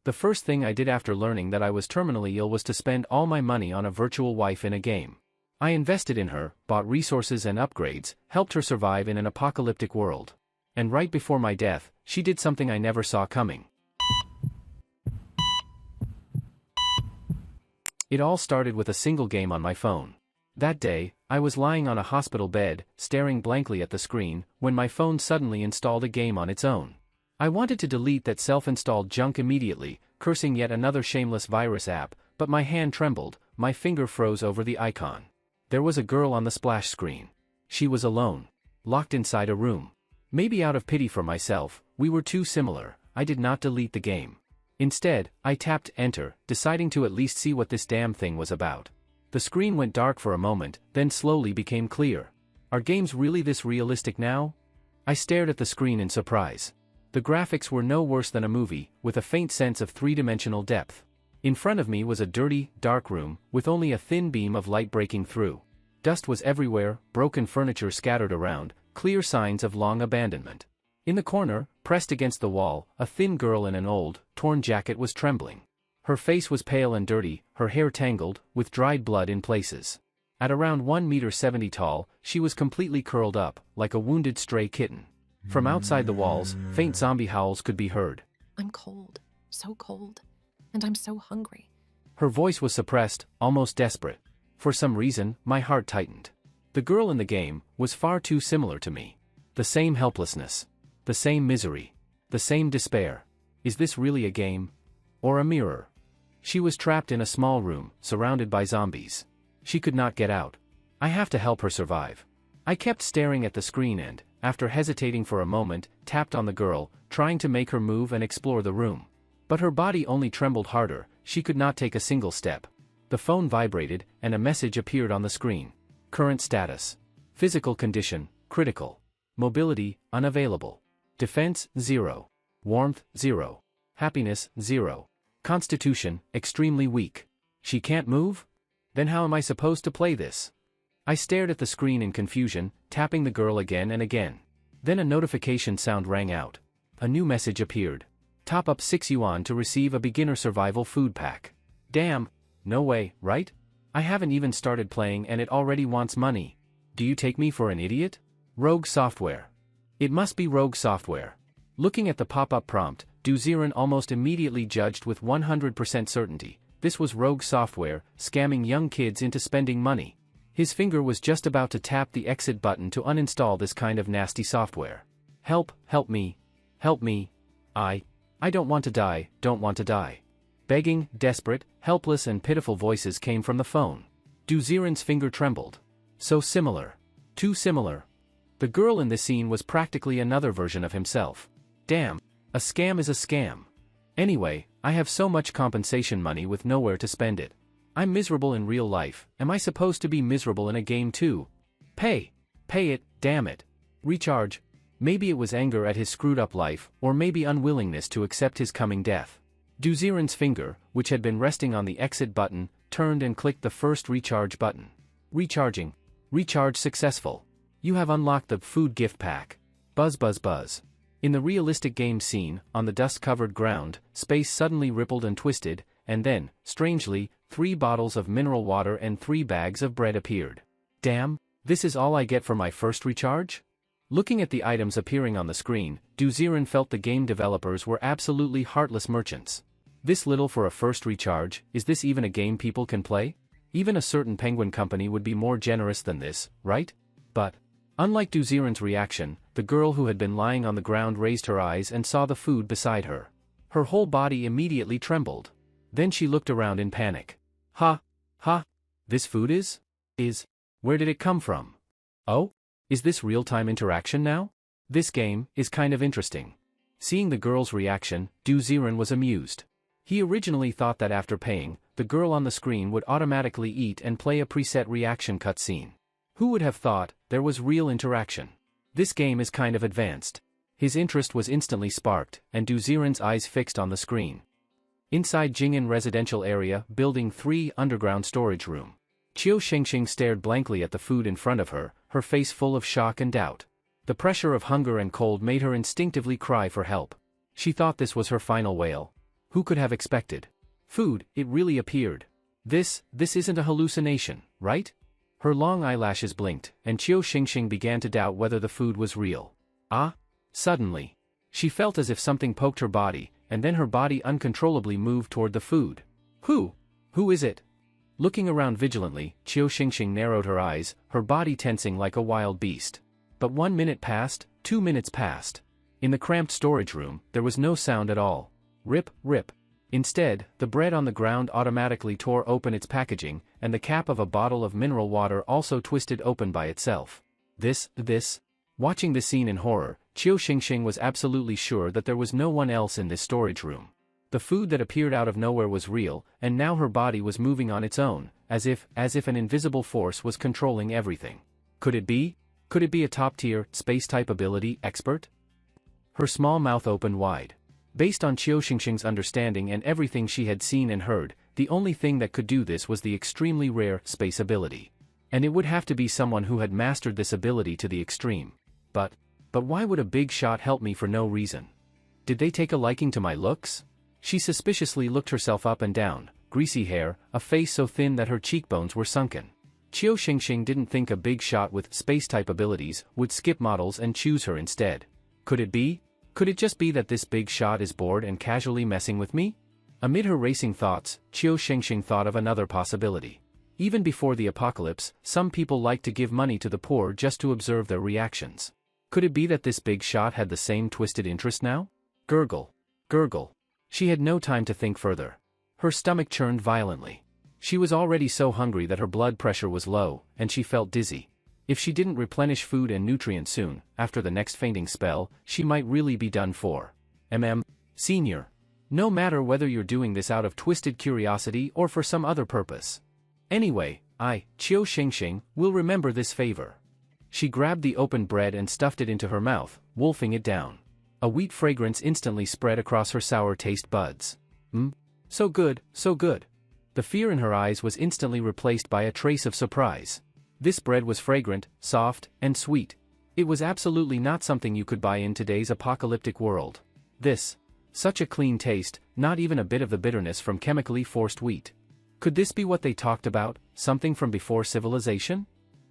The first thing I did after learning that I was terminally ill was to spend all my money on a virtual wife in a game. I invested in her, bought resources and upgrades, helped her survive in an apocalyptic world. And right before my death, she did something I never saw coming. It all started with a single game on my phone. That day, I was lying on a hospital bed, staring blankly at the screen, when my phone suddenly installed a game on its own. I wanted to delete that self-installed junk immediately, cursing yet another shameless virus app, but my hand trembled, my finger froze over the icon. There was a girl on the splash screen. She was alone, locked inside a room. Maybe out of pity for myself, we were too similar, I did not delete the game. Instead, I tapped enter, deciding to at least see what this damn thing was about. The screen went dark for a moment, then slowly became clear. Are games really this realistic now? I stared at the screen in surprise. The graphics were no worse than a movie, with a faint sense of three-dimensional depth. In front of me was a dirty, dark room, with only a thin beam of light breaking through. Dust was everywhere, broken furniture scattered around, clear signs of long abandonment. In the corner, pressed against the wall, a thin girl in an old, torn jacket was trembling. Her face was pale and dirty, her hair tangled, with dried blood in places. At around 1.70 meters tall, she was completely curled up, like a wounded stray kitten. From outside the walls, faint zombie howls could be heard. I'm cold, so cold, and I'm so hungry. Her voice was suppressed, almost desperate. For some reason, my heart tightened. The girl in the game was far too similar to me. The same helplessness. The same misery. The same despair. Is this really a game? Or a mirror? She was trapped in a small room, surrounded by zombies. She could not get out. I have to help her survive. I kept staring at the screen and, after hesitating for a moment, tapped on the girl, trying to make her move and explore the room. But her body only trembled harder, she could not take a single step. The phone vibrated, and a message appeared on the screen. Current status. Physical condition, critical. Mobility, unavailable. Defense, 0. Warmth, 0. Happiness, 0. Constitution, extremely weak. She can't move? Then how am I supposed to play this? I stared at the screen in confusion, tapping the girl again and again. Then a notification sound rang out. A new message appeared. Top up 6 yuan to receive a beginner survival food pack. Damn, no way, right? I haven't even started playing and it already wants money. Do you take me for an idiot? Rogue software. It must be rogue software. Looking at the pop-up prompt, Duziren almost immediately judged with 100% certainty. This was rogue software, scamming young kids into spending money. His finger was just about to tap the exit button to uninstall this kind of nasty software. Help, help me. Help me. I don't want to die, don't want to die. Begging, desperate, helpless and pitiful voices came from the phone. Duziren's finger trembled. So similar. Too similar. The girl in this scene was practically another version of himself. Damn, a scam is a scam. Anyway, I have so much compensation money with nowhere to spend it. I'm miserable in real life, am I supposed to be miserable in a game too? Pay it, damn it. Recharge. Maybe it was anger at his screwed up life, or maybe unwillingness to accept his coming death. Duziren's finger, which had been resting on the exit button, turned and clicked the first recharge button. Recharging. Recharge successful. You have unlocked the food gift pack. Buzz buzz buzz. In the realistic game scene, on the dust-covered ground, space suddenly rippled and twisted, and then, strangely, 3 bottles of mineral water and 3 bags of bread appeared. Damn, this is all I get for my first recharge? Looking at the items appearing on the screen, Duziren felt the game developers were absolutely heartless merchants. This little for a first recharge, is this even a game people can play? Even a certain penguin company would be more generous than this, right? But, unlike Duziren's reaction, the girl who had been lying on the ground raised her eyes and saw the food beside her. Her whole body immediately trembled. Then she looked around in panic. Ha! This food is? Where did it come from? Oh? Is this real-time interaction now? This game is kind of interesting. Seeing the girl's reaction, Duziren was amused. He originally thought that after paying, the girl on the screen would automatically eat and play a preset reaction cutscene. Who would have thought there was real interaction? This game is kind of advanced. His interest was instantly sparked, and Duziren's eyes fixed on the screen. Inside Jing'an residential area, building 3, underground storage room. Qiu Shengxing stared blankly at the food in front of her, her face full of shock and doubt. The pressure of hunger and cold made her instinctively cry for help. She thought this was her final wail. Who could have expected? Food, it really appeared. This isn't a hallucination, right? Her long eyelashes blinked, and Qiu Xingxing began to doubt whether the food was real. Ah? Suddenly. She felt as if something poked her body, and then her body uncontrollably moved toward the food. Who? Who is it? Looking around vigilantly, Qiu Xingxing narrowed her eyes, her body tensing like a wild beast. But 1 minute passed, 2 minutes passed. In the cramped storage room, there was no sound at all. Rip, rip. Instead, the bread on the ground automatically tore open its packaging, and the cap of a bottle of mineral water also twisted open by itself. This. Watching this scene in horror, Qiu Xingxing was absolutely sure that there was no one else in this storage room. The food that appeared out of nowhere was real, and now her body was moving on its own, as if an invisible force was controlling everything. Could it be? Could it be a top-tier, space-type ability expert? Her small mouth opened wide. Based on Qiu Xingxing's understanding and everything she had seen and heard, the only thing that could do this was the extremely rare space ability. And it would have to be someone who had mastered this ability to the extreme. But why would a big shot help me for no reason? Did they take a liking to my looks? She suspiciously looked herself up and down, greasy hair, a face so thin that her cheekbones were sunken. Qiu Xingxing didn't think a big shot with space-type abilities would skip models and choose her instead. Could it be? Could it just be that this big shot is bored and casually messing with me? Amid her racing thoughts, Qiu Xingxing thought of another possibility. Even before the apocalypse, some people liked to give money to the poor just to observe their reactions. Could it be that this big shot had the same twisted interest now? Gurgle. Gurgle. She had no time to think further. Her stomach churned violently. She was already so hungry that her blood pressure was low, and she felt dizzy. If she didn't replenish food and nutrients soon, after the next fainting spell, she might really be done for. Senior. No matter whether you're doing this out of twisted curiosity or for some other purpose. Anyway, I, Qiu Xingxing, will remember this favor. She grabbed the open bread and stuffed it into her mouth, wolfing it down. A wheat fragrance instantly spread across her sour taste buds. So good, so good. The fear in her eyes was instantly replaced by a trace of surprise. This bread was fragrant, soft, and sweet. It was absolutely not something you could buy in today's apocalyptic world. Such a clean taste, not even a bit of the bitterness from chemically forced wheat. Could this be what they talked about, something from before civilization?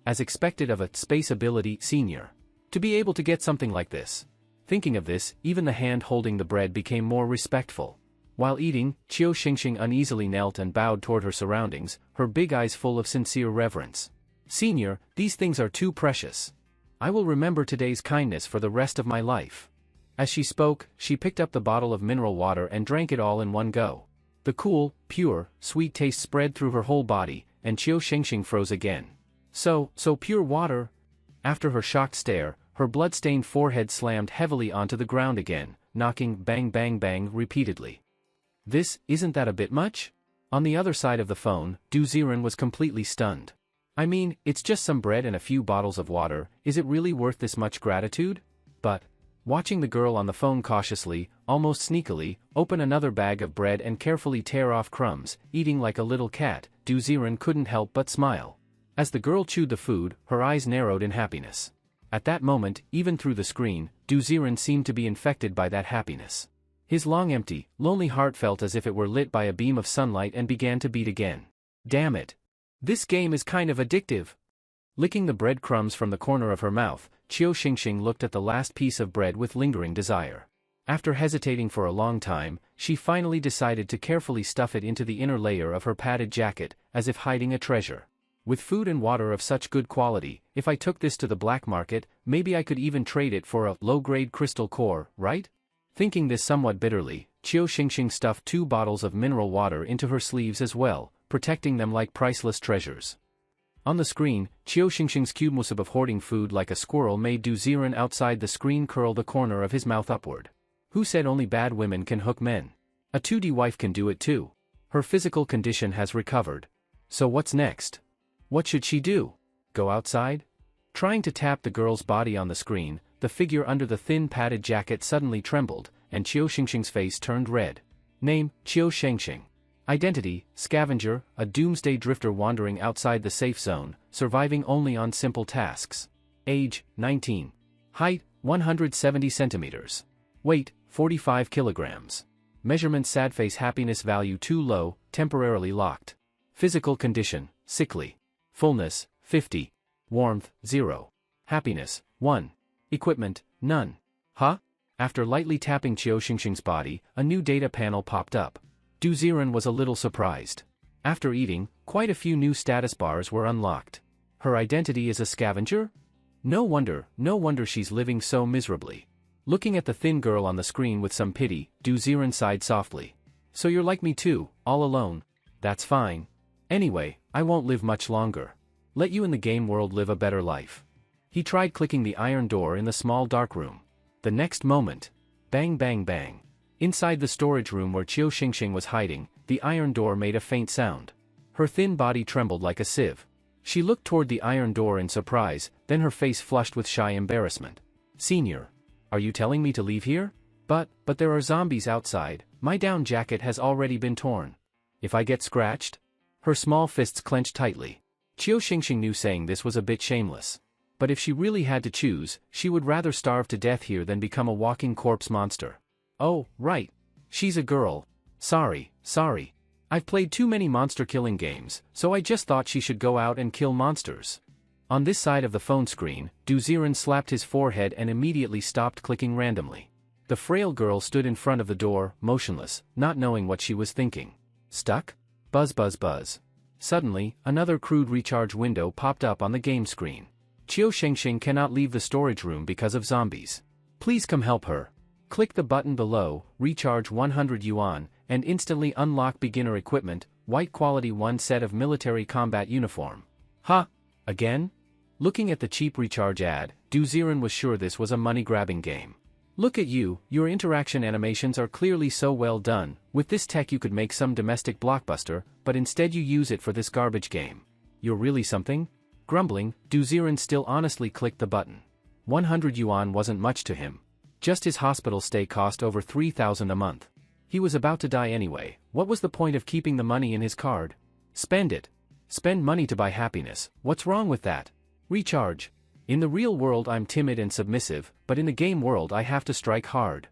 As expected of a space ability senior. To be able to get something like this. Thinking of this, even the hand holding the bread became more respectful. While eating, Qiu Xingxing uneasily knelt and bowed toward her surroundings, her big eyes full of sincere reverence. Senior, these things are too precious. I will remember today's kindness for the rest of my life. As she spoke, she picked up the bottle of mineral water and drank it all in one go. The cool, pure, sweet taste spread through her whole body, and Qiu Xingxing froze again. So pure water? After her shocked stare, her blood-stained forehead slammed heavily onto the ground again, knocking bang bang bang repeatedly. Isn't that a bit much? On the other side of the phone, Du Ziren was completely stunned. I mean, it's just some bread and a few bottles of water, is it really worth this much gratitude? But, watching the girl on the phone cautiously, almost sneakily, open another bag of bread and carefully tear off crumbs, eating like a little cat, Du Ziren couldn't help but smile. As the girl chewed the food, her eyes narrowed in happiness. At that moment, even through the screen, Du Ziren seemed to be infected by that happiness. His long empty, lonely heart felt as if it were lit by a beam of sunlight and began to beat again. Damn it. This game is kind of addictive. Licking the breadcrumbs from the corner of her mouth, Qiu Xingxing looked at the last piece of bread with lingering desire. After hesitating for a long time, she finally decided to carefully stuff it into the inner layer of her padded jacket, as if hiding a treasure. With food and water of such good quality, if I took this to the black market, maybe I could even trade it for a low-grade crystal core, right? Thinking this somewhat bitterly, Qiu Xingxing stuffed 2 bottles of mineral water into her sleeves as well, protecting them like priceless treasures. On the screen, Qiu Xingxing's cubmusab of hoarding food like a squirrel made Du Ziren outside the screen curl the corner of his mouth upward. Who said only bad women can hook men? A 2D wife can do it too. Her physical condition has recovered. So what's next? What should she do? Go outside? Trying to tap the girl's body on the screen, the figure under the thin padded jacket suddenly trembled, and Qiu Xingxing's face turned red. Name, Qiu Xingxing. Identity, scavenger, a doomsday drifter wandering outside the safe zone, surviving only on simple tasks. Age, 19. Height, 170 centimeters. Weight, 45 kilograms. Measurement sad face happiness value too low, temporarily locked. Physical condition, sickly. Fullness, 50. Warmth, 0. Happiness, 1. Equipment, none. Huh? After lightly tapping Qiu Xingxing's body, a new data panel popped up. Du Ziren was a little surprised. After eating, quite a few new status bars were unlocked. Her identity is a scavenger? No wonder she's living so miserably. Looking at the thin girl on the screen with some pity, Du Ziren sighed softly. So you're like me too, all alone. That's fine. Anyway, I won't live much longer. Let you in the game world live a better life. He tried clicking the iron door in the small dark room. The next moment, bang bang bang. Inside the storage room where Qiu Xingxing was hiding, the iron door made a faint sound. Her thin body trembled like a sieve. She looked toward the iron door in surprise, then her face flushed with shy embarrassment. Senior, are you telling me to leave here? But there are zombies outside, my down jacket has already been torn. If I get scratched? Her small fists clenched tightly. Qiu Xingxing knew saying this was a bit shameless. But if she really had to choose, she would rather starve to death here than become a walking corpse monster. Oh, right. She's a girl. Sorry. I've played too many monster-killing games, so I just thought she should go out and kill monsters. On this side of the phone screen, Du Ziren slapped his forehead and immediately stopped clicking randomly. The frail girl stood in front of the door, motionless, not knowing what she was thinking. Stuck? Buzz buzz buzz. Suddenly, another crude recharge window popped up on the game screen. Qiu Xingxing cannot leave the storage room because of zombies. Please come help her. Click the button below, recharge 100 yuan, and instantly unlock beginner equipment, white quality 1 set of military combat uniform. Ha! Again? Looking at the cheap recharge ad, Du Ziren was sure this was a money-grabbing game. Look at you, your interaction animations are clearly so well done, with this tech you could make some domestic blockbuster, but instead you use it for this garbage game. You're really something? Grumbling, Du Ziren still honestly clicked the button. 100 yuan wasn't much to him. Just his hospital stay cost over 3,000 a month. He was about to die anyway, what was the point of keeping the money in his card? Spend it. Spend money to buy happiness, what's wrong with that? Recharge. In the real world I'm timid and submissive, but in the game world I have to strike hard.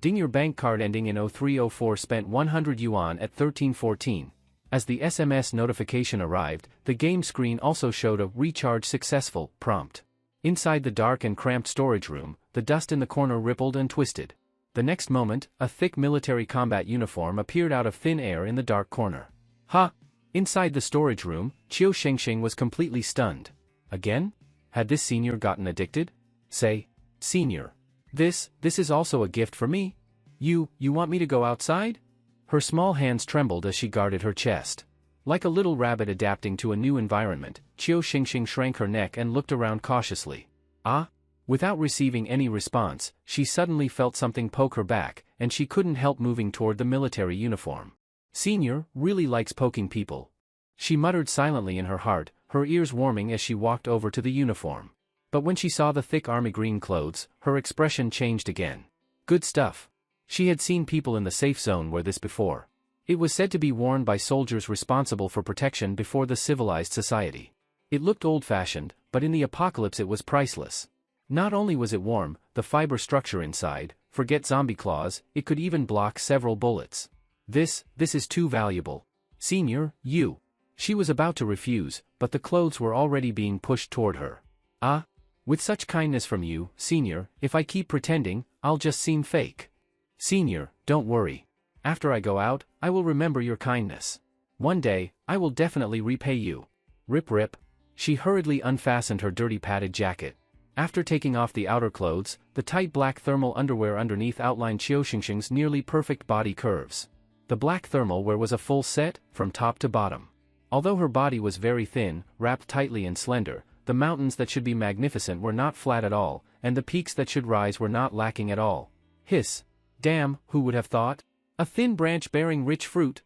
Ding, your bank card ending in 0304 spent 100 yuan at 1314. As the SMS notification arrived, the game screen also showed a recharge successful prompt. Inside the dark and cramped storage room, the dust in the corner rippled and twisted. The next moment, a thick military combat uniform appeared out of thin air in the dark corner. Ha! Inside the storage room, Qiu Xingxing was completely stunned. Again? Had this senior gotten addicted? Say, senior. This is also a gift for me? You want me to go outside? Her small hands trembled as she guarded her chest. Like a little rabbit adapting to a new environment, Qiu Xingxing shrank her neck and looked around cautiously. Ah? Without receiving any response, she suddenly felt something poke her back, and she couldn't help moving toward the military uniform. Senior really likes poking people. She muttered silently in her heart, her ears warming as she walked over to the uniform. But when she saw the thick army green clothes, her expression changed again. Good stuff. She had seen people in the safe zone wear this before. It was said to be worn by soldiers responsible for protection before the civilized society. It looked old-fashioned, but in the apocalypse it was priceless. Not only was it warm, the fiber structure inside, forget zombie claws, it could even block several bullets. This is too valuable. Senior, you. She was about to refuse, but the clothes were already being pushed toward her. Ah? With such kindness from you, Senior, if I keep pretending, I'll just seem fake. Senior, don't worry. After I go out, I will remember your kindness. One day, I will definitely repay you. Rip rip. She hurriedly unfastened her dirty padded jacket. After taking off the outer clothes, the tight black thermal underwear underneath outlined Qiu Xingxing's nearly perfect body curves. The black thermal wear was a full set, from top to bottom. Although her body was very thin, wrapped tightly and slender, the mountains that should be magnificent were not flat at all, and the peaks that should rise were not lacking at all. Hiss. Damn, who would have thought? A thin branch bearing rich fruit.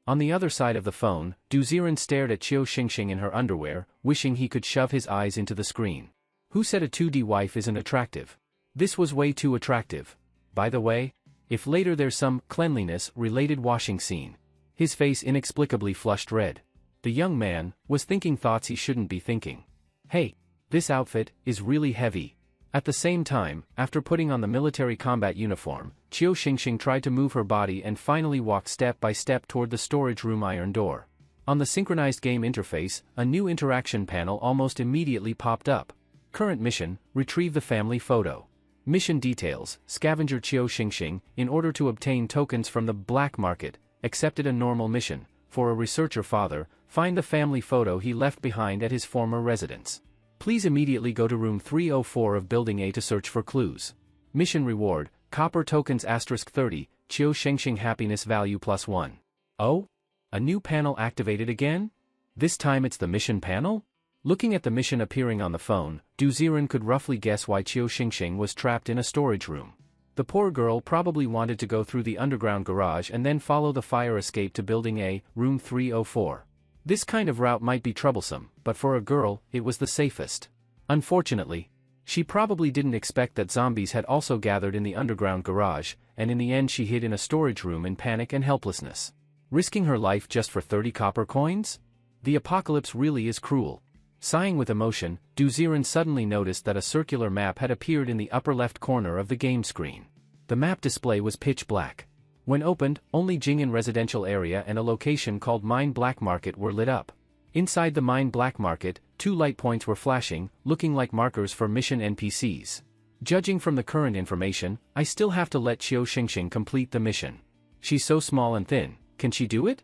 On the other side of the phone, Du Ziren stared at Qiu Xingxing in her underwear, wishing he could shove his eyes into the screen. Who said a 2D wife isn't attractive? This was way too attractive. By the way, if later there's some cleanliness-related washing scene. His face inexplicably flushed red. The young man was thinking thoughts he shouldn't be thinking. Hey, this outfit is really heavy. At the same time, after putting on the military combat uniform, Qiu Xingxing tried to move her body and finally walked step by step toward the storage room iron door. On the synchronized game interface, a new interaction panel almost immediately popped up. Current mission, retrieve the family photo. Mission details, scavenger Qiu Xingxing, in order to obtain tokens from the black market, accepted a normal mission. For a researcher father, find the family photo he left behind at his former residence. Please immediately go to room 304 of Building A to search for clues. Mission reward, copper tokens *30, Qiu Xingxing happiness value +1. Oh? A new panel activated again? This time it's the mission panel? Looking at the mission appearing on the phone, Du Ziren could roughly guess why Qiu Xingxing was trapped in a storage room. The poor girl probably wanted to go through the underground garage and then follow the fire escape to Building A, room 304. This kind of route might be troublesome, but for a girl, it was the safest. Unfortunately, she probably didn't expect that zombies had also gathered in the underground garage, and in the end she hid in a storage room in panic and helplessness. Risking her life just for 30 copper coins? The apocalypse really is cruel. Sighing with emotion, Du Ziren suddenly noticed that a circular map had appeared in the upper left corner of the game screen. The map display was pitch black. When opened, only Jing'an residential area and a location called Mine Black Market were lit up. Inside the Mine Black Market, 2 light points were flashing, looking like markers for mission NPCs. Judging from the current information, I still have to let Qiu Xingxing complete the mission. She's so small and thin, can she do it?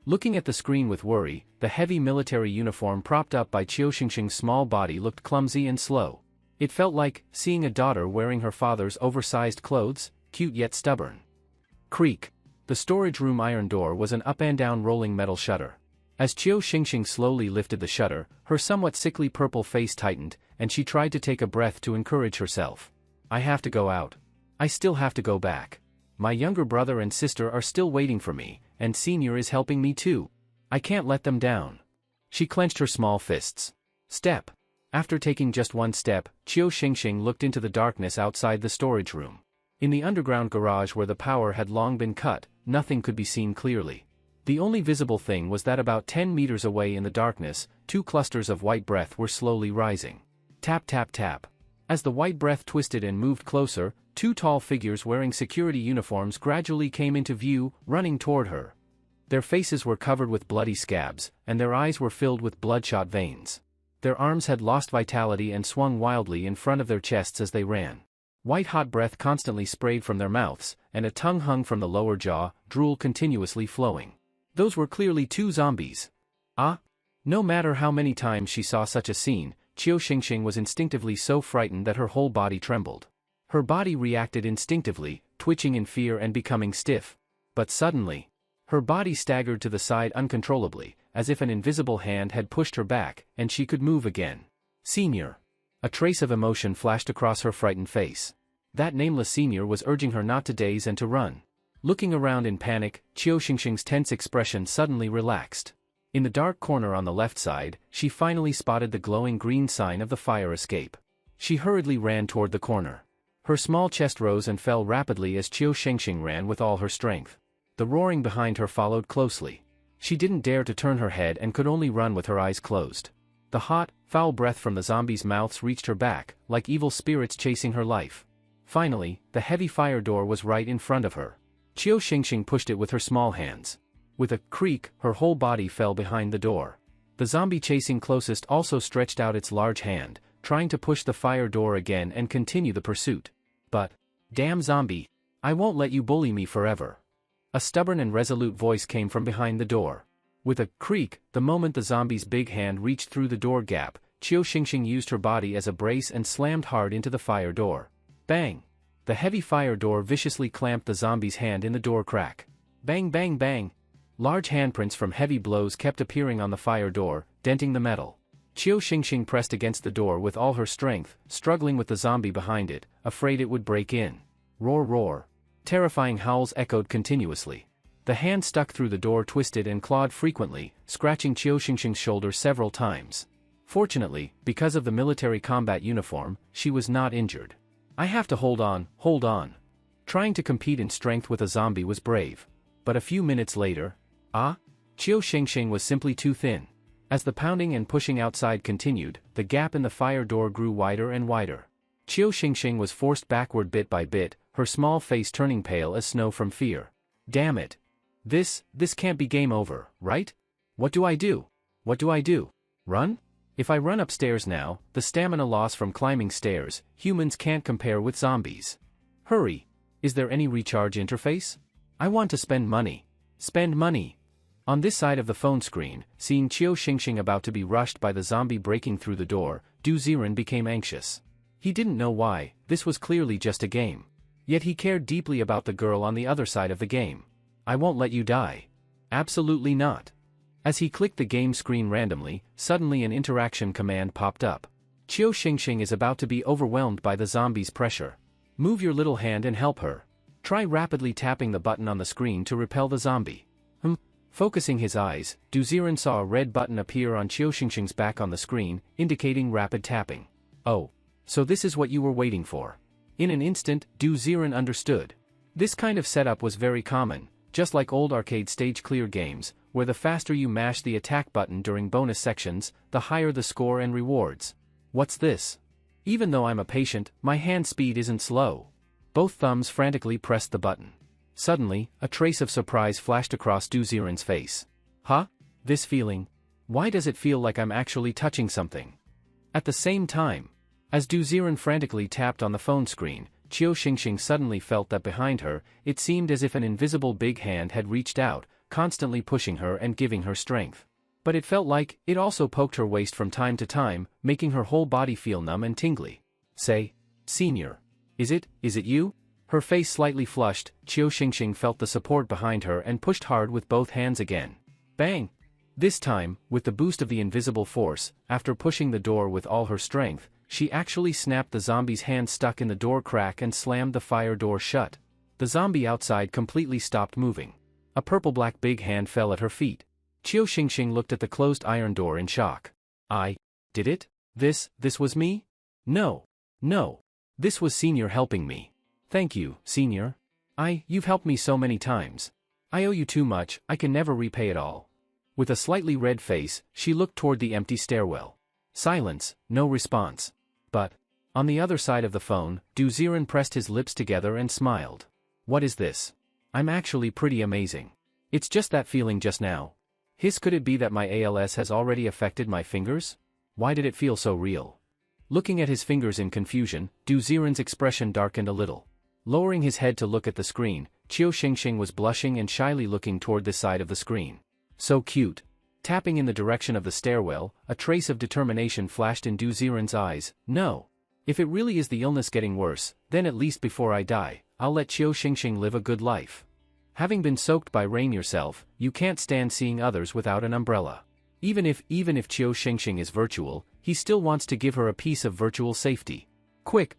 Looking at the screen with worry, the heavy military uniform propped up by Qiu Xingxing's small body looked clumsy and slow. It felt like seeing a daughter wearing her father's oversized clothes, cute yet stubborn. Creak. The storage room iron door was an up and down rolling metal shutter. As Qiu Xingxing slowly lifted the shutter, her somewhat sickly purple face tightened, and she tried to take a breath to encourage herself. I have to go out. I still have to go back. My younger brother and sister are still waiting for me, and Senior is helping me too. I can't let them down. She clenched her small fists. Step. After taking just one step, Qiu Xingxing looked into the darkness outside the storage room. In the underground garage where the power had long been cut, nothing could be seen clearly. The only visible thing was that about 10 meters away in the darkness, 2 clusters of white breath were slowly rising. Tap tap tap. As the white breath twisted and moved closer, 2 tall figures wearing security uniforms gradually came into view, running toward her. Their faces were covered with bloody scabs, and their eyes were filled with bloodshot veins. Their arms had lost vitality and swung wildly in front of their chests as they ran. White-hot breath constantly sprayed from their mouths, and a tongue hung from the lower jaw, drool continuously flowing. Those were clearly 2 zombies. Ah! No matter how many times she saw such a scene, Qiu Xingxing was instinctively so frightened that her whole body trembled. Her body reacted instinctively, twitching in fear and becoming stiff. But suddenly, her body staggered to the side uncontrollably, as if an invisible hand had pushed her back, and she could move again. Senior. A trace of emotion flashed across her frightened face. That nameless senior was urging her not to daze and to run. Looking around in panic, Qiu Xingxing's tense expression suddenly relaxed. In the dark corner on the left side, she finally spotted the glowing green sign of the fire escape. She hurriedly ran toward the corner. Her small chest rose and fell rapidly as Qiu Xingxing ran with all her strength. The roaring behind her followed closely. She didn't dare to turn her head and could only run with her eyes closed. The hot, foul breath from the zombies' mouths reached her back, like evil spirits chasing her life. Finally, the heavy fire door was right in front of her. Qiu Xingxing pushed it with her small hands. With a creak, her whole body fell behind the door. The zombie chasing closest also stretched out its large hand, trying to push the fire door again and continue the pursuit. But, damn zombie, I won't let you bully me forever. A stubborn and resolute voice came from behind the door. With a creak, the moment the zombie's big hand reached through the door gap, Qiu Xingxing used her body as a brace and slammed hard into the fire door. Bang! The heavy fire door viciously clamped the zombie's hand in the door crack. Bang bang bang! Large handprints from heavy blows kept appearing on the fire door, denting the metal. Qiu Xingxing pressed against the door with all her strength, struggling with the zombie behind it, afraid it would break in. Roar roar. Terrifying howls echoed continuously. The hand stuck through the door twisted and clawed frequently, scratching Qiu Xingxing's shoulder several times. Fortunately, because of the military combat uniform, she was not injured. I have to hold on, hold on. Trying to compete in strength with a zombie was brave. But a few minutes later, Qiu Xingxing was simply too thin. As the pounding and pushing outside continued, the gap in the fire door grew wider and wider. Chiu Xingxing was forced backward bit by bit, her small face turning pale as snow from fear. Damn it. This can't be game over, right? What do I do? What do I do? Run? If I run upstairs now, the stamina loss from climbing stairs, humans can't compare with zombies. Hurry. Is there any recharge interface? I want to spend money. Spend money. On this side of the phone screen, seeing Chiu Xingxing about to be rushed by the zombie breaking through the door, Du Ziren became anxious. He didn't know why, this was clearly just a game. Yet he cared deeply about the girl on the other side of the game. I won't let you die. Absolutely not. As he clicked the game screen randomly, suddenly an interaction command popped up. Chiu Xingxing is about to be overwhelmed by the zombie's pressure. Move your little hand and help her. Try rapidly tapping the button on the screen to repel the zombie. Focusing his eyes, Du Ziren saw a red button appear on Chiu Xingxing's back on the screen, indicating rapid tapping. Oh. So this is what you were waiting for. In an instant, Du Ziren understood. This kind of setup was very common, just like old arcade stage clear games, where the faster you mash the attack button during bonus sections, the higher the score and rewards. What's this? Even though I'm a patient, my hand speed isn't slow. Both thumbs frantically pressed the button. Suddenly, a trace of surprise flashed across Du Ziren's face. Huh? This feeling? Why does it feel like I'm actually touching something? At the same time, as Du Ziren frantically tapped on the phone screen, Chiu Xingxing suddenly felt that behind her, it seemed as if an invisible big hand had reached out, constantly pushing her and giving her strength. But it felt like it also poked her waist from time to time, making her whole body feel numb and tingly. Say, Senior. Is it you? Her face slightly flushed, Chiu Xingxing felt the support behind her and pushed hard with both hands again. Bang! This time, with the boost of the invisible force, after pushing the door with all her strength, she actually snapped the zombie's hand stuck in the door crack and slammed the fire door shut. The zombie outside completely stopped moving. A purple-black big hand fell at her feet. Chiu Xingxing looked at the closed iron door in shock. I did it? This was me? No. This was Senior helping me. Thank you, Senior. You've helped me so many times. I owe you too much, I can never repay it all. With a slightly red face, she looked toward the empty stairwell. Silence, no response. But, on the other side of the phone, Du Ziren pressed his lips together and smiled. What is this? I'm actually pretty amazing. It's just that feeling just now. Could it be that my ALS has already affected my fingers? Why did it feel so real? Looking at his fingers in confusion, Du Ziren's expression darkened a little. Lowering his head to look at the screen, Chiu Xingxing was blushing and shyly looking toward this side of the screen. So cute. Tapping in the direction of the stairwell, a trace of determination flashed in Du Ziren's eyes. No. If it really is the illness getting worse, then at least before I die, I'll let Chiu Xingxing live a good life. Having been soaked by rain yourself, you can't stand seeing others without an umbrella. Even if Chiu Xingxing is virtual, he still wants to give her a piece of virtual safety. Quick!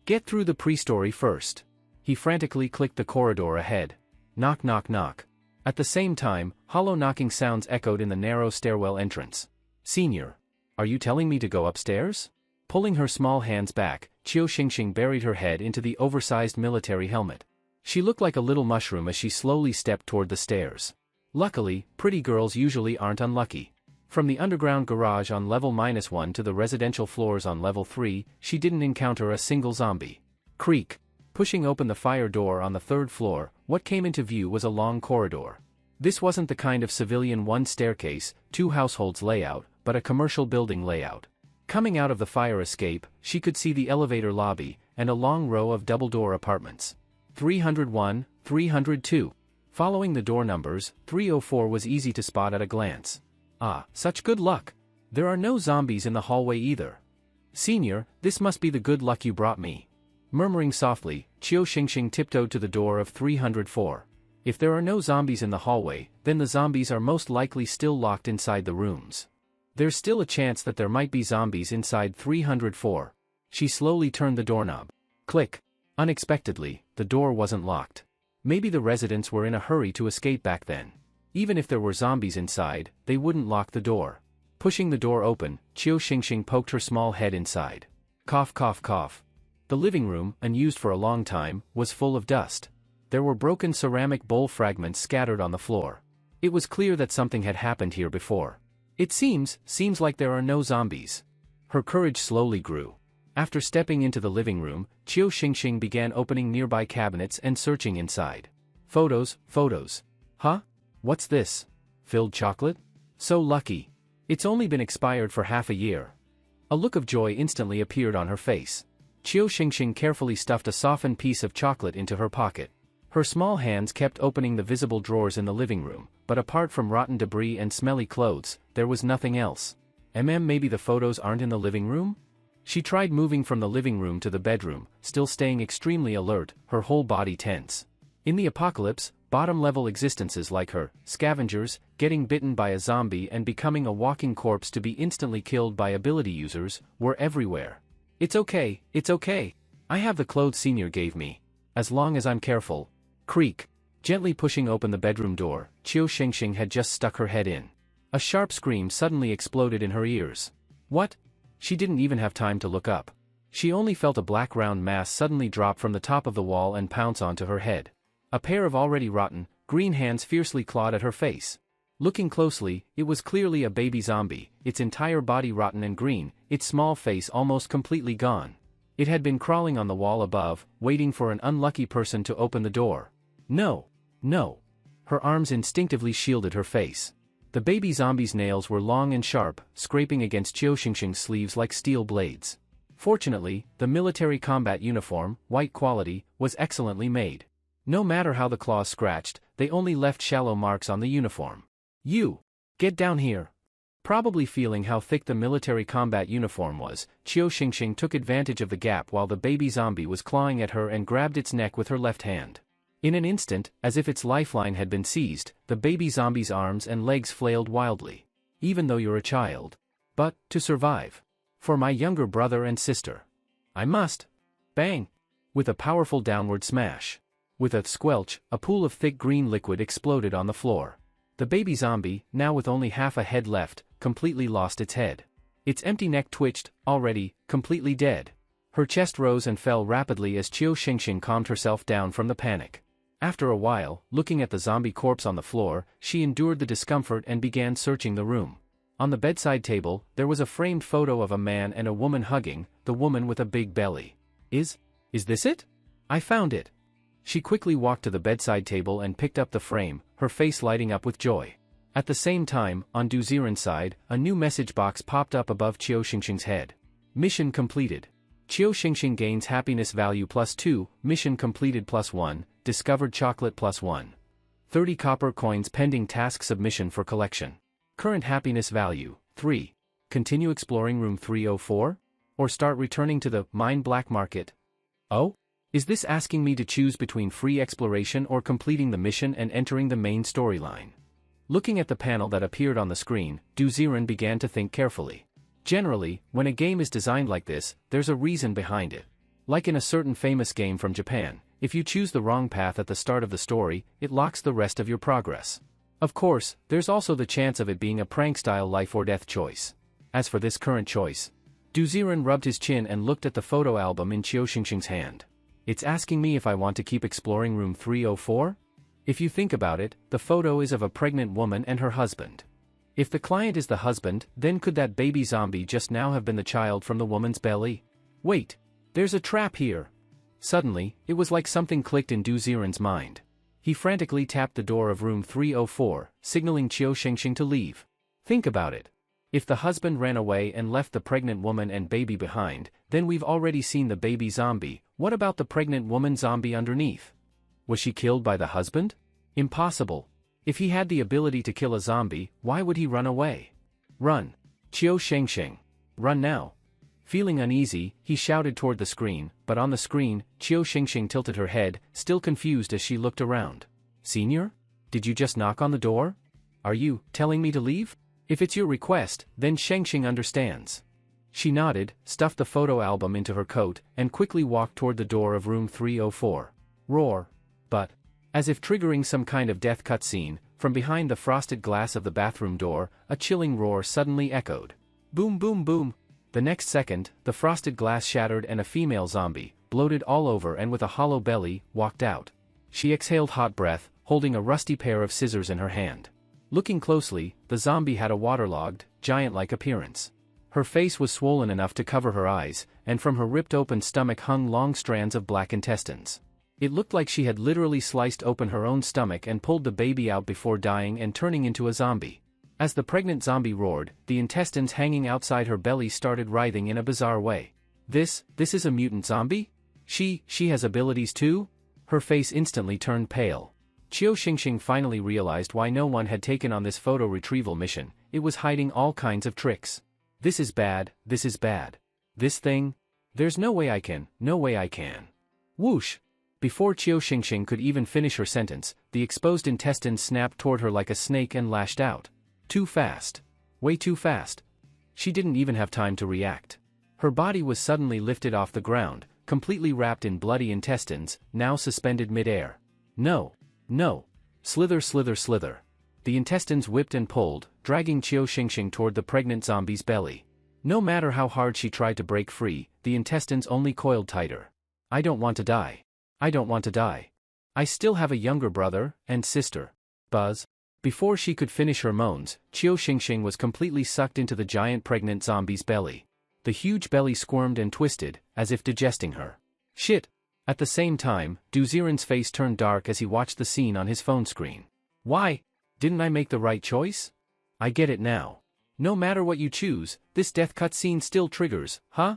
Get through the pre-story first. He frantically clicked the corridor ahead. Knock knock knock. At the same time, hollow knocking sounds echoed in the narrow stairwell entrance. Senior. Are you telling me to go upstairs? Pulling her small hands back, Chiu Xingxing buried her head into the oversized military helmet. She looked like a little mushroom as she slowly stepped toward the stairs. Luckily, pretty girls usually aren't unlucky. From the underground garage on level -1 to the residential floors on level 3, she didn't encounter a single zombie. Creak. Pushing open the fire door on the 3rd floor, what came into view was a long corridor. This wasn't the kind of civilian one staircase, two households layout, but a commercial building layout. Coming out of the fire escape, she could see the elevator lobby, and a long row of double-door apartments. 301, 302. Following the door numbers, 304 was easy to spot at a glance. Ah, such good luck. There are no zombies in the hallway either. Senior, this must be the good luck you brought me. Murmuring softly, Chiu Xingxing tiptoed to the door of 304. If there are no zombies in the hallway, then the zombies are most likely still locked inside the rooms. There's still a chance that there might be zombies inside 304. She slowly turned the doorknob. Click. Unexpectedly, the door wasn't locked. Maybe the residents were in a hurry to escape back then. Even if there were zombies inside, they wouldn't lock the door. Pushing the door open, Chiu Xingxing poked her small head inside. Cough cough cough. The living room, unused for a long time, was full of dust. There were broken ceramic bowl fragments scattered on the floor. It was clear that something had happened here before. It seems like there are no zombies. Her courage slowly grew. After stepping into the living room, Chiu Xingxing began opening nearby cabinets and searching inside. Photos, photos. Huh? What's this? Filled chocolate? So lucky. It's only been expired for half a year. A look of joy instantly appeared on her face. Chiu Xingxing carefully stuffed a softened piece of chocolate into her pocket. Her small hands kept opening the visible drawers in the living room, but apart from rotten debris and smelly clothes, there was nothing else. Maybe the photos aren't in the living room? She tried moving from the living room to the bedroom, still staying extremely alert, her whole body tense. In the apocalypse, bottom-level existences like her, scavengers, getting bitten by a zombie and becoming a walking corpse to be instantly killed by ability users, were everywhere. It's okay, it's okay. I have the clothes Senior gave me. As long as I'm careful. Creak. Gently pushing open the bedroom door, Chiu Xingxing had just stuck her head in. A sharp scream suddenly exploded in her ears. What? She didn't even have time to look up. She only felt a black round mass suddenly drop from the top of the wall and pounce onto her head. A pair of already rotten, green hands fiercely clawed at her face. Looking closely, it was clearly a baby zombie, its entire body rotten and green, its small face almost completely gone. It had been crawling on the wall above, waiting for an unlucky person to open the door. No! No! Her arms instinctively shielded her face. The baby zombie's nails were long and sharp, scraping against Chiu Xingxing's sleeves like steel blades. Fortunately, the military combat uniform, white quality, was excellently made. No matter how the claws scratched, they only left shallow marks on the uniform. You! Get down here! Probably feeling how thick the military combat uniform was, Chiu Xingxing took advantage of the gap while the baby zombie was clawing at her and grabbed its neck with her left hand. In an instant, as if its lifeline had been seized, the baby zombie's arms and legs flailed wildly. Even though you're a child. But, to survive. For my younger brother and sister. I must. Bang! With a powerful downward smash. With a squelch, a pool of thick green liquid exploded on the floor. The baby zombie, now with only half a head left, completely lost its head. Its empty neck twitched, already, completely dead. Her chest rose and fell rapidly as Chiu Xingxing calmed herself down from the panic. After a while, looking at the zombie corpse on the floor, she endured the discomfort and began searching the room. On the bedside table, there was a framed photo of a man and a woman hugging, the woman with a big belly. Is this it? I found it. She quickly walked to the bedside table and picked up the frame, her face lighting up with joy. At the same time, on Du Ziren's side, a new message box popped up above Chiu Xingxing's head. Mission completed. Chiu Xingxing gains happiness value +2, mission completed +1, discovered chocolate +1. 30 copper coins pending task submission for collection. Current happiness value, 3. Continue exploring room 304? Or start returning to the mine black market? Oh? Is this asking me to choose between free exploration or completing the mission and entering the main storyline? Looking at the panel that appeared on the screen, Du Ziren began to think carefully. Generally, when a game is designed like this, there's a reason behind it. Like in a certain famous game from Japan, if you choose the wrong path at the start of the story, it locks the rest of your progress. Of course, there's also the chance of it being a prank-style life or death choice. As for this current choice, Du Ziren rubbed his chin and looked at the photo album in Chiu Xingxing's hand. It's asking me if I want to keep exploring room 304? If you think about it, the photo is of a pregnant woman and her husband. If the client is the husband, then could that baby zombie just now have been the child from the woman's belly? Wait, there's a trap here. Suddenly, it was like something clicked in Du Ziren's mind. He frantically tapped the door of room 304, signaling Chiu Xingxing to leave. Think about it. If the husband ran away and left the pregnant woman and baby behind, then we've already seen the baby zombie. What about the pregnant woman zombie underneath? Was she killed by the husband? Impossible. If he had the ability to kill a zombie, why would he run away? Run. Chiu Xingxing. Run now. Feeling uneasy, he shouted toward the screen, but on the screen, Chiu Xingxing tilted her head, still confused as she looked around. Senior? Did you just knock on the door? Are you telling me to leave? If it's your request, then Xingxing understands. She nodded, stuffed the photo album into her coat, and quickly walked toward the door of room 304. Roar. But, as if triggering some kind of death cutscene, from behind the frosted glass of the bathroom door, a chilling roar suddenly echoed. Boom boom boom. The next second, the frosted glass shattered and a female zombie, bloated all over and with a hollow belly, walked out. She exhaled hot breath, holding a rusty pair of scissors in her hand. Looking closely, the zombie had a waterlogged, giant-like appearance. Her face was swollen enough to cover her eyes, and from her ripped-open stomach hung long strands of black intestines. It looked like she had literally sliced open her own stomach and pulled the baby out before dying and turning into a zombie. As the pregnant zombie roared, the intestines hanging outside her belly started writhing in a bizarre way. This is a mutant zombie? She has abilities too? Her face instantly turned pale. Qiu Xingxing finally realized why no one had taken on this photo retrieval mission. It was hiding all kinds of tricks. This is bad, this is bad. This thing? There's no way I can. Whoosh! Before Qiu Xingxing could even finish her sentence, the exposed intestines snapped toward her like a snake and lashed out. Too fast. Way too fast. She didn't even have time to react. Her body was suddenly lifted off the ground, completely wrapped in bloody intestines, now suspended mid-air. No. Slither. The intestines whipped and pulled, dragging Qiu Xingxing toward the pregnant zombie's belly. No matter how hard she tried to break free, the intestines only coiled tighter. I don't want to die. I still have a younger brother and sister. Buzz. Before she could finish her moans, Qiu Xingxing was completely sucked into the giant pregnant zombie's belly. The huge belly squirmed and twisted, as if digesting her. Shit! At the same time, Du Ziren's face turned dark as he watched the scene on his phone screen. Why? Didn't I make the right choice? I get it now. No matter what you choose, this death cutscene still triggers, huh?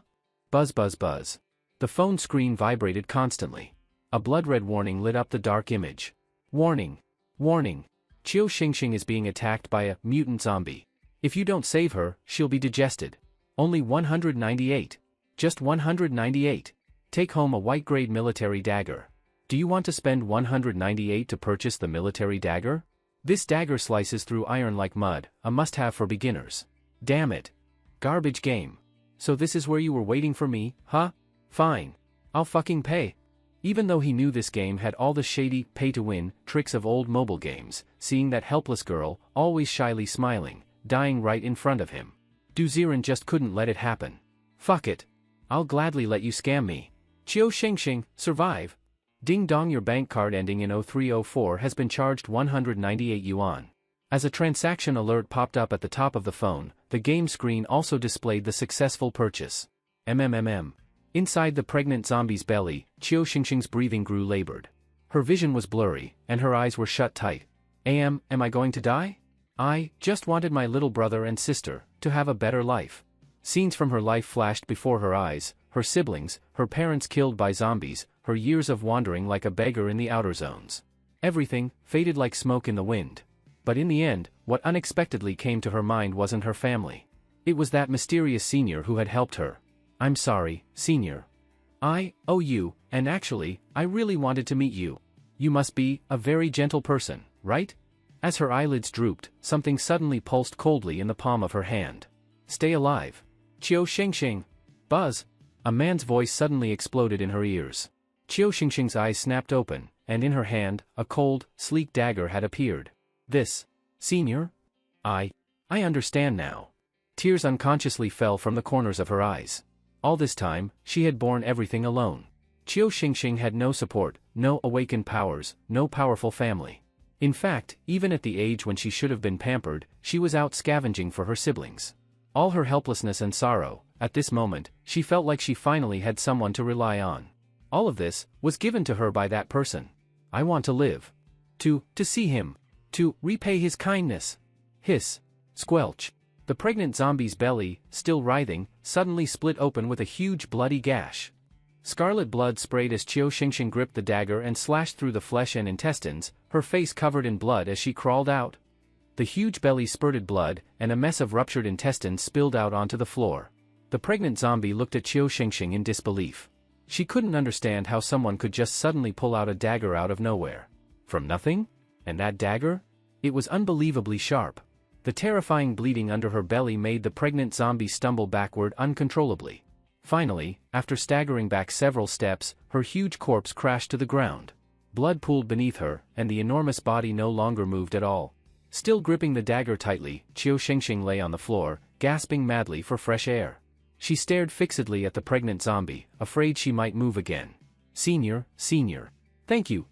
Buzz. The phone screen vibrated constantly. A blood-red warning lit up the dark image. Warning. Qiu Xingxing is being attacked by a mutant zombie. If you don't save her, she'll be digested. Only 198. Just 198. Take home a white-grade military dagger. Do you want to spend 198 to purchase the military dagger? This dagger slices through iron like mud, a must-have for beginners. Damn it. Garbage game. So this is where you were waiting for me, huh? Fine. I'll fucking pay. Even though he knew this game had all the shady, pay-to-win, tricks of old mobile games, seeing that helpless girl, always shyly smiling, dying right in front of him. Du Ziren just couldn't let it happen. Fuck it. I'll gladly let you scam me. Qiu Xingxing, survive. Ding dong, your bank card ending in 0304 has been charged 198 yuan. As a transaction alert popped up at the top of the phone, the game screen also displayed the successful purchase. Inside the pregnant zombie's belly, Qiu Xingxing's breathing grew labored. Her vision was blurry, and her eyes were shut tight. Am I going to die? I just wanted my little brother and sister to have a better life. Scenes from her life flashed before her eyes, her siblings, her parents killed by zombies, her years of wandering like a beggar in the outer zones. Everything faded like smoke in the wind. But in the end, what unexpectedly came to her mind wasn't her family. It was that mysterious senior who had helped her. I'm sorry, senior. I owe you, and actually, I really wanted to meet you. You must be a very gentle person, right? As her eyelids drooped, something suddenly pulsed coldly in the palm of her hand. Stay alive. Qiu Xingxing. Buzz. A man's voice suddenly exploded in her ears. Qiu Xingxing's eyes snapped open, and in her hand, a cold, sleek dagger had appeared. This. Senior? I understand now. Tears unconsciously fell from the corners of her eyes. All this time, she had borne everything alone. Qiu Xingxing had no support, no awakened powers, no powerful family. In fact, even at the age when she should have been pampered, she was out scavenging for her siblings. All her helplessness and sorrow, at this moment, she felt like she finally had someone to rely on. All of this was given to her by that person. I want to live. To see him. To repay his kindness. Hiss. Squelch. The pregnant zombie's belly, still writhing, suddenly split open with a huge bloody gash. Scarlet blood sprayed as Qiu Xingxing gripped the dagger and slashed through the flesh and intestines, her face covered in blood as she crawled out. The huge belly spurted blood, and a mess of ruptured intestines spilled out onto the floor. The pregnant zombie looked at Qiu Xingxing in disbelief. She couldn't understand how someone could just suddenly pull out a dagger out of nowhere. From nothing? And that dagger? It was unbelievably sharp. The terrifying bleeding under her belly made the pregnant zombie stumble backward uncontrollably. Finally, after staggering back several steps, her huge corpse crashed to the ground. Blood pooled beneath her, and the enormous body no longer moved at all. Still gripping the dagger tightly, Qiu Xingxing lay on the floor, gasping madly for fresh air. She stared fixedly at the pregnant zombie, afraid she might move again. Senior. Thank you.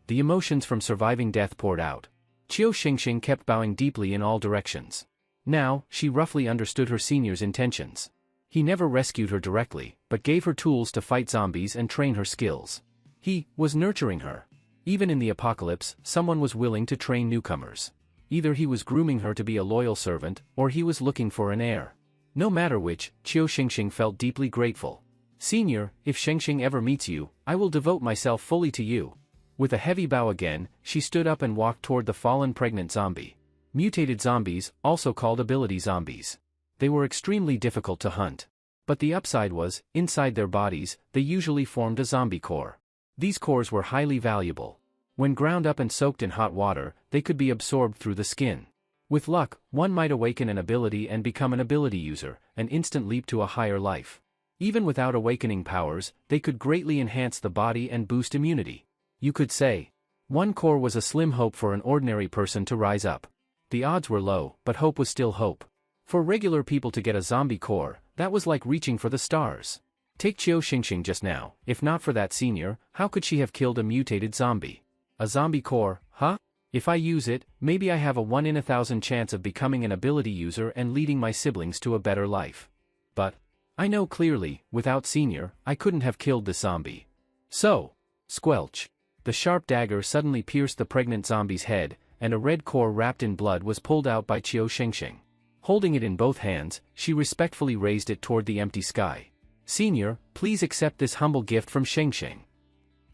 The emotions from surviving death poured out. Qiu Xingxing kept bowing deeply in all directions. Now, she roughly understood her senior's intentions. He never rescued her directly, but gave her tools to fight zombies and train her skills. He was nurturing her. Even in the apocalypse, someone was willing to train newcomers. Either he was grooming her to be a loyal servant, or he was looking for an heir. No matter which, Qiu Xingxing felt deeply grateful. Senior, if Shengxing ever meets you, I will devote myself fully to you. With a heavy bow again, she stood up and walked toward the fallen pregnant zombie. Mutated zombies, also called ability zombies. They were extremely difficult to hunt. But the upside was, inside their bodies, they usually formed a zombie core. These cores were highly valuable. When ground up and soaked in hot water, they could be absorbed through the skin. With luck, one might awaken an ability and become an ability user, an instant leap to a higher life. Even without awakening powers, they could greatly enhance the body and boost immunity. You could say, one core was a slim hope for an ordinary person to rise up. The odds were low, but hope was still hope. For regular people to get a zombie core, that was like reaching for the stars. Take Qiu Xingxing just now, if not for that senior, how could she have killed a mutated zombie? A zombie core, huh? If I use it, maybe I have a 1 in 1,000 chance of becoming an ability user and leading my siblings to a better life. But I know clearly, without senior, I couldn't have killed this zombie. So, squelch. The sharp dagger suddenly pierced the pregnant zombie's head, and a red core wrapped in blood was pulled out by Qiu Xingxing. Holding it in both hands, she respectfully raised it toward the empty sky. Senior, please accept this humble gift from Xingxing.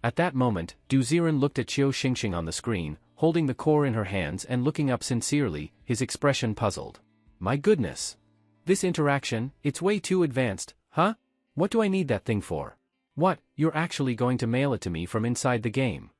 At that moment, Du Ziren looked at Qiu Xingxing on the screen, holding the core in her hands and looking up sincerely, his expression puzzled. My goodness. This interaction, it's way too advanced, huh? What do I need that thing for? What, you're actually going to mail it to me from inside the game?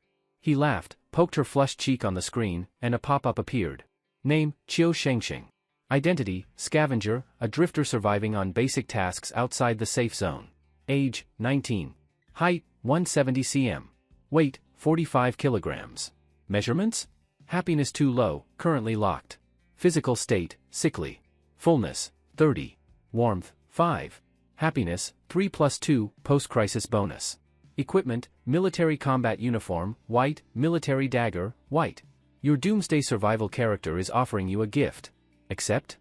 He laughed, poked her flushed cheek on the screen, and a pop-up appeared. Name, Qiu Xingxing. Identity, scavenger, a drifter surviving on basic tasks outside the safe zone. Age, 19. Height, 170 cm. Weight, 45 kilograms. Measurements? Happiness too low, currently locked. Physical state, sickly. Fullness, 30. Warmth, 5. Happiness, 3+2, post-crisis bonus. Equipment, military combat uniform, white, military dagger, white. Your doomsday survival character is offering you a gift. Accept?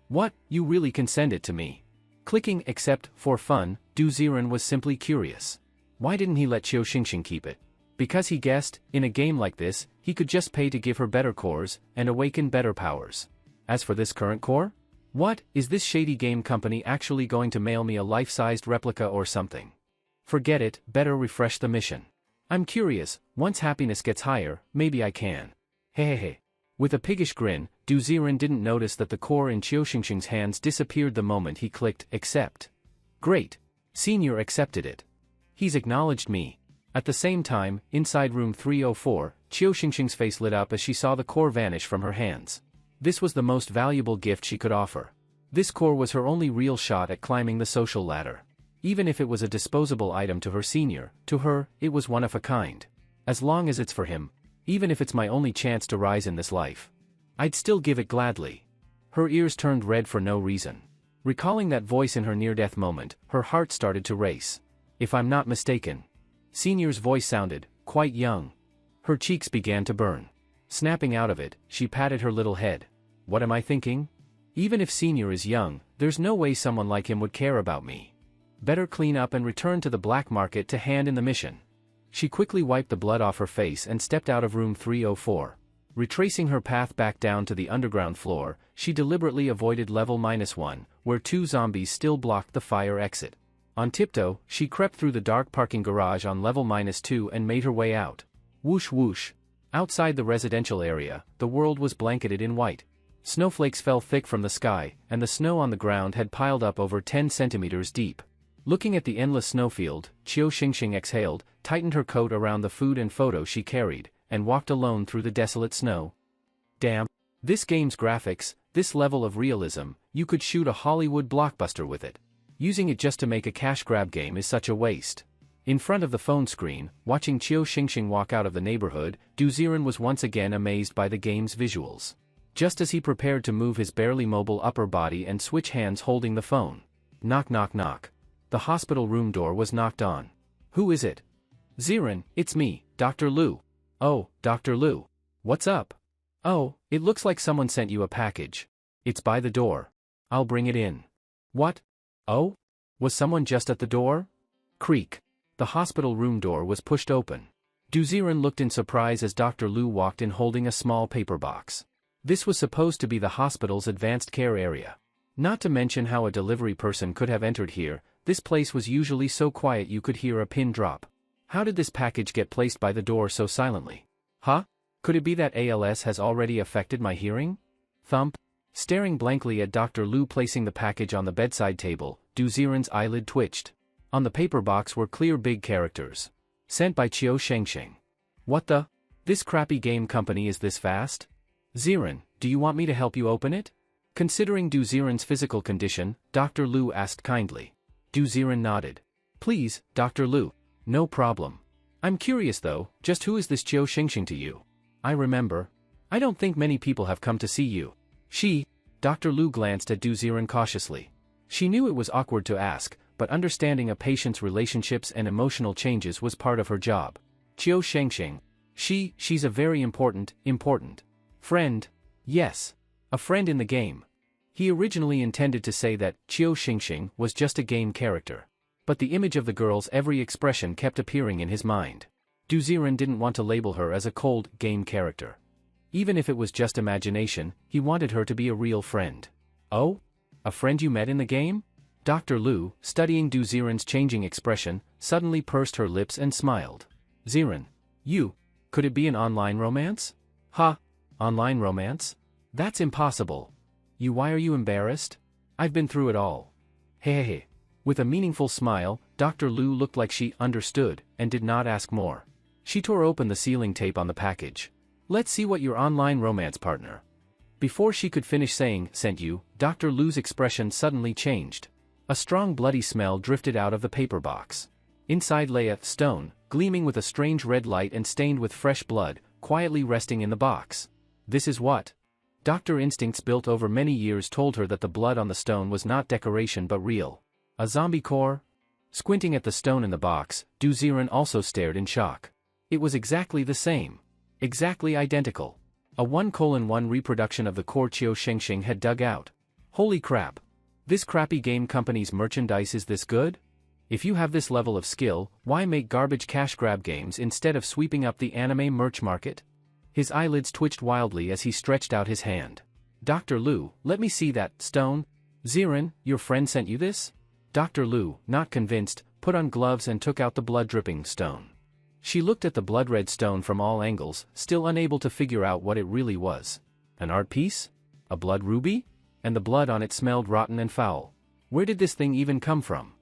What, you really can send it to me? Clicking accept for fun, Du Ziren was simply curious. Why didn't he let Qiu Xingxing keep it? Because he guessed, in a game like this, he could just pay to give her better cores, and awaken better powers. As for this current core? What, is this shady game company actually going to mail me a life-sized replica or something? Forget it, better refresh the mission. I'm curious, once happiness gets higher, maybe I can. Hehehe. With a piggish grin, Du Ziren didn't notice that the core in Qiu Xingxing's hands disappeared the moment he clicked accept. Great. Senior accepted it. He's acknowledged me. At the same time, inside room 304, Qiu Xingxing's face lit up as she saw the core vanish from her hands. This was the most valuable gift she could offer. This core was her only real shot at climbing the social ladder. Even if it was a disposable item to her senior, to her, it was one of a kind. As long as it's for him, even if it's my only chance to rise in this life, I'd still give it gladly. Her ears turned red for no reason. Recalling that voice in her near-death moment, her heart started to race. If I'm not mistaken. Senior's voice sounded quite young. Her cheeks began to burn. Snapping out of it, she patted her little head. What am I thinking? Even if Senior is young, there's no way someone like him would care about me. Better clean up and return to the black market to hand in the mission. She quickly wiped the blood off her face and stepped out of room 304. Retracing her path back down to the underground floor, she deliberately avoided level -1, where 2 zombies still blocked the fire exit. On tiptoe, she crept through the dark parking garage on level -2 and made her way out. Whoosh whoosh. Outside the residential area, the world was blanketed in white. Snowflakes fell thick from the sky, and the snow on the ground had piled up over 10 centimeters deep. Looking at the endless snowfield, Qiu Xingxing exhaled, tightened her coat around the food and photo she carried, and walked alone through the desolate snow. Damn. This game's graphics, this level of realism, you could shoot a Hollywood blockbuster with it. Using it just to make a cash grab game is such a waste. In front of the phone screen, watching Qiu Xingxing walk out of the neighborhood, Du Ziren was once again amazed by the game's visuals. Just as he prepared to move his barely mobile upper body and switch hands holding the phone. Knock knock knock. The hospital room door was knocked on. Who is it? Ziren, it's me, Dr. Liu. Oh, Dr. Liu. What's up? Oh, it looks like someone sent you a package. It's by the door. I'll bring it in. What? Oh? Was someone just at the door? Creak. The hospital room door was pushed open. Duziren looked in surprise as Dr. Lu walked in holding a small paper box. This was supposed to be the hospital's advanced care area. Not to mention how a delivery person could have entered here, this place was usually so quiet you could hear a pin drop. How did this package get placed by the door so silently? Huh? Could it be that ALS has already affected my hearing? Thump. Staring blankly at Dr. Lu placing the package on the bedside table, Duziren's eyelid twitched. On the paper box were clear big characters. Sent by Chiu Shengsheng. What the? This crappy game company is this fast? Ziren, do you want me to help you open it? Considering Duziren's physical condition, Dr. Lu asked kindly. Duziren nodded. Please, Dr. Lu. No problem. I'm curious though, just who is this Chiu Shengsheng to you? I remember. I don't think many people have come to see you. Dr. Lu glanced at Duziren cautiously. She knew it was awkward to ask, but understanding a patient's relationships and emotional changes was part of her job. Chiu Shengsheng. She's a very important friend. Yes. A friend in the game. He originally intended to say that Chiu Shengsheng was just a game character. But the image of the girl's every expression kept appearing in his mind. Duziren didn't want to label her as a cold game character. Even if it was just imagination, he wanted her to be a real friend. Oh? A friend you met in the game? Dr. Lu, studying Duziren's changing expression, suddenly pursed her lips and smiled. Ziren. Could it be an online romance? Ha! Online romance? That's impossible. Why are you embarrassed? I've been through it all. Hehehe. With a meaningful smile, Dr. Lu looked like she understood, and did not ask more. She tore open the sealing tape on the package. Let's see what your online romance partner. Before she could finish saying, sent you, Dr. Lu's expression suddenly changed. A strong bloody smell drifted out of the paper box. Inside lay a stone, gleaming with a strange red light and stained with fresh blood, quietly resting in the box. This is what? Doctor instincts built over many years told her that the blood on the stone was not decoration but real. A zombie core? Squinting at the stone in the box, Duziren also stared in shock. It was exactly the same. Exactly identical. A 1:1 reproduction of the core Chiu Shengsheng had dug out. Holy crap. This crappy game company's merchandise is this good? If you have this level of skill, why make garbage cash grab games instead of sweeping up the anime merch market? His eyelids twitched wildly as he stretched out his hand. Dr. Lu, let me see that stone. Ziren, your friend sent you this? Dr. Lu, not convinced, put on gloves and took out the blood-dripping stone. She looked at the blood-red stone from all angles, still unable to figure out what it really was. An art piece? A blood ruby? And the blood on it smelled rotten and foul. Where did this thing even come from?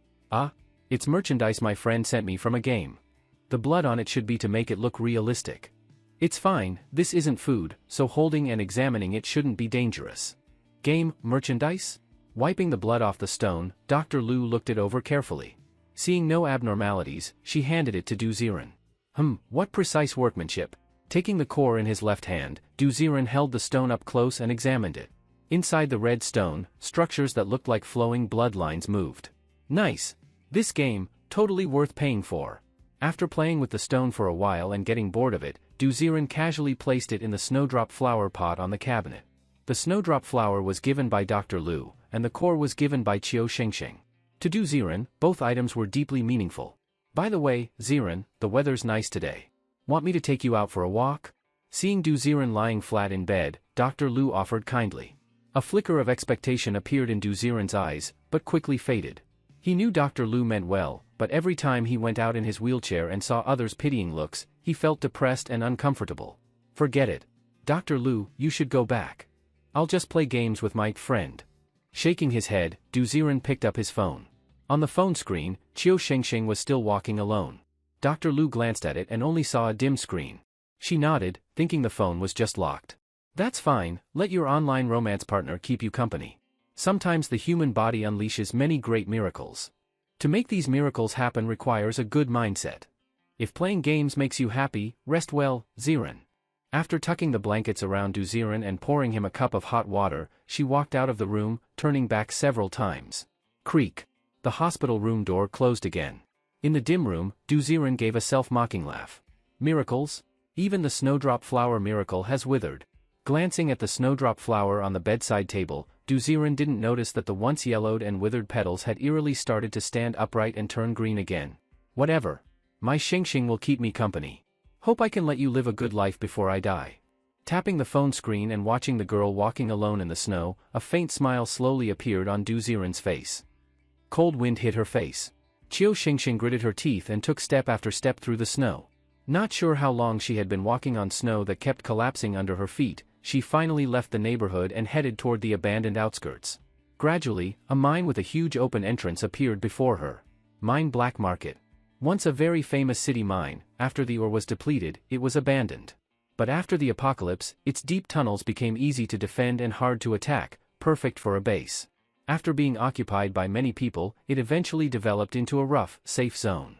It's merchandise my friend sent me from a game. The blood on it should be to make it look realistic. It's fine, this isn't food, so holding and examining it shouldn't be dangerous. Game, merchandise? Wiping the blood off the stone, Dr. Lu looked it over carefully. Seeing no abnormalities, she handed it to Duziren. What precise workmanship. Taking the core in his left hand, Duziren held the stone up close and examined it. Inside the red stone, structures that looked like flowing bloodlines moved. Nice. This game, totally worth paying for. After playing with the stone for a while and getting bored of it, Duziren casually placed it in the snowdrop flower pot on the cabinet. The snowdrop flower was given by Dr. Lu, and the core was given by Chiu Shengsheng. To Duziren, both items were deeply meaningful. By the way, Ziren, the weather's nice today. Want me to take you out for a walk? Seeing Duziren lying flat in bed, Dr. Lu offered kindly. A flicker of expectation appeared in Duziren's eyes, but quickly faded. He knew Dr. Lu meant well, but every time he went out in his wheelchair and saw others' pitying looks, he felt depressed and uncomfortable. Forget it. Dr. Lu, you should go back. I'll just play games with my friend. Shaking his head, Duziren picked up his phone. On the phone screen, Chiu Shengsheng was still walking alone. Dr. Lu glanced at it and only saw a dim screen. She nodded, thinking the phone was just locked. That's fine, let your online romance partner keep you company. Sometimes the human body unleashes many great miracles. To make these miracles happen requires a good mindset. If playing games makes you happy, rest well, Ziren. After tucking the blankets around Duziren and pouring him a cup of hot water, she walked out of the room, turning back several times. Creak. The hospital room door closed again. In the dim room, Duziren gave a self-mocking laugh. Miracles? Even the snowdrop flower miracle has withered. Glancing at the snowdrop flower on the bedside table, Duziren didn't notice that the once yellowed and withered petals had eerily started to stand upright and turn green again. Whatever. My Xingxing will keep me company. Hope I can let you live a good life before I die. Tapping the phone screen and watching the girl walking alone in the snow, a faint smile slowly appeared on Duziren's face. Cold wind hit her face. Qiu Xingxing gritted her teeth and took step after step through the snow. Not sure how long she had been walking on snow that kept collapsing under her feet, she finally left the neighborhood and headed toward the abandoned outskirts. Gradually, a mine with a huge open entrance appeared before her. Mine Black Market. Once a very famous city mine, after the ore was depleted, it was abandoned. But after the apocalypse, its deep tunnels became easy to defend and hard to attack, perfect for a base. After being occupied by many people, it eventually developed into a rough, safe zone.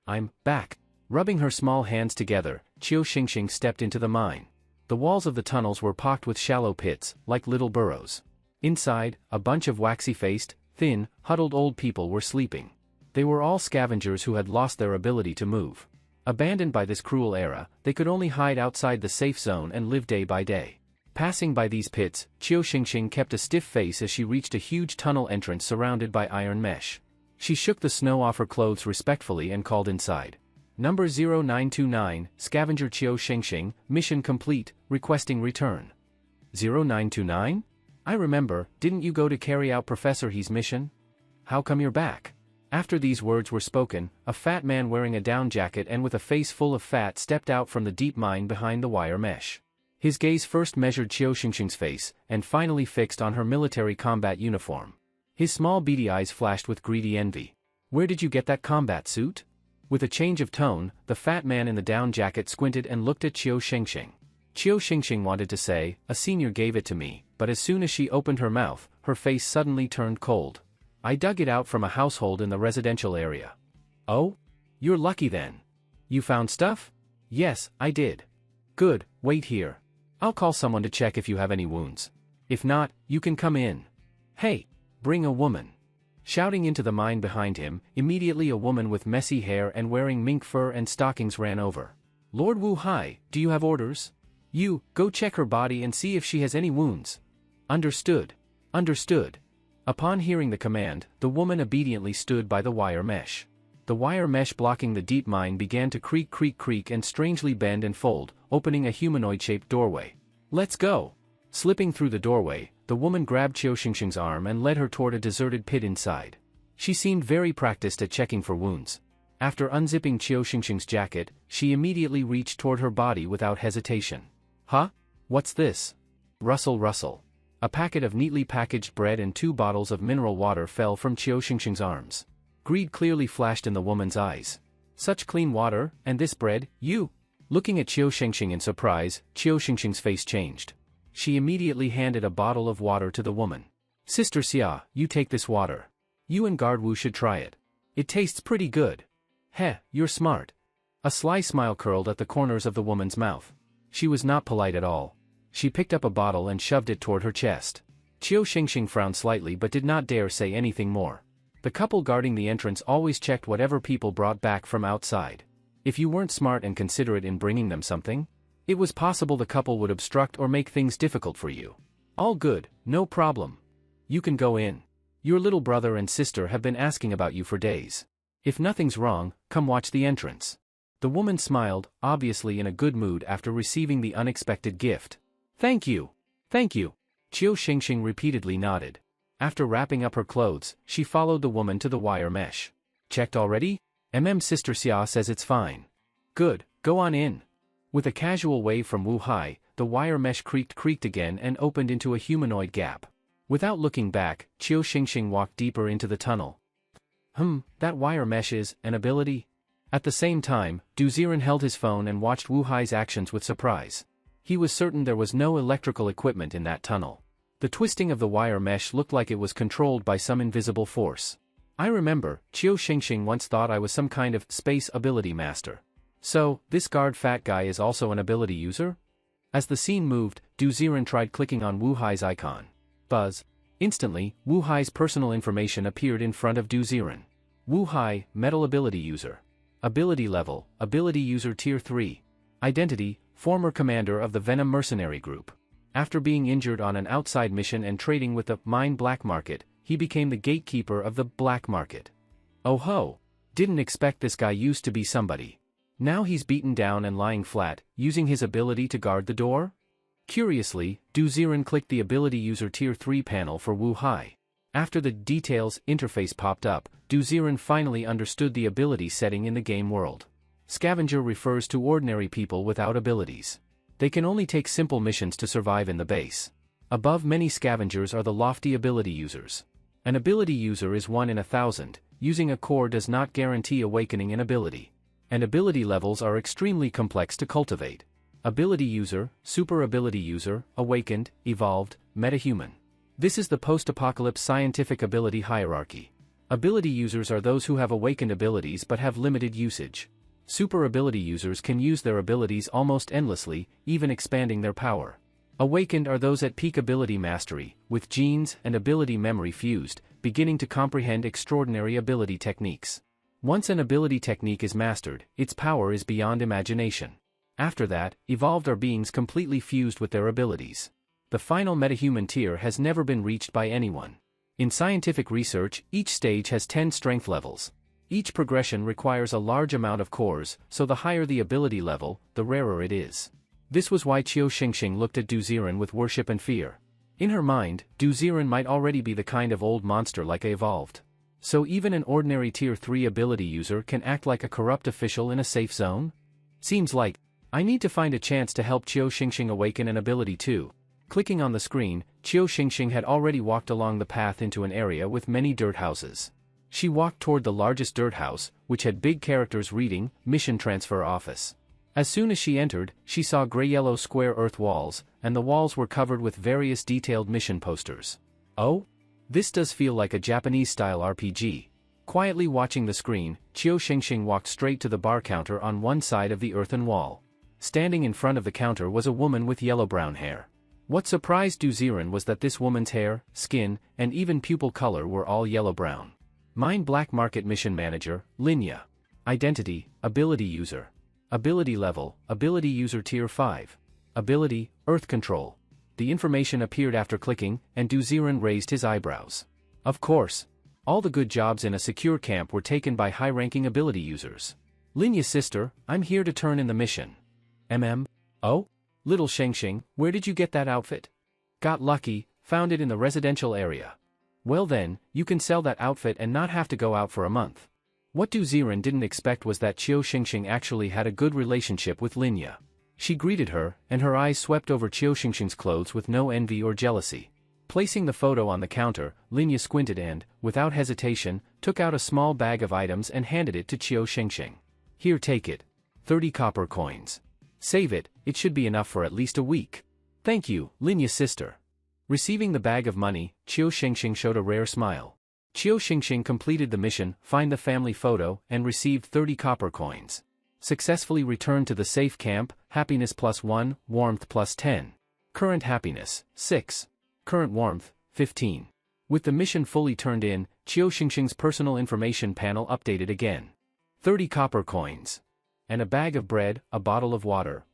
I'm back. Rubbing her small hands together, Qiu Xingxing stepped into the mine. The walls of the tunnels were pocked with shallow pits, like little burrows. Inside, a bunch of waxy-faced, thin, huddled old people were sleeping. They were all scavengers who had lost their ability to move. Abandoned by this cruel era, they could only hide outside the safe zone and live day by day. Passing by these pits, Qiu Xingxing kept a stiff face as she reached a huge tunnel entrance surrounded by iron mesh. She shook the snow off her clothes respectfully and called inside. Number 0929, Scavenger Qiu Xingxing, mission complete, requesting return. 0929? I remember, didn't you go to carry out Professor He's mission? How come you're back? After these words were spoken, a fat man wearing a down jacket and with a face full of fat stepped out from the deep mine behind the wire mesh. His gaze first measured Qiu Xingxing's face, and finally fixed on her military combat uniform. His small beady eyes flashed with greedy envy. Where did you get that combat suit? With a change of tone, the fat man in the down jacket squinted and looked at Qiu Xingxing. Qiu Xingxing wanted to say, a senior gave it to me, but as soon as she opened her mouth, her face suddenly turned cold. I dug it out from a household in the residential area. Oh? You're lucky then. You found stuff? Yes, I did. Good, wait here. I'll call someone to check if you have any wounds. If not, you can come in. Hey, bring a woman. Shouting into the mine behind him, immediately a woman with messy hair and wearing mink fur and stockings ran over. Lord Wu Hai, do you have orders? You, go check her body and see if she has any wounds. Understood. Understood. Upon hearing the command, the woman obediently stood by the wire mesh. The wire mesh blocking the deep mine began to creak and strangely bend and fold, opening a humanoid-shaped doorway. Let's go! Slipping through the doorway, the woman grabbed Qiu Xingxing's arm and led her toward a deserted pit inside. She seemed very practiced at checking for wounds. After unzipping Qiu Xingxing's jacket, she immediately reached toward her body without hesitation. Huh? What's this? Rustle rustle. A packet of neatly packaged bread and 2 bottles of mineral water fell from Qiu Xingxing's arms. Greed clearly flashed in the woman's eyes. Such clean water, and this bread, you? Looking at Qiu Xingxing in surprise, Qiu Xingxing's face changed. She immediately handed a bottle of water to the woman. Sister Xia, you take this water. You and Guard Wu should try it. It tastes pretty good. Heh, you're smart. A sly smile curled at the corners of the woman's mouth. She was not polite at all. She picked up a bottle and shoved it toward her chest. Qiu Xingxing frowned slightly but did not dare say anything more. The couple guarding the entrance always checked whatever people brought back from outside. If you weren't smart and considerate in bringing them something, it was possible the couple would obstruct or make things difficult for you. All good, no problem. You can go in. Your little brother and sister have been asking about you for days. If nothing's wrong, come watch the entrance. The woman smiled, obviously in a good mood after receiving the unexpected gift. Thank you. Thank you. Qiu Xingxing repeatedly nodded. After wrapping up her clothes, she followed the woman to the wire mesh. Checked already? Sister Xia says it's fine. Good, go on in. With a casual wave from Wu Hai, the wire mesh creaked again and opened into a humanoid gap. Without looking back, Qiu Xingxing walked deeper into the tunnel. That wire mesh is an ability? At the same time, Duziren held his phone and watched Wu Hai's actions with surprise. He was certain there was no electrical equipment in that tunnel. The twisting of the wire mesh looked like it was controlled by some invisible force. I remember, Qiu Xingxing once thought I was some kind of space ability master. So, this guard fat guy is also an ability user? As the scene moved, Duziren tried clicking on Wu Hai's icon. Buzz. Instantly, Wu Hai's personal information appeared in front of Duziren. Wu Hai, metal ability user. Ability level, ability user tier 3. Identity, former commander of the Venom Mercenary Group. After being injured on an outside mission and trading with the mine black market, he became the gatekeeper of the black market. Oh ho! Didn't expect this guy used to be somebody. Now he's beaten down and lying flat, using his ability to guard the door? Curiously, Du Ziren clicked the Ability User Tier 3 panel for Wu Hai. After the Details interface popped up, Du Ziren finally understood the ability setting in the game world. Scavenger refers to ordinary people without abilities. They can only take simple missions to survive in the base. Above many scavengers are the lofty ability users. An ability user is 1 in 1,000, using a core does not guarantee awakening an ability. And ability levels are extremely complex to cultivate. Ability user, super ability user, awakened, evolved, metahuman. This is the post-apocalypse scientific ability hierarchy. Ability users are those who have awakened abilities but have limited usage. Super ability users can use their abilities almost endlessly, even expanding their power. Awakened are those at peak ability mastery, with genes and ability memory fused, beginning to comprehend extraordinary ability techniques. Once an ability technique is mastered, its power is beyond imagination. After that, evolved are beings completely fused with their abilities. The final metahuman tier has never been reached by anyone. In scientific research, each stage has 10 strength levels. Each progression requires a large amount of cores, so the higher the ability level, the rarer it is. This was why Qiu Xingxing looked at Du Ziren with worship and fear. In her mind, Du Ziren might already be the kind of old monster like a evolved. So even an ordinary tier 3 ability user can act like a corrupt official in a safe zone? Seems like, I need to find a chance to help Qiu Xingxing awaken an ability too. Clicking on the screen, Qiu Xingxing had already walked along the path into an area with many dirt houses. She walked toward the largest dirt house, which had big characters reading, Mission Transfer Office. As soon as she entered, she saw gray-yellow square earth walls, and the walls were covered with various detailed mission posters. Oh? This does feel like a Japanese-style RPG. Quietly watching the screen, Qiu Xingxing walked straight to the bar counter on one side of the earthen wall. Standing in front of the counter was a woman with yellow-brown hair. What surprised Du Ziren was that this woman's hair, skin, and even pupil color were all yellow-brown. Mine Black Market Mission Manager, Linya. Identity, Ability User. Ability Level, Ability User Tier 5. Ability, Earth Control. The information appeared after clicking, and Du Ziren raised his eyebrows. Of course. All the good jobs in a secure camp were taken by high-ranking ability users. Linya's sister, I'm here to turn in the mission. Oh? Little Shengxing, where did you get that outfit? Got lucky, found it in the residential area. Well then, you can sell that outfit and not have to go out for a month. What Du Ziren didn't expect was that Qiu Xingxing actually had a good relationship with Linya. She greeted her, and her eyes swept over Qiu Xingxing's clothes with no envy or jealousy. Placing the photo on the counter, Linya squinted and, without hesitation, took out a small bag of items and handed it to Qiu Xingxing. Here, take it. 30 copper coins. Save it, it should be enough for at least a week. Thank you, Linya's sister. Receiving the bag of money, Qiu Xingxing showed a rare smile. Qiu Xingxing completed the mission, find the family photo, and received 30 copper coins. Successfully returned to the safe camp, happiness +1, warmth +10. Current happiness, 6. Current warmth, 15. With the mission fully turned in, Qiu Xingxing's personal information panel updated again. 30 copper coins. And a bag of bread, a bottle of water.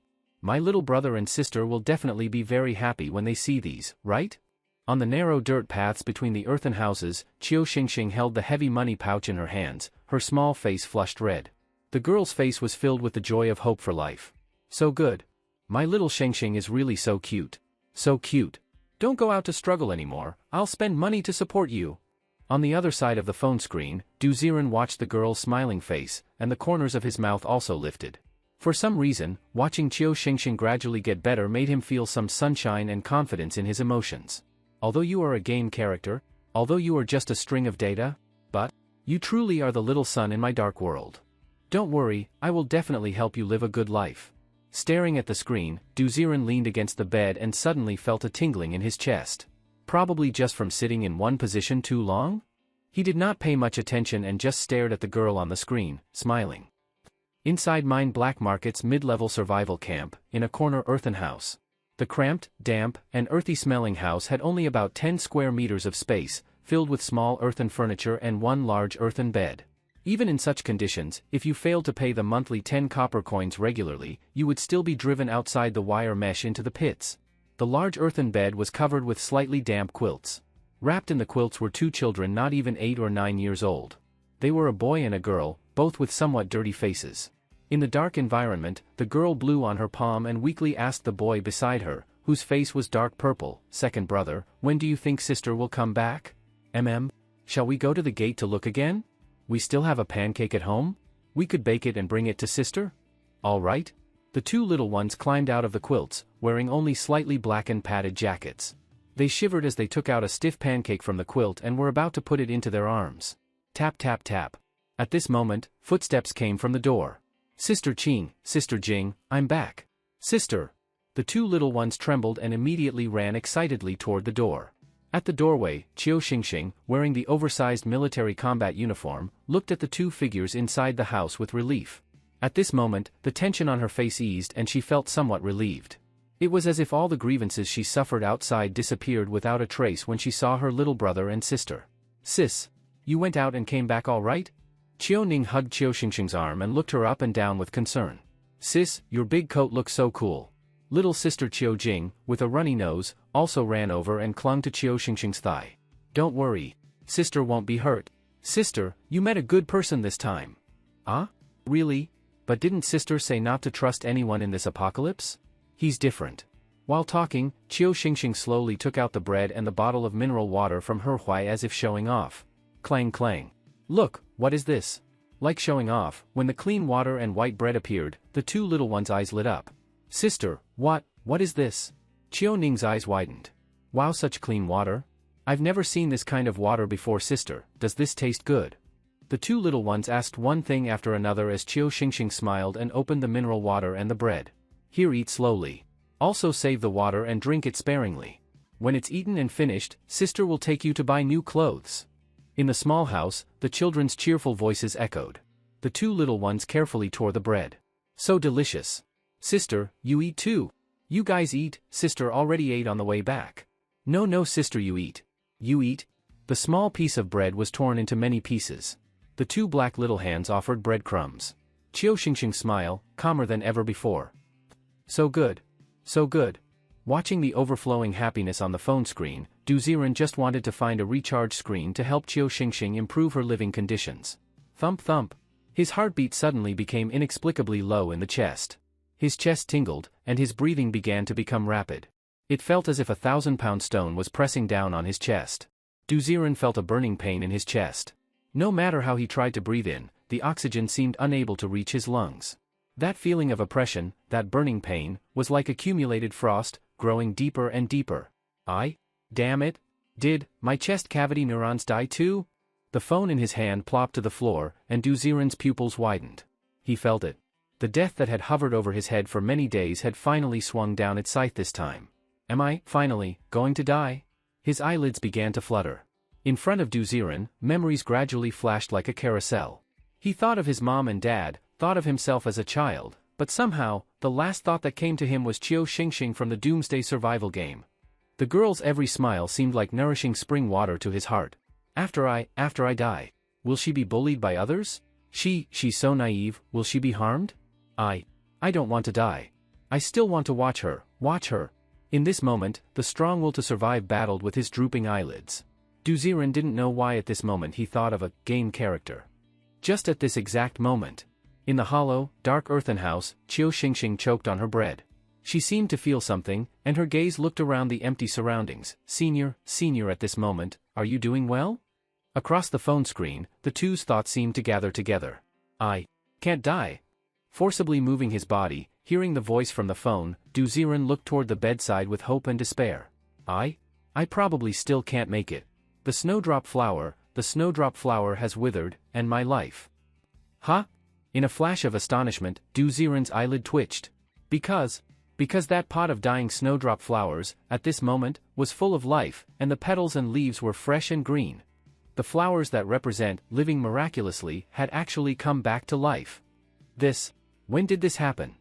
My little brother and sister will definitely be very happy when they see these, right? On the narrow dirt paths between the earthen houses, Qiu Xingxing held the heavy money pouch in her hands, her small face flushed red. The girl's face was filled with the joy of hope for life. So good. My little Xingxing is really so cute. So cute. Don't go out to struggle anymore, I'll spend money to support you. On the other side of the phone screen, Du Ziren watched the girl's smiling face, and the corners of his mouth also lifted. For some reason, watching Qiu Xingxing gradually get better made him feel some sunshine and confidence in his emotions. Although you are a game character, although you are just a string of data, but you truly are the little sun in my dark world. Don't worry, I will definitely help you live a good life. Staring at the screen, Du Ziren leaned against the bed and suddenly felt a tingling in his chest. Probably just from sitting in one position too long? He did not pay much attention and just stared at the girl on the screen, smiling. Inside Mine Black Market's mid-level survival camp, in a corner earthen house. The cramped, damp, and earthy-smelling house had only about 10 square meters of space, filled with small earthen furniture and one large earthen bed. Even in such conditions, if you failed to pay the monthly 10 copper coins regularly, you would still be driven outside the wire mesh into the pits. The large earthen bed was covered with slightly damp quilts. Wrapped in the quilts were two children not even 8 or 9 years old. They were a boy and a girl, both with somewhat dirty faces. In the dark environment, the girl blew on her palm and weakly asked the boy beside her, whose face was dark purple, "Second brother, when do you think sister will come back? Shall we go to the gate to look again? We still have a pancake at home? We could bake it and bring it to sister? All right?" The two little ones climbed out of the quilts, wearing only slightly blackened padded jackets. They shivered as they took out a stiff pancake from the quilt and were about to put it into their arms. Tap tap tap. At this moment, footsteps came from the door. "Sister Qing, Sister Jing, I'm back. Sister." The two little ones trembled and immediately ran excitedly toward the door. At the doorway, Qiu Xingxing, wearing the oversized military combat uniform, looked at the two figures inside the house with relief. At this moment, the tension on her face eased and she felt somewhat relieved. It was as if all the grievances she suffered outside disappeared without a trace when she saw her little brother and sister. "Sis, you went out and came back all right?" Qiu Ning hugged Qiu Xingxing's arm and looked her up and down with concern. "Sis, your big coat looks so cool." Little sister Qiu Jing, with a runny nose, also ran over and clung to Qiu Xingxing's thigh. "Don't worry. Sister won't be hurt. Sister, you met a good person this time." "Ah? Really? But didn't sister say not to trust anyone in this apocalypse? He's different." While talking, Qiu Xingxing slowly took out the bread and the bottle of mineral water from her huai as if showing off. Clang clang. "Look, what is this?" Like showing off, when the clean water and white bread appeared, the two little ones' eyes lit up. "Sister, what is this?" Qiu Ning's eyes widened. "Wow, such clean water? I've never seen this kind of water before. Sister, does this taste good?" The two little ones asked one thing after another as Qiu Xingxing smiled and opened the mineral water and the bread. "Here, eat slowly. Also save the water and drink it sparingly. When it's eaten and finished, sister will take you to buy new clothes." In the small house, the children's cheerful voices echoed. The two little ones carefully tore the bread. "So delicious. Sister, you eat too." "You guys eat, sister already ate on the way back." No, sister, you eat. You eat." The small piece of bread was torn into many pieces. The two black little hands offered breadcrumbs. Qiu Xingxing's smile, calmer than ever before. "So good. So good." Watching the overflowing happiness on the phone screen, Du Ziren just wanted to find a recharge screen to help Qiu Xingxing improve her living conditions. Thump thump. His heartbeat suddenly became inexplicably low in the chest. His chest tingled, and his breathing began to become rapid. It felt as if a 1,000-pound stone was pressing down on his chest. Du Ziren felt a burning pain in his chest. No matter how he tried to breathe in, the oxygen seemed unable to reach his lungs. That feeling of oppression, that burning pain, was like accumulated frost, growing deeper and deeper. Damn it. Did my chest cavity neurons die too? The phone in his hand plopped to the floor, and Du Ziren's pupils widened. He felt it. The death that had hovered over his head for many days had finally swung down its scythe this time. Am I, finally, going to die? His eyelids began to flutter. In front of Du Ziren, memories gradually flashed like a carousel. He thought of his mom and dad, thought of himself as a child, but somehow, the last thought that came to him was Qiu Xingxing from the Doomsday Survival game. The girl's every smile seemed like nourishing spring water to his heart. After I die, will she be bullied by others? She's so naive, will she be harmed? I don't want to die. I still want to watch her. In this moment, the strong will to survive battled with his drooping eyelids. Du Ziren didn't know why at this moment he thought of a game character. Just at this exact moment. In the hollow, dark earthen house, Qiu Xingxing choked on her bread. She seemed to feel something, and her gaze looked around the empty surroundings. Senior, at this moment, are you doing well?" Across the phone screen, the two's thoughts seemed to gather together. "I can't die." Forcibly moving his body, hearing the voice from the phone, Du Ziren looked toward the bedside with hope and despair. I probably still can't make it. The snowdrop flower has withered, and my life." "Huh?" In a flash of astonishment, Du Ziren's eyelid twitched. Because that pot of dying snowdrop flowers, at this moment, was full of life, and the petals and leaves were fresh and green. The flowers that represent living miraculously had actually come back to life. When did this happen?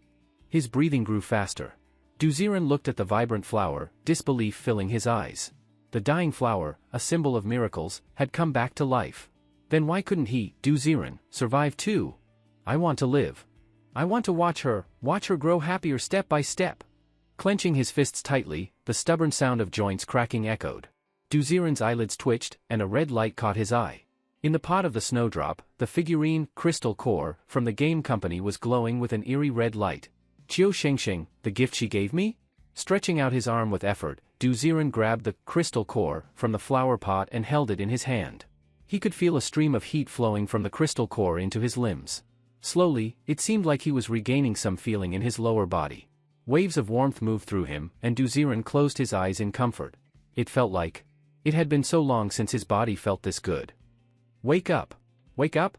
His breathing grew faster. Du Ziren looked at the vibrant flower, disbelief filling his eyes. The dying flower, a symbol of miracles, had come back to life. Then why couldn't he, Du Ziren, survive too? I want to live. I want to watch her grow happier step by step. Clenching his fists tightly, the stubborn sound of joints cracking echoed. Duziran's eyelids twitched, and a red light caught his eye. In the pot of the snowdrop, the figurine, crystal core, from the game company was glowing with an eerie red light. Qiu Shengsheng, the gift she gave me? Stretching out his arm with effort, Duziran grabbed the crystal core from the flower pot and held it in his hand. He could feel a stream of heat flowing from the crystal core into his limbs. Slowly, it seemed like he was regaining some feeling in his lower body. Waves of warmth moved through him, and Duziran closed his eyes in comfort. It felt like it had been so long since his body felt this good. Wake up! Wake up!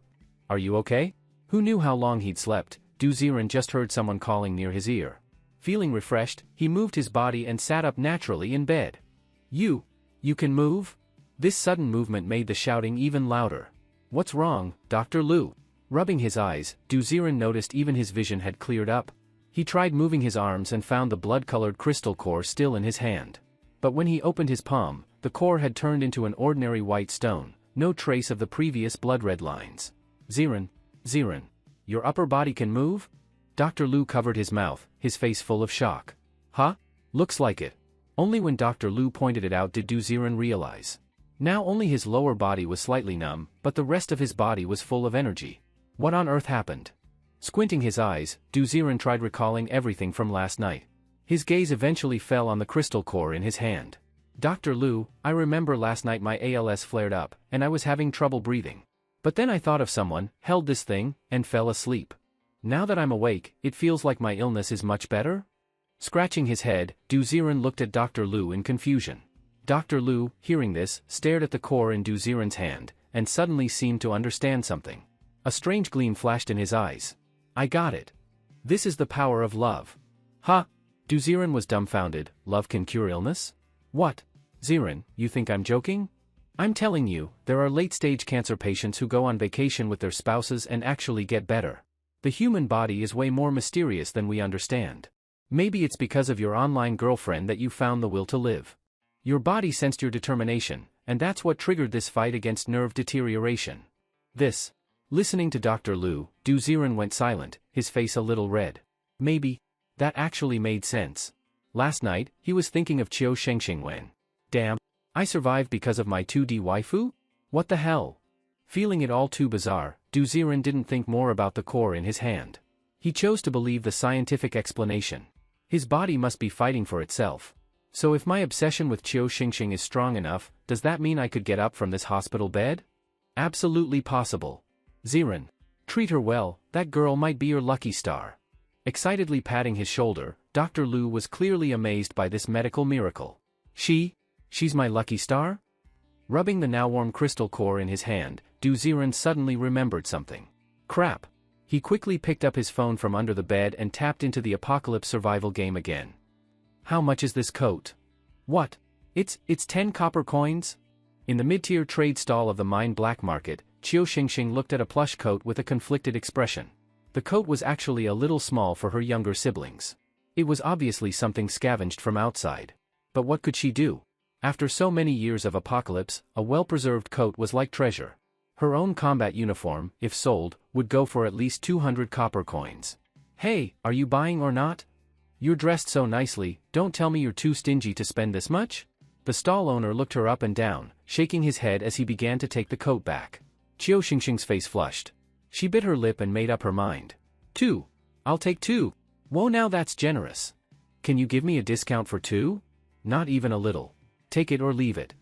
Are you okay? Who knew how long he'd slept? Duziran just heard someone calling near his ear. Feeling refreshed, he moved his body and sat up naturally in bed. You can move? This sudden movement made the shouting even louder. What's wrong, Dr. Lu? Rubbing his eyes, Duziran noticed even his vision had cleared up. He tried moving his arms and found the blood-colored crystal core still in his hand. But when he opened his palm, the core had turned into an ordinary white stone, no trace of the previous blood-red lines. Ziran, your upper body can move? Dr. Lu covered his mouth, his face full of shock. Huh? Looks like it. Only when Dr. Lu pointed it out did Duziran realize. Now only his lower body was slightly numb, but the rest of his body was full of energy. What on earth happened? Squinting his eyes, Duziran tried recalling everything from last night. His gaze eventually fell on the crystal core in his hand. Dr. Lu, I remember last night my ALS flared up, and I was having trouble breathing. But then I thought of someone, held this thing, and fell asleep. Now that I'm awake, it feels like my illness is much better? Scratching his head, Duziran looked at Dr. Lu in confusion. Dr. Lu, hearing this, stared at the core in Duziran's hand, and suddenly seemed to understand something. A strange gleam flashed in his eyes. I got it. This is the power of love. Huh? Duziran was dumbfounded. Love can cure illness? What? Ziran, you think I'm joking? I'm telling you, there are late-stage cancer patients who go on vacation with their spouses and actually get better. The human body is way more mysterious than we understand. Maybe it's because of your online girlfriend that you found the will to live. Your body sensed your determination, and that's what triggered this fight against nerve deterioration. Listening to Dr. Lu, Duziran went silent, his face a little red. Maybe that actually made sense. Last night, he was thinking of Qiu Shengsheng when, damn, I survived because of my 2D waifu? What the hell? Feeling it all too bizarre, Duziran didn't think more about the core in his hand. He chose to believe the scientific explanation. His body must be fighting for itself. So if my obsession with Qiu Shengsheng is strong enough, does that mean I could get up from this hospital bed? Absolutely possible. Ziran, treat her well, that girl might be your lucky star. Excitedly patting his shoulder, Dr. Lu was clearly amazed by this medical miracle. She's my lucky star? Rubbing the now warm crystal core in his hand, Duziran suddenly remembered something. Crap. He quickly picked up his phone from under the bed and tapped into the apocalypse survival game again. How much is this coat? What? It's 10 copper coins? In the mid-tier trade stall of the mine black market, Qiu Shengsheng looked at a plush coat with a conflicted expression. The coat was actually a little small for her younger siblings. It was obviously something scavenged from outside. But what could she do? After so many years of apocalypse, a well-preserved coat was like treasure. Her own combat uniform, if sold, would go for at least 200 copper coins. Hey, are you buying or not? You're dressed so nicely, don't tell me you're too stingy to spend this much? The stall owner looked her up and down, shaking his head as he began to take the coat back. Qiu Shengsheng's face flushed. She bit her lip and made up her mind. 2. I'll take 2. Whoa, now that's generous. Can you give me a discount for 2? Not even a little. Take it or leave it.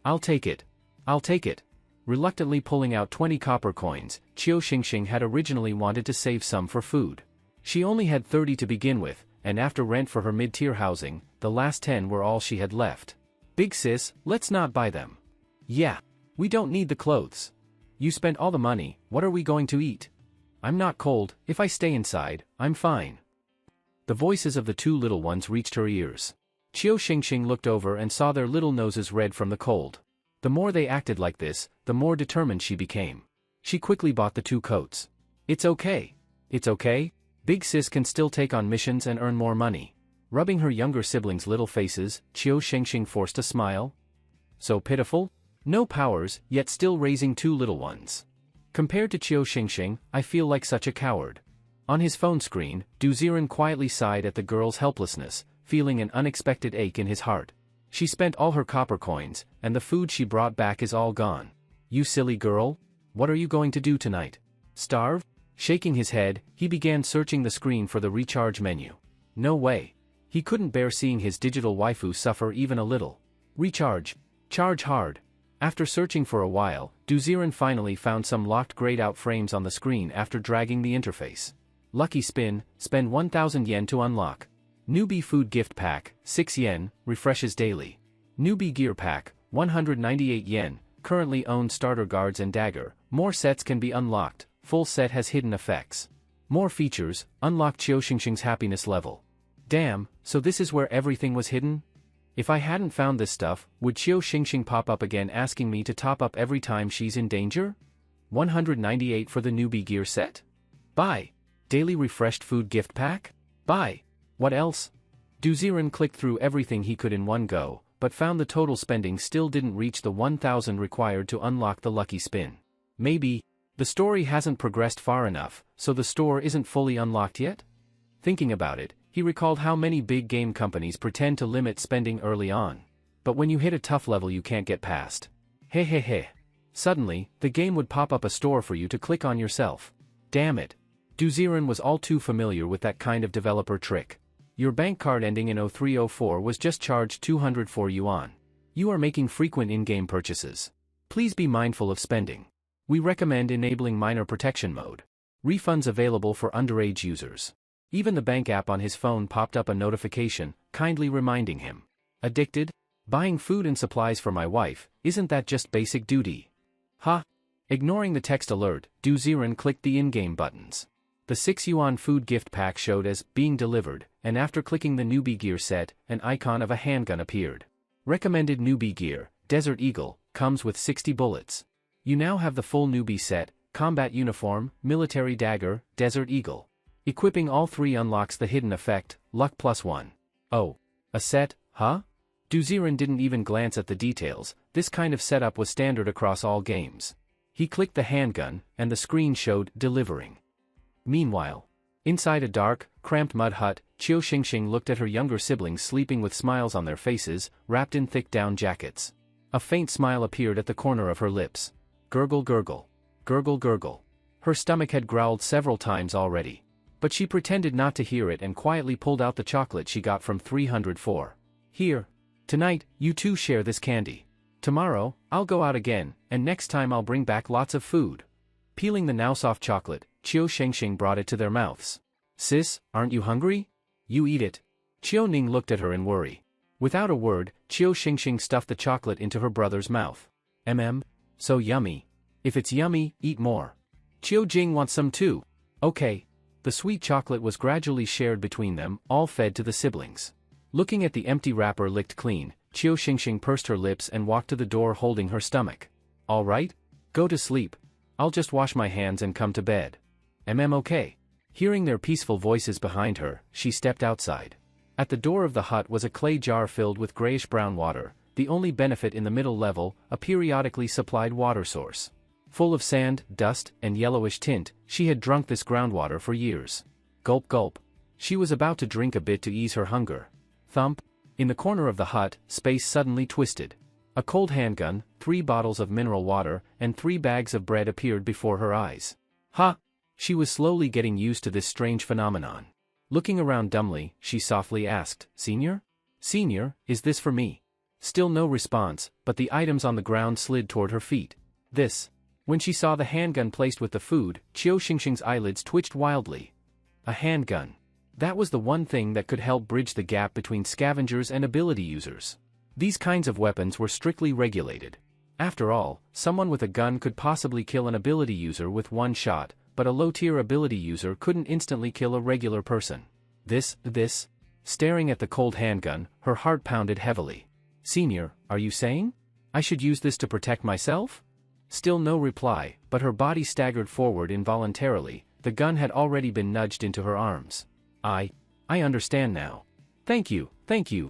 I'll take it. I'll take it. Reluctantly pulling out 20 copper coins, Qiu Shengsheng had originally wanted to save some for food. She only had 30 to begin with, and after rent for her mid-tier housing, the last 10 were all she had left. Big sis, let's not buy them. Yeah. We don't need the clothes. You spent all the money, what are we going to eat? I'm not cold, if I stay inside, I'm fine. The voices of the 2 little ones reached her ears. Qiu Shengsheng looked over and saw their little noses red from the cold. The more they acted like this, the more determined she became. She quickly bought the 2 coats. It's okay. It's okay. Big sis can still take on missions and earn more money. Rubbing her younger siblings' little faces, Qiu Shengsheng forced a smile. So pitiful? No powers, yet still raising 2 little ones. Compared to Qiu Shengsheng, I feel like such a coward. On his phone screen, Duziran quietly sighed at the girl's helplessness, feeling an unexpected ache in his heart. She spent all her copper coins, and the food she brought back is all gone. You silly girl? What are you going to do tonight? Starve? Shaking his head, he began searching the screen for the recharge menu. No way. He couldn't bear seeing his digital waifu suffer even a little. Recharge. Charge hard. After searching for a while, Duziren finally found some locked grayed-out frames on the screen after dragging the interface. Lucky spin, spend 1,000 yen to unlock. Newbie food gift pack, 6 yen, refreshes daily. Newbie gear pack, 198 yen, currently owns starter guards and dagger, more sets can be unlocked, full set has hidden effects. More features, unlock Chiu Xingxing's happiness level. Damn, so this is where everything was hidden? If I hadn't found this stuff, would Chiu Xingxing pop up again asking me to top up every time she's in danger? 198 for the newbie gear set. Buy. Daily refreshed food gift pack? Buy. What else? Duziren clicked through everything he could in one go, but found the total spending still didn't reach the 1,000 required to unlock the lucky spin. Maybe the story hasn't progressed far enough, so the store isn't fully unlocked yet? Thinking about it, he recalled how many big game companies pretend to limit spending early on. But when you hit a tough level you can't get past. Hey. Suddenly, the game would pop up a store for you to click on yourself. Damn it. Duziren was all too familiar with that kind of developer trick. Your bank card ending in 0304 was just charged 204 yuan. You are making frequent in-game purchases. Please be mindful of spending. We recommend enabling minor protection mode. Refunds available for underage users. Even the bank app on his phone popped up a notification, kindly reminding him. Addicted? Buying food and supplies for my wife, isn't that just basic duty? Ha! Ignoring the text alert, Duziren clicked the in-game buttons. The 6 yuan food gift pack showed as being delivered, and after clicking the newbie gear set, an icon of a handgun appeared. Recommended newbie gear, Desert Eagle, comes with 60 bullets. You now have the full newbie set, combat uniform, military dagger, Desert Eagle. Equipping all three unlocks the hidden effect, Luck +1. Oh. A set, huh? Duziren didn't even glance at the details, this kind of setup was standard across all games. He clicked the handgun, and the screen showed delivering. Meanwhile, inside a dark, cramped mud hut, Chiu Xingxing looked at her younger siblings sleeping with smiles on their faces, wrapped in thick down jackets. A faint smile appeared at the corner of her lips. Gurgle gurgle. Gurgle gurgle. Her stomach had growled several times already. But she pretended not to hear it and quietly pulled out the chocolate she got from 304. Here. Tonight, you two share this candy. Tomorrow, I'll go out again, and next time I'll bring back lots of food. Peeling the now soft chocolate, Chiu Xingxing brought it to their mouths. Sis, aren't you hungry? You eat it. Chiu Ning looked at her in worry. Without a word, Chiu Xingxing stuffed the chocolate into her brother's mouth. So yummy. If it's yummy, eat more. Chiu Jing wants some too. Okay. The sweet chocolate was gradually shared between them, all fed to the siblings. Looking at the empty wrapper licked clean, Chiu Xingxing pursed her lips and walked to the door holding her stomach. All right? Go to sleep. I'll just wash my hands and come to bed. Okay. Hearing their peaceful voices behind her, she stepped outside. At the door of the hut was a clay jar filled with grayish-brown water, the only benefit in the middle level, a periodically supplied water source. Full of sand, dust, and yellowish tint, she had drunk this groundwater for years. Gulp gulp. She was about to drink a bit to ease her hunger. Thump. In the corner of the hut, space suddenly twisted. A cold handgun, 3 bottles of mineral water, and 3 bags of bread appeared before her eyes. Ha! She was slowly getting used to this strange phenomenon. Looking around dumbly, she softly asked, Senior? Senior, is this for me? Still no response, but the items on the ground slid toward her feet. This. When she saw the handgun placed with the food, Chiu Xingxing's eyelids twitched wildly. A handgun. That was the one thing that could help bridge the gap between scavengers and ability users. These kinds of weapons were strictly regulated. After all, someone with a gun could possibly kill an ability user with one shot, but a low-tier ability user couldn't instantly kill a regular person. This. Staring at the cold handgun, her heart pounded heavily. Senior, are you saying? I should use this to protect myself? Still no reply, but her body staggered forward involuntarily, the gun had already been nudged into her arms. I understand now. Thank you,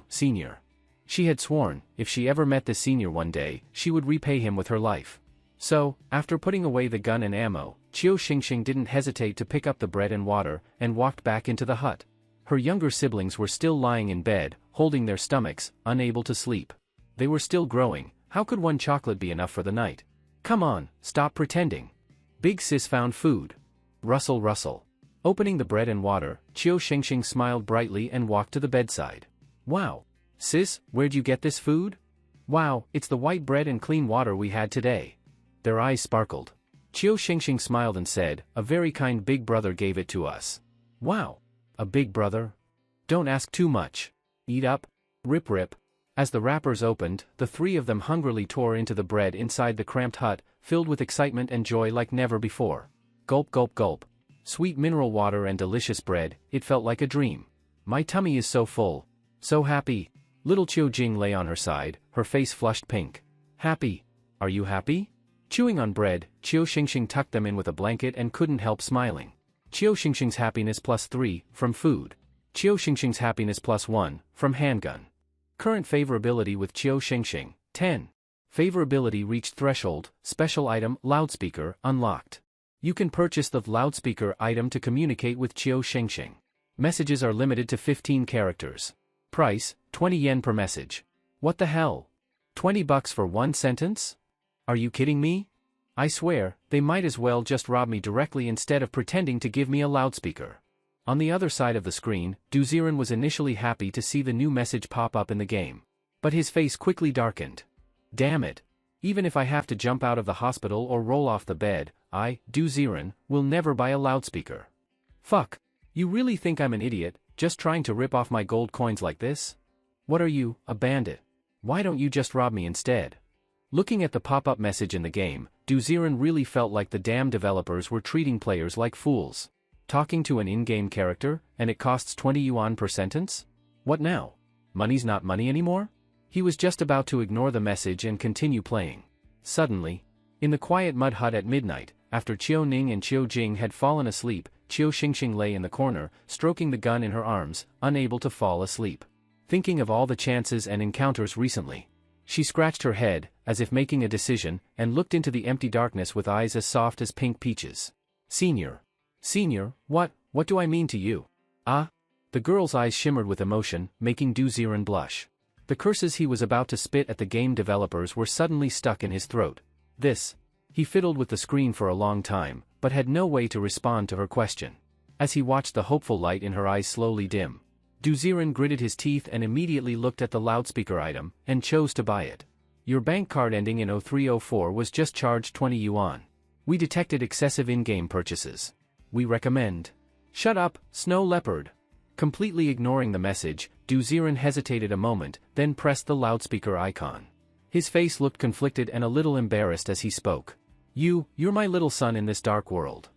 Senior. She had sworn, if she ever met this senior one day, she would repay him with her life. So, after putting away the gun and ammo, Chiu Xingxing didn't hesitate to pick up the bread and water, and walked back into the hut. Her younger siblings were still lying in bed, holding their stomachs, unable to sleep. They were still growing. How could one chocolate be enough for the night? Come on, stop pretending. Big sis found food. Rustle rustle. Opening the bread and water, Chiu Xingxing smiled brightly and walked to the bedside. Wow. Sis, where'd you get this food? Wow, it's the white bread and clean water we had today. Their eyes sparkled. Chiu Xingxing smiled and said, a very kind big brother gave it to us. Wow. A big brother? Don't ask too much. Eat up. Rip rip. As the wrappers opened, the three of them hungrily tore into the bread inside the cramped hut, filled with excitement and joy like never before. Gulp gulp gulp. Sweet mineral water and delicious bread, it felt like a dream. My tummy is so full. So happy. Little Chiu Jing lay on her side, her face flushed pink. Happy? Are you happy? Chewing on bread, Chiu Xingxing tucked them in with a blanket and couldn't help smiling. Chiu Xingxing's happiness +3, from food. Chiu Xingxing's happiness +1, from handgun. Current favorability with Chiu Xingxing, 10. Favorability reached threshold, special item, loudspeaker, unlocked. You can purchase the loudspeaker item to communicate with Chiu Xingxing. Messages are limited to 15 characters. Price, 20 yen per message. What the hell? 20 bucks for one sentence? Are you kidding me? I swear, they might as well just rob me directly instead of pretending to give me a loudspeaker. On the other side of the screen, Duziren was initially happy to see the new message pop up in the game. But his face quickly darkened. Damn it. Even if I have to jump out of the hospital or roll off the bed, I, Duziren, will never buy a loudspeaker. Fuck. You really think I'm an idiot, just trying to rip off my gold coins like this? What are you, a bandit? Why don't you just rob me instead? Looking at the pop-up message in the game, Duziren really felt like the damn developers were treating players like fools. Talking to an in-game character, and it costs 20 yuan per sentence? What now? Money's not money anymore? He was just about to ignore the message and continue playing. Suddenly, in the quiet mud hut at midnight, after Chiu Ning and Chiu Jing had fallen asleep, Chiu Xingxing lay in the corner, stroking the gun in her arms, unable to fall asleep. Thinking of all the chances and encounters recently. She scratched her head, as if making a decision, and looked into the empty darkness with eyes as soft as pink peaches. Senior. Senior, what do I mean to you? Ah? The girl's eyes shimmered with emotion, making Duziren blush. The curses he was about to spit at the game developers were suddenly stuck in his throat. He fiddled with the screen for a long time, but had no way to respond to her question. As he watched the hopeful light in her eyes slowly dim, Duziren gritted his teeth and immediately looked at the loudspeaker item, and chose to buy it. Your bank card ending in 0304 was just charged 20 yuan. We detected excessive in-game purchases. We recommend. Shut up, Snow Leopard. Completely ignoring the message, Duziren hesitated a moment, then pressed the loudspeaker icon. His face looked conflicted and a little embarrassed as he spoke. You're my little son in this dark world.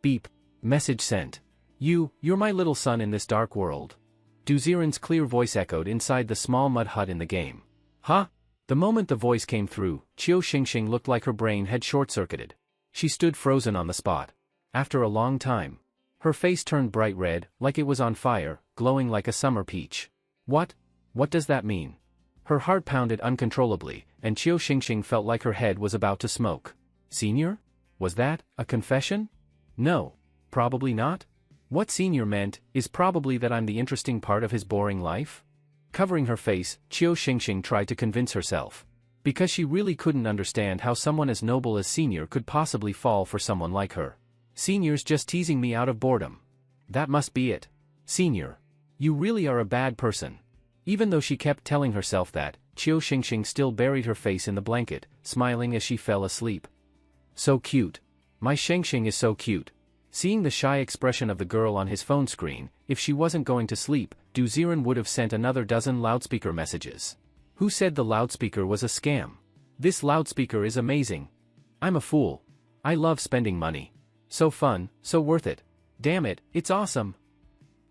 Beep. Message sent. You're my little son in this dark world. Duziren's clear voice echoed inside the small mud hut in the game. Huh? The moment the voice came through, Chiu Xingxing looked like her brain had short-circuited. She stood frozen on the spot. After a long time, her face turned bright red, like it was on fire, glowing like a summer peach. What does that mean? Her heart pounded uncontrollably, and Chiu Xingxing felt like her head was about to smoke. Senior? Was that a confession? No. Probably not. What Senior meant is probably that I'm the interesting part of his boring life? Covering her face, Chiu Xingxing tried to convince herself. Because she really couldn't understand how someone as noble as Senior could possibly fall for someone like her. Senior's just teasing me out of boredom. That must be it. Senior. You really are a bad person. Even though she kept telling herself that, Chiu Xingxing still buried her face in the blanket, smiling as she fell asleep. So cute. My Xingxing is so cute. Seeing the shy expression of the girl on his phone screen, if she wasn't going to sleep, Duziren would have sent another dozen loudspeaker messages. Who said the loudspeaker was a scam? This loudspeaker is amazing. I'm a fool. I love spending money. So fun, so worth it. Damn it, it's awesome.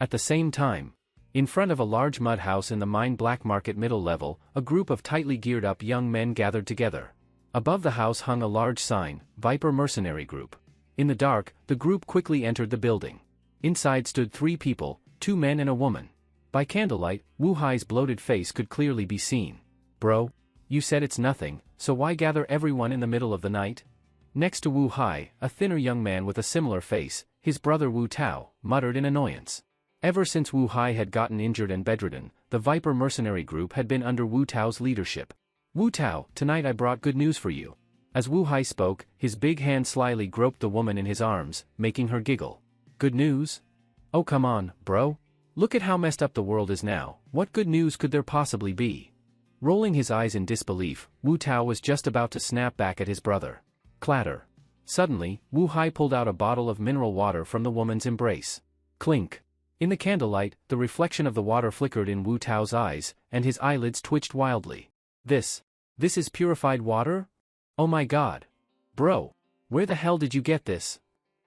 At the same time, in front of a large mud house in the mine black market middle level, a group of tightly geared up young men gathered together. Above the house hung a large sign, Viper Mercenary Group. In the dark, the group quickly entered the building. Inside stood 3 people, 2 men and a woman. By candlelight, Wu Hai's bloated face could clearly be seen. Bro, you said it's nothing, so why gather everyone in the middle of the night? Next to Wu Hai, a thinner young man with a similar face, his brother Wu Tao, muttered in annoyance. Ever since Wu Hai had gotten injured and bedridden, the Viper mercenary group had been under Wu Tao's leadership. Wu Tao, tonight I brought good news for you. As Wu Hai spoke, his big hand slyly groped the woman in his arms, making her giggle. Good news? Oh come on, bro. Look at how messed up the world is now, what good news could there possibly be? Rolling his eyes in disbelief, Wu Tao was just about to snap back at his brother. Clatter. Suddenly, Wu Hai pulled out a bottle of mineral water from the woman's embrace. Clink. In the candlelight, the reflection of the water flickered in Wu Tao's eyes, and his eyelids twitched wildly. This is purified water? Oh my god. Bro. Where the hell did you get this?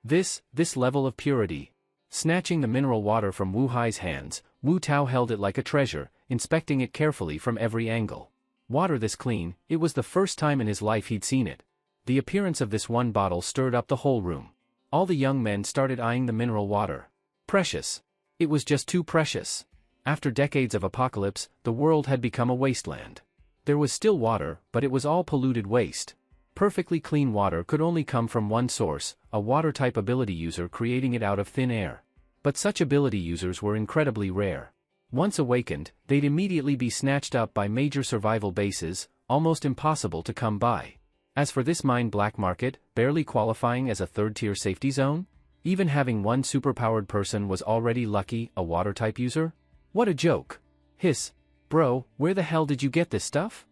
This level of purity. Snatching the mineral water from Wu Hai's hands, Wu Tao held it like a treasure, inspecting it carefully from every angle. Water this clean, it was the first time in his life he'd seen it. The appearance of this one bottle stirred up the whole room. All the young men started eyeing the mineral water. Precious. It was just too precious. After decades of apocalypse, the world had become a wasteland. There was still water, but it was all polluted waste. Perfectly clean water could only come from one source, a water-type ability user creating it out of thin air. But such ability users were incredibly rare. Once awakened, they'd immediately be snatched up by major survival bases, almost impossible to come by. As for this mine black market, barely qualifying as a third-tier safety zone? Even having one superpowered person was already lucky, a water-type user? What a joke. Hiss. Bro, where the hell did you get this stuff?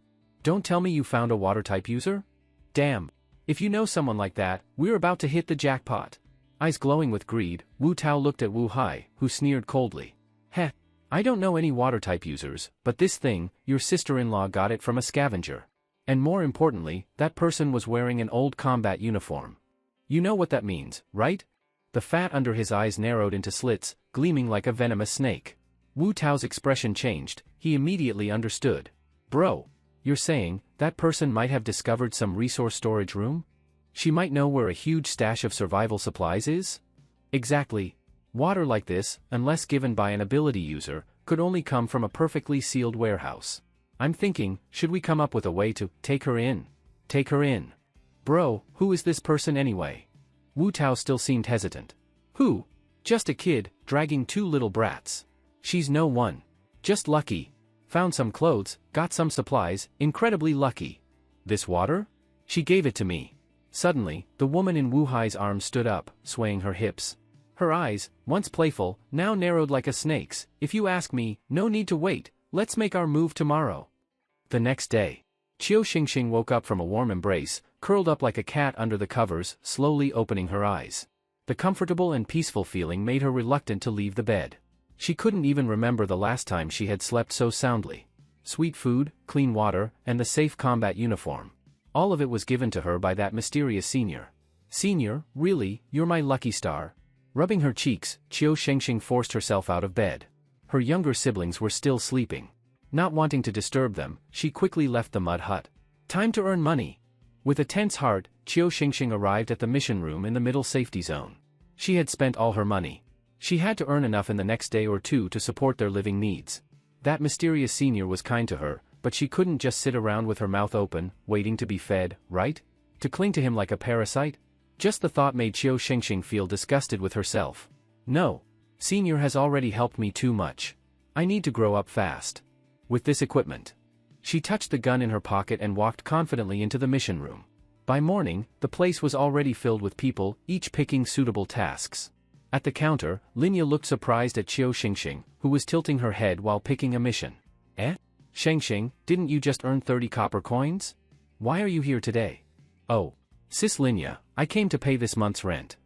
Don't tell me you found a water-type user? Damn. If you know someone like that, we're about to hit the jackpot. Eyes glowing with greed, Wu Tao looked at Wu Hai, who sneered coldly. Heh. I don't know any water-type users, but this thing, your sister-in-law got it from a scavenger. And more importantly, that person was wearing an old combat uniform. You know what that means, right? The fat under his eyes narrowed into slits, gleaming like a venomous snake. Wu Tao's expression changed, he immediately understood. Bro, you're saying, that person might have discovered some resource storage room? She might know where a huge stash of survival supplies is? Exactly. Water like this, unless given by an ability user, could only come from a perfectly sealed warehouse. I'm thinking, should we come up with a way to take her in? Take her in. Bro, who is this person anyway? Wu Tao still seemed hesitant. Who? Just a kid, dragging two little brats. She's no one. Just lucky. Found some clothes, got some supplies, incredibly lucky. This water? She gave it to me. Suddenly, the woman in Wu Hai's arms stood up, swaying her hips. Her eyes, once playful, now narrowed like a snake's. If you ask me, no need to wait, let's make our move tomorrow. The next day, Qiu Xingxing woke up from a warm embrace, curled up like a cat under the covers, slowly opening her eyes. The comfortable and peaceful feeling made her reluctant to leave the bed. She couldn't even remember the last time she had slept so soundly. Sweet food, clean water, and the safe combat uniform. All of it was given to her by that mysterious senior. Senior, really, you're my lucky star. Rubbing her cheeks, Qiu Xingxing forced herself out of bed. Her younger siblings were still sleeping. Not wanting to disturb them, she quickly left the mud hut. Time to earn money. With a tense heart, Qiu Xingxing arrived at the mission room in the middle safety zone. She had spent all her money. She had to earn enough in the next day or two to support their living needs. That mysterious senior was kind to her, but she couldn't just sit around with her mouth open, waiting to be fed, right? To cling to him like a parasite? Just the thought made Qiu Xingxing feel disgusted with herself. No. Senior has already helped me too much. I need to grow up fast. With this equipment. She touched the gun in her pocket and walked confidently into the mission room. By morning, the place was already filled with people, each picking suitable tasks. At the counter, Linya looked surprised at Qiu Xingxing, who was tilting her head while picking a mission. Eh? Xingxing, didn't you just earn 30 copper coins? Why are you here today? Oh. Sis Linya, I came to pay this month's rent.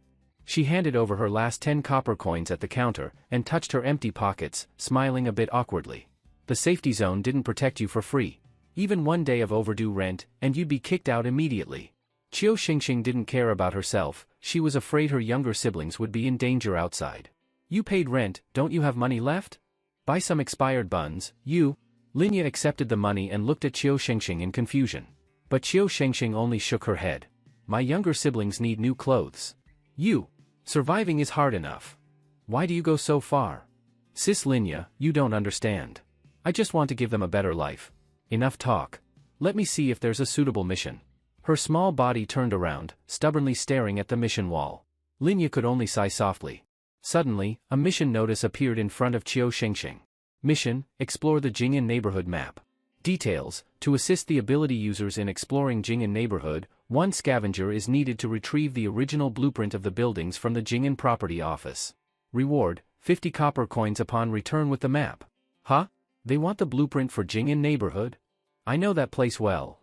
She handed over her last 10 copper coins at the counter, and touched her empty pockets, smiling a bit awkwardly. The safety zone didn't protect you for free. Even one day of overdue rent, and you'd be kicked out immediately. Qiu Xingxing didn't care about herself, she was afraid her younger siblings would be in danger outside. You paid rent, don't you have money left? Buy some expired buns, you. Linya accepted the money and looked at Qiu Xingxing in confusion. But Qiu Xingxing only shook her head. My younger siblings need new clothes. You. Surviving is hard enough. Why do you go so far? Sis Linya, you don't understand. I just want to give them a better life. Enough talk. Let me see if there's a suitable mission. Her small body turned around, stubbornly staring at the mission wall. Linya could only sigh softly. Suddenly, a mission notice appeared in front of Qiu Xingxing. Mission: explore the Jing'an neighborhood map. Details: to assist the ability users in exploring Jing'an neighborhood, one scavenger is needed to retrieve the original blueprint of the buildings from the Jing'an property office. Reward: 50 copper coins upon return with the map. Huh? They want the blueprint for Jing'an neighborhood? I know that place well.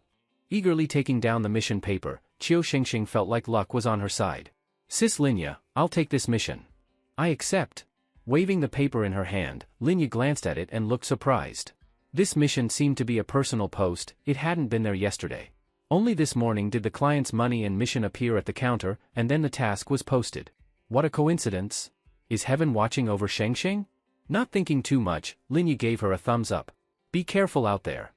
Eagerly taking down the mission paper, Qiu Xingxing felt like luck was on her side. Sis Linya, I'll take this mission. I accept. Waving the paper in her hand, Linya glanced at it and looked surprised. This mission seemed to be a personal post, it hadn't been there yesterday. Only this morning did the client's money and mission appear at the counter, and then the task was posted. What a coincidence. Is heaven watching over Shengsheng? Not thinking too much, Linya gave her a thumbs up. Be careful out there.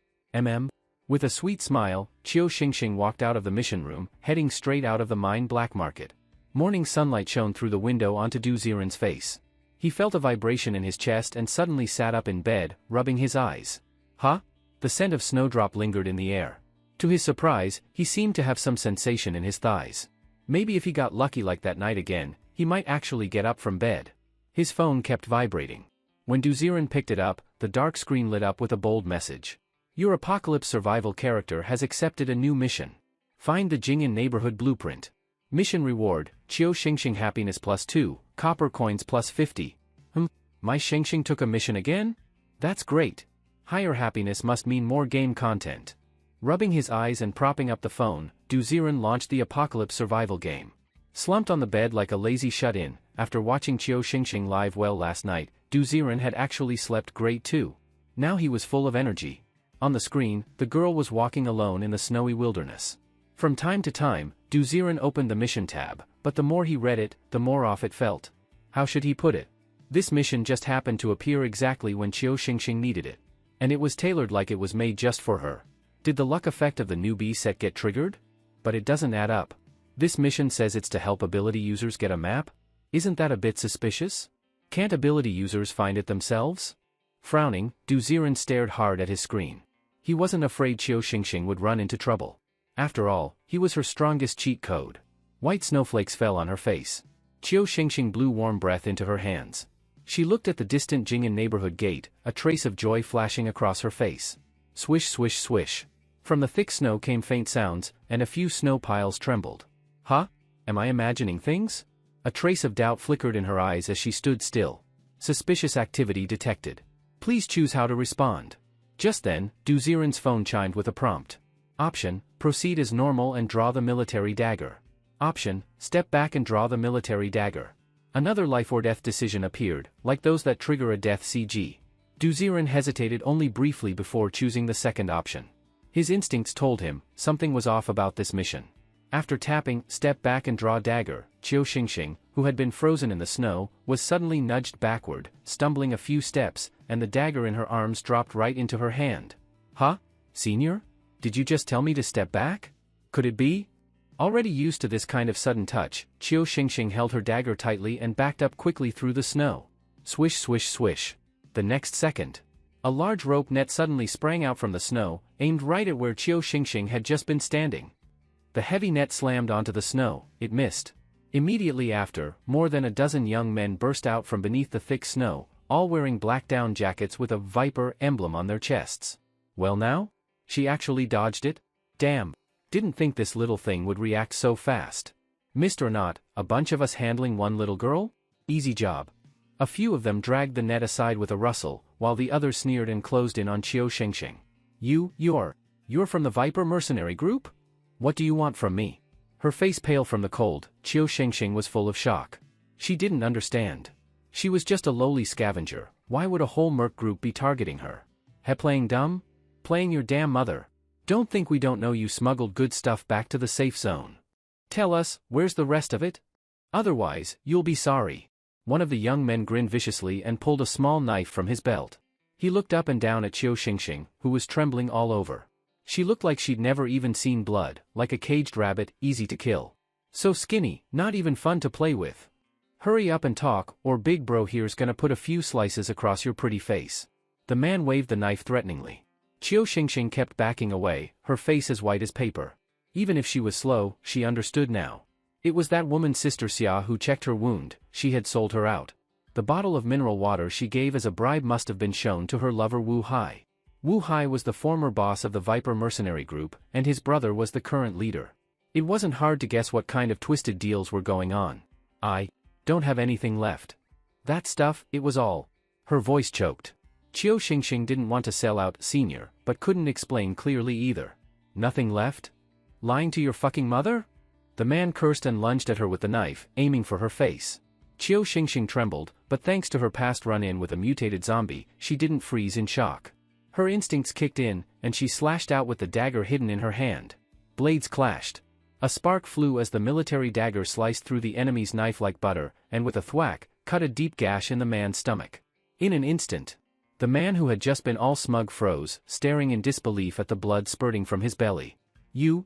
With a sweet smile, Qiu Xingxing walked out of the mission room, heading straight out of the mine black market. Morning sunlight shone through the window onto Du Ziren's face. He felt a vibration in his chest and suddenly sat up in bed, rubbing his eyes. Huh? The scent of snowdrop lingered in the air. To his surprise, he seemed to have some sensation in his thighs. Maybe if he got lucky like that night again, he might actually get up from bed. His phone kept vibrating. When Du Ziren picked it up, the dark screen lit up with a bold message. Your apocalypse survival character has accepted a new mission. Find the Jing'an neighborhood blueprint. Mission reward: Qiu Xingxing happiness +2, copper coins +50. My Xingxing took a mission again? That's great. Higher happiness must mean more game content. Rubbing his eyes and propping up the phone, Du Ziren launched the apocalypse survival game. Slumped on the bed like a lazy shut-in, after watching Qiu Xingxing live well last night, Du Ziren had actually slept great too. Now he was full of energy. On the screen, the girl was walking alone in the snowy wilderness. From time to time, Du Ziren opened the mission tab, but the more he read it, the more off it felt. How should he put it? This mission just happened to appear exactly when Qiu Xingxing needed it. And it was tailored like it was made just for her. Did the luck effect of the newbie set get triggered? But it doesn't add up. This mission says it's to help ability users get a map? Isn't that a bit suspicious? Can't ability users find it themselves? Frowning, Du Ziren stared hard at his screen. He wasn't afraid Qiu Xingxing would run into trouble. After all, he was her strongest cheat code. White snowflakes fell on her face. Qiu Xingxing blew warm breath into her hands. She looked at the distant Jing'an neighborhood gate, a trace of joy flashing across her face. Swish swish swish. From the thick snow came faint sounds, and a few snow piles trembled. Huh? Am I imagining things? A trace of doubt flickered in her eyes as she stood still. Suspicious activity detected. Please choose how to respond. Just then, Du Ziren's phone chimed with a prompt. Option: proceed as normal and draw the military dagger. Option: step back and draw the military dagger. Another life or death decision appeared, like those that trigger a death CG. Du Ziren hesitated only briefly before choosing the second option. His instincts told him something was off about this mission. After tapping step back and draw dagger, Qiu Xingxing, who had been frozen in the snow, was suddenly nudged backward, stumbling a few steps, and the dagger in her arms dropped right into her hand. Huh? Senior? Did you just tell me to step back? Could it be? Already used to this kind of sudden touch, Qiu Xingxing held her dagger tightly and backed up quickly through the snow. Swish swish swish. The next second, a large rope net suddenly sprang out from the snow, aimed right at where Qiu Xingxing had just been standing. The heavy net slammed onto the snow, it missed. Immediately after, more than a dozen young men burst out from beneath the thick snow, all wearing black down jackets with a viper emblem on their chests. Well now? She actually dodged it? Damn. Didn't think this little thing would react so fast. Missed or not, a bunch of us handling one little girl? Easy job. A few of them dragged the net aside with a rustle, while the others sneered and closed in on Qiu Xingxing. You're from the Viper mercenary group? What do you want from me? Her face pale from the cold, Qiu Xingxing was full of shock. She didn't understand. She was just a lowly scavenger, why would a whole merc group be targeting her? Playing dumb? Playing your damn mother. Don't think we don't know you smuggled good stuff back to the safe zone. Tell us, where's the rest of it? Otherwise, you'll be sorry. One of the young men grinned viciously and pulled a small knife from his belt. He looked up and down at Qiu Xingxing, who was trembling all over. She looked like she'd never even seen blood, like a caged rabbit, easy to kill. So skinny, not even fun to play with. Hurry up and talk, or Big Bro here's gonna put a few slices across your pretty face. The man waved the knife threateningly. Qiu Xingxing kept backing away, her face as white as paper. Even if she was slow, she understood now. It was that woman's sister Xia who checked her wound. She had sold her out. The bottle of mineral water she gave as a bribe must have been shown to her lover Wu Hai. Wu Hai was the former boss of the Viper mercenary group, and his brother was the current leader. It wasn't hard to guess what kind of twisted deals were going on. I don't have anything left. That stuff, it was all. Her voice choked. Qiu Xingxing didn't want to sell out Senior, but couldn't explain clearly either. Nothing left? Lying to your fucking mother? The man cursed and lunged at her with the knife, aiming for her face. Qiu Xingxing trembled, but thanks to her past run-in with a mutated zombie, she didn't freeze in shock. Her instincts kicked in, and she slashed out with the dagger hidden in her hand. Blades clashed. A spark flew as the military dagger sliced through the enemy's knife like butter, and with a thwack, cut a deep gash in the man's stomach. In an instant, the man who had just been all smug froze, staring in disbelief at the blood spurting from his belly. You.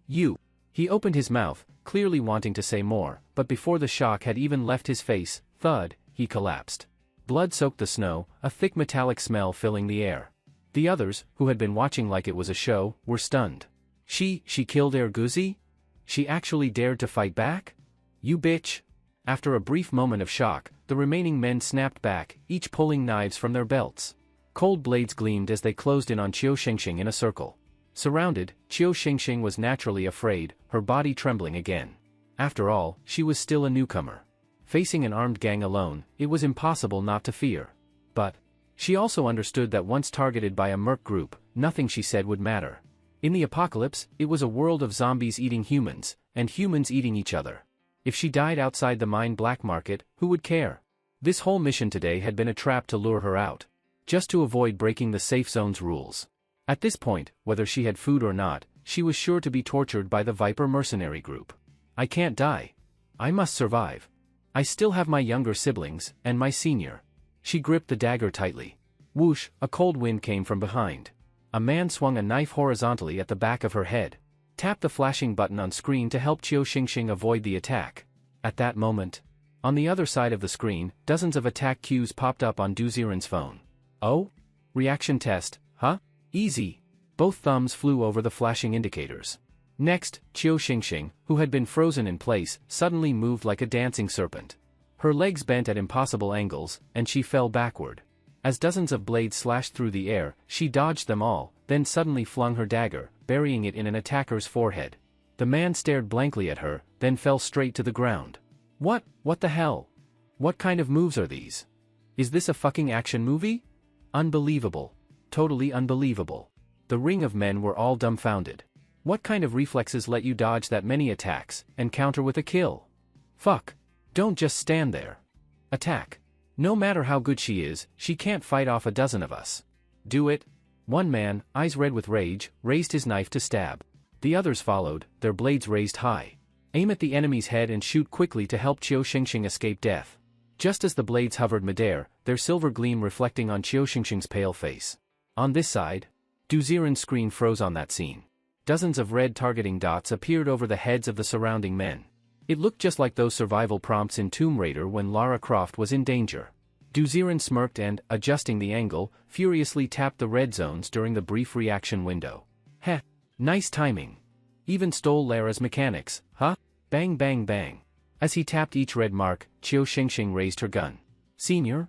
He opened his mouth, clearly wanting to say more, but before the shock had even left his face, thud, he collapsed. Blood soaked the snow, a thick metallic smell filling the air. The others, who had been watching like it was a show, were stunned. She killed Erguzi? She actually dared to fight back? You bitch! After a brief moment of shock, the remaining men snapped back, each pulling knives from their belts. Cold blades gleamed as they closed in on Qiu Xingxing in a circle. Surrounded, Qiu Xingxing was naturally afraid, her body trembling again. After all, she was still a newcomer. Facing an armed gang alone, it was impossible not to fear. But she also understood that once targeted by a merc group, nothing she said would matter. In the apocalypse, it was a world of zombies eating humans, and humans eating each other. If she died outside the mine black market, who would care? This whole mission today had been a trap to lure her out. Just to avoid breaking the safe zone's rules. At this point, whether she had food or not, she was sure to be tortured by the Viper mercenary group. I can't die. I must survive. I still have my younger siblings, and my senior. She gripped the dagger tightly. Whoosh, a cold wind came from behind. A man swung a knife horizontally at the back of her head. Tap the flashing button on screen to help Qiu Xingxing avoid the attack. At that moment, on the other side of the screen, dozens of attack cues popped up on Du Ziren's phone. Oh? Reaction test, huh? Easy. Both thumbs flew over the flashing indicators. Next, Qiu Xingxing, who had been frozen in place, suddenly moved like a dancing serpent. Her legs bent at impossible angles, and she fell backward. As dozens of blades slashed through the air, she dodged them all, then suddenly flung her dagger, burying it in an attacker's forehead. The man stared blankly at her, then fell straight to the ground. What the hell? What kind of moves are these? Is this a fucking action movie? Unbelievable. Totally unbelievable. The ring of men were all dumbfounded. What kind of reflexes let you dodge that many attacks, and counter with a kill? Fuck. Don't just stand there. Attack. No matter how good she is, she can't fight off a dozen of us. Do it. One man, eyes red with rage, raised his knife to stab. The others followed, their blades raised high. Aim at the enemy's head and shoot quickly to help Qiu Xingxing escape death. Just as the blades hovered midair, their silver gleam reflecting on Qiu Xingxing's pale face. On this side, Du Ziren's screen froze on that scene. Dozens of red targeting dots appeared over the heads of the surrounding men. It looked just like those survival prompts in Tomb Raider when Lara Croft was in danger. Du Ziren smirked and, adjusting the angle, furiously tapped the red zones during the brief reaction window. Heh. Nice timing. Even stole Lara's mechanics, huh? Bang bang bang. As he tapped each red mark, Qiu Xingxing raised her gun. Senior?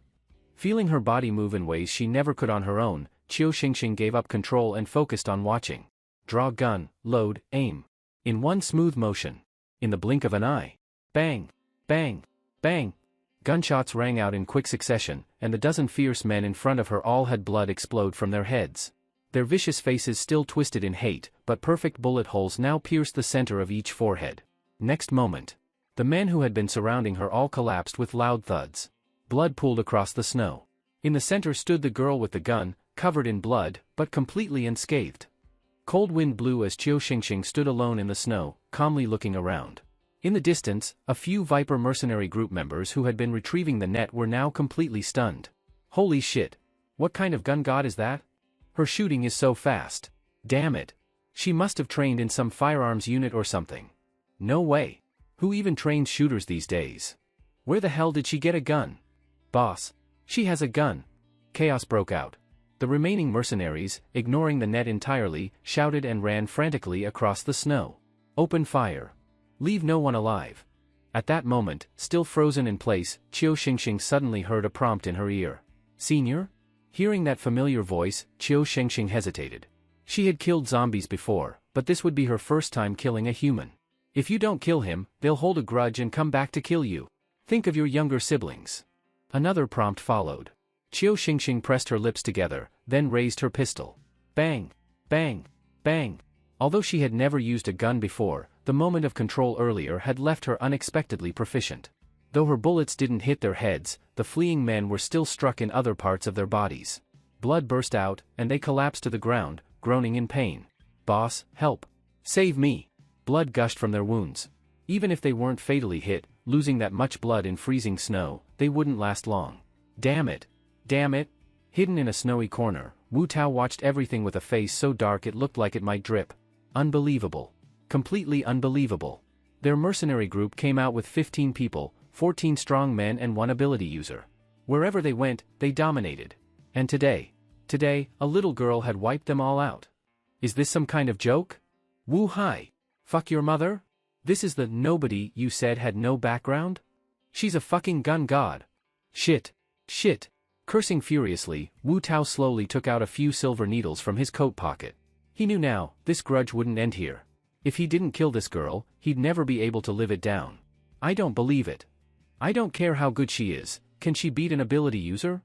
Feeling her body move in ways she never could on her own, Qiu Xingxing gave up control and focused on watching. Draw gun, load, aim. In one smooth motion. In the blink of an eye. Bang! Bang! Bang! Gunshots rang out in quick succession, and the dozen fierce men in front of her all had blood explode from their heads. Their vicious faces still twisted in hate, but perfect bullet holes now pierced the center of each forehead. Next moment, the men who had been surrounding her all collapsed with loud thuds. Blood pooled across the snow. In the center stood the girl with the gun, covered in blood, but completely unscathed. Cold wind blew as Qiu Xingxing stood alone in the snow, calmly looking around. In the distance, a few Viper mercenary group members who had been retrieving the net were now completely stunned. Holy shit! What kind of gun god is that? Her shooting is so fast. Damn it! She must have trained in some firearms unit or something. No way! Who even trains shooters these days? Where the hell did she get a gun? Boss! She has a gun! Chaos broke out. The remaining mercenaries, ignoring the net entirely, shouted and ran frantically across the snow. Open fire! Leave no one alive! At that moment, still frozen in place, Qiu Xingxing suddenly heard a prompt in her ear. Senior? Hearing that familiar voice, Qiu Xingxing hesitated. She had killed zombies before, but this would be her first time killing a human. If you don't kill him, they'll hold a grudge and come back to kill you. Think of your younger siblings. Another prompt followed. Qiu Xingxing pressed her lips together, then raised her pistol. Bang! Bang! Bang! Although she had never used a gun before, the moment of control earlier had left her unexpectedly proficient. Though her bullets didn't hit their heads, the fleeing men were still struck in other parts of their bodies. Blood burst out, and they collapsed to the ground, groaning in pain. Boss, help! Save me! Blood gushed from their wounds. Even if they weren't fatally hit, losing that much blood in freezing snow, they wouldn't last long. Damn it! Damn it! Hidden in a snowy corner, Wu Tao watched everything with a face so dark it looked like it might drip. Unbelievable. Completely unbelievable. Their mercenary group came out with 15 people, 14 strong men and 1 ability user. Wherever they went, they dominated. And today, a little girl had wiped them all out. Is this some kind of joke? Wu Hai. Fuck your mother? This is the nobody you said had no background? She's a fucking gun god. Shit. Shit. Cursing furiously, Wu Tao slowly took out a few silver needles from his coat pocket. He knew now, this grudge wouldn't end here. If he didn't kill this girl, he'd never be able to live it down. I don't believe it. I don't care how good she is, can she beat an ability user?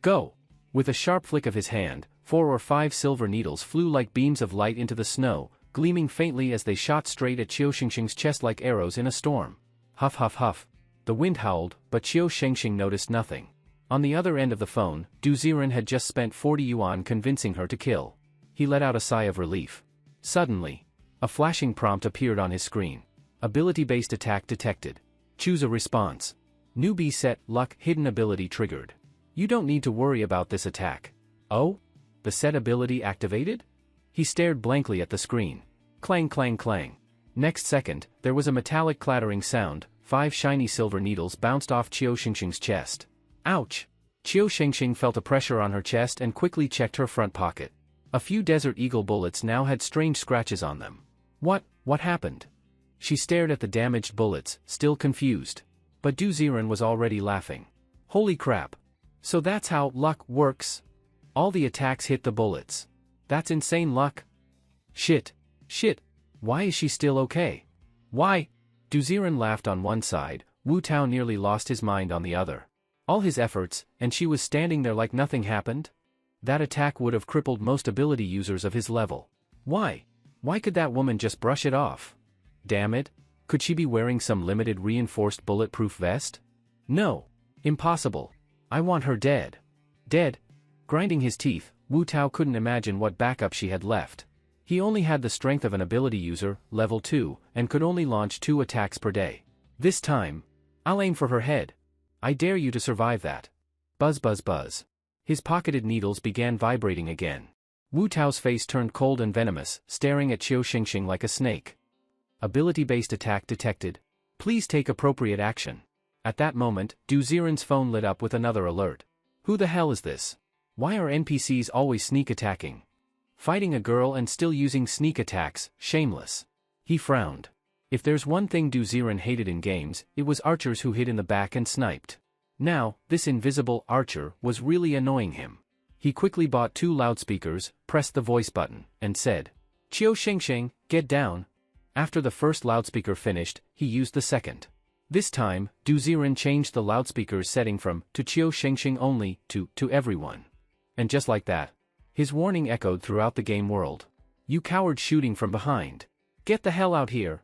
Go! With a sharp flick of his hand, 4 or 5 silver needles flew like beams of light into the snow, gleaming faintly as they shot straight at Qiu Xingxing's chest like arrows in a storm. Huff huff huff. The wind howled, but Qiu Xingxing noticed nothing. On the other end of the phone, Du Ziren had just spent 40 yuan convincing her to kill. He let out a sigh of relief. Suddenly, a flashing prompt appeared on his screen. Ability-based attack detected. Choose a response. Newbie set luck hidden ability triggered. You don't need to worry about this attack. Oh? The set ability activated? He stared blankly at the screen. Clang clang clang. Next second, there was a metallic clattering sound, 5 shiny silver needles bounced off Qiu Xingxing's chest. Ouch! Qiu Xingxing felt a pressure on her chest and quickly checked her front pocket. A few Desert Eagle bullets now had strange scratches on them. What happened? She stared at the damaged bullets, still confused. But Du Ziren was already laughing. Holy crap! So that's how luck works? All the attacks hit the bullets. That's insane luck. Shit. Shit. Why is she still okay? Why? Du Ziren laughed on one side, Wu Tao nearly lost his mind on the other. All his efforts, and she was standing there like nothing happened? That attack would have crippled most ability users of his level. Why? Why could that woman just brush it off? Damn it. Could she be wearing some limited reinforced bulletproof vest? No. Impossible. I want her dead. Dead? Grinding his teeth, Wu Tao couldn't imagine what backup she had left. He only had the strength of an ability user, level 2, and could only launch 2 attacks per day. This time, I'll aim for her head. I dare you to survive that. Buzz buzz buzz. His pocketed needles began vibrating again. Wu Tao's face turned cold and venomous, staring at Qiu Xingxing like a snake. Ability-based attack detected. Please take appropriate action. At that moment, Du Ziren's phone lit up with another alert. Who the hell is this? Why are NPCs always sneak attacking? Fighting a girl and still using sneak attacks, shameless. He frowned. If there's one thing Du Ziren hated in games, it was archers who hid in the back and sniped. Now, this invisible archer was really annoying him. He quickly bought 2 loudspeakers, pressed the voice button, and said, Qiu Xingxing, get down. After the first loudspeaker finished, he used the second. This time, Du Ziren changed the loudspeaker's setting from to Qiu Xingxing only to everyone. And just like that, his warning echoed throughout the game world. You coward shooting from behind. Get the hell out here.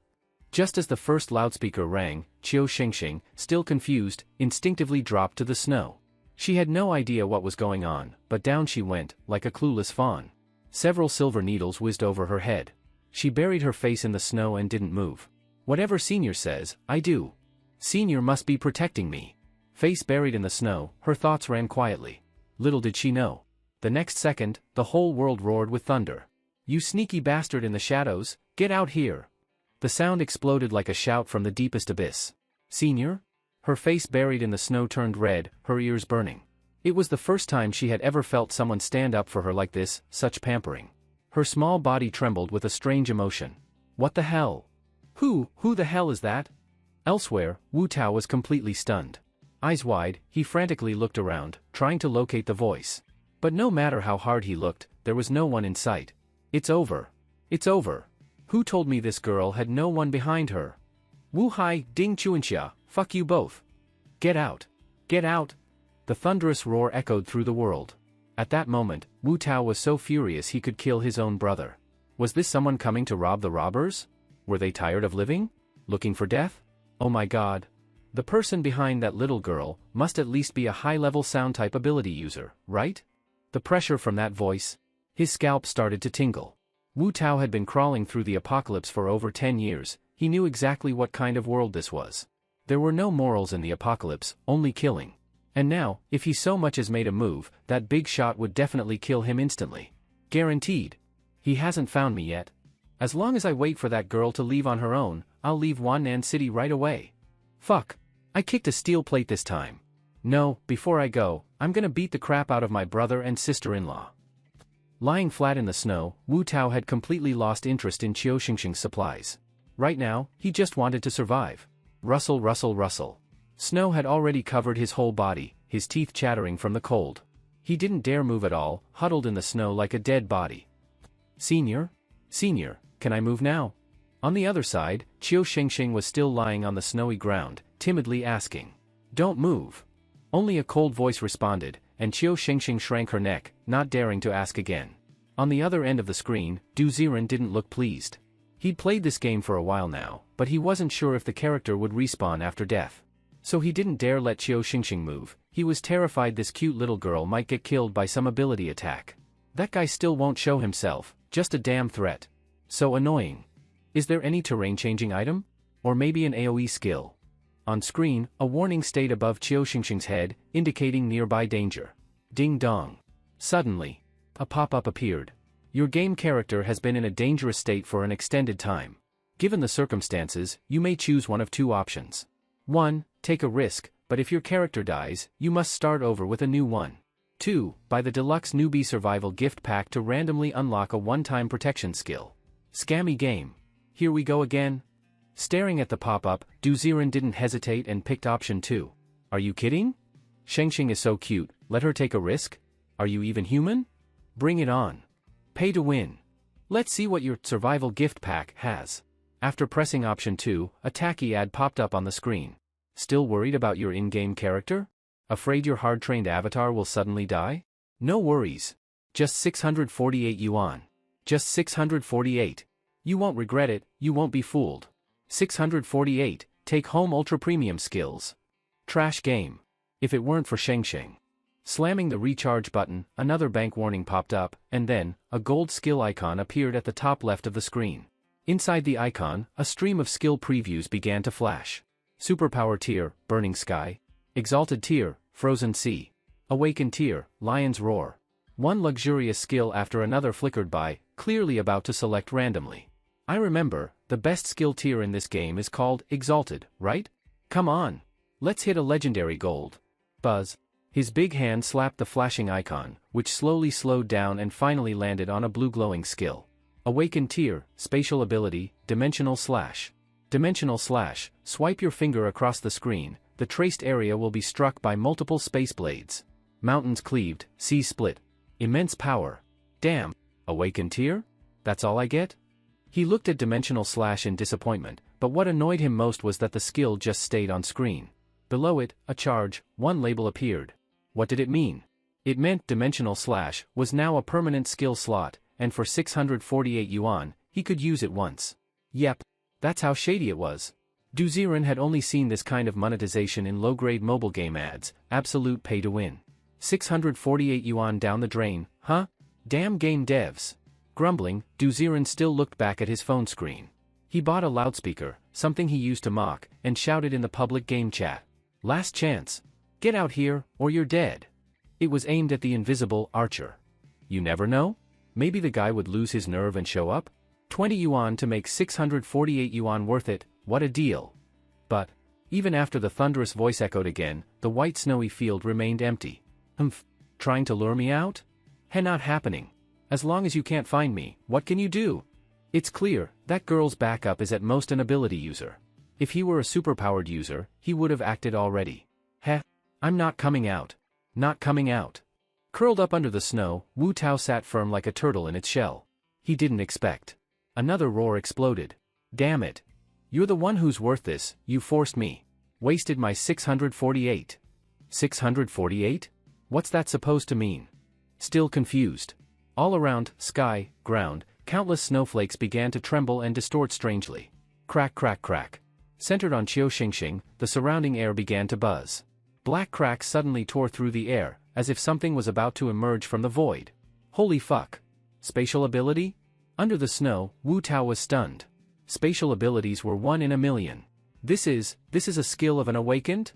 Just as the first loudspeaker rang, Qiu Xingxing, still confused, instinctively dropped to the snow. She had no idea what was going on, but down she went, like a clueless fawn. Several silver needles whizzed over her head. She buried her face in the snow and didn't move. Whatever Senior says, I do. Senior must be protecting me. Face buried in the snow, her thoughts ran quietly. Little did she know. The next second, the whole world roared with thunder. You sneaky bastard in the shadows, get out here. The sound exploded like a shout from the deepest abyss. Senior? Her face buried in the snow turned red, her ears burning. It was the first time she had ever felt someone stand up for her like this, such pampering. Her small body trembled with a strange emotion. What the hell? Who the hell is that? Elsewhere, Wu Tao was completely stunned. Eyes wide, he frantically looked around, trying to locate the voice. But no matter how hard he looked, there was no one in sight. It's over. It's over. Who told me this girl had no one behind her? Wu Hai, Ding Chuanxia, fuck you both. Get out. Get out. The thunderous roar echoed through the world. At that moment, Wu Tao was so furious he could kill his own brother. Was this someone coming to rob the robbers? Were they tired of living? Looking for death? Oh my god. The person behind that little girl must at least be a high-level sound-type ability user, right? The pressure from that voice. His scalp started to tingle. Wu Tao had been crawling through the apocalypse for over 10 years, he knew exactly what kind of world this was. There were no morals in the apocalypse, only killing. And now, if he so much as made a move, that big shot would definitely kill him instantly. Guaranteed. He hasn't found me yet. As long as I wait for that girl to leave on her own, I'll leave Wannan City right away. Fuck. I kicked a steel plate this time. No, before I go, I'm gonna beat the crap out of my brother and sister-in-law. Lying flat in the snow, Wu Tao had completely lost interest in Qiu Xingxing's supplies. Right now, he just wanted to survive. Rustle, rustle, rustle. Snow had already covered his whole body, his teeth chattering from the cold. He didn't dare move at all, huddled in the snow like a dead body. Senior? Senior, can I move now? On the other side, Qiu Xingxing was still lying on the snowy ground, timidly asking. Don't move. Only a cold voice responded, and Qiu Xingxing shrank her neck, not daring to ask again. On the other end of the screen, Du Ziren didn't look pleased. He'd played this game for a while now, but he wasn't sure if the character would respawn after death. So he didn't dare let Qiu Xingxing move, he was terrified this cute little girl might get killed by some ability attack. That guy still won't show himself, just a damn threat. So annoying. Is there any terrain-changing item? Or maybe an AoE skill? On screen, a warning stayed above Qiu Xingxing's head, indicating nearby danger. Ding dong. Suddenly, a pop-up appeared. Your game character has been in a dangerous state for an extended time. Given the circumstances, you may choose one of two options. 1. Take a risk, but if your character dies, you must start over with a new one. 2. Buy the deluxe newbie survival gift pack to randomly unlock a one-time protection skill. Scammy game. Here we go again. Staring at the pop-up, Du Ziren didn't hesitate and picked option 2. Are you kidding? Shengxing is so cute, let her take a risk? Are you even human? Bring it on. Pay to win. Let's see what your survival gift pack has. After pressing option 2, a tacky ad popped up on the screen. Still worried about your in-game character? Afraid your hard-trained avatar will suddenly die? No worries. Just 648 yuan. Just 648. You won't regret it, you won't be fooled. 648, take home ultra premium skills. Trash game. If it weren't for Shengxing. Slamming the recharge button, another bank warning popped up, and then, a gold skill icon appeared at the top left of the screen. Inside the icon, a stream of skill previews began to flash. Superpower tier, Burning Sky. Exalted tier, Frozen Sea. Awakened tier, Lion's Roar. One luxurious skill after another flickered by, clearly about to select randomly. I remember, the best skill tier in this game is called Exalted, right? Come on. Let's hit a legendary gold. Buzz. His big hand slapped the flashing icon, which slowly slowed down and finally landed on a blue glowing skill. Awakened tier, Spatial ability, Dimensional Slash. Dimensional Slash, swipe your finger across the screen, the traced area will be struck by multiple space blades. Mountains cleaved, seas split. Immense power. Damn. Awakened tier? That's all I get? He looked at Dimensional Slash in disappointment, but what annoyed him most was that the skill just stayed on screen. Below it, a charge, one label appeared. What did it mean? It meant Dimensional Slash was now a permanent skill slot, and for 648 yuan, he could use it once. Yep. That's how shady it was. Du Ziren had only seen this kind of monetization in low-grade mobile game ads, absolute pay-to-win. 648 yuan down the drain, huh? Damn game devs. Grumbling, Du Ziren still looked back at his phone screen. He bought a loudspeaker, something he used to mock, and shouted in the public game chat. Last chance. Get out here, or you're dead. It was aimed at the invisible archer. You never know? Maybe the guy would lose his nerve and show up? 20 yuan to make 648 yuan worth it, what a deal. But, even after the thunderous voice echoed again, the white snowy field remained empty. Humph. Trying to lure me out? Not happening. As long as you can't find me, what can you do? It's clear, that girl's backup is at most an ability user. If he were a superpowered user, he would have acted already. Heh. I'm not coming out. Not coming out. Curled up under the snow, Wu Tao sat firm like a turtle in its shell. He didn't expect. Another roar exploded. Damn it. You're the one who's worth this, you forced me. Wasted my 648. 648? What's that supposed to mean? Still confused. All around, sky, ground, countless snowflakes began to tremble and distort strangely. Crack crack crack. Centered on Qiu Xingxing, the surrounding air began to buzz. Black cracks suddenly tore through the air, as if something was about to emerge from the void. Holy fuck. Spatial ability? Under the snow, Wu Tao was stunned. Spatial abilities were 1 in a million. This is a skill of an awakened?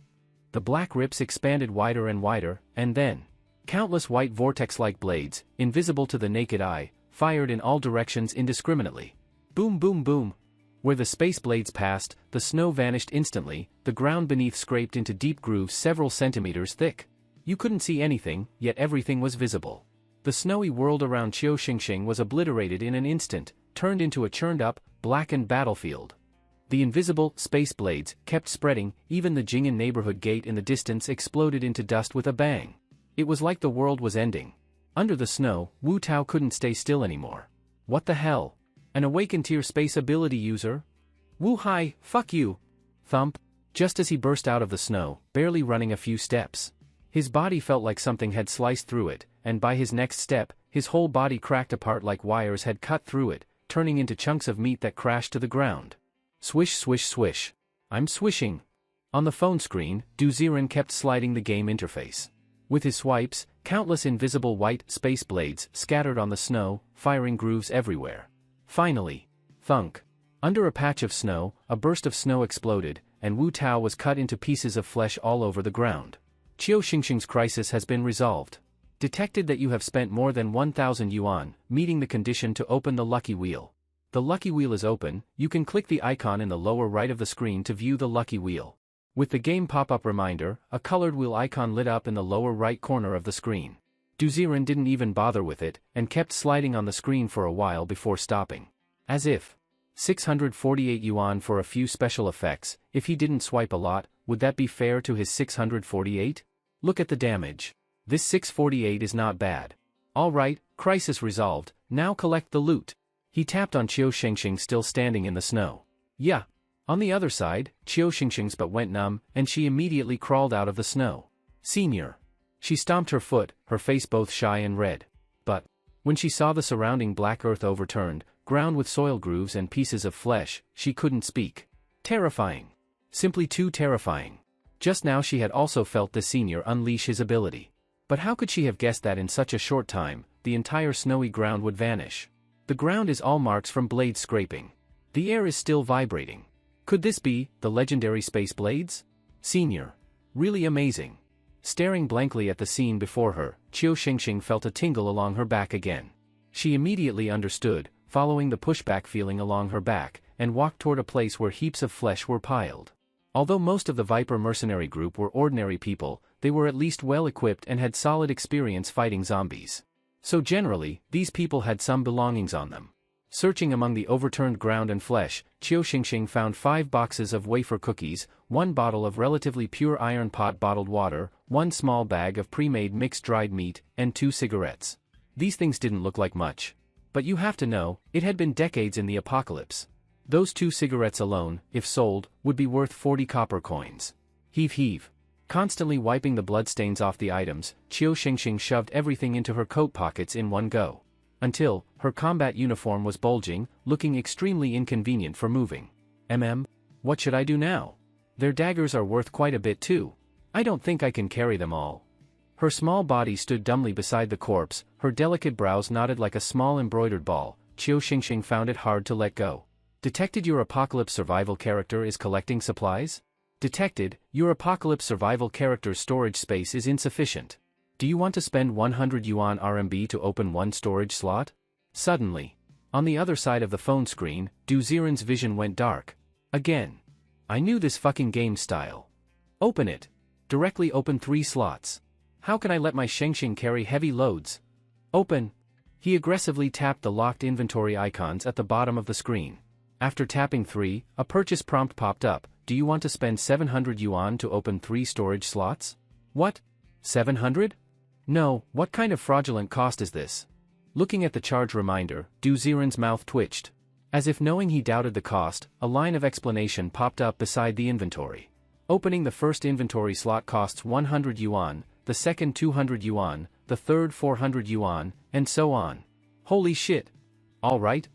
The black rips expanded wider and wider, and then countless white vortex-like blades, invisible to the naked eye, fired in all directions indiscriminately. Boom boom boom. Where the space blades passed, the snow vanished instantly, the ground beneath scraped into deep grooves several centimeters thick. You couldn't see anything, yet everything was visible. The snowy world around Qiu Xingxing was obliterated in an instant, turned into a churned-up, blackened battlefield. The invisible space blades kept spreading, even the Jing'an neighborhood gate in the distance exploded into dust with a bang. It was like the world was ending. Under the snow, Wu Tao couldn't stay still anymore. What the hell? An awakened tier space ability user? Wu Hai, fuck you! Thump. Just as he burst out of the snow, barely running a few steps. His body felt like something had sliced through it, and by his next step, his whole body cracked apart like wires had cut through it, turning into chunks of meat that crashed to the ground. Swish swish swish. I'm swishing. On the phone screen, Du Ziren kept sliding the game interface. With his swipes, countless invisible white space blades scattered on the snow, firing grooves everywhere. Finally. Thunk. Under a patch of snow, a burst of snow exploded, and Wu Tao was cut into pieces of flesh all over the ground. Qiu Xingxing's crisis has been resolved. Detected that you have spent more than 1,000 yuan, meeting the condition to open the lucky wheel. The lucky wheel is open, you can click the icon in the lower right of the screen to view the lucky wheel. With the game pop-up reminder, a colored wheel icon lit up in the lower right corner of the screen. Du Ziren didn't even bother with it, and kept sliding on the screen for a while before stopping. As if. 648 yuan for a few special effects, if he didn't swipe a lot, would that be fair to his 648? Look at the damage. This 648 is not bad. Alright, crisis resolved, now collect the loot. He tapped on Qiu Xingxing still standing in the snow. Yeah. On the other side, Qiu Xingxing's butt went numb, and she immediately crawled out of the snow. Senior. She stomped her foot, her face both shy and red. But when she saw the surrounding black earth overturned, ground with soil grooves and pieces of flesh, she couldn't speak. Terrifying. Simply too terrifying. Just now she had also felt the senior unleash his ability. But how could she have guessed that in such a short time, the entire snowy ground would vanish? The ground is all marks from blades scraping. The air is still vibrating. Could this be the legendary space blades? Senior. Really amazing. Staring blankly at the scene before her, Qiu Xingxing felt a tingle along her back again. She immediately understood, following the pushback feeling along her back, and walked toward a place where heaps of flesh were piled. Although most of the Viper mercenary group were ordinary people, they were at least well-equipped and had solid experience fighting zombies. So generally, these people had some belongings on them. Searching among the overturned ground and flesh, Qiu Xingxing found 5 boxes of wafer cookies, 1 bottle of relatively pure iron pot bottled water, 1 small bag of pre-made mixed dried meat, and 2 cigarettes. These things didn't look like much. But you have to know, it had been decades in the apocalypse. Those 2 cigarettes alone, if sold, would be worth 40 copper coins. Heave heave. Constantly wiping the bloodstains off the items, Qiu Xingxing shoved everything into her coat pockets in one go. Until, her combat uniform was bulging, looking extremely inconvenient for moving. What should I do now? Their daggers are worth quite a bit too. I don't think I can carry them all. Her small body stood dumbly beside the corpse, her delicate brows knotted like a small embroidered ball. Qiu Xingxing found it hard to let go. Detected your apocalypse survival character is collecting supplies? Detected, your apocalypse survival character's storage space is insufficient. Do you want to spend 100 yuan RMB to open 1 storage slot? Suddenly. On the other side of the phone screen, Du Ziren's vision went dark. Again. I knew this fucking game style. Open it. Directly open 3 slots. How can I let my Shengxing carry heavy loads? Open. He aggressively tapped the locked inventory icons at the bottom of the screen. After tapping 3, a purchase prompt popped up. Do you want to spend 700 yuan to open 3 storage slots? What? 700? No, what kind of fraudulent cost is this? Looking at the charge reminder, Du Ziren's mouth twitched. As if knowing he doubted the cost, a line of explanation popped up beside the inventory. Opening the first inventory slot costs 100 yuan, the second 200 yuan, the third 400 yuan, and so on. Holy shit. Alright.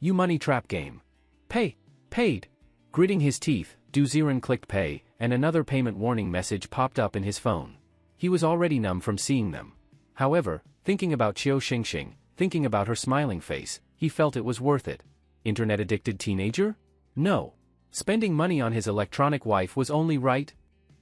You money trap game. Paid. Gritting his teeth, Du Ziren clicked pay, and another payment warning message popped up in his phone. He was already numb from seeing them. However, thinking about Qiu Xingxing, thinking about her smiling face, he felt it was worth it. Internet-addicted teenager? No. Spending money on his electronic wife was only right.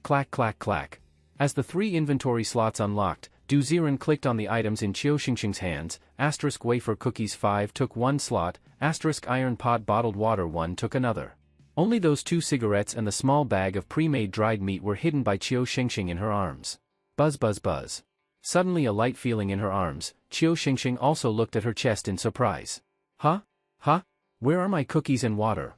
Clack clack clack. As the 3 inventory slots unlocked, Du Ziren clicked on the items in Qiu Xingxing's hands. * wafer cookies 5 took 1 slot, * iron pot bottled water 1 took another. Only those 2 cigarettes and the small bag of pre-made dried meat were hidden by Qiu Xingxing in her arms. Buzz buzz buzz. Suddenly a light feeling in her arms, Qiu Xingxing also looked at her chest in surprise. Huh? Where are my cookies and water?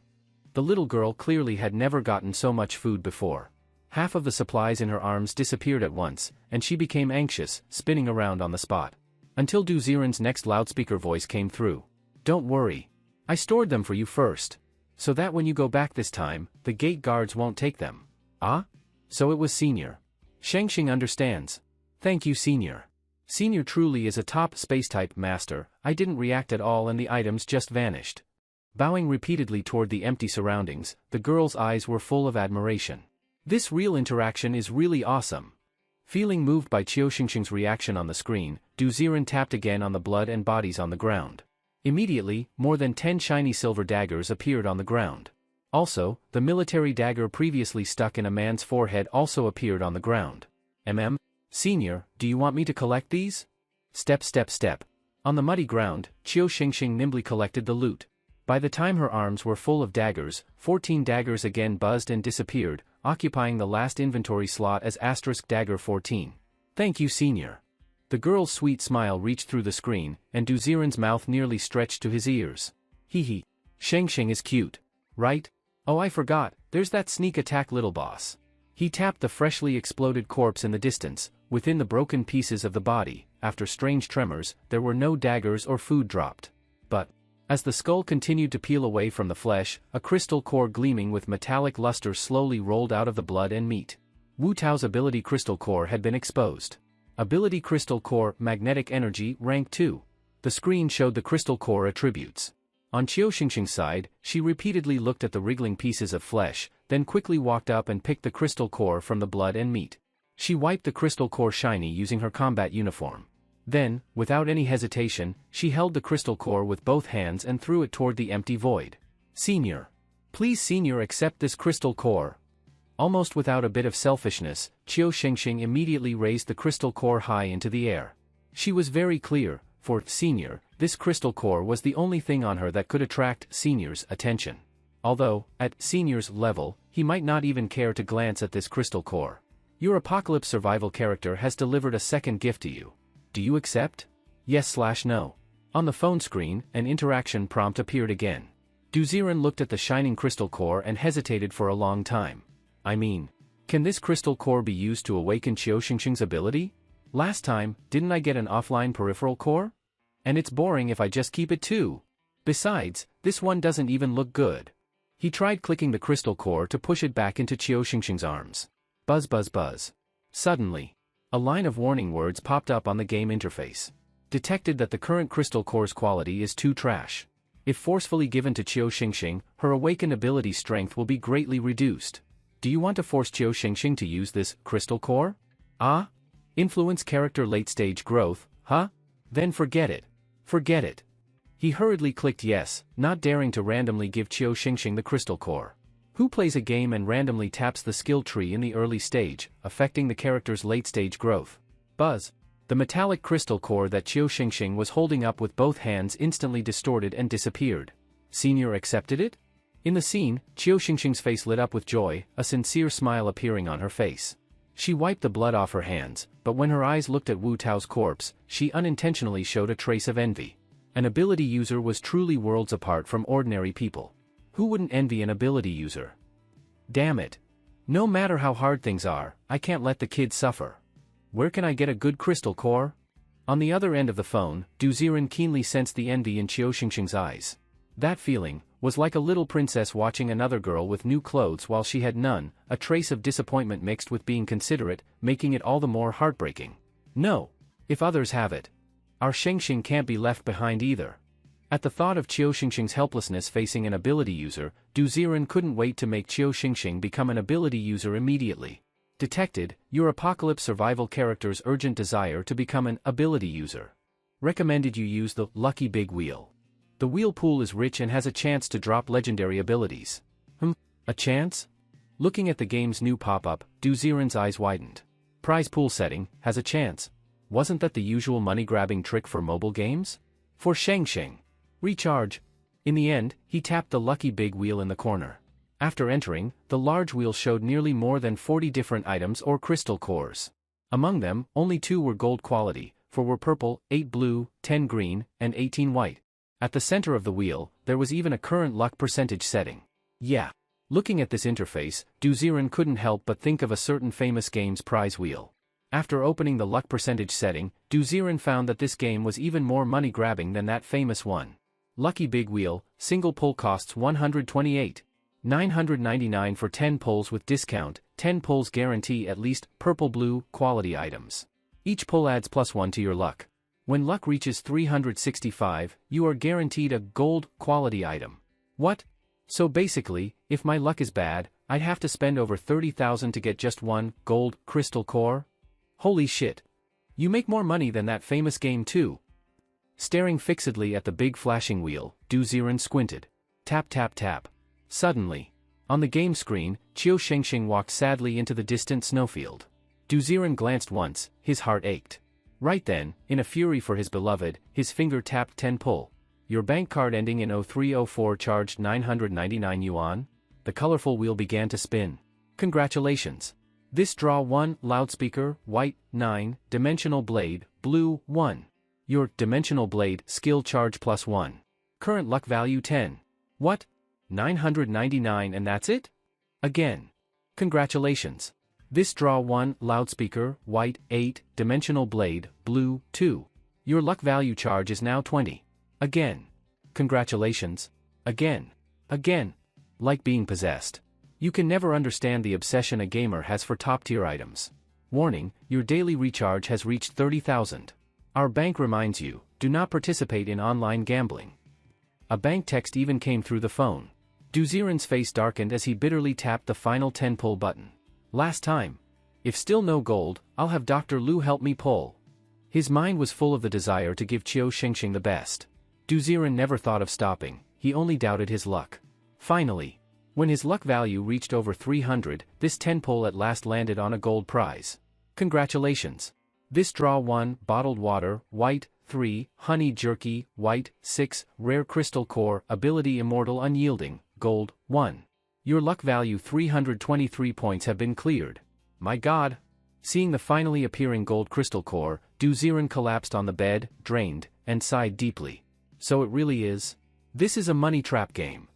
The little girl clearly had never gotten so much food before. Half of the supplies in her arms disappeared at once, and she became anxious, spinning around on the spot. Until Du Ziren's next loudspeaker voice came through. Don't worry. I stored them for you first. So that when you go back this time, the gate guards won't take them. Ah? So it was Senior. Shengxing understands. Thank you, Senior. Senior truly is a top space-type master. I didn't react at all and the items just vanished. Bowing repeatedly toward the empty surroundings, the girl's eyes were full of admiration. This real interaction is really awesome. Feeling moved by Qiu Xingxing's reaction on the screen, Du Ziren tapped again on the blood and bodies on the ground. Immediately, more than 10 shiny silver daggers appeared on the ground. Also, the military dagger previously stuck in a man's forehead also appeared on the ground. Senior, do you want me to collect these? Step. On the muddy ground, Qiu Xingxing nimbly collected the loot. By the time her arms were full of daggers, 14 daggers again buzzed and disappeared, occupying the last inventory slot as *dagger 14. Thank you, Senior. The girl's sweet smile reached through the screen, and Du Ziren's mouth nearly stretched to his ears. Hee. Shengxing is cute. Right? Oh, I forgot, there's that sneak attack little boss. He tapped the freshly exploded corpse in the distance. Within the broken pieces of the body, after strange tremors, there were no daggers or food dropped. But, as the skull continued to peel away from the flesh, a crystal core gleaming with metallic luster slowly rolled out of the blood and meat. Wu Tao's ability crystal core had been exposed. Ability crystal core, magnetic energy, rank 2. The screen showed the crystal core attributes. On Qiu Xingxing's side, she repeatedly looked at the wriggling pieces of flesh, then quickly walked up and picked the crystal core from the blood and meat. She wiped the crystal core shiny using her combat uniform. Then, without any hesitation, she held the crystal core with both hands and threw it toward the empty void. Senior. Please, Senior, accept this crystal core. Almost without a bit of selfishness, Qiu Xingxing immediately raised the crystal core high into the air. She was very clear, for Senior, this crystal core was the only thing on her that could attract Senior's attention. Although, at Senior's level, he might not even care to glance at this crystal core. Your apocalypse survival character has delivered a second gift to you. Do you accept? Yes/no. On the phone screen, an interaction prompt appeared again. Du Ziren looked at the shining crystal core and hesitated for a long time. I mean, can this crystal core be used to awaken Qiu Xingxing's ability? Last time, didn't I get an offline peripheral core? And it's boring if I just keep it too. Besides, this one doesn't even look good. He tried clicking the crystal core to push it back into Qiu Xingxing's arms. Buzz buzz buzz. Suddenly, a line of warning words popped up on the game interface. Detected that the current crystal core's quality is too trash. If forcefully given to Qiu Xingxing, her awakened ability strength will be greatly reduced. Do you want to force Qiu Xingxing to use this crystal core? Ah? Influence character late stage growth, huh? Then forget it. Forget it. He hurriedly clicked yes, not daring to randomly give Qiu Xingxing the crystal core. Who plays a game and randomly taps the skill tree in the early stage, affecting the character's late-stage growth? Buzz. The metallic crystal core that Qiu Xingxing was holding up with both hands instantly distorted and disappeared. Senior accepted it? In the scene, Qiu Xingxing's face lit up with joy, a sincere smile appearing on her face. She wiped the blood off her hands, but when her eyes looked at Wu Tao's corpse, she unintentionally showed a trace of envy. An ability user was truly worlds apart from ordinary people. Who wouldn't envy an ability user? Damn it. No matter how hard things are, I can't let the kids suffer. Where can I get a good crystal core? On the other end of the phone, Du Ziren keenly sensed the envy in Qiu Xingxing's eyes. That feeling was like a little princess watching another girl with new clothes while she had none, a trace of disappointment mixed with being considerate, making it all the more heartbreaking. No. If others have it, our Xingxing can't be left behind either. At the thought of Qiu Xingxing's helplessness facing an ability user, Du Ziren couldn't wait to make Qiu Xingxing become an ability user immediately. Detected, your apocalypse survival character's urgent desire to become an ability user. Recommended you use the Lucky Big Wheel. The wheel pool is rich and has a chance to drop legendary abilities. A chance? Looking at the game's new pop-up, Du Ziren's eyes widened. Prize pool setting, has a chance. Wasn't that the usual money-grabbing trick for mobile games? For Xingxing. Recharge. In the end, he tapped the Lucky Big Wheel in the corner. After entering, the large wheel showed nearly more than 40 different items or crystal cores. Among them, only 2 were gold quality, 4 were purple, 8 blue, 10 green, and 18 white. At the center of the wheel, there was even a current luck percentage setting. Yeah. Looking at this interface, Du Ziren couldn't help but think of a certain famous game's prize wheel. After opening the luck percentage setting, Du Ziren found that this game was even more money-grabbing than that famous one. Lucky Big Wheel, single pull costs 128,999 for 10 pulls with discount, 10 pulls guarantee at least purple-blue quality items. Each pull adds +1 to your luck. When luck reaches 365, you are guaranteed a gold quality item. What? So basically, if my luck is bad, I'd have to spend over 30,000 to get just one gold crystal core? Holy shit. You make more money than that famous game too. Staring fixedly at the big flashing wheel, Du Ziren squinted. Tap tap tap. Suddenly, on the game screen, Qiu Xingxing walked sadly into the distant snowfield. Du Ziren glanced once, his heart ached. Right then, in a fury for his beloved, his finger tapped 10 pull. Your bank card ending in 0304 charged 999 yuan? The colorful wheel began to spin. Congratulations. This draw 1, loudspeaker, white, 9, dimensional blade, blue, 1. Your dimensional blade, skill charge +1. Current luck value 10. What? 999 and that's it? Again. Congratulations. This draw 1, loudspeaker, white, 8, dimensional blade, blue, 2. Your luck value charge is now 20. Again. Congratulations. Again. Again. Like being possessed. You can never understand the obsession a gamer has for top-tier items. Warning, your daily recharge has reached 30,000. Our bank reminds you, do not participate in online gambling. A bank text even came through the phone. Du Ziren's face darkened as he bitterly tapped the final 10 pull button. Last time. If still no gold, I'll have Dr. Lu help me pull. His mind was full of the desire to give Qiu Xingxing the best. Du Ziren never thought of stopping, he only doubted his luck. Finally. When his luck value reached over 300, this 10 pull at last landed on a gold prize. Congratulations. This draw 1, bottled water, white, 3, honey jerky, white, 6, rare crystal core, ability immortal unyielding, gold, 1. Your luck value 323 points have been cleared. My god. Seeing the finally appearing gold crystal core, Du Ziren collapsed on the bed, drained, and sighed deeply. So it really is? This is a money trap game.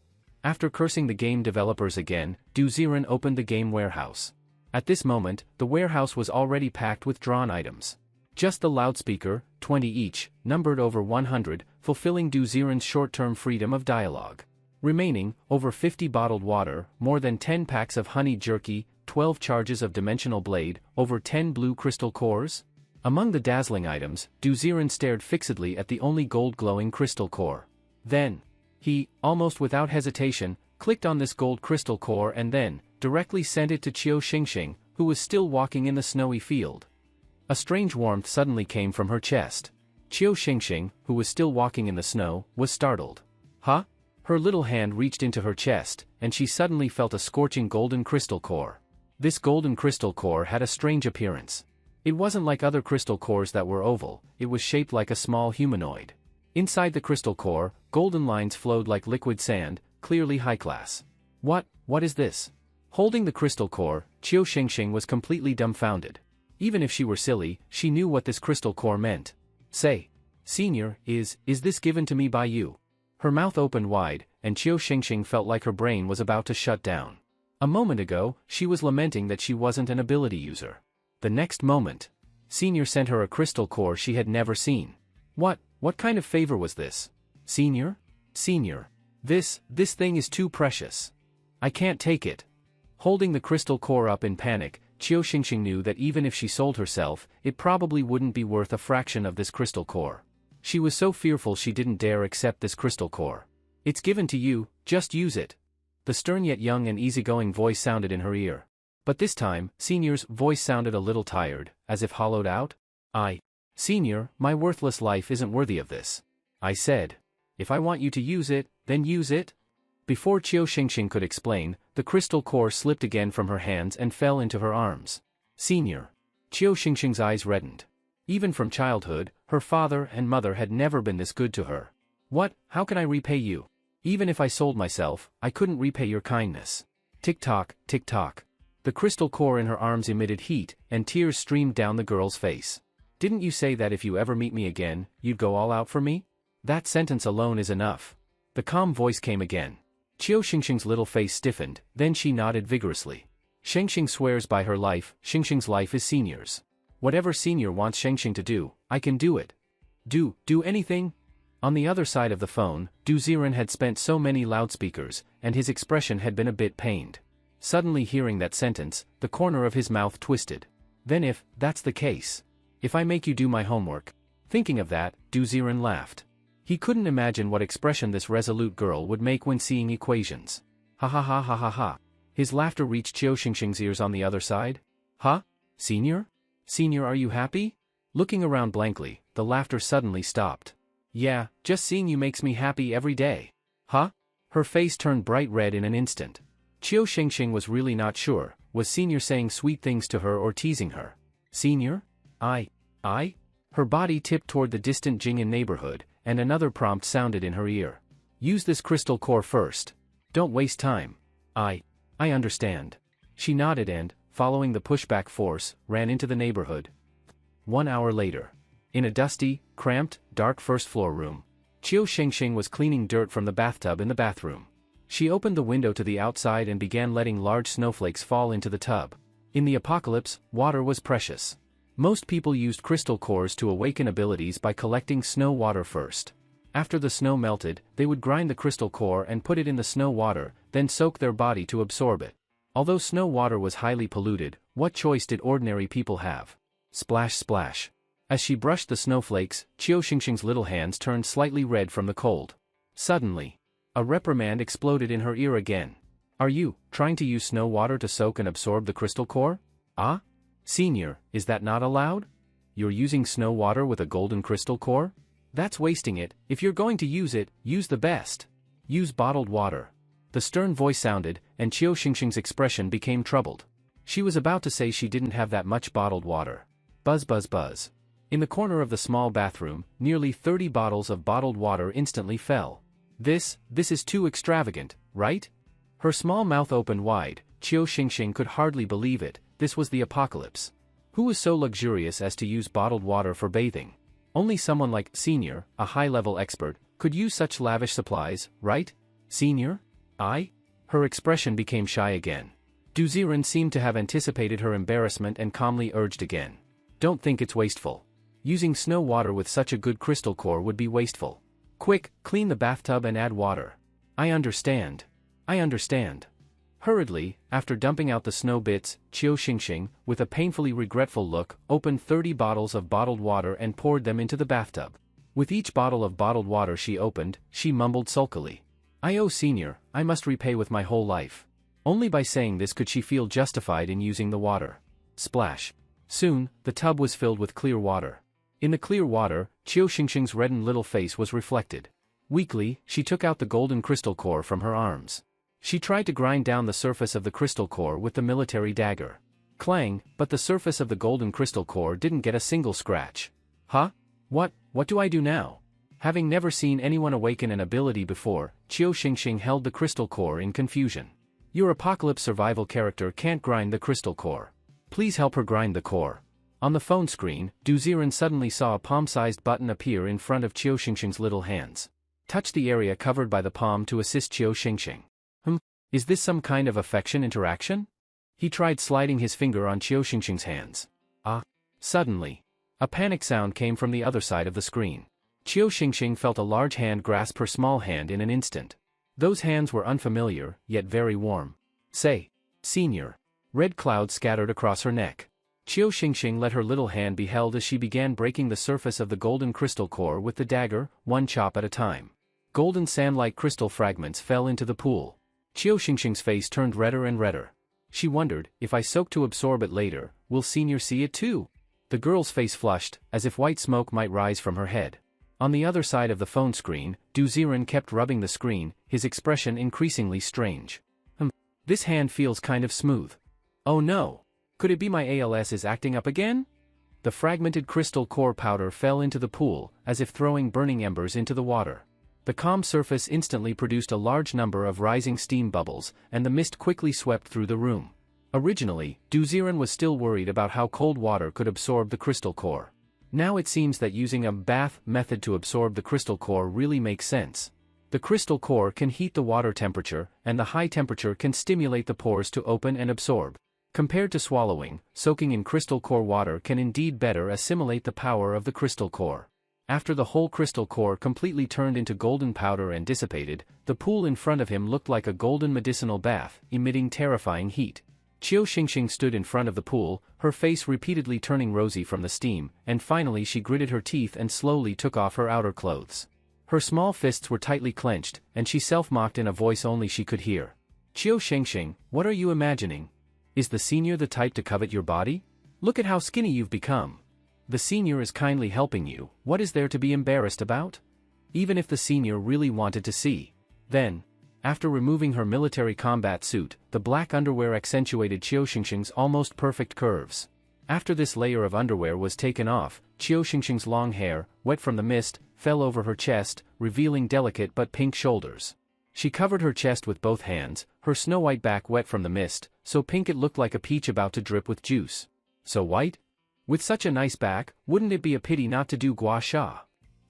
After cursing the game developers again, Du Ziren opened the game warehouse. At this moment, the warehouse was already packed with drawn items. Just the loudspeaker, 20 each, numbered over 100, fulfilling Du Ziren's short-term freedom of dialogue. Remaining, over 50 bottled water, more than 10 packs of honey jerky, 12 charges of dimensional blade, over 10 blue crystal cores? Among the dazzling items, Du Ziren stared fixedly at the only gold-glowing crystal core. Then, he, almost without hesitation, clicked on this gold crystal core and then, directly sent it to Qiu Xingxing, who was still walking in the snowy field. A strange warmth suddenly came from her chest. Qiu Xingxing, who was still walking in the snow, was startled. Huh? Her little hand reached into her chest, and she suddenly felt a scorching golden crystal core. This golden crystal core had a strange appearance. It wasn't like other crystal cores that were oval, it was shaped like a small humanoid. Inside the crystal core, golden lines flowed like liquid sand, clearly high class. What is this? Holding the crystal core, Qiu Xingxing was completely dumbfounded. Even if she were silly, she knew what this crystal core meant. Say. Senior, is this given to me by you? Her mouth opened wide, and Qiu Xingxing felt like her brain was about to shut down. A moment ago, she was lamenting that she wasn't an ability user. The next moment, Senior sent her a crystal core she had never seen. What kind of favor was this? Senior? Senior. This thing is too precious. I can't take it. Holding the crystal core up in panic, Qiu Xingxing knew that even if she sold herself, it probably wouldn't be worth a fraction of this crystal core. She was so fearful she didn't dare accept this crystal core. It's given to you, just use it. The stern yet young and easygoing voice sounded in her ear. But this time, Senior's voice sounded a little tired, as if hollowed out. Senior, my worthless life isn't worthy of this. I said. If I want you to use it, then use it. Before Qiu Xingxing could explain, the crystal core slipped again from her hands and fell into her arms. Senior. Qiu Xingxing's eyes reddened. Even from childhood, her father and mother had never been this good to her. How can I repay you? Even if I sold myself, I couldn't repay your kindness. Tick-tock, tick-tock. The crystal core in her arms emitted heat, and tears streamed down the girl's face. Didn't you say that if you ever meet me again, you'd go all out for me? That sentence alone is enough. The calm voice came again. Qiu Xingxing's little face stiffened, then she nodded vigorously. Xingxing swears by her life, Xingxing's life is Senior's. Whatever Senior wants Xingxing to do, I can do it. Do anything? On the other side of the phone, Du Ziren had spent so many loudspeakers, and his expression had been a bit pained. Suddenly hearing that sentence, the corner of his mouth twisted. Then if that's the case. If I make you do my homework. Thinking of that, Du Ziren laughed. He couldn't imagine what expression this resolute girl would make when seeing equations. Ha ha ha ha ha ha. His laughter reached Qiu Xingxing's ears on the other side. Huh? Senior? Senior, are you happy? Looking around blankly, the laughter suddenly stopped. Yeah, just seeing you makes me happy every day. Huh? Her face turned bright red in an instant. Qiu Xingxing was really not sure, was Senior saying sweet things to her or teasing her? Senior? I? Her body tipped toward the distant Jing'an neighborhood, and another prompt sounded in her ear. Use this crystal core first. Don't waste time. I understand. She nodded and, following the pushback force, ran into the neighborhood. 1 hour later. In a dusty, cramped, dark first-floor room. Qiu Xingxing was cleaning dirt from the bathtub in the bathroom. She opened the window to the outside and began letting large snowflakes fall into the tub. In the apocalypse, water was precious. Most people used crystal cores to awaken abilities by collecting snow water first. After the snow melted, they would grind the crystal core and put it in the snow water, then soak their body to absorb it. Although snow water was highly polluted, what choice did ordinary people have? Splash splash. As she brushed the snowflakes, Qiu Xingxing's little hands turned slightly red from the cold. Suddenly, a reprimand exploded in her ear again. Are you trying to use snow water to soak and absorb the crystal core? Senior, is that not allowed? You're using snow water with a golden crystal core? That's wasting it. If you're going to use it, use the best. Use bottled water. The stern voice sounded, and Qiu Xingxing's expression became troubled. She was about to say she didn't have that much bottled water. Buzz buzz buzz. In the corner of the small bathroom, nearly 30 bottles of bottled water instantly fell. This is too extravagant, right? Her small mouth opened wide. Qiu Xingxing could hardly believe it. This was the apocalypse. Who was so luxurious as to use bottled water for bathing? Only someone like Senior, a high-level expert, could use such lavish supplies, right? Senior? Her expression became shy again. Du Ziren seemed to have anticipated her embarrassment and calmly urged again. Don't think it's wasteful. Using snow water with such a good crystal core would be wasteful. Quick, clean the bathtub and add water. I understand. Hurriedly, after dumping out the snow bits, Qiu Xingxing, with a painfully regretful look, opened 30 bottles of bottled water and poured them into the bathtub. With each bottle of bottled water she opened, she mumbled sulkily. I owe Senior, I must repay with my whole life. Only by saying this could she feel justified in using the water. Splash. Soon, the tub was filled with clear water. In the clear water, Qiu Xingxing's reddened little face was reflected. Weakly, she took out the golden crystal core from her arms. She tried to grind down the surface of the crystal core with the military dagger. Clang, but the surface of the golden crystal core didn't get a single scratch. What do I do now? Having never seen anyone awaken an ability before, Qiu Xingxing held the crystal core in confusion. Your apocalypse survival character can't grind the crystal core. Please help her grind the core. On the phone screen, Du Ziren suddenly saw a palm-sized button appear in front of Qiu Xingxing's little hands. Touch the area covered by the palm to assist Qiu Xingxing. Is this some kind of affection interaction? He tried sliding his finger on Qiu Xingxing's hands. Suddenly, a panic sound came from the other side of the screen. Qiu Xingxing felt a large hand grasp her small hand in an instant. Those hands were unfamiliar, yet very warm. Say, Senior. Red clouds scattered across her neck. Qiu Xingxing let her little hand be held as she began breaking the surface of the golden crystal core with the dagger, one chop at a time. Golden sand-like crystal fragments fell into the pool. Qiu Xingxing's face turned redder and redder. She wondered, if I soak to absorb it later, will Senior see it too? The girl's face flushed, as if white smoke might rise from her head. On the other side of the phone screen, Du Ziren kept rubbing the screen, his expression increasingly strange. This hand feels kind of smooth. Oh no! Could it be my ALS is acting up again? The fragmented crystal core powder fell into the pool, as if throwing burning embers into the water. The calm surface instantly produced a large number of rising steam bubbles, and the mist quickly swept through the room. Originally, Du Ziren was still worried about how cold water could absorb the crystal core. Now it seems that using a bath method to absorb the crystal core really makes sense. The crystal core can heat the water temperature, and the high temperature can stimulate the pores to open and absorb. Compared to swallowing, soaking in crystal core water can indeed better assimilate the power of the crystal core. After the whole crystal core completely turned into golden powder and dissipated, the pool in front of him looked like a golden medicinal bath, emitting terrifying heat. Qiu Xingxing stood in front of the pool, her face repeatedly turning rosy from the steam, and finally she gritted her teeth and slowly took off her outer clothes. Her small fists were tightly clenched, and she self-mocked in a voice only she could hear. Qiu Xingxing, what are you imagining? Is the Senior the type to covet your body? Look at how skinny you've become. The Senior is kindly helping you, what is there to be embarrassed about? Even if the Senior really wanted to see. Then, after removing her military combat suit, the black underwear accentuated Qiu Xingxing's almost perfect curves. After this layer of underwear was taken off, Qiu Xingxing's long hair, wet from the mist, fell over her chest, revealing delicate but pink shoulders. She covered her chest with both hands, her snow-white back wet from the mist, so pink it looked like a peach about to drip with juice. So white? With such a nice back, wouldn't it be a pity not to do gua sha?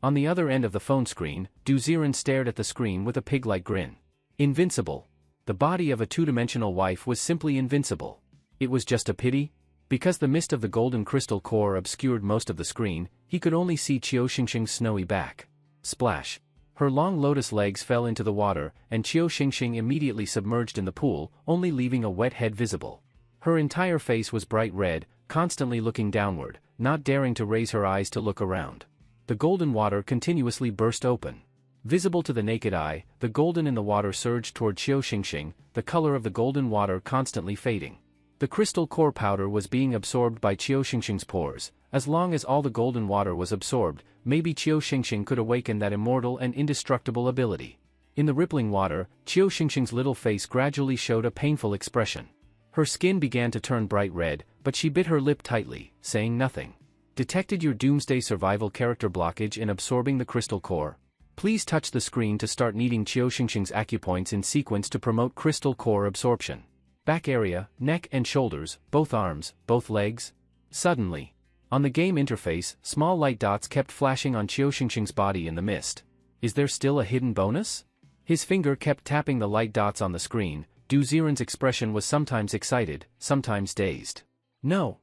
On the other end of the phone screen, Du Ziren stared at the screen with a pig-like grin. Invincible. The body of a two-dimensional wife was simply invincible. It was just a pity? Because the mist of the golden crystal core obscured most of the screen, he could only see Qiu Xingxing's snowy back. Splash. Her long lotus legs fell into the water, and Qiu Xingxing immediately submerged in the pool, only leaving a wet head visible. Her entire face was bright red, constantly looking downward, not daring to raise her eyes to look around. The golden water continuously burst open. Visible to the naked eye, the golden in the water surged toward Qiu Xingxing, the color of the golden water constantly fading. The crystal core powder was being absorbed by Qiu Xingxing's pores. As long as all the golden water was absorbed, maybe Qiu Xingxing could awaken that immortal and indestructible ability. In the rippling water, Qiu Xingxing's little face gradually showed a painful expression. Her skin began to turn bright red, but she bit her lip tightly, saying nothing. Detected your doomsday survival character blockage in absorbing the crystal core. Please touch the screen to start kneading Qiu Xingxing's acupoints in sequence to promote crystal core absorption. Back area, neck and shoulders, both arms, both legs. Suddenly, on the game interface, small light dots kept flashing on Qiu Xingxing's body in the mist. Is there still a hidden bonus? His finger kept tapping the light dots on the screen. Du Ziren's expression was sometimes excited, sometimes dazed. No.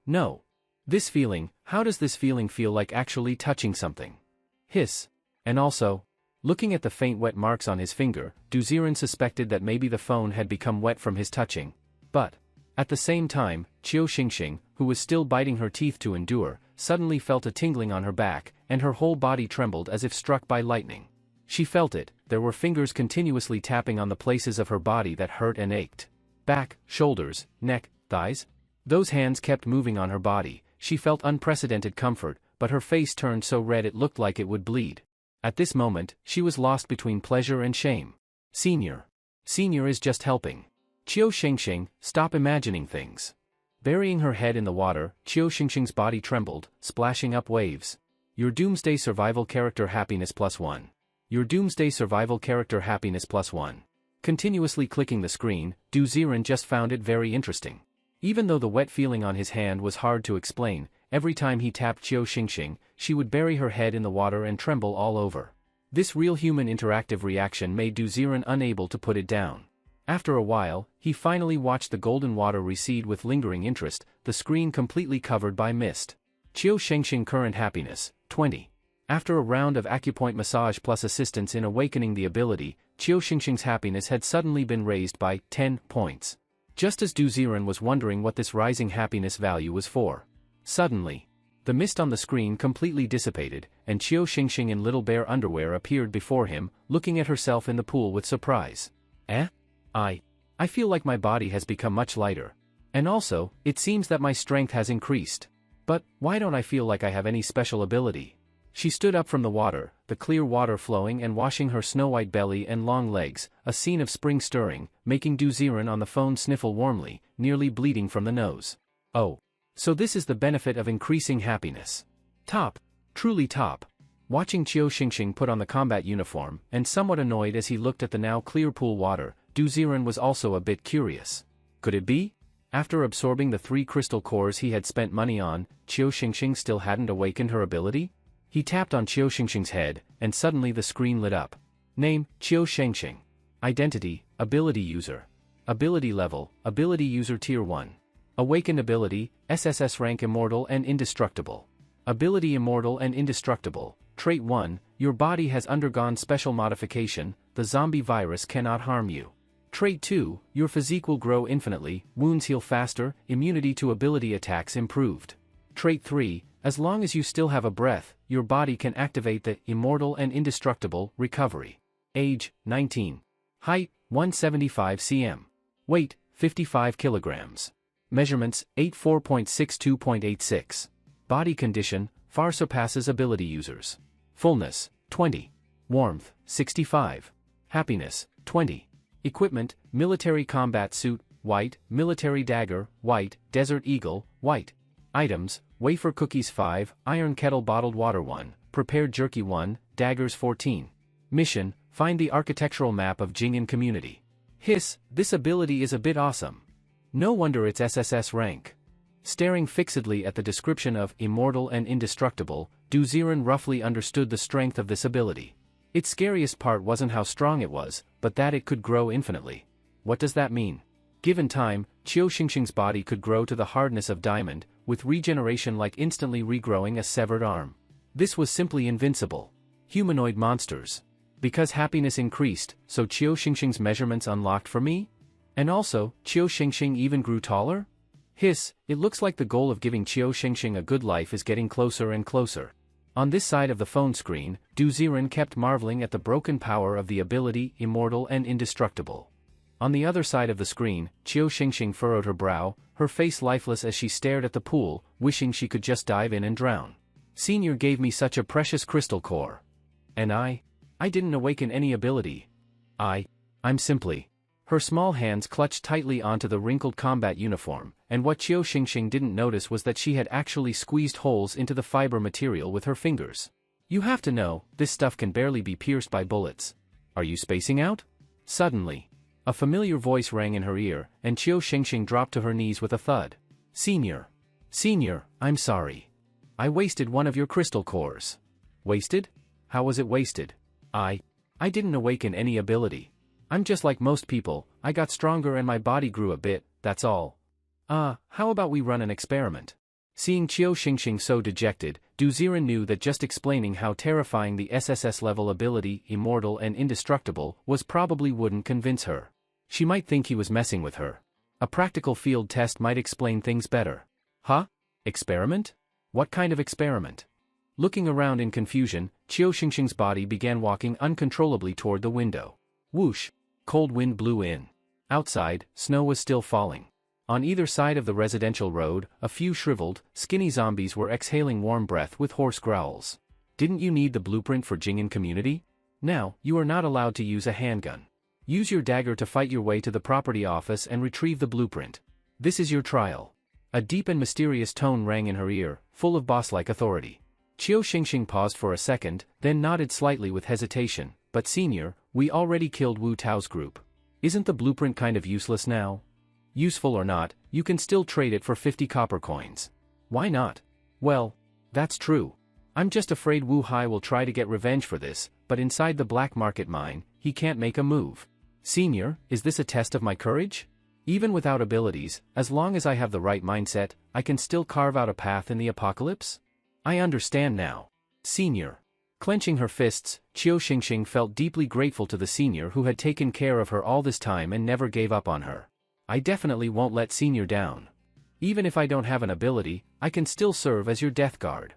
How does this feeling feel like actually touching something? Hiss. And also, looking at the faint wet marks on his finger, Du Ziren suspected that maybe the phone had become wet from his touching. But, at the same time, Qiu Xingxing, who was still biting her teeth to endure, suddenly felt a tingling on her back, and her whole body trembled as if struck by lightning. She felt it, there were fingers continuously tapping on the places of her body that hurt and ached. Back, shoulders, neck, thighs. Those hands kept moving on her body. She felt unprecedented comfort, but her face turned so red it looked like it would bleed. At this moment, she was lost between pleasure and shame. Senior is just helping. Qiu Xingxing, stop imagining things. Burying her head in the water, Qiu Xingxing's body trembled, splashing up waves. Your doomsday survival character happiness +1. Your doomsday survival character happiness +1. Continuously clicking the screen, Du Ziren just found it very interesting. Even though the wet feeling on his hand was hard to explain, every time he tapped Qiu Xingxing, she would bury her head in the water and tremble all over. This real human interactive reaction made Du Ziren unable to put it down. After a while, he finally watched the golden water recede with lingering interest, the screen completely covered by mist. Qiu Xingxing current happiness, 20. After a round of acupoint massage plus assistance in awakening the ability, Qiu Xingxing's happiness had suddenly been raised by 10 points. Just as Du Ziren was wondering what this rising happiness value was for. Suddenly, the mist on the screen completely dissipated, and Qiu Xingxing in little bear underwear appeared before him, looking at herself in the pool with surprise. I feel like my body has become much lighter. And also, it seems that my strength has increased. But, why don't I feel like I have any special ability? She stood up from the water, the clear water flowing and washing her snow-white belly and long legs, a scene of spring stirring, making Du Ziren on the phone sniffle warmly, nearly bleeding from the nose. Oh. So this is the benefit of increasing happiness. Top. Truly top. Watching Qiu Xingxing put on the combat uniform, and somewhat annoyed as he looked at the now clear pool water, Du Ziren was also a bit curious. Could it be? After absorbing the 3 crystal cores he had spent money on, Qiu Xingxing still hadn't awakened her ability? He tapped on Qiu Xingxing's head, and suddenly the screen lit up. Name, Qiu Xingxing. Identity, Ability User. Ability Level, Ability User Tier 1. Awakened Ability, SSS Rank Immortal and Indestructible. Ability Immortal and Indestructible, Trait 1, your body has undergone special modification, the zombie virus cannot harm you. Trait 2, your physique will grow infinitely, wounds heal faster, immunity to ability attacks improved. Trait 3, as long as you still have a breath, your body can activate the Immortal and Indestructible Recovery. Age, 19. Height, 175 cm. Weight, 55 kilograms. Measurements, 84.62.86. Body condition, far surpasses ability users. Fullness, 20. Warmth, 65. Happiness, 20. Equipment, military combat suit, white, military dagger, white, desert eagle, white. Items, wafer cookies 5, iron kettle bottled water 1, prepared jerky 1, daggers 14. Mission, find the architectural map of Jing'an community. Hiss, this ability is a bit awesome. No wonder it's SSS rank. Staring fixedly at the description of Immortal and Indestructible, Du Ziren roughly understood the strength of this ability. Its scariest part wasn't how strong it was, but that it could grow infinitely. What does that mean? Given time, Qiu Xingxing's body could grow to the hardness of diamond, with regeneration like instantly regrowing a severed arm. This was simply invincible. Humanoid monsters. Because happiness increased, so Qiu Xingxing's measurements unlocked for me? And also, Qiu Xingxing even grew taller? Hiss, it looks like the goal of giving Qiu Xingxing a good life is getting closer and closer. On this side of the phone screen, Du Ziren kept marveling at the broken power of the ability Immortal and Indestructible. On the other side of the screen, Qiu Xingxing furrowed her brow, her face lifeless as she stared at the pool, wishing she could just dive in and drown. Senior gave me such a precious crystal core. And I didn't awaken any ability. I'm simply... Her small hands clutched tightly onto the wrinkled combat uniform, and what Qiu Xingxing didn't notice was that she had actually squeezed holes into the fiber material with her fingers. You have to know, this stuff can barely be pierced by bullets. Are you spacing out? Suddenly, a familiar voice rang in her ear, and Qiu Xingxing dropped to her knees with a thud. Senior, I'm sorry. I wasted one of your crystal cores. Wasted? How was it wasted? I didn't awaken any ability. I'm just like most people, I got stronger and my body grew a bit, that's all. How about we run an experiment? Seeing Qiu Xingxing so dejected, Du Ziren knew that just explaining how terrifying the SSS level ability, Immortal and Indestructible, was probably wouldn't convince her. She might think he was messing with her. A practical field test might explain things better. Huh? Experiment? What kind of experiment? Looking around in confusion, Qiu Xingxing's body began walking uncontrollably toward the window. Whoosh! Cold wind blew in. Outside, snow was still falling. On either side of the residential road, a few shriveled, skinny zombies were exhaling warm breath with hoarse growls. Didn't you need the blueprint for Jing'an community? Now, you are not allowed to use a handgun. Use your dagger to fight your way to the property office and retrieve the blueprint. This is your trial. A deep and mysterious tone rang in her ear, full of boss-like authority. Qiu Xingxing paused for a second, then nodded slightly with hesitation. But senior, we already killed Wu Tao's group. Isn't the blueprint kind of useless now? Useful or not, you can still trade it for 50 copper coins. Why not? Well, that's true. I'm just afraid Wu Hai will try to get revenge for this, but inside the black market mine, he can't make a move. Senior, is this a test of my courage? Even without abilities, as long as I have the right mindset, I can still carve out a path in the apocalypse? I understand now. Senior. Clenching her fists, Qiu Xingxing felt deeply grateful to the senior who had taken care of her all this time and never gave up on her. I definitely won't let senior down. Even if I don't have an ability, I can still serve as your death guard.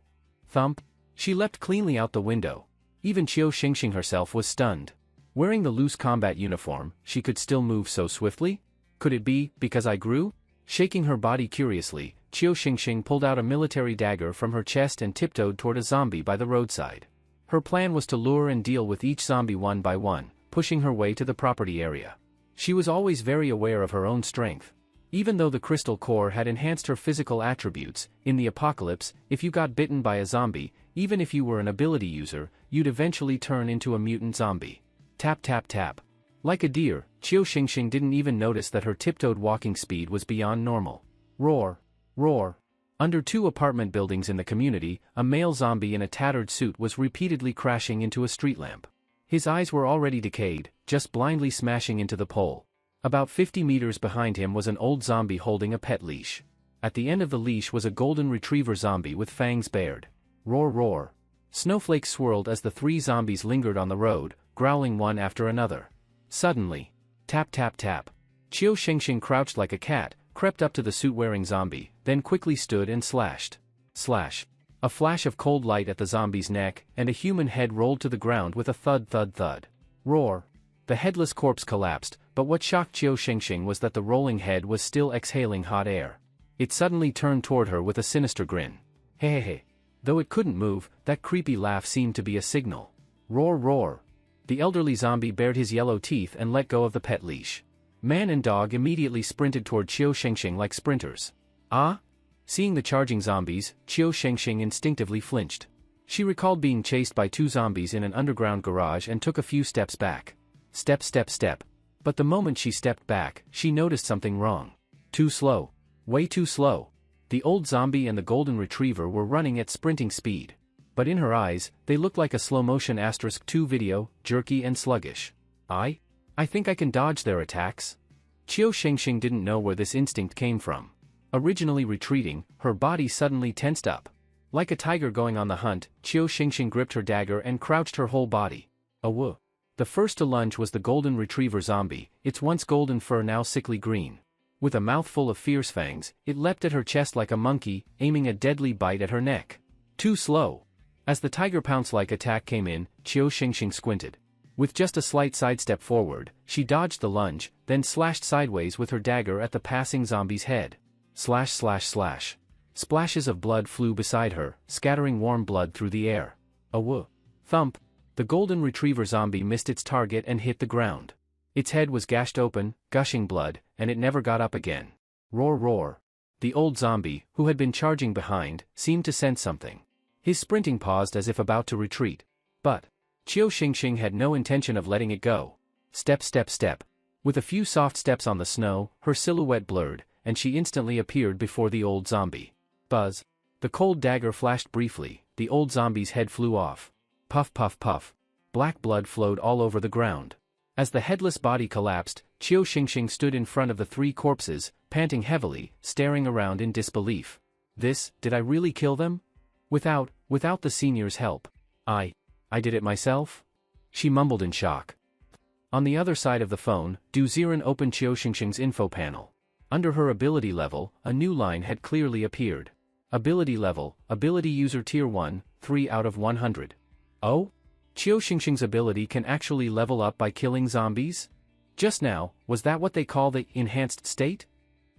Thump. She leapt cleanly out the window. Even Qiu Xingxing herself was stunned. Wearing the loose combat uniform, she could still move so swiftly? Could it be, because I grew? Shaking her body curiously, Qiu Xingxing pulled out a military dagger from her chest and tiptoed toward a zombie by the roadside. Her plan was to lure and deal with each zombie one by one, pushing her way to the property area. She was always very aware of her own strength. Even though the crystal core had enhanced her physical attributes, in the apocalypse, if you got bitten by a zombie, even if you were an ability user, you'd eventually turn into a mutant zombie. Tap tap tap. Like a deer, Qiu Xingxing didn't even notice that her tiptoed walking speed was beyond normal. Roar. Roar. Under 2 apartment buildings in the community, a male zombie in a tattered suit was repeatedly crashing into a street lamp. His eyes were already decayed, just blindly smashing into the pole. About 50 meters behind him was an old zombie holding a pet leash. At the end of the leash was a golden retriever zombie with fangs bared. Roar roar. Snowflakes swirled as the 3 zombies lingered on the road, growling one after another. Suddenly. Tap tap tap. Qiu Xingxing crouched like a cat, crept up to the suit-wearing zombie, then quickly stood and slashed. Slash. A flash of cold light at the zombie's neck, and a human head rolled to the ground with a thud thud thud. Roar. The headless corpse collapsed, but what shocked Qiu Xingxing was that the rolling head was still exhaling hot air. It suddenly turned toward her with a sinister grin. Hehehe. Though it couldn't move, that creepy laugh seemed to be a signal. Roar roar. The elderly zombie bared his yellow teeth and let go of the pet leash. Man and dog immediately sprinted toward Qiu Xingxing like sprinters. Ah? Seeing the charging zombies, Qiu Xingxing instinctively flinched. She recalled being chased by 2 zombies in an underground garage and took a few steps back. Step step step. But the moment she stepped back, she noticed something wrong. Too slow. Way too slow. The old zombie and the golden retriever were running at sprinting speed. But in her eyes, they looked like a slow-motion *2 video, jerky and sluggish. I think I can dodge their attacks. Qiu Xingxing didn't know where this instinct came from. Originally retreating, her body suddenly tensed up. Like a tiger going on the hunt, Qiu Xingxing gripped her dagger and crouched her whole body. Awoo. The first to lunge was the golden retriever zombie, its once golden fur now sickly green. With a mouthful of fierce fangs, it leapt at her chest like a monkey, aiming a deadly bite at her neck. Too slow. As the tiger-pounce-like attack came in, Qiu Xingxing squinted. With just a slight sidestep forward, she dodged the lunge, then slashed sideways with her dagger at the passing zombie's head. Slash slash slash. Splashes of blood flew beside her, scattering warm blood through the air. Awoo. Thump. The golden retriever zombie missed its target and hit the ground. Its head was gashed open, gushing blood, and it never got up again. Roar roar. The old zombie, who had been charging behind, seemed to sense something. His sprinting paused as if about to retreat. But Qiu Xingxing had no intention of letting it go. Step step step. With a few soft steps on the snow, her silhouette blurred, and she instantly appeared before the old zombie. Buzz. The cold dagger flashed briefly, the old zombie's head flew off. Puff puff puff. Black blood flowed all over the ground. As the headless body collapsed, Qiu Xingxing stood in front of the 3 corpses, panting heavily, staring around in disbelief. Did I really kill them? Without the senior's help. I did it myself? She mumbled in shock. On the other side of the phone, Du Ziren opened Qiu Xingxing's info panel. Under her ability level, a new line had clearly appeared. Ability level, ability user tier 1, 3 out of 100. Oh? Qiu Xingxing's ability can actually level up by killing zombies? Just now, was that what they call the enhanced state?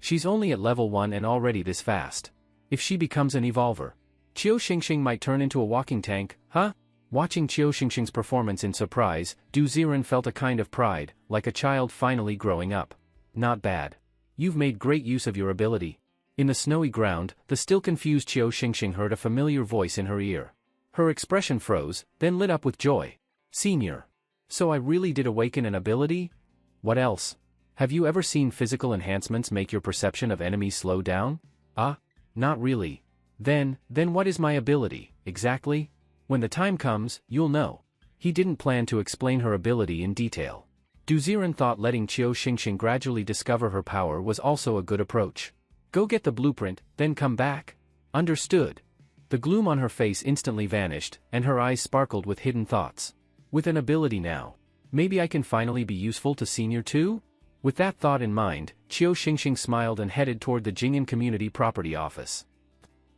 She's only at level 1 and already this fast. If she becomes an evolver, Qiu Xingxing might turn into a walking tank, huh? Watching Qiu Xingxing's performance in surprise, Du Ziren felt a kind of pride, like a child finally growing up. Not bad. You've made great use of your ability. In the snowy ground, the still confused Qiu Xingxing heard a familiar voice in her ear. Her expression froze, then lit up with joy. Senior. So I really did awaken an ability? What else? Have you ever seen physical enhancements make your perception of enemies slow down? Ah, not really. Then what is my ability, exactly? When the time comes, you'll know. He didn't plan to explain her ability in detail. Du Ziren thought letting Qiu Xingxing gradually discover her power was also a good approach. Go get the blueprint, then come back. Understood. The gloom on her face instantly vanished, and her eyes sparkled with hidden thoughts. With an ability now, maybe I can finally be useful to Senior too? With that thought in mind, Qiu Xingxing smiled and headed toward the Jing'an Community Property Office.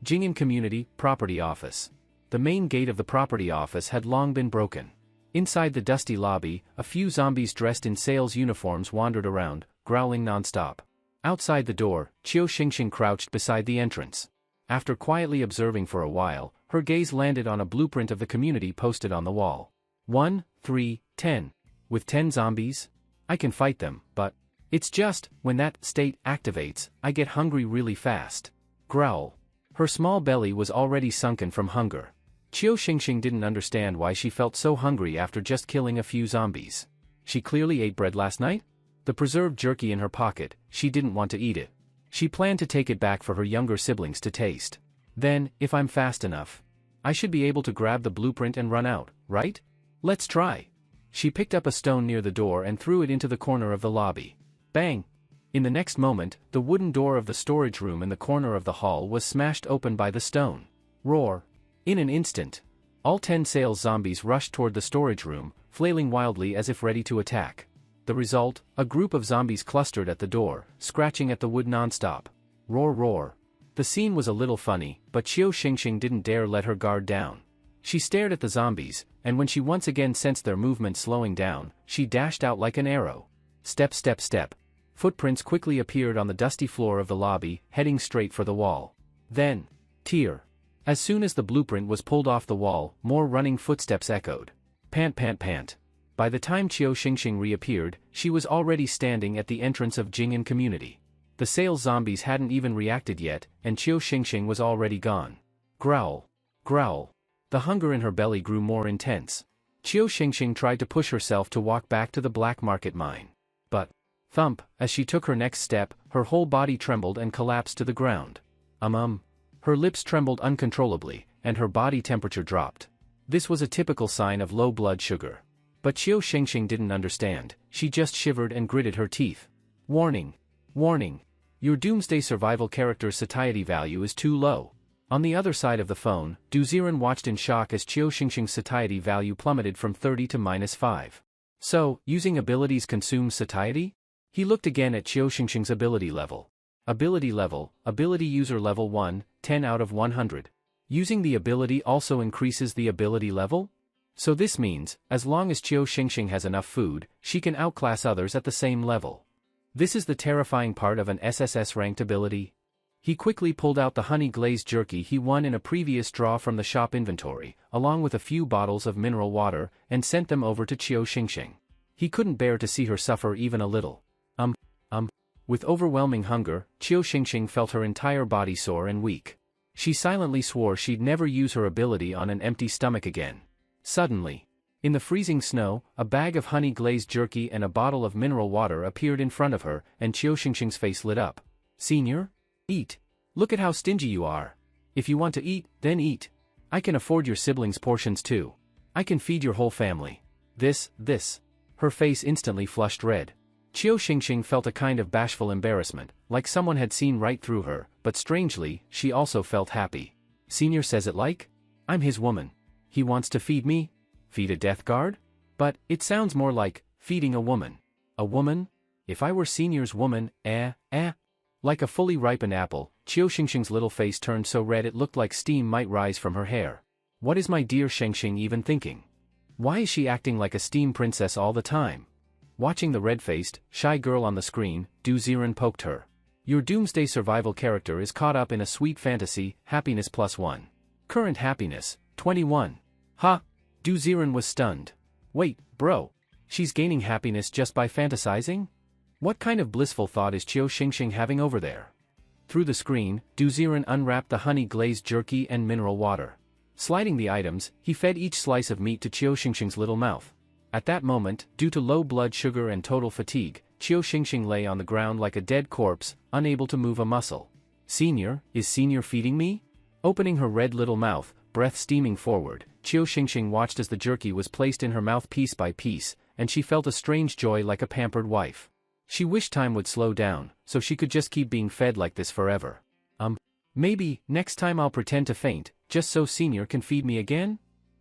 Jing'an Community Property Office. The main gate of the property office had long been broken. Inside the dusty lobby, a few zombies dressed in sales uniforms wandered around, growling nonstop. Outside the door, Qiu Xingxing crouched beside the entrance. After quietly observing for a while, her gaze landed on a blueprint of the community posted on the wall. 1, 3, 10. With 10 zombies? I can fight them, but it's just, when that state activates, I get hungry really fast. Growl. Her small belly was already sunken from hunger. Qiu Xingxing didn't understand why she felt so hungry after just killing a few zombies. She clearly ate bread last night? The preserved jerky in her pocket, she didn't want to eat it. She planned to take it back for her younger siblings to taste. Then, if I'm fast enough, I should be able to grab the blueprint and run out, right? Let's try. She picked up a stone near the door and threw it into the corner of the lobby. Bang! In the next moment, the wooden door of the storage room in the corner of the hall was smashed open by the stone. Roar! In an instant, all 10 sales zombies rushed toward the storage room, flailing wildly as if ready to attack. The result, a group of zombies clustered at the door, scratching at the wood nonstop. Roar roar. The scene was a little funny, but Qiu Xingxing didn't dare let her guard down. She stared at the zombies, and when she once again sensed their movement slowing down, she dashed out like an arrow. Step step step. Footprints quickly appeared on the dusty floor of the lobby, heading straight for the wall. Then, tear. As soon as the blueprint was pulled off the wall, more running footsteps echoed. Pant pant pant. By the time Qiu Xingxing reappeared, she was already standing at the entrance of Jing'an Community. The sales zombies hadn't even reacted yet, and Qiu Xingxing was already gone. Growl. Growl. The hunger in her belly grew more intense. Qiu Xingxing tried to push herself to walk back to the black market mine. But, thump, as she took her next step, her whole body trembled and collapsed to the ground. Her lips trembled uncontrollably, and her body temperature dropped. This was a typical sign of low blood sugar. But Qiu Xingxing didn't understand, she just shivered and gritted her teeth. Warning. Warning. Your doomsday survival character's satiety value is too low. On the other side of the phone, Du Ziren watched in shock as Qiu Xingxing's satiety value plummeted from 30 to -5. So, using abilities consumes satiety? He looked again at Qiu Xingxing's ability level. Ability level, ability user level 1, 10 out of 100. Using the ability also increases the ability level? So this means, as long as Qiu Xingxing has enough food, she can outclass others at the same level. This is the terrifying part of an SSS-ranked ability. He quickly pulled out the honey-glazed jerky he won in a previous draw from the shop inventory, along with a few bottles of mineral water, and sent them over to Qiu Xingxing. He couldn't bear to see her suffer even a little. With overwhelming hunger, Qiu Xingxing felt her entire body sore and weak. She silently swore she'd never use her ability on an empty stomach again. Suddenly, in the freezing snow, a bag of honey-glazed jerky and a bottle of mineral water appeared in front of her, and Qiu Xingxing's face lit up. Senior? Eat. Look at how stingy you are. If you want to eat, then eat. I can afford your siblings' portions too. I can feed your whole family. This. Her face instantly flushed red. Qiu Xingxing felt a kind of bashful embarrassment, like someone had seen right through her, but strangely, she also felt happy. Senior says it like? I'm his woman. He wants to feed me? Feed a death guard? But, it sounds more like, feeding a woman. A woman? If I were Senior's woman, Like a fully ripened apple, Qiu Xingxing's little face turned so red it looked like steam might rise from her hair. What is my dear Xingxing even thinking? Why is she acting like a steam princess all the time? Watching the red-faced, shy girl on the screen, Du Ziren poked her. Your doomsday survival character is caught up in a sweet fantasy, happiness +1. Current happiness, 21. Ha! Du Ziren was stunned. Wait, bro. She's gaining happiness just by fantasizing? What kind of blissful thought is Qiu Xingxing having over there? Through the screen, Du Ziren unwrapped the honey-glazed jerky and mineral water. Sliding the items, he fed each slice of meat to Qiu Xingxing's little mouth. At that moment, due to low blood sugar and total fatigue, Qiu Xingxing lay on the ground like a dead corpse, unable to move a muscle. Senior, is Senior feeding me? Opening her red little mouth, breath steaming forward, Qiu Xingxing watched as the jerky was placed in her mouth piece by piece, and she felt a strange joy like a pampered wife. She wished time would slow down, so she could just keep being fed like this forever. Maybe, next time I'll pretend to faint, just so Senior can feed me again?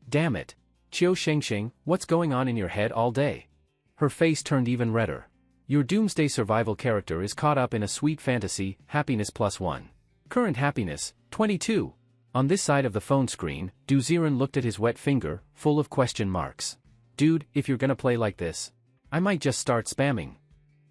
Damn it. Qiu Xingxing, what's going on in your head all day? Her face turned even redder. Your doomsday survival character is caught up in a sweet fantasy, happiness +1. Current happiness, 22. On this side of the phone screen, Du Ziren looked at his wet finger, full of question marks. Dude, if you're gonna play like this, I might just start spamming.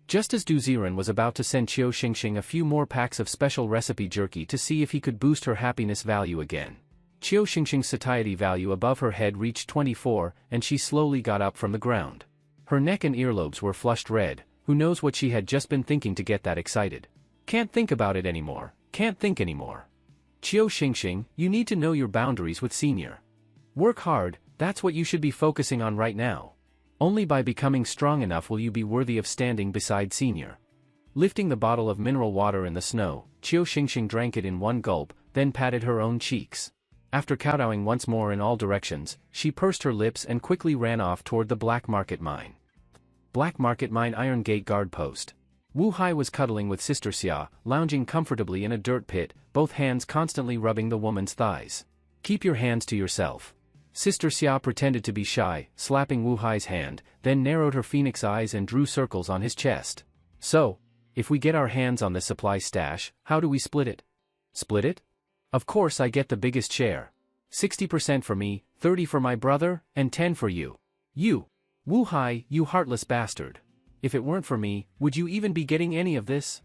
Just as Du Ziren was about to send Qiu Xingxing a few more packs of special recipe jerky to see if he could boost her happiness value again. Qiu Xingxing's satiety value above her head reached 24, and she slowly got up from the ground. Her neck and earlobes were flushed red. Who knows what she had just been thinking to get that excited. Can't think about it anymore, can't think anymore. Qiu Xingxing, you need to know your boundaries with Senior. Work hard, that's what you should be focusing on right now. Only by becoming strong enough will you be worthy of standing beside Senior. Lifting the bottle of mineral water in the snow, Qiu Xingxing drank it in one gulp, then patted her own cheeks. After kowtowing once more in all directions, she pursed her lips and quickly ran off toward the black market mine. Black Market Mine Iron Gate Guard Post. Wu Hai was cuddling with Sister Xia, lounging comfortably in a dirt pit, both hands constantly rubbing the woman's thighs. Keep your hands to yourself. Sister Xia pretended to be shy, slapping Wu Hai's hand, then narrowed her phoenix eyes and drew circles on his chest. So, if we get our hands on this supply stash, how do we split it? Split it? Of course I get the biggest share. 60% for me, 30 for my brother, and 10 for you. You. Wu Hai, you heartless bastard. If it weren't for me, would you even be getting any of this?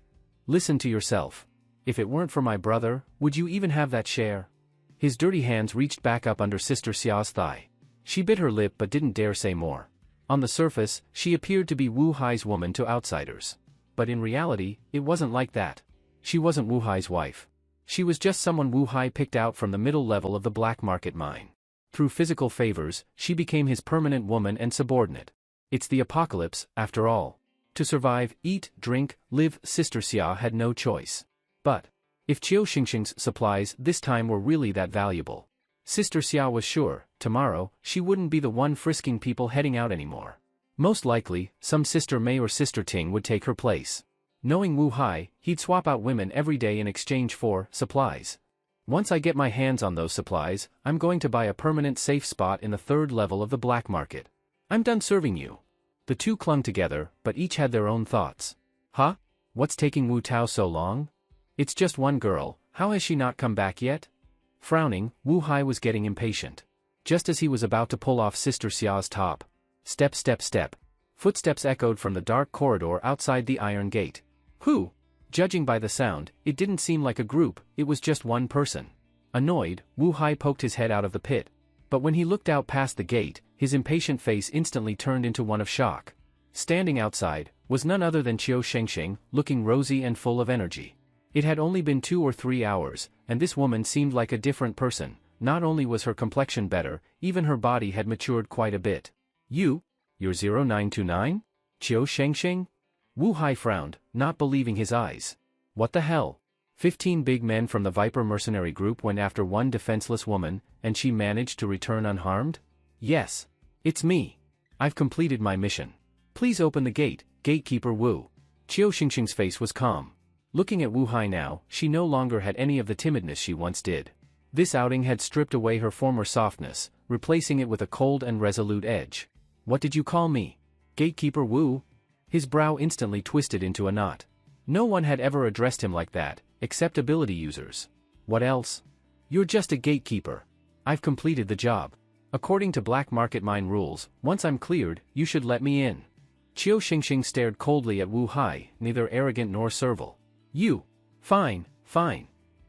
Listen to yourself. If it weren't for my brother, would you even have that share? His dirty hands reached back up under Sister Xia's thigh. She bit her lip but didn't dare say more. On the surface, she appeared to be Wu Hai's woman to outsiders. But in reality, it wasn't like that. She wasn't Wu Hai's wife. She was just someone Wu Hai picked out from the middle level of the black market mine. Through physical favors, she became his permanent woman and subordinate. It's the apocalypse, after all. To survive, eat, drink, live, Sister Xia had no choice. But if Qiu Xingxing's supplies this time were really that valuable, Sister Xia was sure, tomorrow, she wouldn't be the one frisking people heading out anymore. Most likely, some Sister Mei or Sister Ting would take her place. Knowing Wu Hai, he'd swap out women every day in exchange for supplies. Once I get my hands on those supplies, I'm going to buy a permanent safe spot in the third level of the black market. I'm done serving you. The two clung together, but each had their own thoughts. Huh? What's taking Wu Tao so long? It's just one girl, how has she not come back yet? Frowning, Wu Hai was getting impatient. Just as he was about to pull off Sister Xia's top. Step step step. Footsteps echoed from the dark corridor outside the iron gate. Who? Judging by the sound, it didn't seem like a group, it was just one person. Annoyed, Wu Hai poked his head out of the pit. But when he looked out past the gate, his impatient face instantly turned into one of shock. Standing outside, was none other than Qiu Xingxing, looking rosy and full of energy. It had only been 2 or 3 hours, and this woman seemed like a different person. Not only was her complexion better, even her body had matured quite a bit. You're 0929? Qiu Xingxing? Wu Hai frowned, not believing his eyes. What the hell? 15 big men from the Viper mercenary group went after one defenseless woman, and she managed to return unharmed? Yes. It's me. I've completed my mission. Please open the gate, Gatekeeper Wu. Qiu Xingxing's face was calm. Looking at Wu Hai now, she no longer had any of the timidness she once did. This outing had stripped away her former softness, replacing it with a cold and resolute edge. What did you call me? Gatekeeper Wu? His brow instantly twisted into a knot. No one had ever addressed him like that, except ability users. What else? You're just a gatekeeper. I've completed the job. According to black market mine rules, once I'm cleared, you should let me in. Qiu Xingxing stared coldly at Wu Hai, neither arrogant nor servile. You. Fine, fine.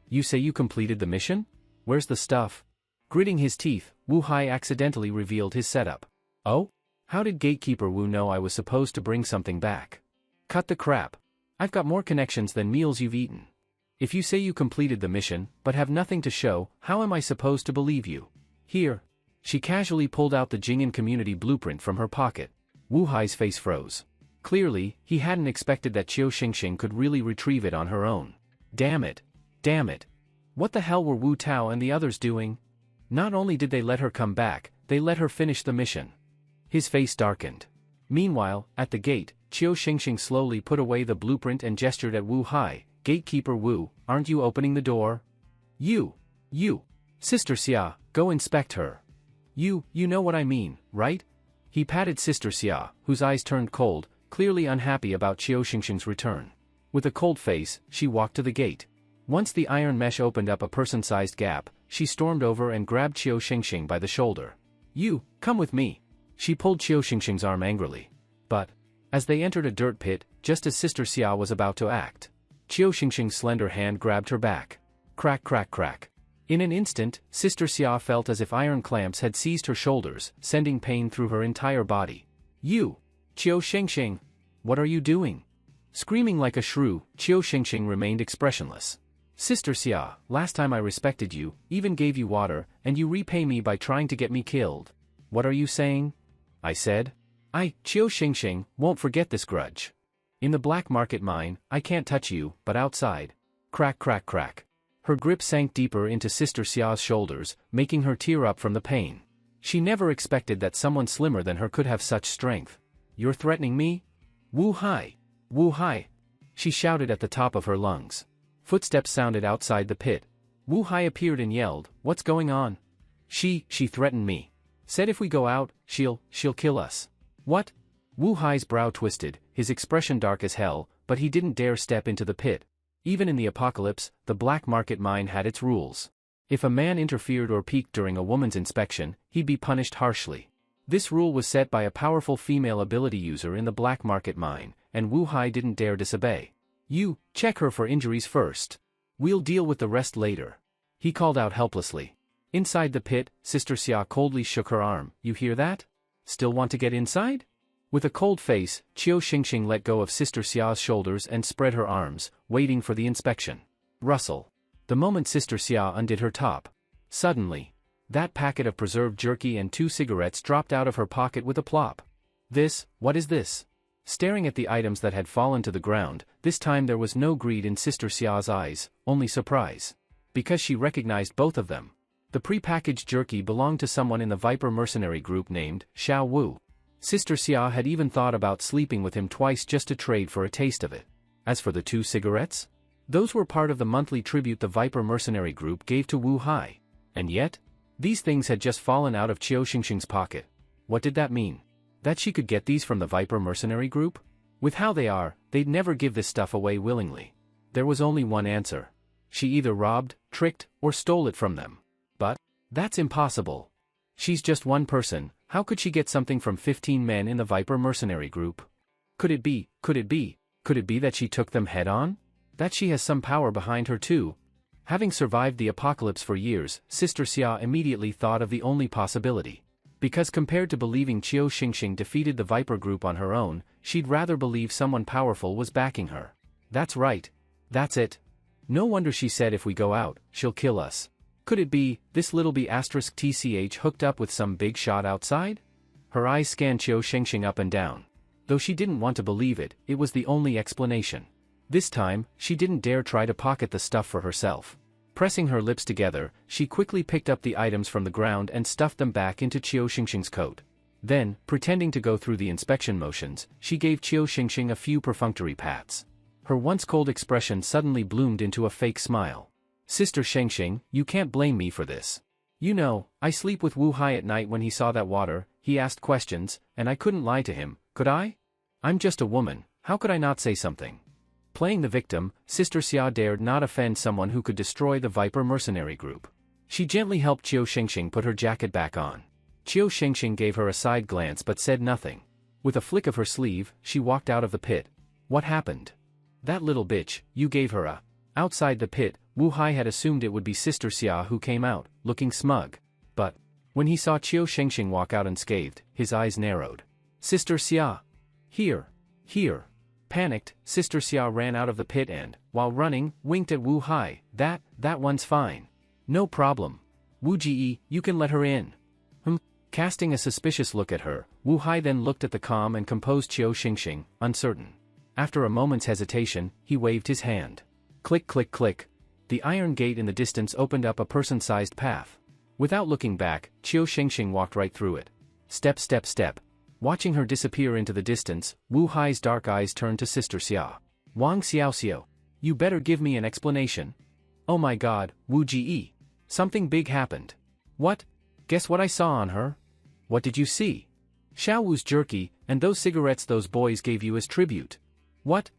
You say you completed the mission? Where's the stuff? Gritting his teeth, Wu Hai accidentally revealed his setup. Oh? How did Gatekeeper Wu know I was supposed to bring something back? Cut the crap. I've got more connections than meals you've eaten. If you say you completed the mission, but have nothing to show, how am I supposed to believe you? Here. She casually pulled out the Jing'an community blueprint from her pocket. Wu Hai's face froze. Clearly, he hadn't expected that Qiu Xingxing could really retrieve it on her own. Damn it. Damn it. What the hell were Wu Tao and the others doing? Not only did they let her come back, they let her finish the mission. His face darkened. Meanwhile, at the gate, Qiu Xingxing slowly put away the blueprint and gestured at Wu Hai. Gatekeeper Wu, aren't you opening the door? You. Sister Xia, go inspect her. You know what I mean, right? He patted Sister Xia, whose eyes turned cold, clearly unhappy about Qiu Xingxing's return. With a cold face, she walked to the gate. Once the iron mesh opened up a person-sized gap, she stormed over and grabbed Qiu Xingxing by the shoulder. You, come with me. She pulled Qiu Xingxing's arm angrily. But, as they entered a dirt pit, just as Sister Xia was about to act, Qiu Xingxing's slender hand grabbed her back. Crack, crack, crack. In an instant, Sister Xia felt as if iron clamps had seized her shoulders, sending pain through her entire body. You! Qiu Xingxing! What are you doing? Screaming like a shrew, Qiu Xingxing remained expressionless. Sister Xia, last time I respected you, even gave you water, and you repay me by trying to get me killed. What are you saying? I said. Qiu Xingxing, won't forget this grudge. In the black market mine, I can't touch you, but outside. Crack, crack, crack. Her grip sank deeper into Sister Xia's shoulders, making her tear up from the pain. She never expected that someone slimmer than her could have such strength. You're threatening me? Wu Hai! Wu Hai! She shouted at the top of her lungs. Footsteps sounded outside the pit. Wu Hai appeared and yelled, "What's going on?" She threatened me. Said if we go out, she'll kill us. What? Wu Hai's brow twisted, his expression dark as hell, but he didn't dare step into the pit. Even in the apocalypse, the black market mine had its rules. If a man interfered or peeked during a woman's inspection, he'd be punished harshly. This rule was set by a powerful female ability user in the black market mine, and Wu Hai didn't dare disobey. You, check her for injuries first. We'll deal with the rest later. He called out helplessly. Inside the pit, Sister Xia coldly shook her arm. You hear that? Still want to get inside? With a cold face, Qiu Xingxing let go of Sister Xia's shoulders and spread her arms, waiting for the inspection. Rustle. The moment Sister Xia undid her top. Suddenly, that packet of preserved jerky and 2 cigarettes dropped out of her pocket with a plop. What is this? Staring at the items that had fallen to the ground, this time there was no greed in Sister Xia's eyes, only surprise. Because she recognized both of them. The pre-packaged jerky belonged to someone in the Viper mercenary group named Xiao Wu. Sister Xia had even thought about sleeping with him twice just to trade for a taste of it. As for the 2 cigarettes? Those were part of the monthly tribute the Viper mercenary group gave to Wu Hai. And yet, these things had just fallen out of Qiu Xingxing's pocket. What did that mean? That she could get these from the Viper mercenary group? With how they are, they'd never give this stuff away willingly. There was only one answer. She either robbed, tricked, or stole it from them. But that's impossible. She's just one person. How could she get something from 15 men in the Viper mercenary group? Could it be that she took them head-on? That she has some power behind her too? Having survived the apocalypse for years, Sister Xia immediately thought of the only possibility. Because compared to believing Qiu Xingxing defeated the Viper group on her own, she'd rather believe someone powerful was backing her. That's right. That's it. No wonder she said if we go out, she'll kill us. Could it be, this little B***TCH hooked up with some big shot outside? Her eyes scanned Qiu Xingxing up and down. Though she didn't want to believe it, it was the only explanation. This time, she didn't dare try to pocket the stuff for herself. Pressing her lips together, she quickly picked up the items from the ground and stuffed them back into Qiu Xingxing's coat. Then, pretending to go through the inspection motions, she gave Qiu Xingxing a few perfunctory pats. Her once cold expression suddenly bloomed into a fake smile. Sister Xingxing, you can't blame me for this. You know, I sleep with Wu Hai at night. When he saw that water, he asked questions, and I couldn't lie to him, could I? I'm just a woman, how could I not say something? Playing the victim, Sister Xia dared not offend someone who could destroy the Viper mercenary group. She gently helped Qiu Xingxing put her jacket back on. Qiu Xingxing gave her a side glance but said nothing. With a flick of her sleeve, she walked out of the pit. What happened? That little bitch, you gave her a... Outside the pit, Wu Hai had assumed it would be Sister Xia who came out, looking smug. But, when he saw Qiu Xingxing walk out unscathed, his eyes narrowed. Sister Xia! Here! Panicked, Sister Xia ran out of the pit and, while running, winked at Wu Hai. That one's fine. No problem. Wu Ji, you can let her in. Casting a suspicious look at her, Wu Hai then looked at the calm and composed Qiu Xingxing, uncertain. After a moment's hesitation, he waved his hand. Click click click. The iron gate in the distance opened up a person-sized path. Without looking back, Qiu Xingxing walked right through it. Step, step, step. Watching her disappear into the distance, Wu Hai's dark eyes turned to Sister Xia. Wang Xiaoxiao. You better give me an explanation. Oh my god, Wu Ji. Something big happened. What? Guess what I saw on her? What did you see? Xiao Wu's jerky, and those cigarettes those boys gave you as tribute. What?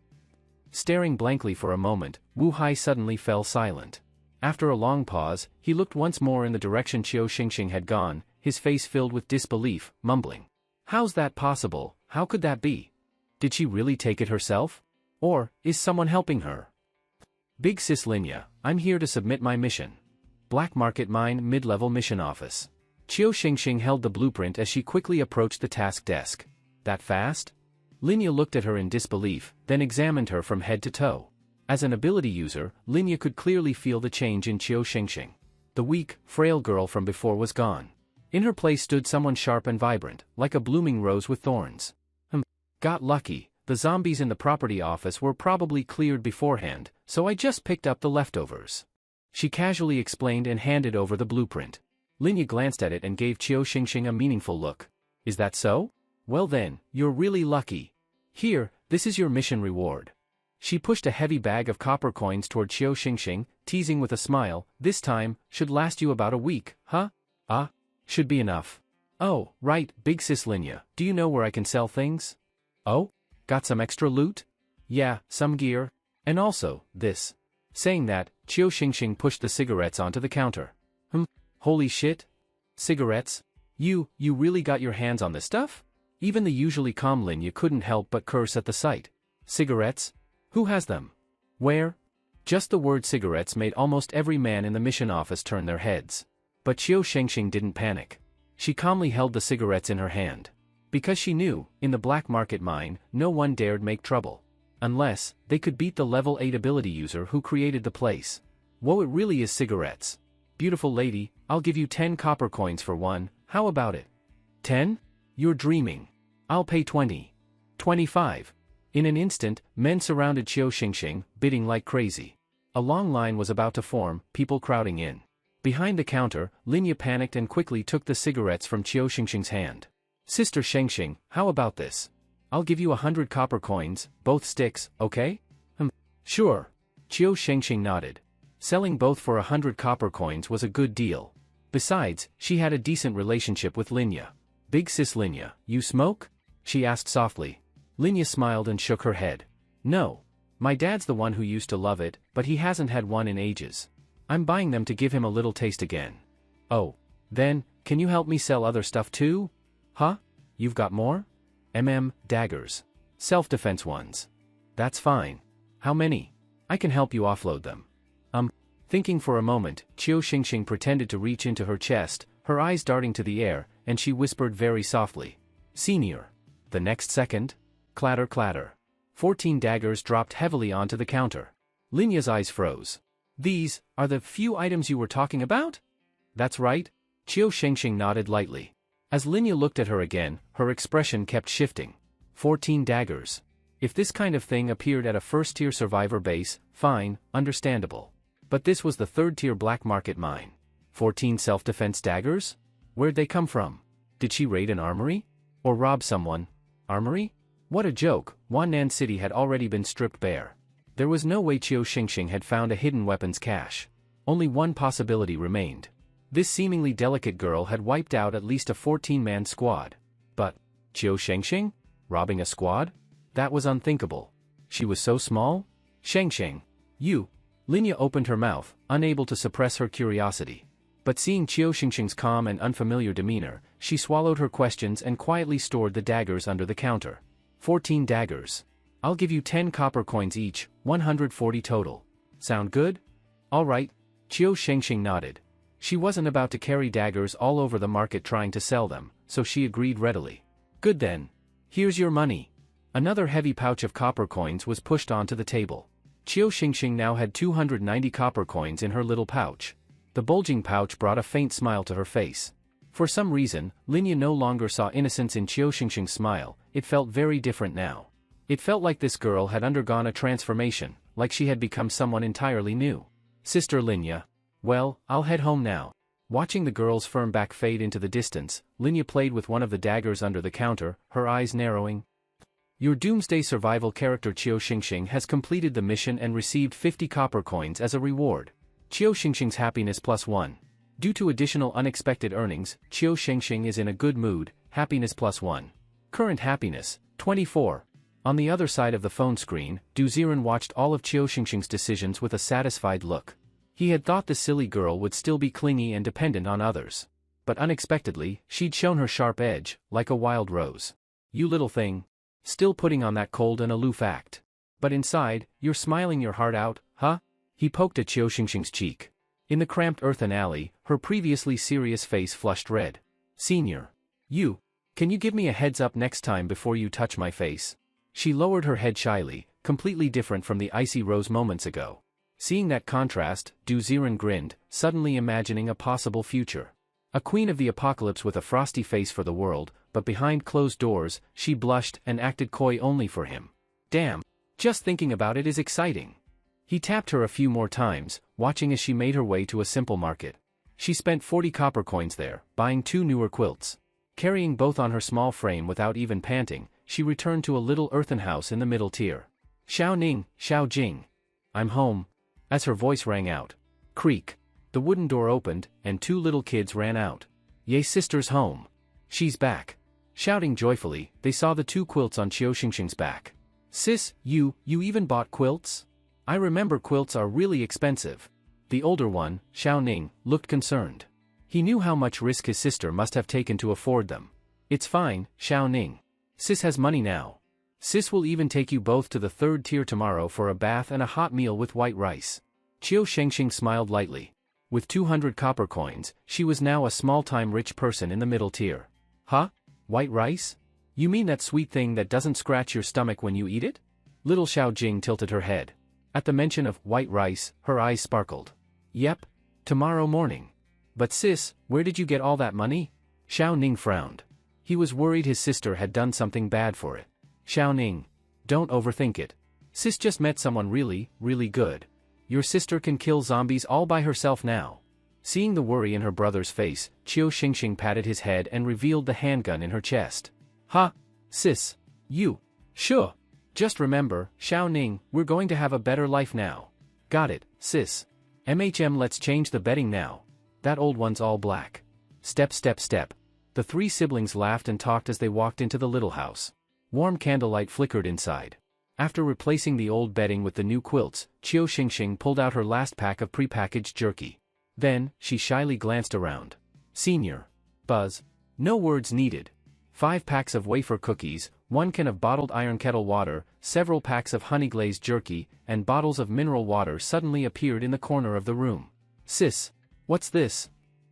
Staring blankly for a moment, Wu Hai suddenly fell silent. After a long pause, he looked once more in the direction Qiu Xingxing had gone, his face filled with disbelief, mumbling. How's that possible? How could that be? Did she really take it herself? Or, is someone helping her? Big Sis Linya, I'm here to submit my mission. Black Market Mine Mid-Level Mission Office. Qiu Xingxing held the blueprint as she quickly approached the task desk. That fast? Linya looked at her in disbelief, then examined her from head to toe. As an ability user, Linya could clearly feel the change in Qiu Xingxing. The weak, frail girl from before was gone. In her place stood someone sharp and vibrant, like a blooming rose with thorns. Got lucky, the zombies in the property office were probably cleared beforehand, so I just picked up the leftovers. She casually explained and handed over the blueprint. Linya glanced at it and gave Qiu Xingxing a meaningful look. Is that so? Well then, you're really lucky. Here, this is your mission reward. She pushed a heavy bag of copper coins toward Qiu Xingxing, teasing with a smile. This time, should last you about a week, huh? Should be enough. Oh, right, Big Sis Linya, do you know where I can sell things? Oh? Got some extra loot? Yeah, some gear. And also, this. Saying that, Qiu Xingxing pushed the cigarettes onto the counter. Holy shit? Cigarettes? You really got your hands on this stuff? Even the usually calm Linya couldn't help but curse at the sight. Cigarettes? Who has them? Where? Just the word cigarettes made almost every man in the mission office turn their heads. But Qiu Xingxing didn't panic. She calmly held the cigarettes in her hand. Because she knew, in the black market mine, no one dared make trouble. Unless, they could beat the level 8 ability user who created the place. Whoa, it really is cigarettes. Beautiful lady, I'll give you 10 copper coins for one, how about it? 10? You're dreaming. I'll pay 20. 25. In an instant, men surrounded Qiu Xingxing, bidding like crazy. A long line was about to form, people crowding in. Behind the counter, Linya panicked and quickly took the cigarettes from Qiu Xingxing's hand. Sister Xingxing, how about this? I'll give you 100 copper coins, both sticks, okay? Sure. Qiu Xingxing nodded. Selling both for 100 copper coins was a good deal. Besides, she had a decent relationship with Linya. Big Sis Linya, you smoke? She asked softly. Linya smiled and shook her head. No. My dad's the one who used to love it, but he hasn't had one in ages. I'm buying them to give him a little taste again. Oh. Then, can you help me sell other stuff too? Huh? You've got more? Daggers. Self-defense ones. That's fine. How many? I can help you offload them. Thinking for a moment, Qiu Xingxing pretended to reach into her chest, her eyes darting to the air, and she whispered very softly. Senior. The next second? Clatter clatter. 14 daggers dropped heavily onto the counter. Linya's eyes froze. These are the few items you were talking about? That's right. Qiu Xingxing nodded lightly. As Linya looked at her again, her expression kept shifting. 14 daggers. If this kind of thing appeared at a first-tier survivor base, fine, understandable. But this was the third-tier black market mine. 14 self-defense daggers? Where'd they come from? Did she raid an armory? Or rob someone? Armory? What a joke, Wannan City had already been stripped bare. There was no way Qiu Xingxing had found a hidden weapons cache. Only one possibility remained. This seemingly delicate girl had wiped out at least a 14-man squad. But, Qiu Xingxing? Robbing a squad? That was unthinkable. She was so small? Xingxing. You. Linya opened her mouth, unable to suppress her curiosity. But seeing Qiu Xingxing's calm and unfamiliar demeanor, she swallowed her questions and quietly stored the daggers under the counter. 14 daggers. I'll give you 10 copper coins each, 140 total. Sound good? All right. Qiu Xingxing nodded. She wasn't about to carry daggers all over the market trying to sell them, so she agreed readily. Good then. Here's your money. Another heavy pouch of copper coins was pushed onto the table. Qiu Xingxing now had 290 copper coins in her little pouch. The bulging pouch brought a faint smile to her face. For some reason, Linya no longer saw innocence in Qiu Xingxing's smile, it felt very different now. It felt like this girl had undergone a transformation, like she had become someone entirely new. Sister Linya. Well, I'll head home now. Watching the girl's firm back fade into the distance, Linya played with one of the daggers under the counter, her eyes narrowing. Your Doomsday Survival character Qiu Xingxing has completed the mission and received 50 copper coins as a reward. Qiu Xingxing's happiness +1. Due to additional unexpected earnings, Qiu Xingxing is in a good mood, happiness +1. Current happiness, 24. On the other side of the phone screen, Du Ziren watched all of Qiu Xingxing's decisions with a satisfied look. He had thought the silly girl would still be clingy and dependent on others. But unexpectedly, she'd shown her sharp edge, like a wild rose. You little thing. Still putting on that cold and aloof act. But inside, you're smiling your heart out, huh? He poked at Qiu Xingxing's cheek. In the cramped earthen alley, her previously serious face flushed red. Senior. Can you give me a heads up next time before you touch my face? She lowered her head shyly, completely different from the icy rose moments ago. Seeing that contrast, Du Ziren grinned, suddenly imagining a possible future. A queen of the apocalypse with a frosty face for the world, but behind closed doors, she blushed and acted coy only for him. Damn, just thinking about it is exciting. He tapped her a few more times, watching as she made her way to a simple market. She spent 40 copper coins there, buying 2 newer quilts. Carrying both on her small frame without even panting, she returned to a little earthen house in the middle tier. Xiao Ning, Xiao Jing. I'm home. As her voice rang out. Creak. The wooden door opened, and 2 little kids ran out. Ye sister's home. She's back. Shouting joyfully, they saw the 2 quilts on Qiu Xingxing's back. Sis, you even bought quilts? I remember quilts are really expensive. The older one, Xiao Ning, looked concerned. He knew how much risk his sister must have taken to afford them. It's fine, Xiao Ning. Sis has money now. Sis will even take you both to the 3rd tier tomorrow for a bath and a hot meal with white rice. Qiu Xingxing smiled lightly. With 200 copper coins, she was now a small-time rich person in the middle tier. Huh? White rice? You mean that sweet thing that doesn't scratch your stomach when you eat it? Little Xiao Jing tilted her head. At the mention of white rice, her eyes sparkled. Yep. Tomorrow morning. But sis, where did you get all that money? Xiao Ning frowned. He was worried his sister had done something bad for it. Xiao Ning. Don't overthink it. Sis just met someone really, really good. Your sister can kill zombies all by herself now. Seeing the worry in her brother's face, Qiu Xingxing patted his head and revealed the handgun in her chest. Ha! Sis. You. Sure. Just remember, Xiao Ning, we're going to have a better life now. Got it, sis. Let's change the bedding now. That old one's all black. Step step step. The 3 siblings laughed and talked as they walked into the little house. Warm candlelight flickered inside. After replacing the old bedding with the new quilts, Qiu Xingxing pulled out her last pack of prepackaged jerky. Then, she shyly glanced around. Senior. Buzz. No words needed. 5 packs of wafer cookies, 1 can of bottled iron kettle water, several packs of honey-glazed jerky, and bottles of mineral water suddenly appeared in the corner of the room. Sis. What's this?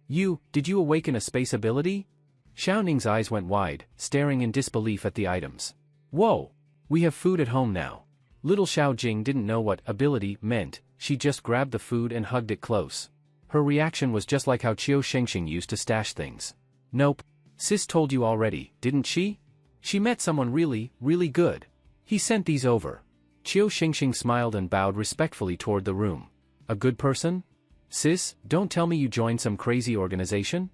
Did you awaken a space ability? Xiao Ning's eyes went wide, staring in disbelief at the items. Whoa! We have food at home now. Little Xiao Jing didn't know what ability meant, she just grabbed the food and hugged it close. Her reaction was just like how Qiu Xingxing used to stash things. Nope. Sis told you already, didn't she? She met someone really, really good. He sent these over. Qiu Xingxing smiled and bowed respectfully toward the room. A good person? Sis, don't tell me you joined some crazy organization?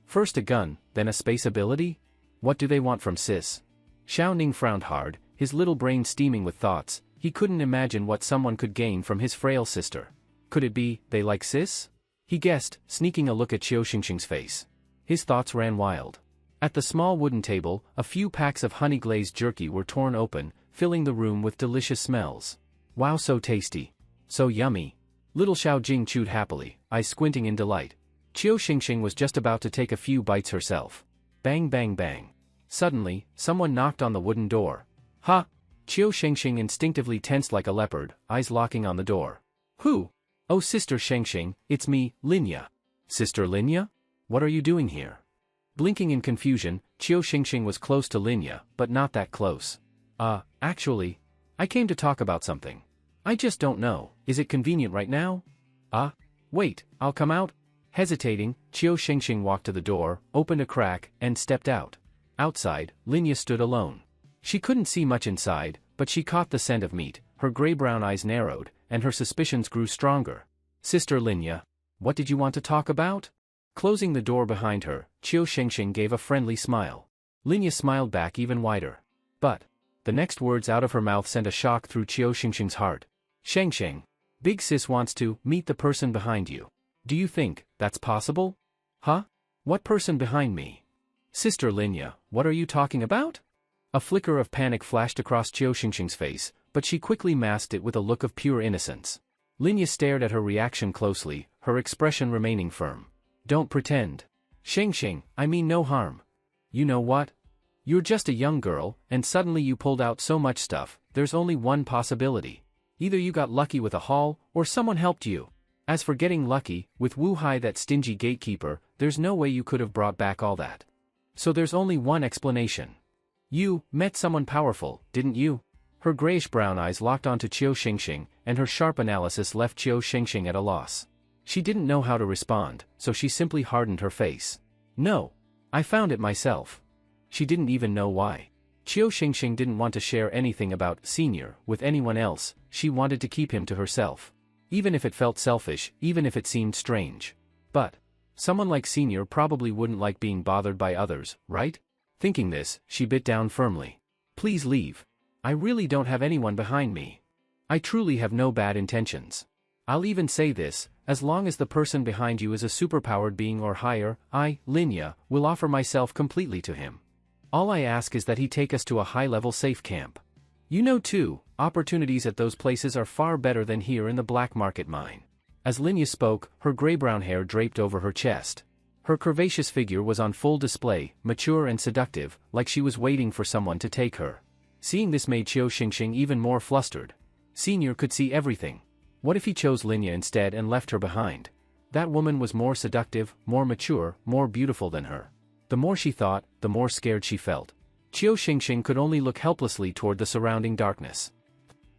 First a gun, then a space ability? What do they want from sis? Xiao Ning frowned hard, his little brain steaming with thoughts. He couldn't imagine what someone could gain from his frail sister. Could it be, they like sis? He guessed, sneaking a look at Qiu Xingxing's face. His thoughts ran wild. At the small wooden table, a few packs of honey-glazed jerky were torn open, filling the room with delicious smells. Wow, so tasty. So yummy. Little Xiao Jing chewed happily, eyes squinting in delight. Qiu Xingxing was just about to take a few bites herself. Bang bang bang. Suddenly, someone knocked on the wooden door. Ha! Qiu Xingxing instinctively tensed like a leopard, eyes locking on the door. Who? Oh Sister Xingxing, it's me, Linya. Sister Linya? What are you doing here? Blinking in confusion, Qiu Xingxing was close to Linya, but not that close. Actually, I came to talk about something. I just don't know, is it convenient right now? Wait, I'll come out? Hesitating, Qiu Xingxing walked to the door, opened a crack, and stepped out. Outside, Linya stood alone. She couldn't see much inside, but she caught the scent of meat, her gray-brown eyes narrowed, and her suspicions grew stronger. Sister Linya, what did you want to talk about? Closing the door behind her, Qiu Shengsheng gave a friendly smile. Linya smiled back even wider. But the next words out of her mouth sent a shock through Qiu Shengsheng's heart. Shengsheng, Big Sis wants to meet the person behind you. Do you think that's possible? Huh? What person behind me? Sister Linya, what are you talking about? A flicker of panic flashed across Qiu Shengsheng's face, but she quickly masked it with a look of pure innocence. Linya stared at her reaction closely, her expression remaining firm. Don't pretend. Shengsheng, I mean no harm. You know what? You're just a young girl, and suddenly you pulled out so much stuff, there's only one possibility. Either you got lucky with a haul, or someone helped you. As for getting lucky, with Wu Hai that stingy gatekeeper, there's no way you could have brought back all that. So there's only one explanation. You met someone powerful, didn't you? Her grayish-brown eyes locked onto Qiu Shengsheng, and her sharp analysis left Qiu Shengsheng at a loss. She didn't know how to respond, so she simply hardened her face. No. I found it myself. She didn't even know why. Qiu Shengsheng didn't want to share anything about Senior with anyone else, she wanted to keep him to herself. Even if it felt selfish, even if it seemed strange. But someone like Senior probably wouldn't like being bothered by others, right? Thinking this, she bit down firmly. Please leave. I really don't have anyone behind me. I truly have no bad intentions. I'll even say this, as long as the person behind you is a superpowered being or higher, I, Linya, will offer myself completely to him. All I ask is that he take us to a high-level safe camp. You know too, opportunities at those places are far better than here in the black market mine. As Linya spoke, her gray-brown hair draped over her chest. Her curvaceous figure was on full display, mature and seductive, like she was waiting for someone to take her. Seeing this made Qiu Shengsheng even more flustered. Senior could see everything. What if he chose Linya instead and left her behind? That woman was more seductive, more mature, more beautiful than her. The more she thought, the more scared she felt. Qiu Shengsheng could only look helplessly toward the surrounding darkness.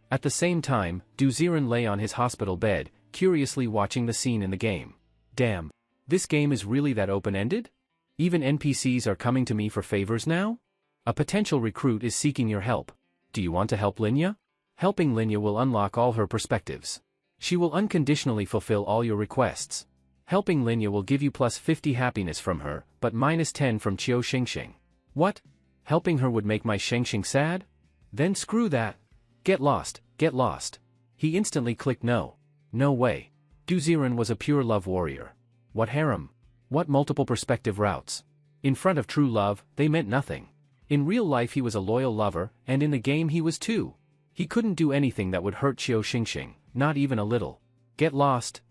At the same time, Du Ziren lay on his hospital bed, curiously watching the scene in the game. Damn. This game is really that open-ended? Even NPCs are coming to me for favors now? A potential recruit is seeking your help. Do you want to help Linya? Helping Linya will unlock all her perspectives. She will unconditionally fulfill all your requests. Helping Linya will give you plus 50 happiness from her, but minus 10 from Qiu Shengsheng. What? Helping her would make my Shengsheng sad? Then screw that. Get lost, get lost. He instantly clicked no. No way. Du Ziren was a pure love warrior. What harem? What multiple perspective routes? In front of true love, they meant nothing. In real life he was a loyal lover, and in the game he was too. He couldn't do anything that would hurt Qiu Shengsheng, not even a little. Get lost.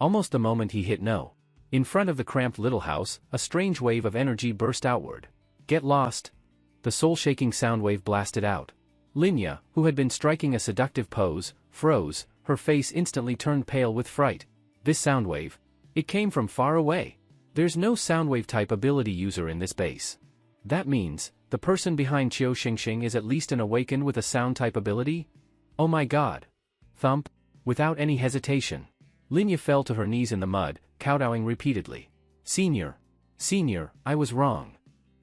Almost the moment he hit no. In front of the cramped little house, a strange wave of energy burst outward. Get lost. The soul-shaking sound wave blasted out. Linya, who had been striking a seductive pose, froze, her face instantly turned pale with fright. This sound wave. It came from far away. There's no soundwave type ability user in this base. That means, the person behind Qiu Shengsheng is at least an awakened with a sound type ability? Oh my god. Thump. Without any hesitation. Linya fell to her knees in the mud, kowtowing repeatedly. Senior. Senior, I was wrong.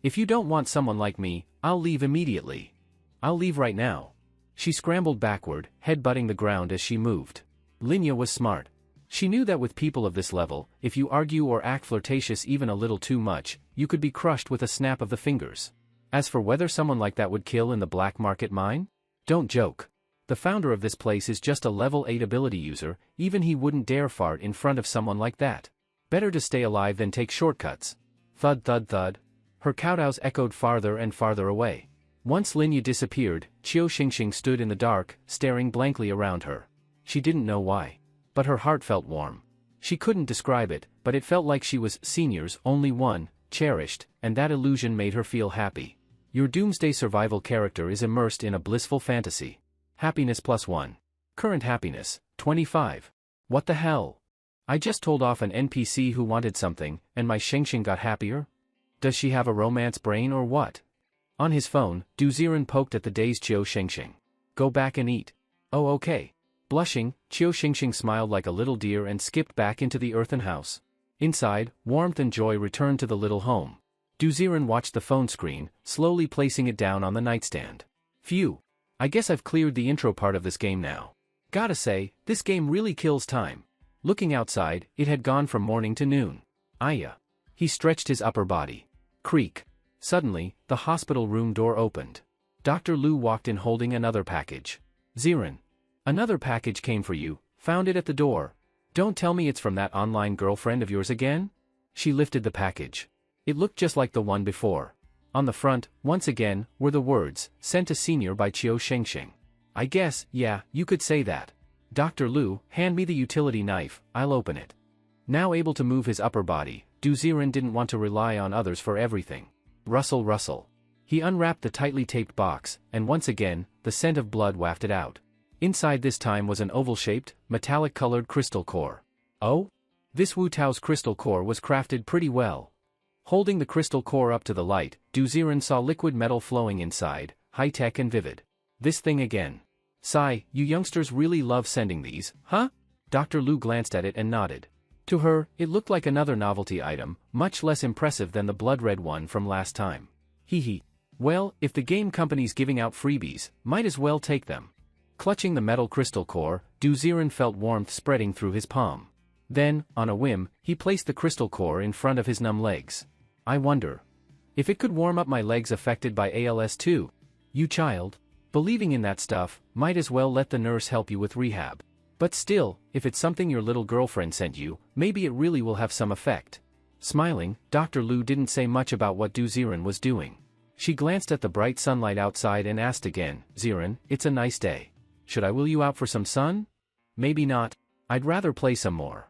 If you don't want someone like me, I'll leave immediately. I'll leave right now. She scrambled backward, head-butting the ground as she moved. Linya was smart. She knew that with people of this level, if you argue or act flirtatious even a little too much, you could be crushed with a snap of the fingers. As for whether someone like that would kill in the black market mine? Don't joke. The founder of this place is just a level 8 ability user, even he wouldn't dare fart in front of someone like that. Better to stay alive than take shortcuts. Thud thud thud. Her kowtows echoed farther and farther away. Once Linya disappeared, Qiu Shengsheng stood in the dark, staring blankly around her. She didn't know why. But her heart felt warm. She couldn't describe it, but it felt like she was Senior's only one, cherished, and that illusion made her feel happy. Your doomsday survival character is immersed in a blissful fantasy. Happiness +1. Current happiness, 25. What the hell? I just told off an NPC who wanted something, and my Shengsheng got happier? Does she have a romance brain or what? On his phone, Du Ziren poked at the dazed Qiu Shengsheng. Go back and eat. Oh okay. Blushing, Qiu Shengsheng smiled like a little deer and skipped back into the earthen house. Inside, warmth and joy returned to the little home. Du Ziren watched the phone screen, slowly placing it down on the nightstand. Phew. I guess I've cleared the intro part of this game now. Gotta say, this game really kills time. Looking outside, it had gone from morning to noon. Aya. He stretched his upper body. Creak. Suddenly, the hospital room door opened. Dr. Lu walked in holding another package. Ziren. Another package came for you, found it at the door. Don't tell me it's from that online girlfriend of yours again? She lifted the package. It looked just like the one before. On the front, once again, were the words, sent to senior by Qiu Shengsheng. I guess, yeah, you could say that. Dr. Lu, hand me the utility knife, I'll open it. Now able to move his upper body, Du Ziren didn't want to rely on others for everything. Rustle rustle. He unwrapped the tightly taped box, and once again, the scent of blood wafted out. Inside this time was an oval-shaped, metallic-colored crystal core. Oh? This Wu Tao's crystal core was crafted pretty well. Holding the crystal core up to the light, Du Ziren saw liquid metal flowing inside, high-tech and vivid. This thing again. Sai, you youngsters really love sending these, huh? Dr. Lu glanced at it and nodded. To her, it looked like another novelty item, much less impressive than the blood-red one from last time. Hee hee. Well, if the game company's giving out freebies, might as well take them. Clutching the metal crystal core, Du Ziren felt warmth spreading through his palm. Then, on a whim, he placed the crystal core in front of his numb legs. I wonder if it could warm up my legs affected by ALS too. You child. Believing in that stuff, might as well let the nurse help you with rehab. But still, if it's something your little girlfriend sent you, maybe it really will have some effect. Smiling, Dr. Lu didn't say much about what Du Ziren was doing. She glanced at the bright sunlight outside and asked again, Ziren, it's a nice day. Should I wheel you out for some sun? Maybe not. I'd rather play some more.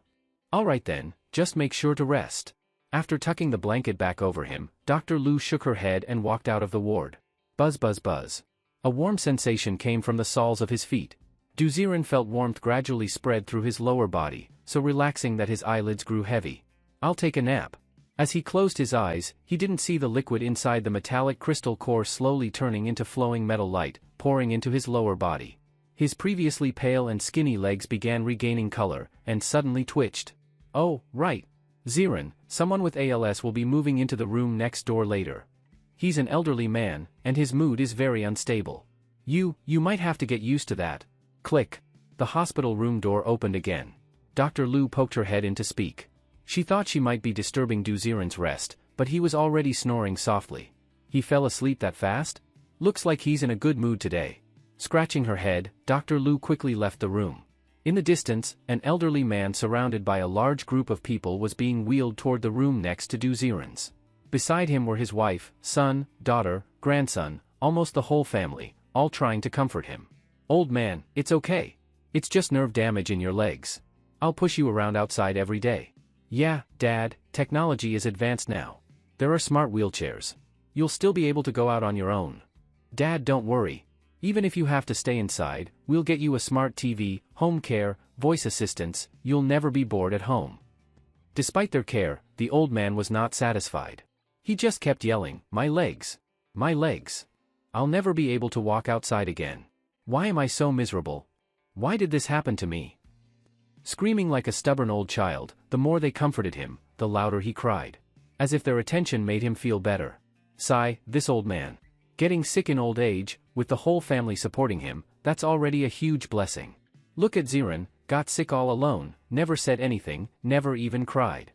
Alright then, just make sure to rest. After tucking the blanket back over him, Dr. Lu shook her head and walked out of the ward. Buzz buzz buzz. A warm sensation came from the soles of his feet. Du Ziren felt warmth gradually spread through his lower body, so relaxing that his eyelids grew heavy. I'll take a nap. As he closed his eyes, he didn't see the liquid inside the metallic crystal core slowly turning into flowing metal light, pouring into his lower body. His previously pale and skinny legs began regaining color, and suddenly twitched. Oh, right. Ziren, someone with ALS will be moving into the room next door later. He's an elderly man, and his mood is very unstable. You might have to get used to that. Click. The hospital room door opened again. Dr. Lu poked her head in to speak. She thought she might be disturbing Du Ziren's rest, but he was already snoring softly. He fell asleep that fast? Looks like he's in a good mood today. Scratching her head, Dr. Lu quickly left the room. In the distance, an elderly man surrounded by a large group of people was being wheeled toward the room next to Du Ziren's. Beside him were his wife, son, daughter, grandson, almost the whole family, all trying to comfort him. Old man, it's okay. It's just nerve damage in your legs. I'll push you around outside every day. Yeah, Dad, technology is advanced now. There are smart wheelchairs. You'll still be able to go out on your own. Dad, don't worry. Even if you have to stay inside, we'll get you a smart TV, home care, voice assistants, you'll never be bored at home. Despite their care, the old man was not satisfied. He just kept yelling, my legs. My legs. I'll never be able to walk outside again. Why am I so miserable? Why did this happen to me? Screaming like a stubborn old child, the more they comforted him, the louder he cried. As if their attention made him feel better. Sigh, this old man. Getting sick in old age, with the whole family supporting him, that's already a huge blessing. Look at Ziren, got sick all alone, never said anything, never even cried.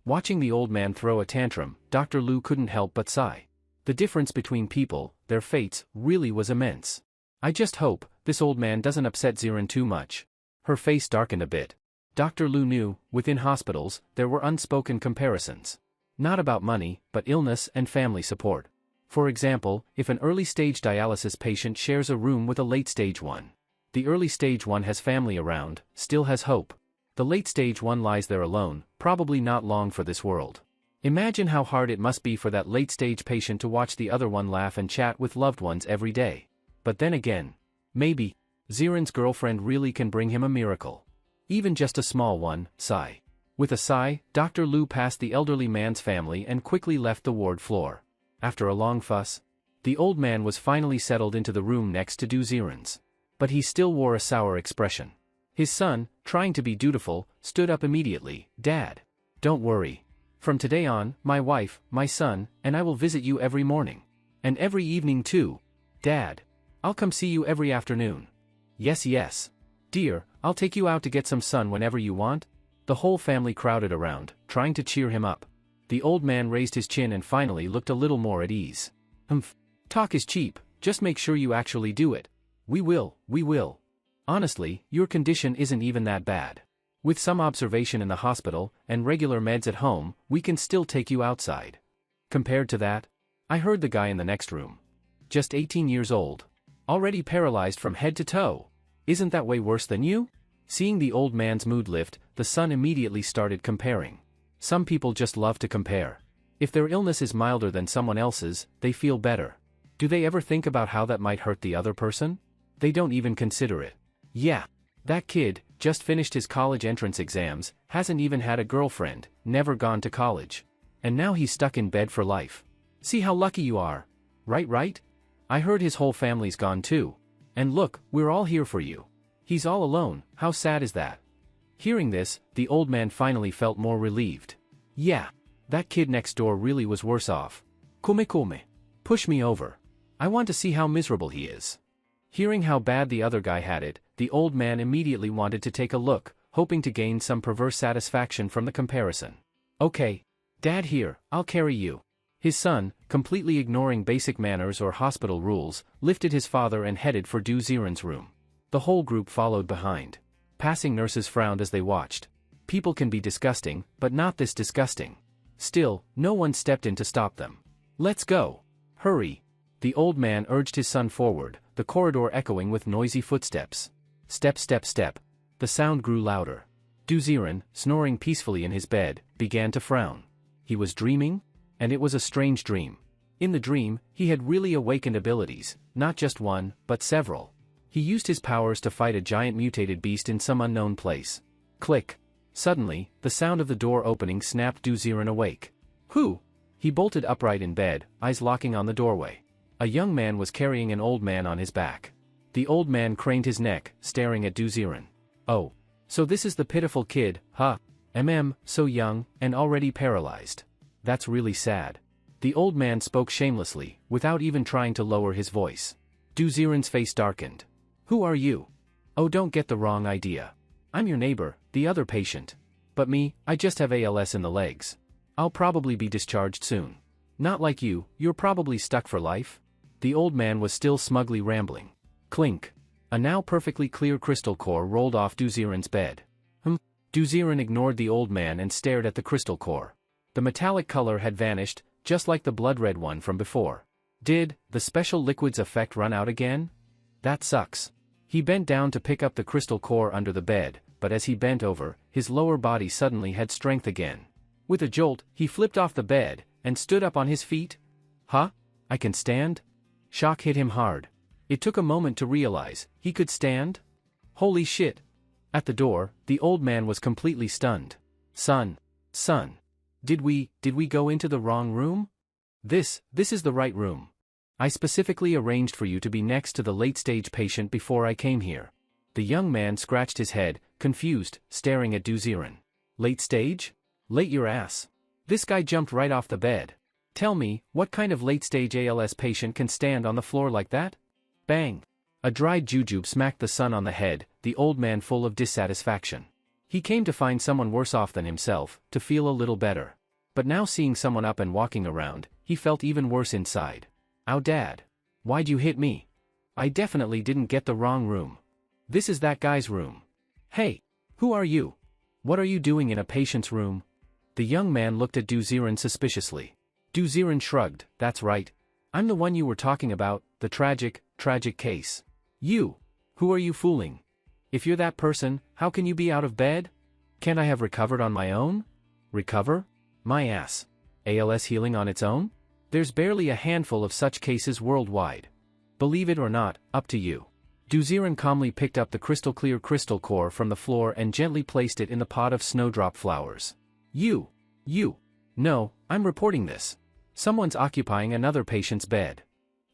Watching the old man throw a tantrum, Dr. Lu couldn't help but sigh. The difference between people, their fates, really was immense. I just hope this old man doesn't upset Ziren too much. Her face darkened a bit. Dr. Lu knew, within hospitals, there were unspoken comparisons. Not about money, but illness and family support. For example, if an early-stage dialysis patient shares a room with a late-stage one. The early-stage one has family around, still has hope. The late-stage one lies there alone, probably not long for this world. Imagine how hard it must be for that late-stage patient to watch the other one laugh and chat with loved ones every day. But then again, maybe, Ziren's girlfriend really can bring him a miracle. Even just a small one, sigh. With a sigh, Dr. Lu passed the elderly man's family and quickly left the ward floor. After a long fuss, the old man was finally settled into the room next to Du Ziren's. But he still wore a sour expression. His son, trying to be dutiful, stood up immediately. Dad. Don't worry. From today on, my wife, my son, and I will visit you every morning. And every evening too. Dad. I'll come see you every afternoon. Yes. Dear, I'll take you out to get some sun whenever you want. The whole family crowded around, trying to cheer him up. The old man raised his chin and finally looked a little more at ease. Humph. Talk is cheap, just make sure you actually do it. We will. Honestly, your condition isn't even that bad. With some observation in the hospital, and regular meds at home, we can still take you outside. Compared to that, I heard the guy in the next room. Just 18 years old. Already paralyzed from head to toe. Isn't that way worse than you? Seeing the old man's mood lift, the son immediately started comparing. Some people just love to compare. If their illness is milder than someone else's, they feel better. Do they ever think about how that might hurt the other person? They don't even consider it. Yeah. That kid just finished his college entrance exams, hasn't even had a girlfriend, never gone to college. And now he's stuck in bed for life. See how lucky you are. Right? I heard his whole family's gone too. And look, we're all here for you. He's all alone, how sad is that? Hearing this, the old man finally felt more relieved. Yeah. That kid next door really was worse off. Come. Push me over. I want to see how miserable he is. Hearing how bad the other guy had it, the old man immediately wanted to take a look, hoping to gain some perverse satisfaction from the comparison. Okay. Dad here, I'll carry you. His son, completely ignoring basic manners or hospital rules, lifted his father and headed for Du Ziren's room. The whole group followed behind. Passing nurses frowned as they watched. People can be disgusting, but not this disgusting. Still, no one stepped in to stop them. Let's go. Hurry. The old man urged his son forward, the corridor echoing with noisy footsteps. Step. The sound grew louder. Du Ziren, snoring peacefully in his bed, began to frown. He was dreaming? And it was a strange dream. In the dream, he had really awakened abilities, not just one, but several. He used his powers to fight a giant mutated beast in some unknown place. Click. Suddenly, the sound of the door opening snapped Du Ziren awake. Who? He bolted upright in bed, eyes locking on the doorway. A young man was carrying an old man on his back. The old man craned his neck, staring at Du Ziren. Oh. So this is the pitiful kid, huh? So young, and already paralyzed. That's really sad. The old man spoke shamelessly, without even trying to lower his voice. Du Ziren's face darkened. Who are you? Oh, don't get the wrong idea. I'm your neighbor, the other patient. But me, I just have ALS in the legs. I'll probably be discharged soon. Not like you, you're probably stuck for life. The old man was still smugly rambling. Clink. A now perfectly clear crystal core rolled off Du Ziren's bed. Du Ziren ignored the old man and stared at the crystal core. The metallic color had vanished, just like the blood-red one from before. Did the special liquid's effect run out again? That sucks. He bent down to pick up the crystal core under the bed, but as he bent over, his lower body suddenly had strength again. With a jolt, he flipped off the bed, and stood up on his feet. Huh? I can stand? Shock hit him hard. It took a moment to realize, he could stand? Holy shit. At the door, the old man was completely stunned. Son. Did we go into the wrong room? This is the right room. I specifically arranged for you to be next to the late-stage patient before I came here. The young man scratched his head, confused, staring at Du Ziren. Late stage? Late your ass. This guy jumped right off the bed. Tell me, what kind of late-stage ALS patient can stand on the floor like that? Bang. A dried jujube smacked the son on the head, the old man full of dissatisfaction. He came to find someone worse off than himself, to feel a little better. But now seeing someone up and walking around, he felt even worse inside. Ow, Dad. Why'd you hit me? I definitely didn't get the wrong room. This is that guy's room. Hey, who are you? What are you doing in a patient's room? The young man looked at Du Ziren suspiciously. Du Ziren shrugged. That's right. I'm the one you were talking about, the tragic case. You. Who are you fooling? If you're that person, how can you be out of bed? Can't I have recovered on my own? Recover? My ass. ALS healing on its own? There's barely a handful of such cases worldwide. Believe it or not, up to you. Du Ziren calmly picked up the crystal-clear crystal core from the floor and gently placed it in the pot of snowdrop flowers. You. No, I'm reporting this. Someone's occupying another patient's bed.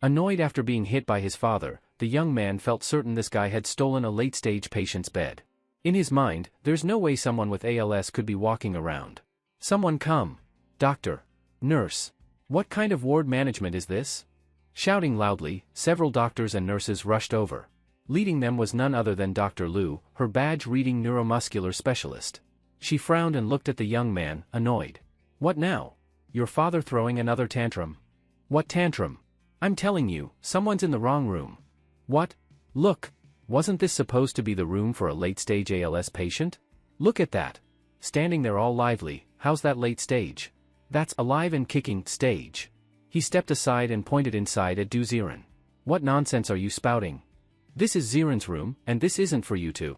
Annoyed after being hit by his father, the young man felt certain this guy had stolen a late-stage patient's bed. In his mind, there's no way someone with ALS could be walking around. Someone come. Doctor. Nurse. What kind of ward management is this? Shouting loudly, several doctors and nurses rushed over. Leading them was none other than Dr. Liu, her badge-reading neuromuscular specialist. She frowned and looked at the young man, annoyed. What now? Your father throwing another tantrum? What tantrum? I'm telling you, someone's in the wrong room. What? Look! Wasn't this supposed to be the room for a late-stage ALS patient? Look at that. Standing there all lively, how's that late stage? That's alive and kicking stage. He stepped aside and pointed inside at Du Ziren. What nonsense are you spouting? This is Ziren's room, and this isn't for you to.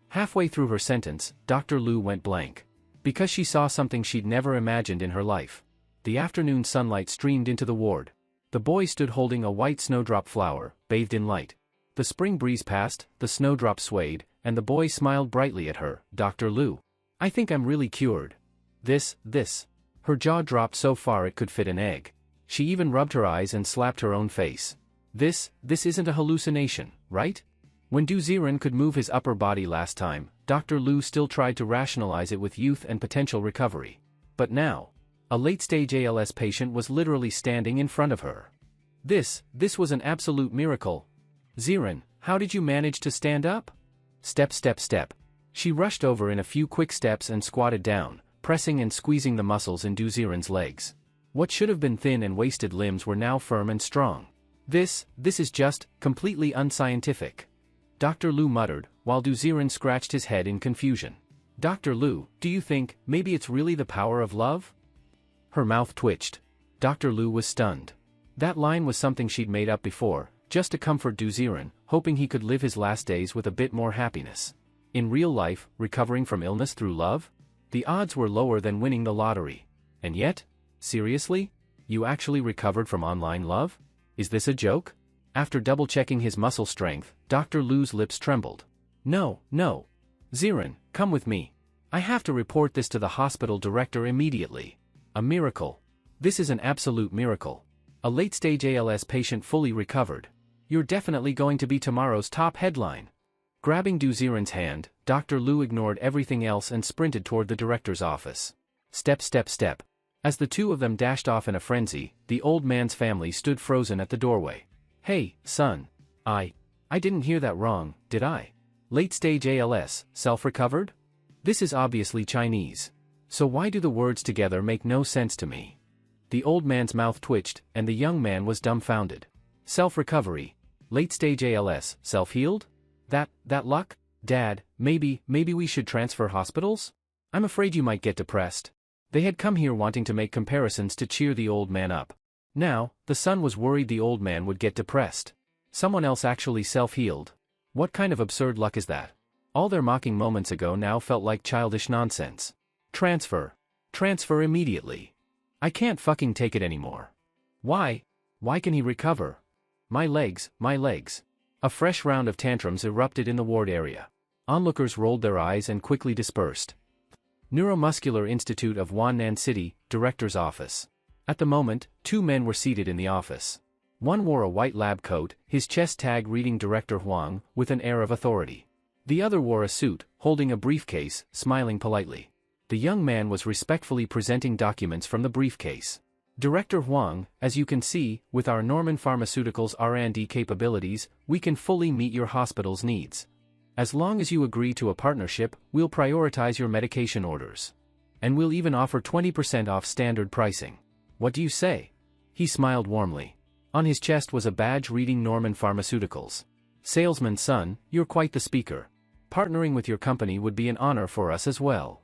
Halfway through her sentence, Dr. Lu went blank. Because she saw something she'd never imagined in her life. The afternoon sunlight streamed into the ward. The boy stood holding a white snowdrop flower, bathed in light. The spring breeze passed, the snowdrop swayed, and the boy smiled brightly at her. Dr. Lu. I think I'm really cured. This. Her jaw dropped so far it could fit an egg. She even rubbed her eyes and slapped her own face. This isn't a hallucination, right? When Du Ziren could move his upper body last time, Dr. Lu still tried to rationalize it with youth and potential recovery. But now, a late-stage ALS patient was literally standing in front of her. This was an absolute miracle. Ziren, how did you manage to stand up? Step. She rushed over in a few quick steps and squatted down, pressing and squeezing the muscles in Du Ziren's legs. What should have been thin and wasted limbs were now firm and strong. This is just completely unscientific. Dr. Lu muttered, while Du Ziren scratched his head in confusion. Dr. Lu, do you think maybe it's really the power of love? Her mouth twitched. Dr. Lu was stunned. That line was something she'd made up before, just to comfort Du Ziren, hoping he could live his last days with a bit more happiness. In real life, recovering from illness through love? The odds were lower than winning the lottery. And yet? Seriously? You actually recovered from online love? Is this a joke? After double-checking his muscle strength, Dr. Lu's lips trembled. No. Ziren, come with me. I have to report this to the hospital director immediately. A miracle. This is an absolute miracle. A late-stage ALS patient fully recovered. You're definitely going to be tomorrow's top headline. Grabbing Du Ziren's hand, Dr. Lu ignored everything else and sprinted toward the director's office. Step. As the two of them dashed off in a frenzy, the old man's family stood frozen at the doorway. Hey, son. I didn't hear that wrong, did I? Late-stage ALS, self-recovered? This is obviously Chinese. So why do the words together make no sense to me? The old man's mouth twitched, and the young man was dumbfounded. Self-recovery. Late-stage ALS, self-healed? That luck? Dad, maybe we should transfer hospitals? I'm afraid you might get depressed. They had come here wanting to make comparisons to cheer the old man up. Now, the son was worried the old man would get depressed. Someone else actually self-healed. What kind of absurd luck is that? All their mocking moments ago now felt like childish nonsense. Transfer immediately. I can't fucking take it anymore. Why can he recover? My legs. A fresh round of tantrums erupted in the ward area. Onlookers rolled their eyes and quickly dispersed. Neuromuscular Institute of Wannan City, Director's Office. At the moment, two men were seated in the office. One wore a white lab coat, his chest tag reading Director Huang, with an air of authority. The other wore a suit, holding a briefcase, smiling politely. The young man was respectfully presenting documents from the briefcase. Director Huang, as you can see, with our Norman Pharmaceuticals R&D capabilities, we can fully meet your hospital's needs. As long as you agree to a partnership, we'll prioritize your medication orders. And we'll even offer 20% off standard pricing. What do you say? He smiled warmly. On his chest was a badge reading Norman Pharmaceuticals. Salesman's son, you're quite the speaker. Partnering with your company would be an honor for us as well.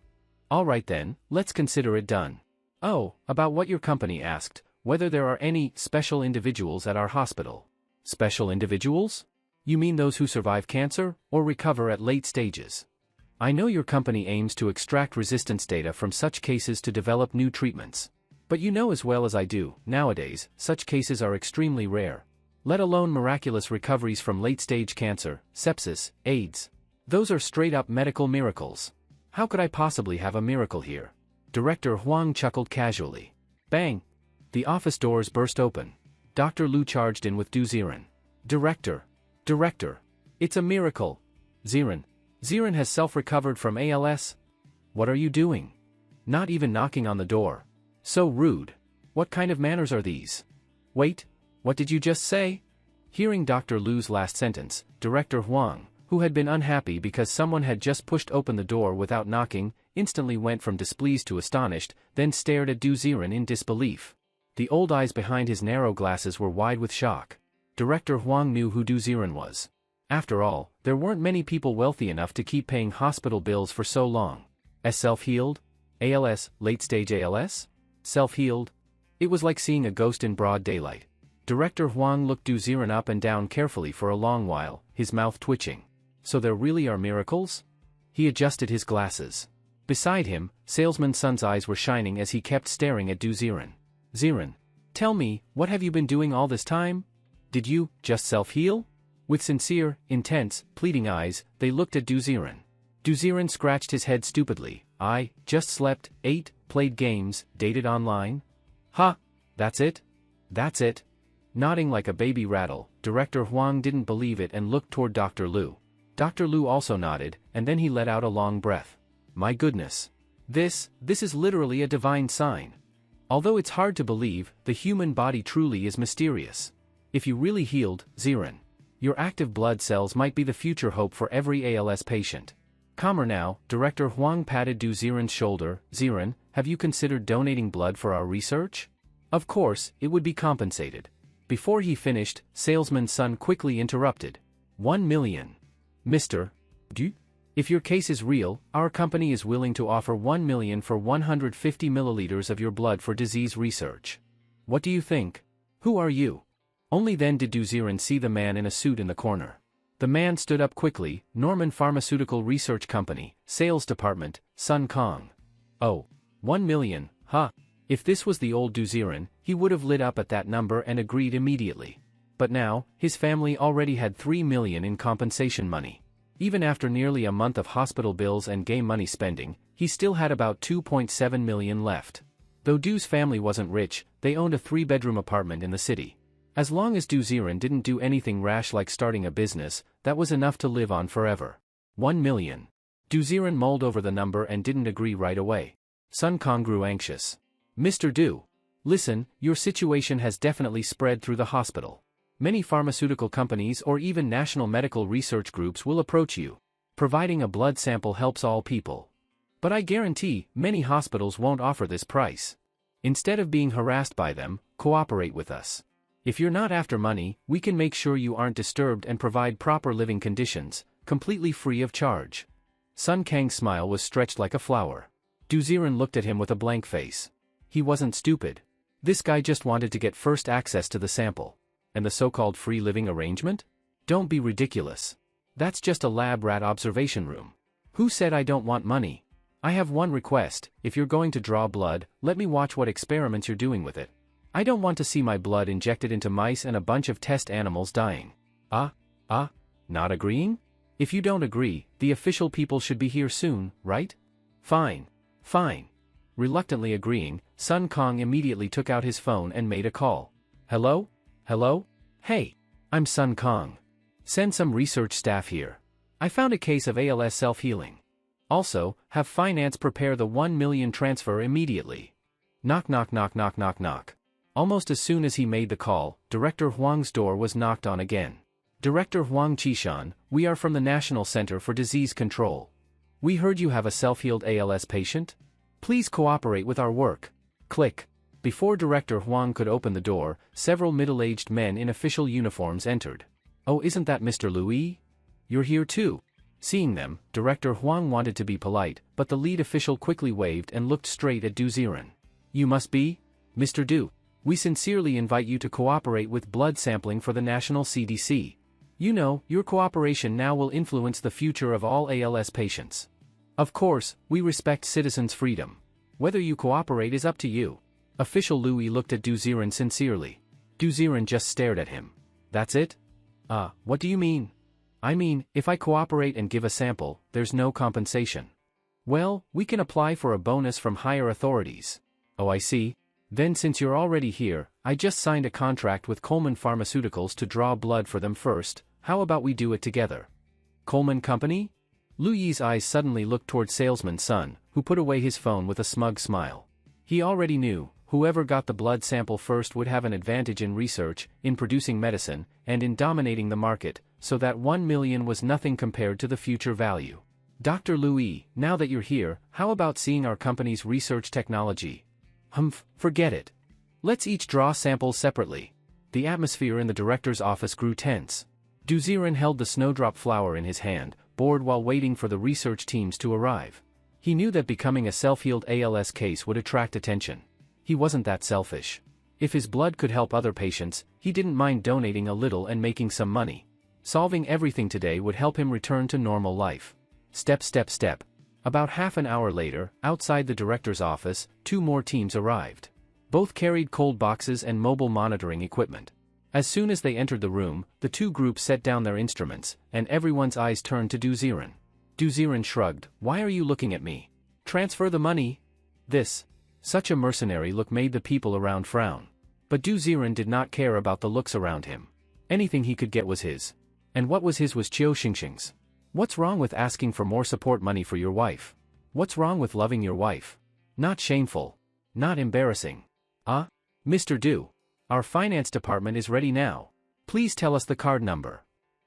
All right then, let's consider it done. Oh, about what your company asked, whether there are any special individuals at our hospital. Special individuals? You mean those who survive cancer, or recover at late stages? I know your company aims to extract resistance data from such cases to develop new treatments. But you know as well as I do, nowadays, such cases are extremely rare. Let alone miraculous recoveries from late-stage cancer, sepsis, AIDS. Those are straight-up medical miracles. How could I possibly have a miracle here? Director Huang chuckled casually. Bang! The office doors burst open. Dr. Lu charged in with Du Ziren. Director, it's a miracle. Ziren has self-recovered from ALS? What are you doing? Not even knocking on the door. So rude. What kind of manners are these? Wait, what did you just say? Hearing Dr. Lu's last sentence, Director Huang, who had been unhappy because someone had just pushed open the door without knocking, instantly went from displeased to astonished, then stared at Du Ziren in disbelief. The old eyes behind his narrow glasses were wide with shock. Director Huang knew who Du Ziren was. After all, there weren't many people wealthy enough to keep paying hospital bills for so long. Self-healed? ALS, late-stage ALS? Self-healed? It was like seeing a ghost in broad daylight. Director Huang looked Du Ziren up and down carefully for a long while, his mouth twitching. So there really are miracles? He adjusted his glasses. Beside him, Salesman Sun's eyes were shining as he kept staring at Du Ziren. Ziren, tell me, what have you been doing all this time? Did you just self-heal? With sincere, intense, pleading eyes, they looked at Du Ziren. Du Ziren scratched his head stupidly. I just slept, ate, played games, dated online. Ha! That's it? That's it. Nodding like a baby rattle, Director Huang didn't believe it and looked toward Dr. Liu. Dr. Liu also nodded, and then he let out a long breath. My goodness. This is literally a divine sign. Although it's hard to believe, the human body truly is mysterious. If you really healed, Ziren, your active blood cells might be the future hope for every ALS patient. Calmer now, Director Huang patted Du Ziren's shoulder. Ziren, have you considered donating blood for our research? Of course, it would be compensated. Before he finished, Salesman Sun quickly interrupted. 1 million. Mr. Du? If your case is real, our company is willing to offer 1 million for 150 milliliters of your blood for disease research. What do you think? Who are you? Only then did Du Ziren see the man in a suit in the corner. The man stood up quickly. Norman Pharmaceutical Research Company, Sales Department, Sun Kong. Oh, 1 million, huh? If this was the old Du Ziren, he would have lit up at that number and agreed immediately. But now, his family already had 3 million in compensation money. Even after nearly a month of hospital bills and game money spending, he still had about 2.7 million left. Though Du's family wasn't rich, they owned a 3-bedroom apartment in the city. As long as Du Ziren didn't do anything rash like starting a business, that was enough to live on forever. 1 million. Du Ziren mulled over the number and didn't agree right away. Sun Kong grew anxious. Mr. Du, listen, your situation has definitely spread through the hospital. Many pharmaceutical companies or even national medical research groups will approach you. Providing a blood sample helps all people. But I guarantee, many hospitals won't offer this price. Instead of being harassed by them, cooperate with us. If you're not after money, we can make sure you aren't disturbed and provide proper living conditions, completely free of charge. Sun Kang's smile was stretched like a flower. Du Ziren looked at him with a blank face. He wasn't stupid. This guy just wanted to get first access to the sample. And the so-called free living arrangement? Don't be ridiculous. That's just a lab rat observation room. Who said I don't want money? I have one request. If you're going to draw blood, let me watch what experiments you're doing with it. I don't want to see my blood injected into mice and a bunch of test animals dying. Not agreeing? If you don't agree, the official people should be here soon, right? Fine. Reluctantly agreeing, Sun Kong immediately took out his phone and made a call. Hello? Hello? Hey, I'm Sun Kong. Send some research staff here. I found a case of ALS self-healing. Also, have finance prepare the 1 million transfer immediately. Knock knock knock knock knock knock. Almost as soon as he made the call, Director Huang's door was knocked on again. Director Huang Qishan, we are from the National Center for Disease Control. We heard you have a self-healed ALS patient. Please cooperate with our work. Click. Before Director Huang could open the door, several middle-aged men in official uniforms entered. Oh, isn't that Mr. Louis? You're here too. Seeing them, Director Huang wanted to be polite, but the lead official quickly waved and looked straight at Du Ziren. You must be Mr. Du. We sincerely invite you to cooperate with blood sampling for the national CDC. You know, your cooperation now will influence the future of all ALS patients. Of course, we respect citizens' freedom. Whether you cooperate is up to you. Official Louis looked at Du Ziren sincerely. Du Ziren just stared at him. That's it? What do you mean? I mean, if I cooperate and give a sample, there's no compensation. Well, we can apply for a bonus from higher authorities. Oh, I see. Then since you're already here, I just signed a contract with Coleman Pharmaceuticals to draw blood for them first. How about we do it together? Coleman Company? Lu Yi's eyes suddenly looked toward Salesman Sun, who put away his phone with a smug smile. He already knew, whoever got the blood sample first would have an advantage in research, in producing medicine, and in dominating the market, so that 1 million was nothing compared to the future value. Dr. Louis, now that you're here, how about seeing our company's research technology? Humph, forget it. Let's each draw samples separately. The atmosphere in the director's office grew tense. Duzirin held the snowdrop flower in his hand, bored while waiting for the research teams to arrive. He knew that becoming a self-healed ALS case would attract attention. He wasn't that selfish. If his blood could help other patients, he didn't mind donating a little and making some money. Solving everything today would help him return to normal life. Step, step, step. About half an hour later, outside the director's office, 2 more teams arrived. Both carried cold boxes and mobile monitoring equipment. As soon as they entered the room, the 2 groups set down their instruments, and everyone's eyes turned to Duzirin. Duzirin shrugged. Why are you looking at me? Transfer the money? Such a mercenary look made the people around frown. But Duzirin did not care about the looks around him. Anything he could get was his. And what was his was Qiu Xingxing's. What's wrong with asking for more support money for your wife? What's wrong with loving your wife? Not shameful. Not embarrassing. Mr. Du. Our finance department is ready now. Please tell us the card number.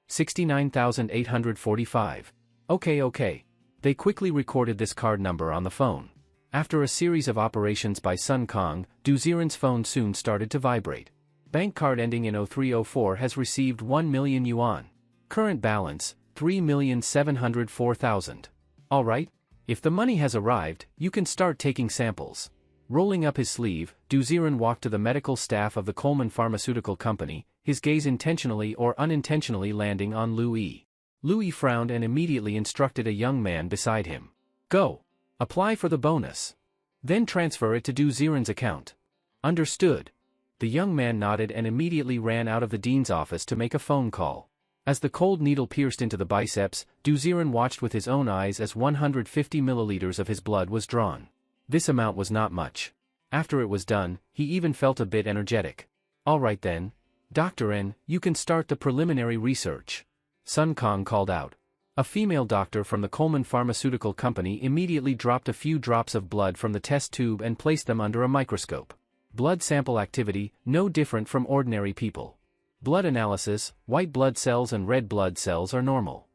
69,845. Okay. They quickly recorded this card number on the phone. After a series of operations by Sun Kong, Duzirin's phone soon started to vibrate. Bank card ending in 0304 has received 1 million yuan. Current balance, 3,704,000. Alright, if the money has arrived, you can start taking samples. Rolling up his sleeve, Duzirin walked to the medical staff of the Coleman Pharmaceutical Company, his gaze intentionally or unintentionally landing on Louis. Louis frowned and immediately instructed a young man beside him. Go. Apply for the bonus. Then transfer it to Duzirin's account. Understood. The young man nodded and immediately ran out of the dean's office to make a phone call. As the cold needle pierced into the biceps, Duzirin watched with his own eyes as 150 milliliters of his blood was drawn. This amount was not much. After it was done, he even felt a bit energetic. All right then. Dr. N, you can start the preliminary research. Sun Kong called out. A female doctor from the Coleman Pharmaceutical Company immediately dropped a few drops of blood from the test tube and placed them under a microscope. Blood sample activity, no different from ordinary people. Blood analysis, white blood cells and red blood cells are normal.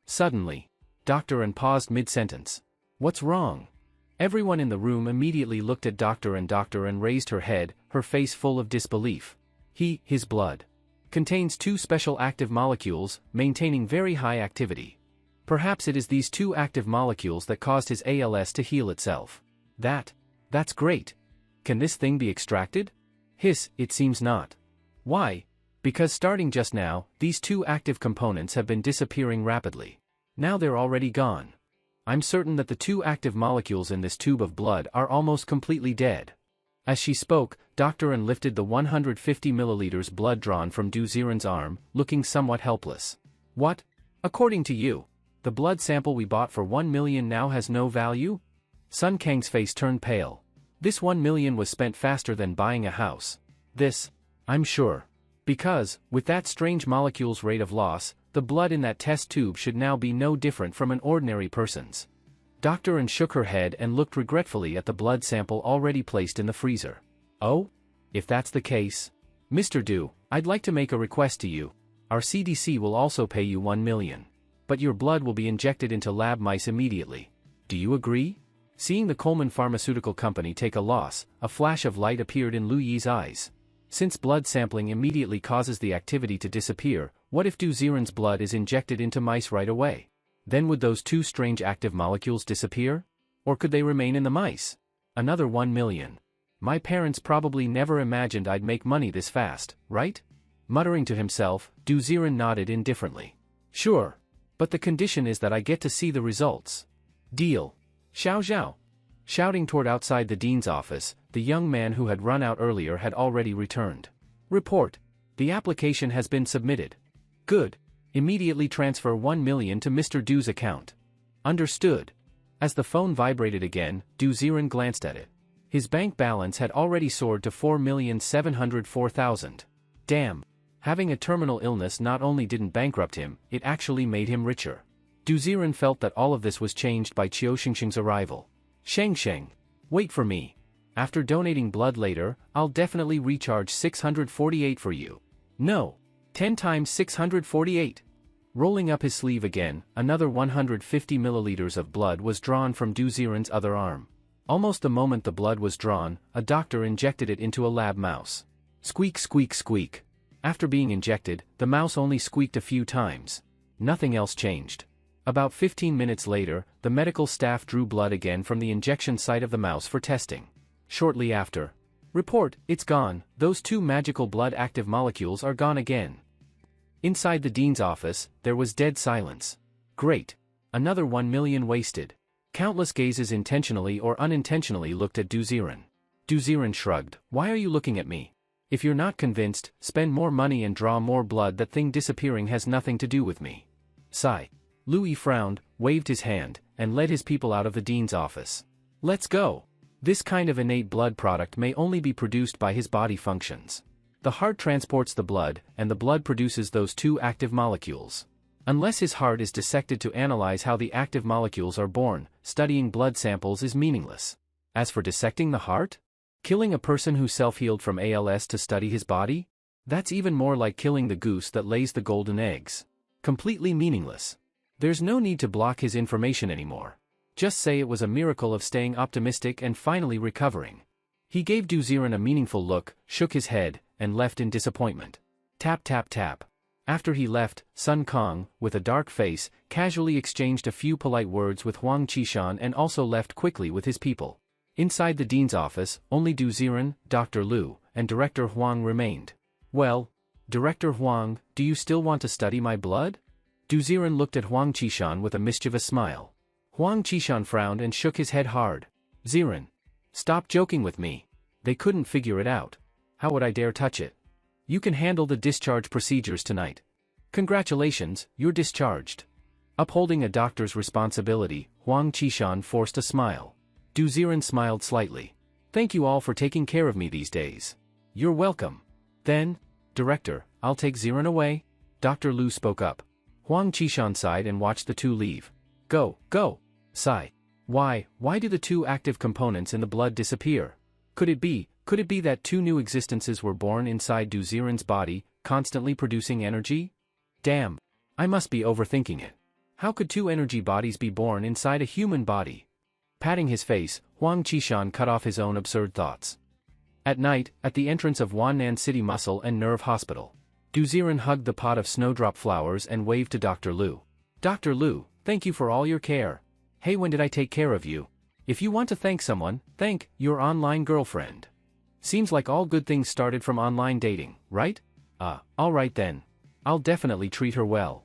Suddenly. Dr. N paused mid-sentence. What's wrong? Everyone in the room immediately looked at Dr. N. Dr. N raised her head, her face full of disbelief. His blood contains 2 special active molecules, maintaining very high activity. Perhaps it is these 2 active molecules that caused his ALS to heal itself. That's great. Can this thing be extracted? It seems not. Why? Because starting just now, these 2 active components have been disappearing rapidly. Now they're already gone. I'm certain that the 2 active molecules in this tube of blood are almost completely dead. As she spoke, Dr. N lifted the 150 milliliters blood drawn from Duzirin's arm, looking somewhat helpless. What? According to you, the blood sample we bought for 1 million now has no value? Sun Kang's face turned pale. This 1 million was spent faster than buying a house. I'm sure. Because, with that strange molecule's rate of loss, the blood in that test tube should now be no different from an ordinary person's. Dr. N shook her head and looked regretfully at the blood sample already placed in the freezer. Oh? If that's the case. Mr. Du, I'd like to make a request to you. Our CDC will also pay you 1 million. But your blood will be injected into lab mice immediately. Do you agree? Seeing the Coleman Pharmaceutical Company take a loss, a flash of light appeared in Lu Yi's eyes. Since blood sampling immediately causes the activity to disappear, what if Duzirin's blood is injected into mice right away? Then would those 2 strange active molecules disappear? Or could they remain in the mice? Another 1 million. My parents probably never imagined I'd make money this fast, right? Muttering to himself, Duzirin nodded indifferently. Sure. But the condition is that I get to see the results. Deal. Xiao Zhao. Shouting toward outside the dean's office, the young man who had run out earlier had already returned. Report. The application has been submitted. Good. Immediately transfer 1 million to Mr. Du's account. Understood. As the phone vibrated again, Duzirin glanced at it. His bank balance had already soared to 4,704,000. Damn. Having a terminal illness not only didn't bankrupt him, it actually made him richer. Duzirin felt that all of this was changed by Qiu Xingxing's arrival. Sheng, wait for me. After donating blood later, I'll definitely recharge 648 for you. No. 10 times 648. Rolling up his sleeve again, another 150 milliliters of blood was drawn from Du Ziren's other arm. Almost the moment the blood was drawn, a doctor injected it into a lab mouse. Squeak squeak squeak. After being injected, the mouse only squeaked a few times. Nothing else changed. About 15 minutes later, the medical staff drew blood again from the injection site of the mouse for testing. Shortly after, report, it's gone, those two magical blood-active molecules are gone again. Inside the dean's office, there was dead silence. Great. Another 1 million wasted. Countless gazes intentionally or unintentionally looked at Du Ziren. Du Ziren shrugged. Why are you looking at me? If you're not convinced, spend more money and draw more blood. That thing disappearing has nothing to do with me. Sigh. Louis frowned, waved his hand, and led his people out of the dean's office. Let's go. This kind of innate blood product may only be produced by his body functions. The heart transports the blood, and the blood produces those two active molecules. Unless his heart is dissected to analyze how the active molecules are born, studying blood samples is meaningless. As for dissecting the heart? Killing a person who self-healed from ALS to study his body? That's even more like killing the goose that lays the golden eggs. Completely meaningless. There's no need to block his information anymore. Just say it was a miracle of staying optimistic and finally recovering. He gave Du Ziren a meaningful look, shook his head, and left in disappointment. Tap tap tap. After he left, Sun Kong, with a dark face, casually exchanged a few polite words with Huang Qishan and also left quickly with his people. Inside the dean's office, only Du Ziren, Dr. Liu, and Director Huang remained. Well, Director Huang, do you still want to study my blood? Du Ziren looked at Huang Qishan with a mischievous smile. Huang Qishan frowned and shook his head hard. Ziren, stop joking with me. They couldn't figure it out. How would I dare touch it? You can handle the discharge procedures tonight. Congratulations, you're discharged. Upholding a doctor's responsibility, Huang Qishan forced a smile. Du Ziren smiled slightly. Thank you all for taking care of me these days. You're welcome. Then, Director, I'll take Ziren away. Dr. Liu spoke up. Huang Qishan sighed and watched the two leave. Go, go. Sigh. Why do the two active components in the blood disappear? Could it be that two new existences were born inside Du Ziren's body, constantly producing energy? Damn. I must be overthinking it. How could two energy bodies be born inside a human body? Patting his face, Huang Qishan cut off his own absurd thoughts. At night, at the entrance of Wannan City Muscle and Nerve Hospital, Du Ziren hugged the pot of snowdrop flowers and waved to Dr. Liu. Dr. Liu, thank you for all your care. Hey, when did I take care of you? If you want to thank someone, thank your online girlfriend. Seems like all good things started from online dating, right? Alright then. I'll definitely treat her well.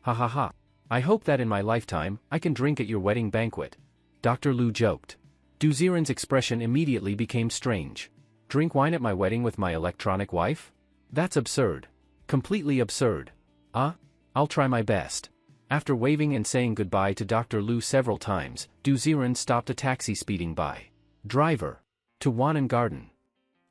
Ha ha ha. I hope that in my lifetime, I can drink at your wedding banquet. Dr. Liu joked. Du Ziren's expression immediately became strange. Drink wine at my wedding with my electronic wife? That's absurd. Completely absurd. I'll try my best. After waving and saying goodbye to Dr. Liu several times, Du Ziren stopped a taxi speeding by. Driver. To Wannan Garden.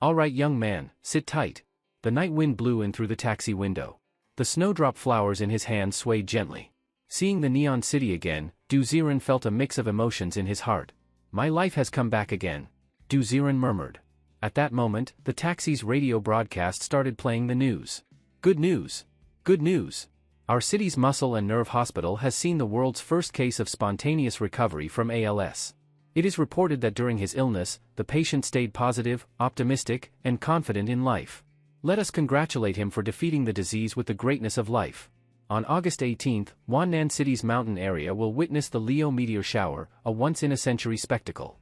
Alright young man, sit tight. The night wind blew in through the taxi window. The snowdrop flowers in his hand swayed gently. Seeing the neon city again, Du Ziren felt a mix of emotions in his heart. My life has come back again. Du Ziren murmured. At that moment, the taxi's radio broadcast started playing the news. Good news. Good news. Our city's muscle and nerve hospital has seen the world's first case of spontaneous recovery from ALS. It is reported that during his illness, the patient stayed positive, optimistic, and confident in life. Let us congratulate him for defeating the disease with the greatness of life. On August 18, Wannan City's mountain area will witness the Leo meteor shower, a once-in-a-century spectacle.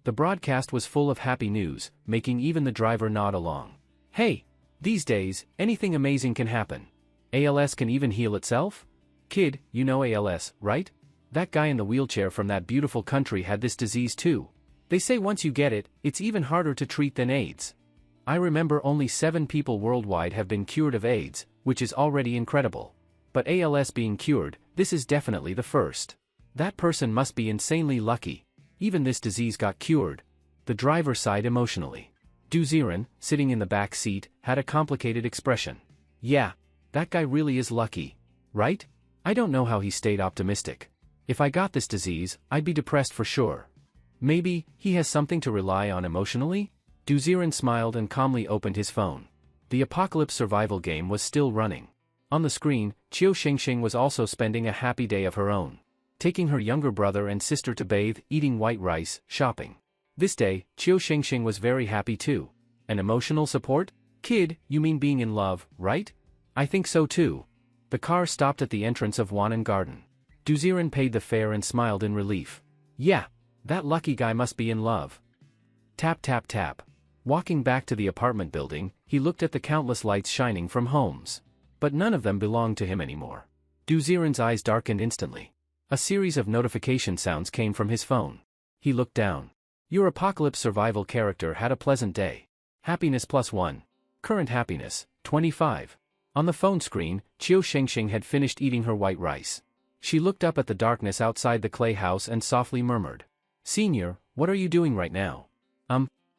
The broadcast was full of happy news, making even the driver nod along. Hey! These days, anything amazing can happen. ALS can even heal itself? Kid, you know ALS, right? That guy in the wheelchair from that beautiful country had this disease too. They say once you get it, it's even harder to treat than AIDS. I remember only 7 people worldwide have been cured of AIDS, which is already incredible. But ALS being cured, this is definitely the first. That person must be insanely lucky. Even this disease got cured. The driver sighed emotionally. Du Ziren, sitting in the back seat, had a complicated expression. Yeah, that guy really is lucky. Right? I don't know how he stayed optimistic. If I got this disease, I'd be depressed for sure. Maybe, he has something to rely on emotionally? Du Ziren smiled and calmly opened his phone. The apocalypse survival game was still running. On the screen, Qiu Xingxing was also spending a happy day of her own. Taking her younger brother and sister to bathe, eating white rice, shopping. This day, Qiu Xingxing was very happy too. An emotional support? Kid, you mean being in love, right? I think so too. The car stopped at the entrance of Wanan Garden. Duziren paid the fare and smiled in relief. Yeah, that lucky guy must be in love. Tap tap tap. Walking back to the apartment building, he looked at the countless lights shining from homes. But none of them belonged to him anymore. Duziren's eyes darkened instantly. A series of notification sounds came from his phone. He looked down. Your apocalypse survival character had a pleasant day. Happiness +1. Current happiness, 25. On the phone screen, Qiu Xingxing had finished eating her white rice. She looked up at the darkness outside the clay house and softly murmured. Senior, what are you doing right now?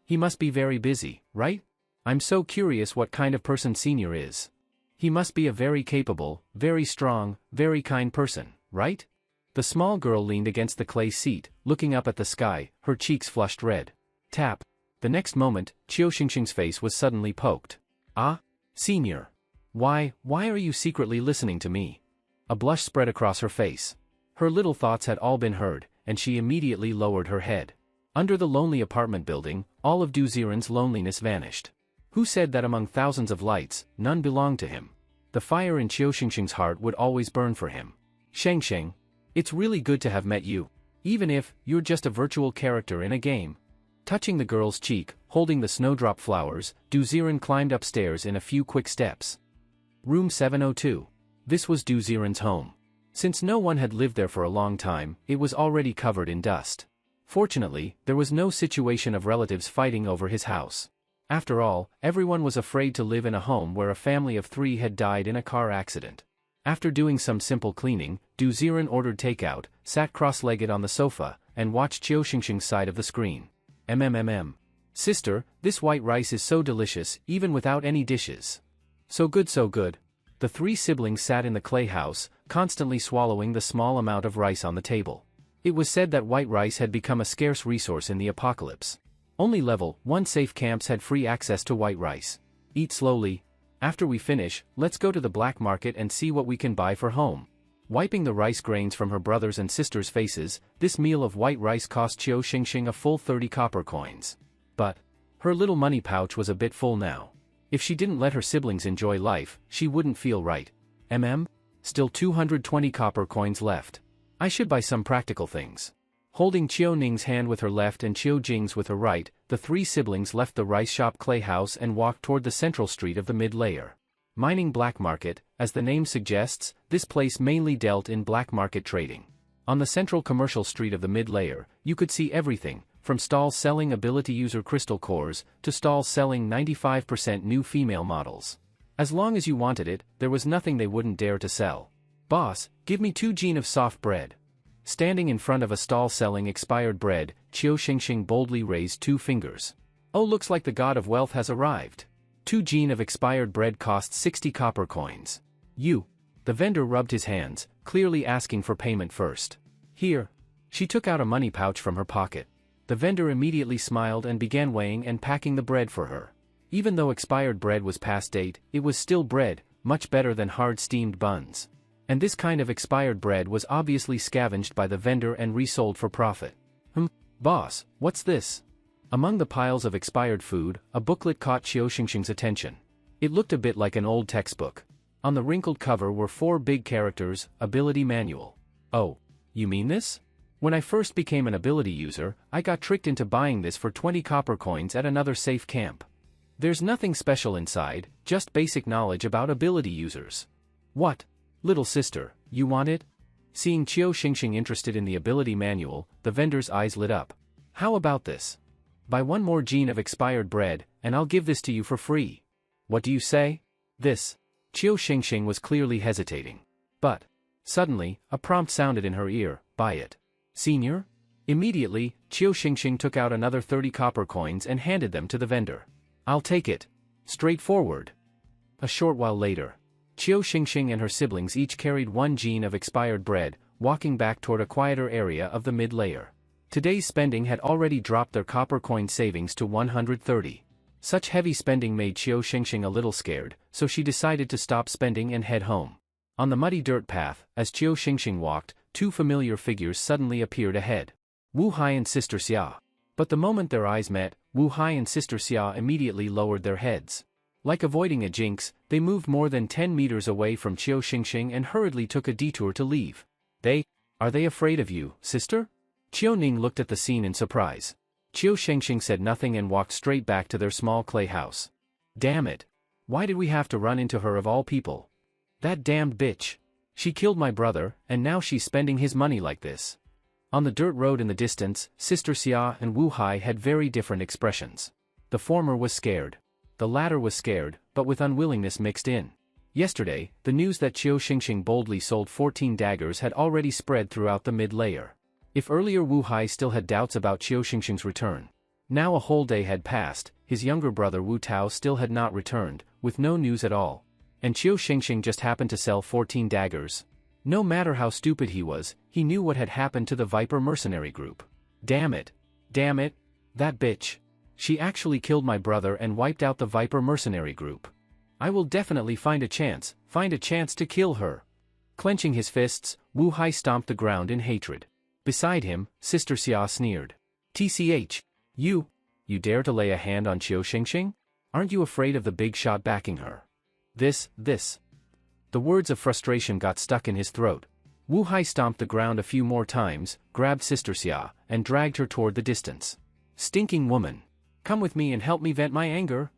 He must be very busy, right? I'm so curious what kind of person Senior is. He must be a very capable, very strong, very kind person, right? The small girl leaned against the clay seat, looking up at the sky, her cheeks flushed red. Tap. The next moment, Qiu Xingxing's face was suddenly poked. Ah? Senior. Why are you secretly listening to me? A blush spread across her face. Her little thoughts had all been heard, and she immediately lowered her head. Under the lonely apartment building, all of Duziren's loneliness vanished. Who said that among thousands of lights, none belonged to him? The fire in Qiu Xingxing's heart would always burn for him. Shengsheng, it's really good to have met you. Even if you're just a virtual character in a game. Touching the girl's cheek, holding the snowdrop flowers, Duziren climbed upstairs in a few quick steps. Room 702. This was Duziren's home. Since no one had lived there for a long time, it was already covered in dust. Fortunately, there was no situation of relatives fighting over his house. After all, everyone was afraid to live in a home where a family of 3 had died in a car accident. After doing some simple cleaning, Duziren ordered takeout, sat cross-legged on the sofa, and watched Qiu Xingxing's side of the screen. Sister, this white rice is so delicious, even without any dishes. So good so good. The 3 siblings sat in the clay house, constantly swallowing the small amount of rice on the table. It was said that white rice had become a scarce resource in the apocalypse. Only level 1 safe camps had free access to white rice. Eat slowly. After we finish, let's go to the black market and see what we can buy for home. Wiping the rice grains from her brothers and sisters' faces, this meal of white rice cost Qiu Xingxing a full 30 copper coins. But her little money pouch was a bit full now. If she didn't let her siblings enjoy life, she wouldn't feel right. Still 220 copper coins left. I should buy some practical things. Holding Qiu Ning's hand with her left and Qiu Jing's with her right, the 3 siblings left the rice shop clay house and walked toward the central street of the mid-layer. Mining Black Market, as the name suggests, this place mainly dealt in black market trading. On the central commercial street of the mid-layer, you could see everything, from stalls selling ability user crystal cores, to stalls selling 95% new female models. As long as you wanted it, there was nothing they wouldn't dare to sell. Boss, give me 2 jean of soft bread. Standing in front of a stall selling expired bread, Qiu Xingxing boldly raised 2 fingers. Oh, looks like the god of wealth has arrived. 2 jean of expired bread costs 60 copper coins. You. The vendor rubbed his hands, clearly asking for payment first. Here. She took out a money pouch from her pocket. The vendor immediately smiled and began weighing and packing the bread for her. Even though expired bread was past date, it was still bread, much better than hard steamed buns. And this kind of expired bread was obviously scavenged by the vendor and resold for profit. Boss, what's this? Among the piles of expired food, a booklet caught Qiu Xingxing's attention. It looked a bit like an old textbook. On the wrinkled cover were 4 big characters, Ability Manual. Oh, you mean this? When I first became an ability user, I got tricked into buying this for 20 copper coins at another safe camp. There's nothing special inside, just basic knowledge about ability users. What? Little sister, you want it? Seeing Qiu Xingxing interested in the ability manual, the vendor's eyes lit up. How about this? Buy 1 more jean of expired bread, and I'll give this to you for free. What do you say? This. Qiu Xingxing was clearly hesitating. But, suddenly, a prompt sounded in her ear, buy it. Senior? Immediately, Qiu Xingxing took out another 30 copper coins and handed them to the vendor. I'll take it. Straightforward. A short while later, Qiu Xingxing and her siblings each carried 1 jean of expired bread, walking back toward a quieter area of the mid-layer. Today's spending had already dropped their copper coin savings to 130. Such heavy spending made Qiu Xingxing a little scared, so she decided to stop spending and head home. On the muddy dirt path, as Qiu Xingxing walked, two familiar figures suddenly appeared ahead. Wu Hai and Sister Xia. But the moment their eyes met, Wu Hai and Sister Xia immediately lowered their heads. Like avoiding a jinx, they moved more than 10 meters away from Qiu Xingxing and hurriedly took a detour to leave. Are they afraid of you, sister? Qiu Ning looked at the scene in surprise. Qiu Xingxing said nothing and walked straight back to their small clay house. Damn it. Why did we have to run into her of all people? That damned bitch. She killed my brother, and now she's spending his money like this. On the dirt road in the distance, Sister Xia and Wu Hai had very different expressions. The former was scared. The latter was scared, but with unwillingness mixed in. Yesterday, the news that Qiu Xingxing boldly sold 14 daggers had already spread throughout the mid-layer. If earlier Wu Hai still had doubts about Qiu Xingxing's return, now a whole day had passed, his younger brother Wu Tao still had not returned, with no news at all. And Qiu Xingxing just happened to sell 14 daggers. No matter how stupid he was, he knew what had happened to the Viper mercenary group. Damn it. Damn it. That bitch. She actually killed my brother and wiped out the Viper mercenary group. I will definitely find a chance to kill her. Clenching his fists, Wu Hai stomped the ground in hatred. Beside him, Sister Xia sneered. TCH. You dare to lay a hand on Qiu Xingxing? Aren't you afraid of the big shot backing her? This. The words of frustration got stuck in his throat. Wu Hai stomped the ground a few more times, grabbed Sister Xia, and dragged her toward the distance. Stinking woman. Come with me and help me vent my anger.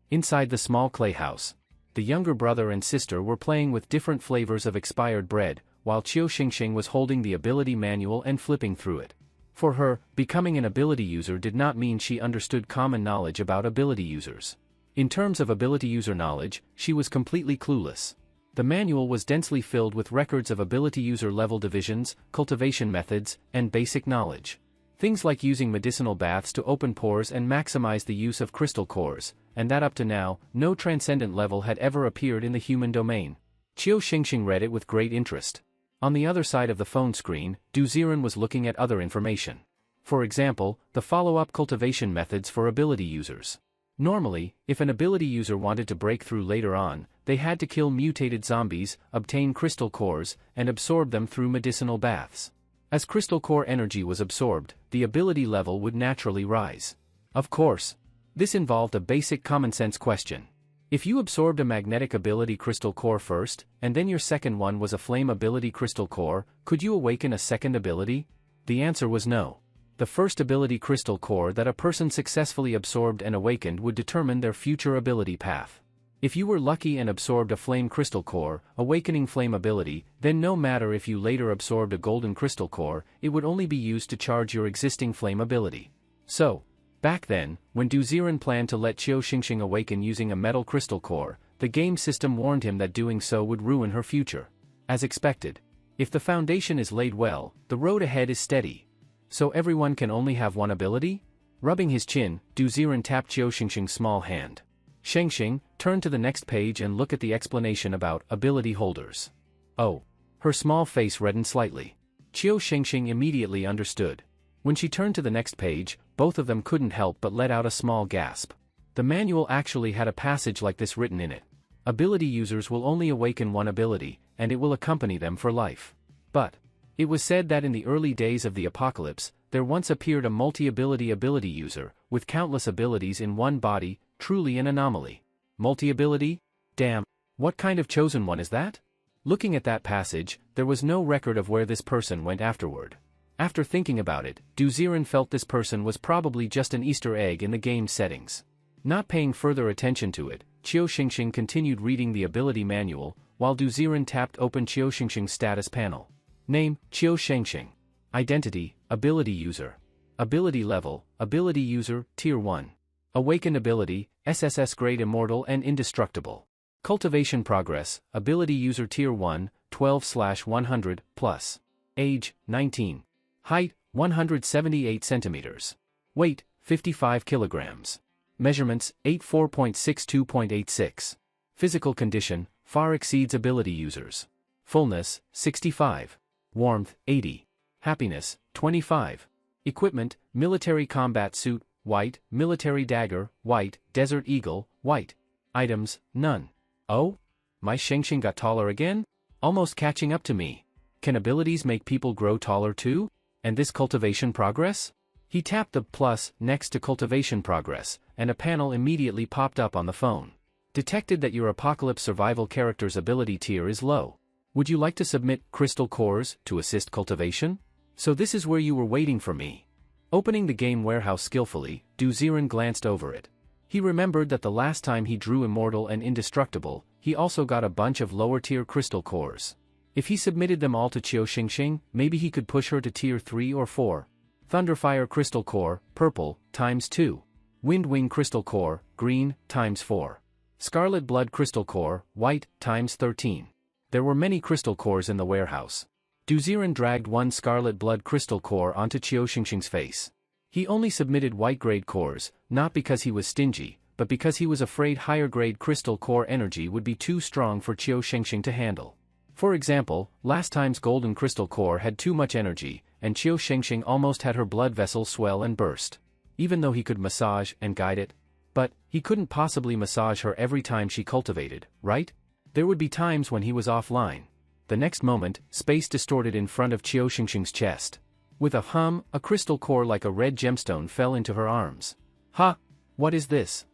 Inside the small clay house, the younger brother and sister were playing with different flavors of expired bread, while Qiu Xingxing was holding the ability manual and flipping through it. For her, becoming an ability user did not mean she understood common knowledge about ability users. In terms of ability user knowledge, she was completely clueless. The manual was densely filled with records of ability user level divisions, cultivation methods, and basic knowledge. Things like using medicinal baths to open pores and maximize the use of crystal cores, and that up to now, no transcendent level had ever appeared in the human domain. Qiu Xingxing read it with great interest. On the other side of the phone screen, Du Ziren was looking at other information. For example, the follow-up cultivation methods for ability users. Normally, if an ability user wanted to break through later on, they had to kill mutated zombies, obtain crystal cores, and absorb them through medicinal baths. As crystal core energy was absorbed, the ability level would naturally rise. Of course, this involved a basic common-sense question. If you absorbed a magnetic ability crystal core first, and then your second one was a flame ability crystal core, could you awaken a second ability? The answer was no. The first ability crystal core that a person successfully absorbed and awakened would determine their future ability path. If you were lucky and absorbed a flame crystal core, awakening flame ability, then no matter if you later absorbed a golden crystal core, it would only be used to charge your existing flame ability. So, back then, when Du Ziren planned to let Qiu Xingxing awaken using a metal crystal core, the game system warned him that doing so would ruin her future. As expected. If the foundation is laid well, the road ahead is steady. So everyone can only have one ability? Rubbing his chin, Du Ziren tapped Qiu Xingxing's small hand. Xingxing, turn to the next page and look at the explanation about ability holders. Oh. Her small face reddened slightly. Qiu Xingxing immediately understood. When she turned to the next page, both of them couldn't help but let out a small gasp. The manual actually had a passage like this written in it. Ability users will only awaken one ability, and it will accompany them for life. But it was said that in the early days of the apocalypse, there once appeared a multi-ability ability user, with countless abilities in one body, truly an anomaly. Multi-ability? Damn, what kind of chosen one is that? Looking at that passage, there was no record of where this person went afterward. After thinking about it, Du Ziren felt this person was probably just an Easter egg in the game's settings. Not paying further attention to it, Qiu Xingxing continued reading the ability manual, while Du Ziren tapped open Qiu Xingxing's status panel. Name, Qiu Xingxing. Identity, ability user. Ability level, ability user, tier 1. Awakened ability, SSS grade immortal and indestructible. Cultivation progress, ability user tier 1, 12/100, plus. Age, 19. Height, 178 centimeters. Weight, 55 kilograms. Measurements, 84.62.86. Physical condition, far exceeds ability users. Fullness, 65. Warmth, 80. Happiness, 25. Equipment, military combat suit, white, military dagger, white, desert eagle, white. Items, none. Oh? My Shengsheng got taller again? Almost catching up to me. Can abilities make people grow taller too? And this cultivation progress? He tapped the plus next to cultivation progress, and a panel immediately popped up on the phone. Detected that your apocalypse survival character's ability tier is low. Would you like to submit crystal cores to assist cultivation? So this is where you were waiting for me. Opening the game warehouse skillfully, Du Ziren glanced over it. He remembered that the last time he drew immortal and indestructible, he also got a bunch of lower-tier crystal cores. If he submitted them all to Qiu Xingxing, maybe he could push her to tier 3 or 4. Thunderfire Crystal Core, purple, times 2. Windwing Crystal Core, green, times 4. Scarlet Blood Crystal Core, white, times 13. There were many crystal cores in the warehouse. Du Ziren dragged one Scarlet Blood Crystal Core onto Qiu Xingxing's face. He only submitted white-grade cores, not because he was stingy, but because he was afraid higher-grade crystal core energy would be too strong for Qiu Xingxing to handle. For example, last time's golden crystal core had too much energy, and Qiu Xingxing almost had her blood vessel swell and burst. Even though he could massage and guide it. But, he couldn't possibly massage her every time she cultivated, right? There would be times when he was offline. The next moment, space distorted in front of Qiu Xingxing's chest. With a hum, a crystal core like a red gemstone fell into her arms. Ha! What is this?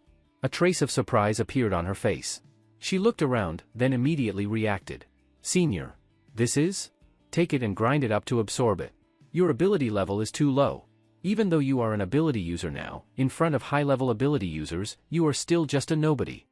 A trace of surprise appeared on her face. She looked around, then immediately reacted. Senior. This is? Take it and grind it up to absorb it. Your ability level is too low. Even though you are an ability user now, in front of high-level ability users, you are still just a nobody.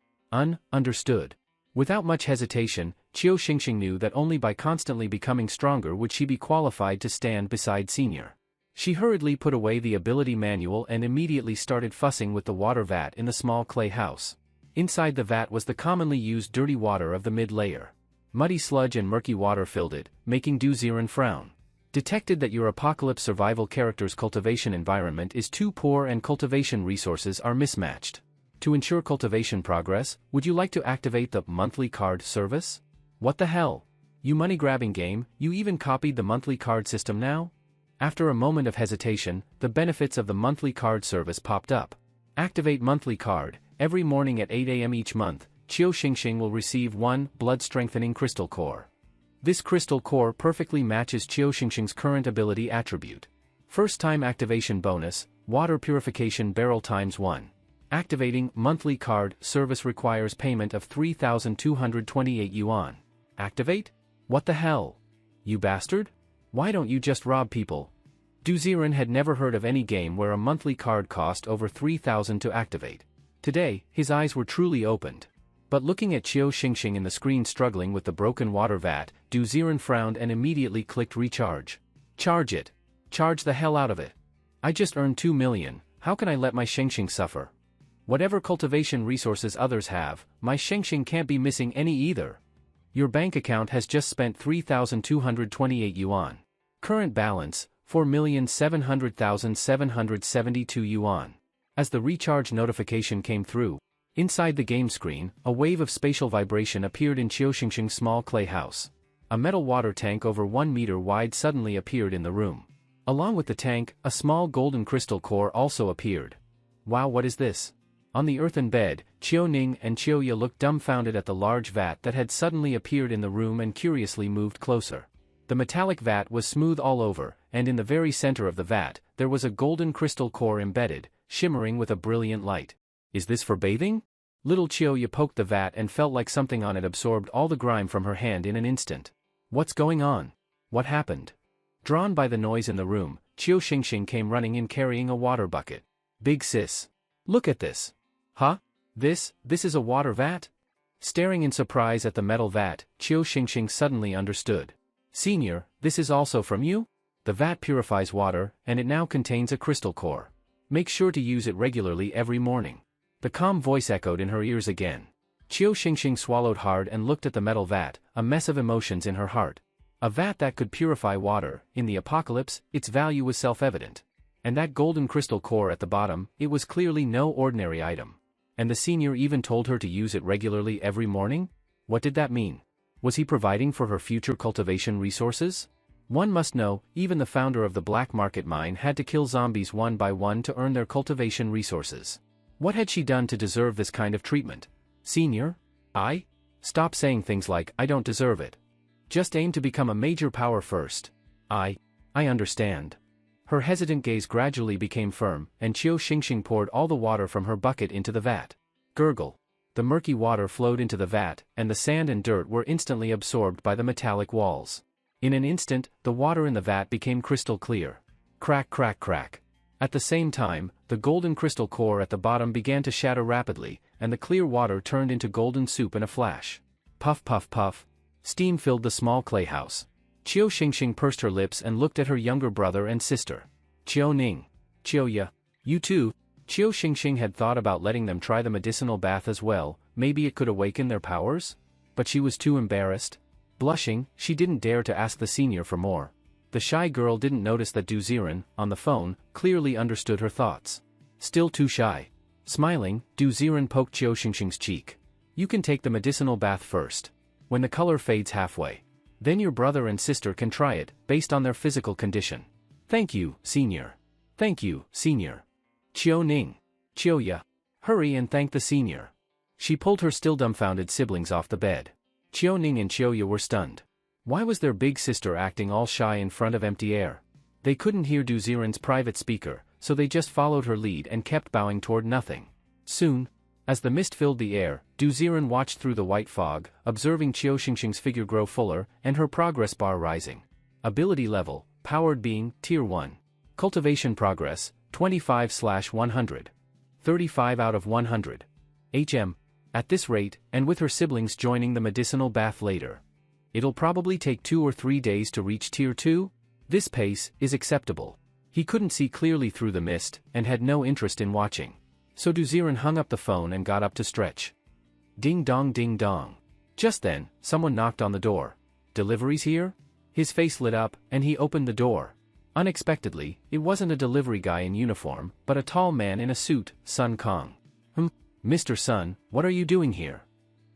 Understood. Without much hesitation, Qiu Xingxing knew that only by constantly becoming stronger would she be qualified to stand beside Senior. She hurriedly put away the ability manual and immediately started fussing with the water vat in the small clay house. Inside the vat was the commonly used dirty water of the mid-layer. Muddy sludge and murky water filled it, making Du Ziren frown. Detected that your apocalypse survival character's cultivation environment is too poor and cultivation resources are mismatched. To ensure cultivation progress, would you like to activate the monthly card service? What the hell? You money-grabbing game, you even copied the monthly card system now? After a moment of hesitation, the benefits of the monthly card service popped up. Activate monthly card. Every morning at 8 a.m. each month, Qiu Xingxing will receive 1 blood-strengthening crystal core. This crystal core perfectly matches Qiu Xingxing's current ability attribute. First-time activation bonus, water purification barrel times 1. Activating monthly card service requires payment of 3,228 yuan. Activate? What the hell? You bastard? Why don't you just rob people? Du Ziren had never heard of any game where a monthly card cost over 3,000 to activate. Today, his eyes were truly opened. But looking at Qiu Xingxing in the screen struggling with the broken water vat, Du Ziren frowned and immediately clicked recharge. Charge it. Charge the hell out of it. I just earned 2 million, how can I let my Xingxing suffer? Whatever cultivation resources others have, my Xingxing can't be missing any either. Your bank account has just spent 3,228 yuan. Current balance, 4,700,772 yuan. As the recharge notification came through, inside the game screen, a wave of spatial vibration appeared in Qiu Xingxing's small clay house. A metal water tank over 1 meter wide suddenly appeared in the room. Along with the tank, a small golden crystal core also appeared. Wow, what is this? On the earthen bed, Qiu Ning and Qiu Ya looked dumbfounded at the large vat that had suddenly appeared in the room and curiously moved closer. The metallic vat was smooth all over, and in the very center of the vat, there was a golden crystal core embedded, shimmering with a brilliant light. Is this for bathing? Little Qiu Ya poked the vat and felt like something on it absorbed all the grime from her hand in an instant. What's going on? What happened? Drawn by the noise in the room, Qiu Xingxing came running in carrying a water bucket. Big sis. Look at this. Huh? This is a water vat? Staring in surprise at the metal vat, Qiu Xingxing suddenly understood. Senior, this is also from you? The vat purifies water, and it now contains a crystal core. Make sure to use it regularly every morning. The calm voice echoed in her ears again. Qiu Xingxing swallowed hard and looked at the metal vat, a mess of emotions in her heart. A vat that could purify water, in the apocalypse, its value was self-evident. And that golden crystal core at the bottom, it was clearly no ordinary item. And the senior even told her to use it regularly every morning? What did that mean? Was he providing for her future cultivation resources? One must know, even the founder of the black market mine had to kill zombies one by one to earn their cultivation resources. What had she done to deserve this kind of treatment? Senior? I? Stop saying things like, I don't deserve it. Just aim to become a major power first. I understand. Her hesitant gaze gradually became firm, and Qiu Xingxing poured all the water from her bucket into the vat. Gurgle. The murky water flowed into the vat, and the sand and dirt were instantly absorbed by the metallic walls. In an instant, the water in the vat became crystal clear. Crack, crack, crack. At the same time, the golden crystal core at the bottom began to shatter rapidly, and the clear water turned into golden soup in a flash. Puff, puff, puff. Steam filled the small clay house. Qiu Xingxing pursed her lips and looked at her younger brother and sister. Qiu Ning. Qiu Ya. You too? Qiu Xingxing had thought about letting them try the medicinal bath as well, maybe it could awaken their powers? But she was too embarrassed. Blushing, she didn't dare to ask the senior for more. The shy girl didn't notice that Du Ziren, on the phone, clearly understood her thoughts. Still too shy. Smiling, Du Ziren poked Qiu Xingxing's cheek. You can take the medicinal bath first. When the color fades halfway. Then your brother and sister can try it, based on their physical condition. Thank you, senior. Thank you, senior. Qiu Ning. Qiu Ya. Hurry and thank the senior. She pulled her still dumbfounded siblings off the bed. Qiu Ning and Qiu Ya were stunned. Why was their big sister acting all shy in front of empty air? They couldn't hear Du Ziren's private speaker, so they just followed her lead and kept bowing toward nothing. Soon, as the mist filled the air, Du Ziren watched through the white fog, observing Qiu Xingxing's figure grow fuller and her progress bar rising. Ability level, Powered Being, Tier 1. Cultivation progress, 25/100. 35 out of 100. HM. At this rate, and with her siblings joining the medicinal bath later. It'll probably take 2 or 3 days to reach Tier 2? This pace is acceptable. He couldn't see clearly through the mist, and had no interest in watching. So Du Ziren hung up the phone and got up to stretch. Ding dong ding dong. Just then, someone knocked on the door. Deliveries here? His face lit up, and he opened the door. Unexpectedly, it wasn't a delivery guy in uniform, but a tall man in a suit, Sun Kong. Mr. Sun, what are you doing here?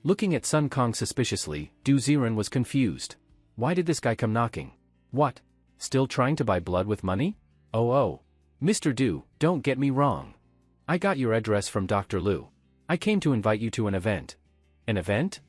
Looking at Sun Kong suspiciously, Du Ziren was confused. Why did this guy come knocking? What? Still trying to buy blood with money? Oh. Mr. Du, don't get me wrong. I got your address from Dr. Liu. I came to invite you to an event. An event?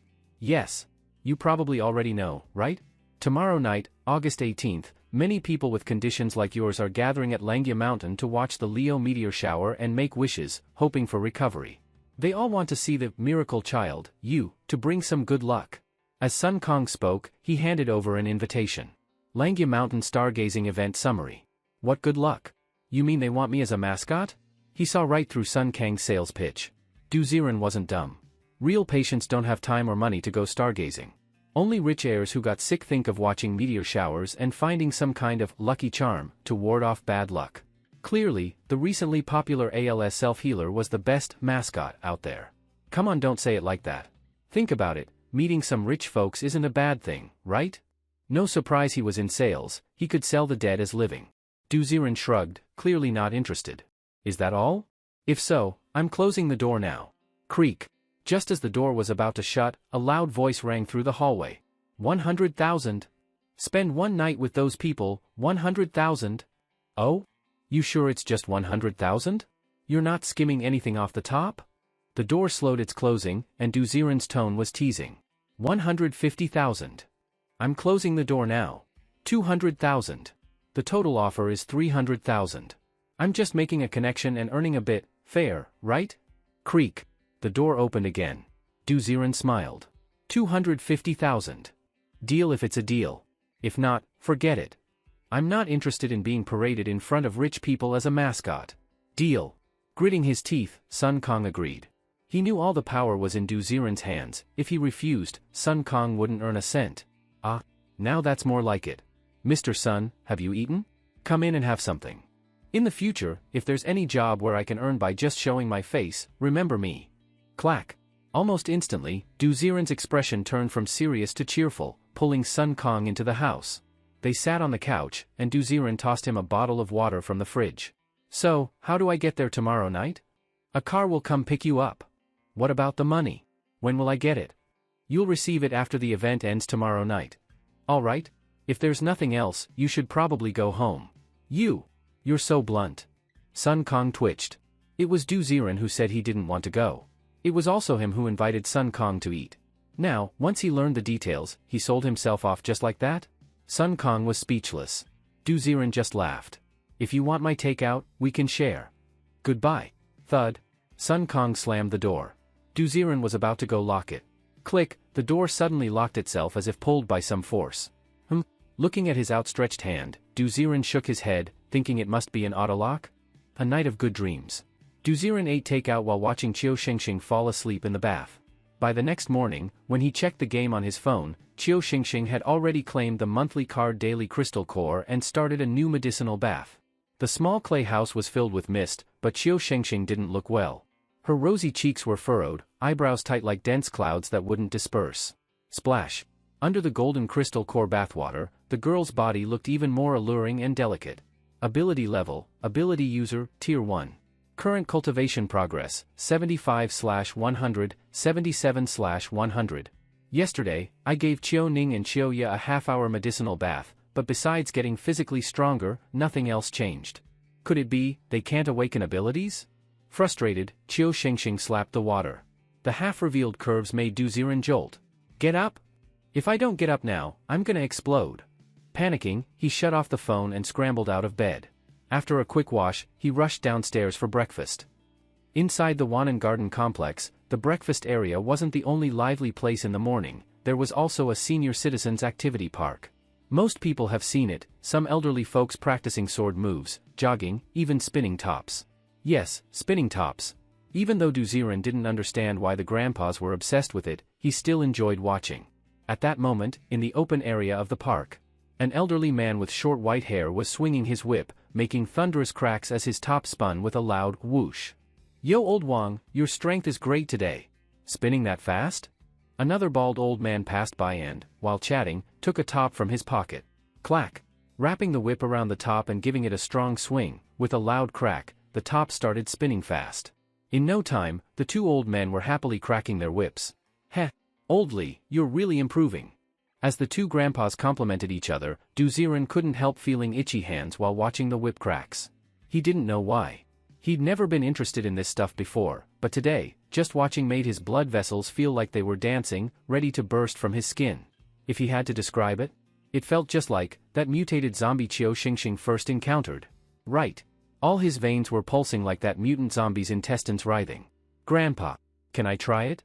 Yes. You probably already know, right? Tomorrow night, August 18th, many people with conditions like yours are gathering at Langia Mountain to watch the Leo meteor shower and make wishes, hoping for recovery. They all want to see the miracle child, you, to bring some good luck. As Sun Kong spoke, he handed over an invitation. Langia Mountain Stargazing Event Summary. What good luck? You mean they want me as a mascot? He saw right through Sun Kang's sales pitch. Du Ziren wasn't dumb. Real patients don't have time or money to go stargazing. Only rich heirs who got sick think of watching meteor showers and finding some kind of lucky charm to ward off bad luck. Clearly, the recently popular ALS self-healer was the best mascot out there. Come on, don't say it like that. Think about it, meeting some rich folks isn't a bad thing, right? No surprise he was in sales, he could sell the dead as living. Du Ziren shrugged, clearly not interested. Is that all? If so, I'm closing the door now. Creak. Just as the door was about to shut, a loud voice rang through the hallway. 100,000. Spend one night with those people, 100,000. Oh? You sure it's just 100,000? You're not skimming anything off the top? The door slowed its closing, and Du Ziren's tone was teasing. 150,000. I'm closing the door now. 200,000. The total offer is 300,000. I'm just making a connection and earning a bit, fair, right? Creak. The door opened again. Du Ziren smiled. 250,000. Deal if it's a deal. If not, forget it. I'm not interested in being paraded in front of rich people as a mascot. Deal. Gritting his teeth, Sun Kong agreed. He knew all the power was in Du Ziren's hands. If he refused, Sun Kong wouldn't earn a cent. Ah, now that's more like it. Mr. Sun, have you eaten? Come in and have something. In the future, if there's any job where I can earn by just showing my face, remember me. Clack. Almost instantly, Du Ziren's expression turned from serious to cheerful, pulling Sun Kong into the house. They sat on the couch, and Du Ziren tossed him a bottle of water from the fridge. So, how do I get there tomorrow night? A car will come pick you up. What about the money? When will I get it? You'll receive it after the event ends tomorrow night. All right. If there's nothing else, you should probably go home. You're so blunt. Sun Kong twitched. It was Du Ziren who said he didn't want to go. It was also him who invited Sun Kong to eat. Now, once he learned the details, he sold himself off just like that? Sun Kong was speechless. Du Ziren just laughed. If you want my takeout, we can share. Goodbye. Thud. Sun Kong slammed the door. Du Ziren was about to go lock it. Click, the door suddenly locked itself as if pulled by some force. Looking at his outstretched hand, Du Ziren shook his head, thinking it must be an autolock? A night of good dreams. Du Ziren ate takeout while watching Chiu Xingxing fall asleep in the bath. By the next morning, when he checked the game on his phone, Chiu Xingxing had already claimed the monthly card Daily Crystal Core and started a new medicinal bath. The small clay house was filled with mist, but Chiu Xingxing didn't look well. Her rosy cheeks were furrowed, eyebrows tight like dense clouds that wouldn't disperse. Splash. Under the golden crystal core bathwater, the girl's body looked even more alluring and delicate. Ability level, ability user, tier 1. Current cultivation progress, 75/100, 77/100. Yesterday, I gave Chiu Ning and Chiu Ya a half-hour medicinal bath, but besides getting physically stronger, nothing else changed. Could it be, they can't awaken abilities? Frustrated, Chiu Xingxing slapped the water. The half-revealed curves made Du Ziren jolt. Get up? If I don't get up now, I'm gonna explode. Panicking, he shut off the phone and scrambled out of bed. After a quick wash, he rushed downstairs for breakfast. Inside the Wanan Garden complex, the breakfast area wasn't the only lively place in the morning, there was also a senior citizens activity park. Most people have seen it, some elderly folks practicing sword moves, jogging, even spinning tops. Yes, spinning tops. Even though Du Ziren didn't understand why the grandpas were obsessed with it, he still enjoyed watching. At that moment, in the open area of the park, an elderly man with short white hair was swinging his whip, making thunderous cracks as his top spun with a loud whoosh. Yo old Wang, your strength is great today. Spinning that fast? Another bald old man passed by and, while chatting, took a top from his pocket. Clack! Wrapping the whip around the top and giving it a strong swing, with a loud crack, the top started spinning fast. In no time, the two old men were happily cracking their whips. Heh! Old Li, you're really improving. As the two grandpas complimented each other, Du Ziren couldn't help feeling itchy hands while watching the whip cracks. He didn't know why. He'd never been interested in this stuff before, but today, just watching made his blood vessels feel like they were dancing, ready to burst from his skin. If he had to describe it, it felt just like that mutated zombie Chiu Xingxing first encountered. Right. All his veins were pulsing like that mutant zombie's intestines writhing. Grandpa, can I try it?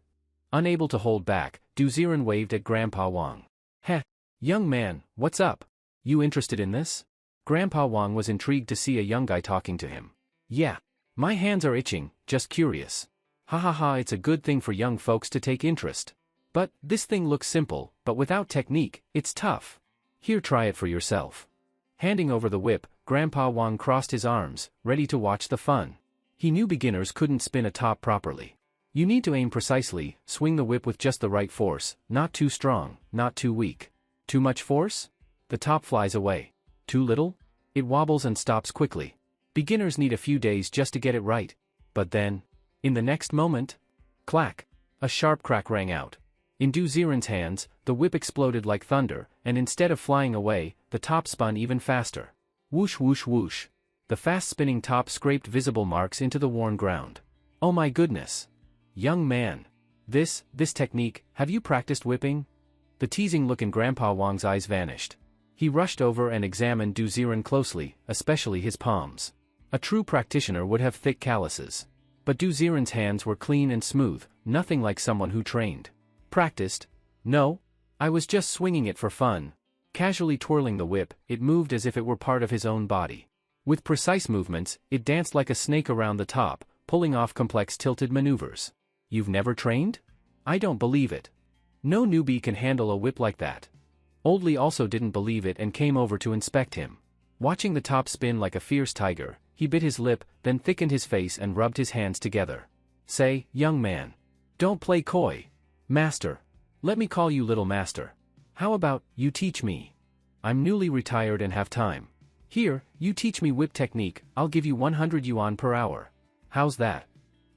Unable to hold back, Du Ziren waved at Grandpa Wang. Heh. Young man, what's up? You interested in this? Grandpa Wang was intrigued to see a young guy talking to him. Yeah. My hands are itching, just curious. Ha ha ha, it's a good thing for young folks to take interest. But, this thing looks simple, but without technique, it's tough. Here, try it for yourself. Handing over the whip, Grandpa Wang crossed his arms, ready to watch the fun. He knew beginners couldn't spin a top properly. You need to aim precisely, swing the whip with just the right force, not too strong, not too weak. Too much force? The top flies away. Too little? It wobbles and stops quickly. Beginners need a few days just to get it right. But then, in the next moment, clack! A sharp crack rang out. In Du Ziren's hands, the whip exploded like thunder, and instead of flying away, the top spun even faster. Whoosh whoosh whoosh. The fast-spinning top scraped visible marks into the worn ground. Oh my goodness! Young man. This technique, have you practiced whipping? The teasing look in Grandpa Wang's eyes vanished. He rushed over and examined Du Ziren closely, especially his palms. A true practitioner would have thick calluses. But Du Ziren's hands were clean and smooth, nothing like someone who trained. Practiced? No. I was just swinging it for fun. Casually twirling the whip, it moved as if it were part of his own body. With precise movements, it danced like a snake around the top, pulling off complex tilted maneuvers. You've never trained? I don't believe it. No newbie can handle a whip like that. Old Li also didn't believe it and came over to inspect him. Watching the top spin like a fierce tiger, he bit his lip, then thickened his face and rubbed his hands together. Say, young man. Don't play coy. Master. Let me call you little master. How about, you teach me? I'm newly retired and have time. Here, you teach me whip technique, I'll give you 100 yuan per hour. How's that?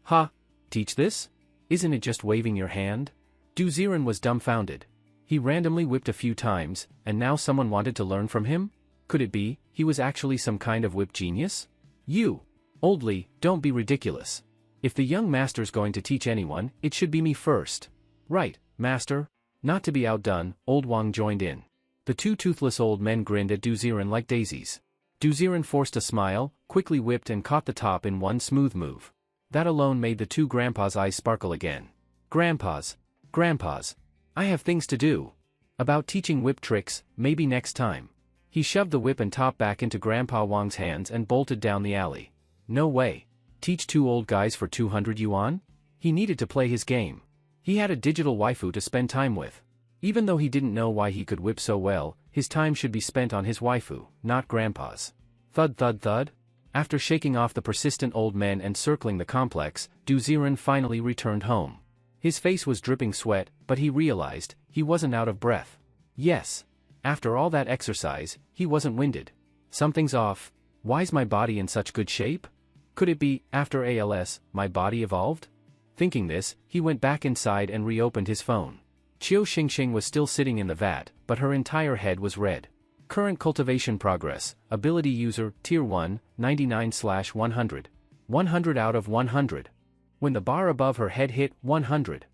Ha! Teach this? Isn't it just waving your hand? Du Ziren was dumbfounded. He randomly whipped a few times, and now someone wanted to learn from him? Could it be, he was actually some kind of whip genius? You! Oldly, don't be ridiculous. If the young master's going to teach anyone, it should be me first. Right, master? Not to be outdone, old Wang joined in. The two toothless old men grinned at Duziren like daisies. Duziren forced a smile, quickly whipped and caught the top in one smooth move. That alone made the two grandpas' eyes sparkle again. Grandpas. Grandpas. I have things to do. About teaching whip tricks, maybe next time. He shoved the whip and top back into Grandpa Wang's hands and bolted down the alley. No way. Teach two old guys for 200 yuan? He needed to play his game. He had a digital waifu to spend time with. Even though he didn't know why he could whip so well, his time should be spent on his waifu, not Grandpa's. Thud thud thud. After shaking off the persistent old men and circling the complex, Duziren finally returned home. His face was dripping sweat, but he realized, he wasn't out of breath. Yes. After all that exercise, he wasn't winded. Something's off. Why's my body in such good shape? Could it be, after ALS, my body evolved? Thinking this, he went back inside and reopened his phone. Qiu Xingxing was still sitting in the vat, but her entire head was red. Current cultivation progress, ability user, tier 1, 99/100. 100 out of 100. When the bar above her head hit 100.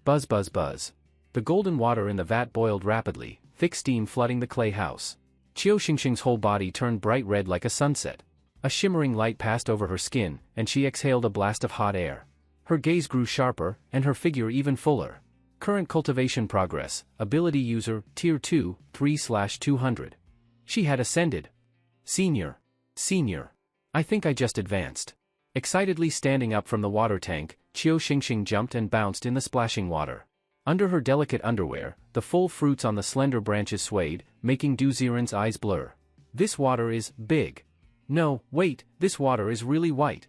Buzz buzz buzz. The golden water in the vat boiled rapidly, thick steam flooding the clay house. Qiu Xingxing's whole body turned bright red like a sunset. A shimmering light passed over her skin, and she exhaled a blast of hot air. Her gaze grew sharper, and her figure even fuller. Current cultivation progress, ability user, tier 2, 3/200. She had ascended. Senior. Senior. I think I just advanced. Excitedly standing up from the water tank, Qiu Xingxing jumped and bounced in the splashing water. Under her delicate underwear, the full fruits on the slender branches swayed, making Duziren's eyes blur. This water is big. No, wait, this water is really white.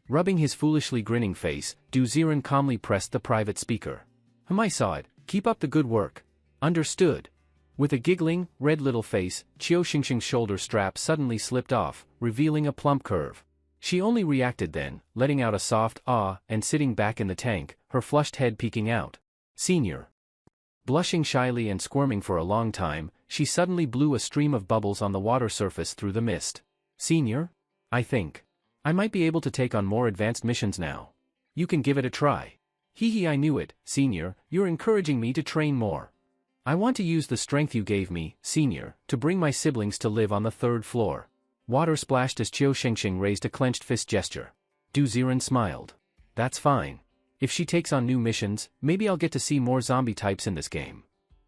Rubbing his foolishly grinning face, Duziren calmly pressed the private speaker. I saw it. Keep up the good work. Understood. With a giggling, red little face, Qiu Xingxing's shoulder strap suddenly slipped off, revealing a plump curve. She only reacted then, letting out a soft ah and sitting back in the tank, her flushed head peeking out. Senior. Blushing shyly and squirming for a long time, she suddenly blew a stream of bubbles on the water surface through the mist. Senior? I think. I might be able to take on more advanced missions now. You can give it a try. Hee, I knew it, Senior, you're encouraging me to train more. I want to use the strength you gave me, Senior, to bring my siblings to live on the 3rd floor. Water splashed as Qiu Xingxing raised a clenched fist gesture. Duziren smiled. That's fine. If she takes on new missions, maybe I'll get to see more zombie types in this game.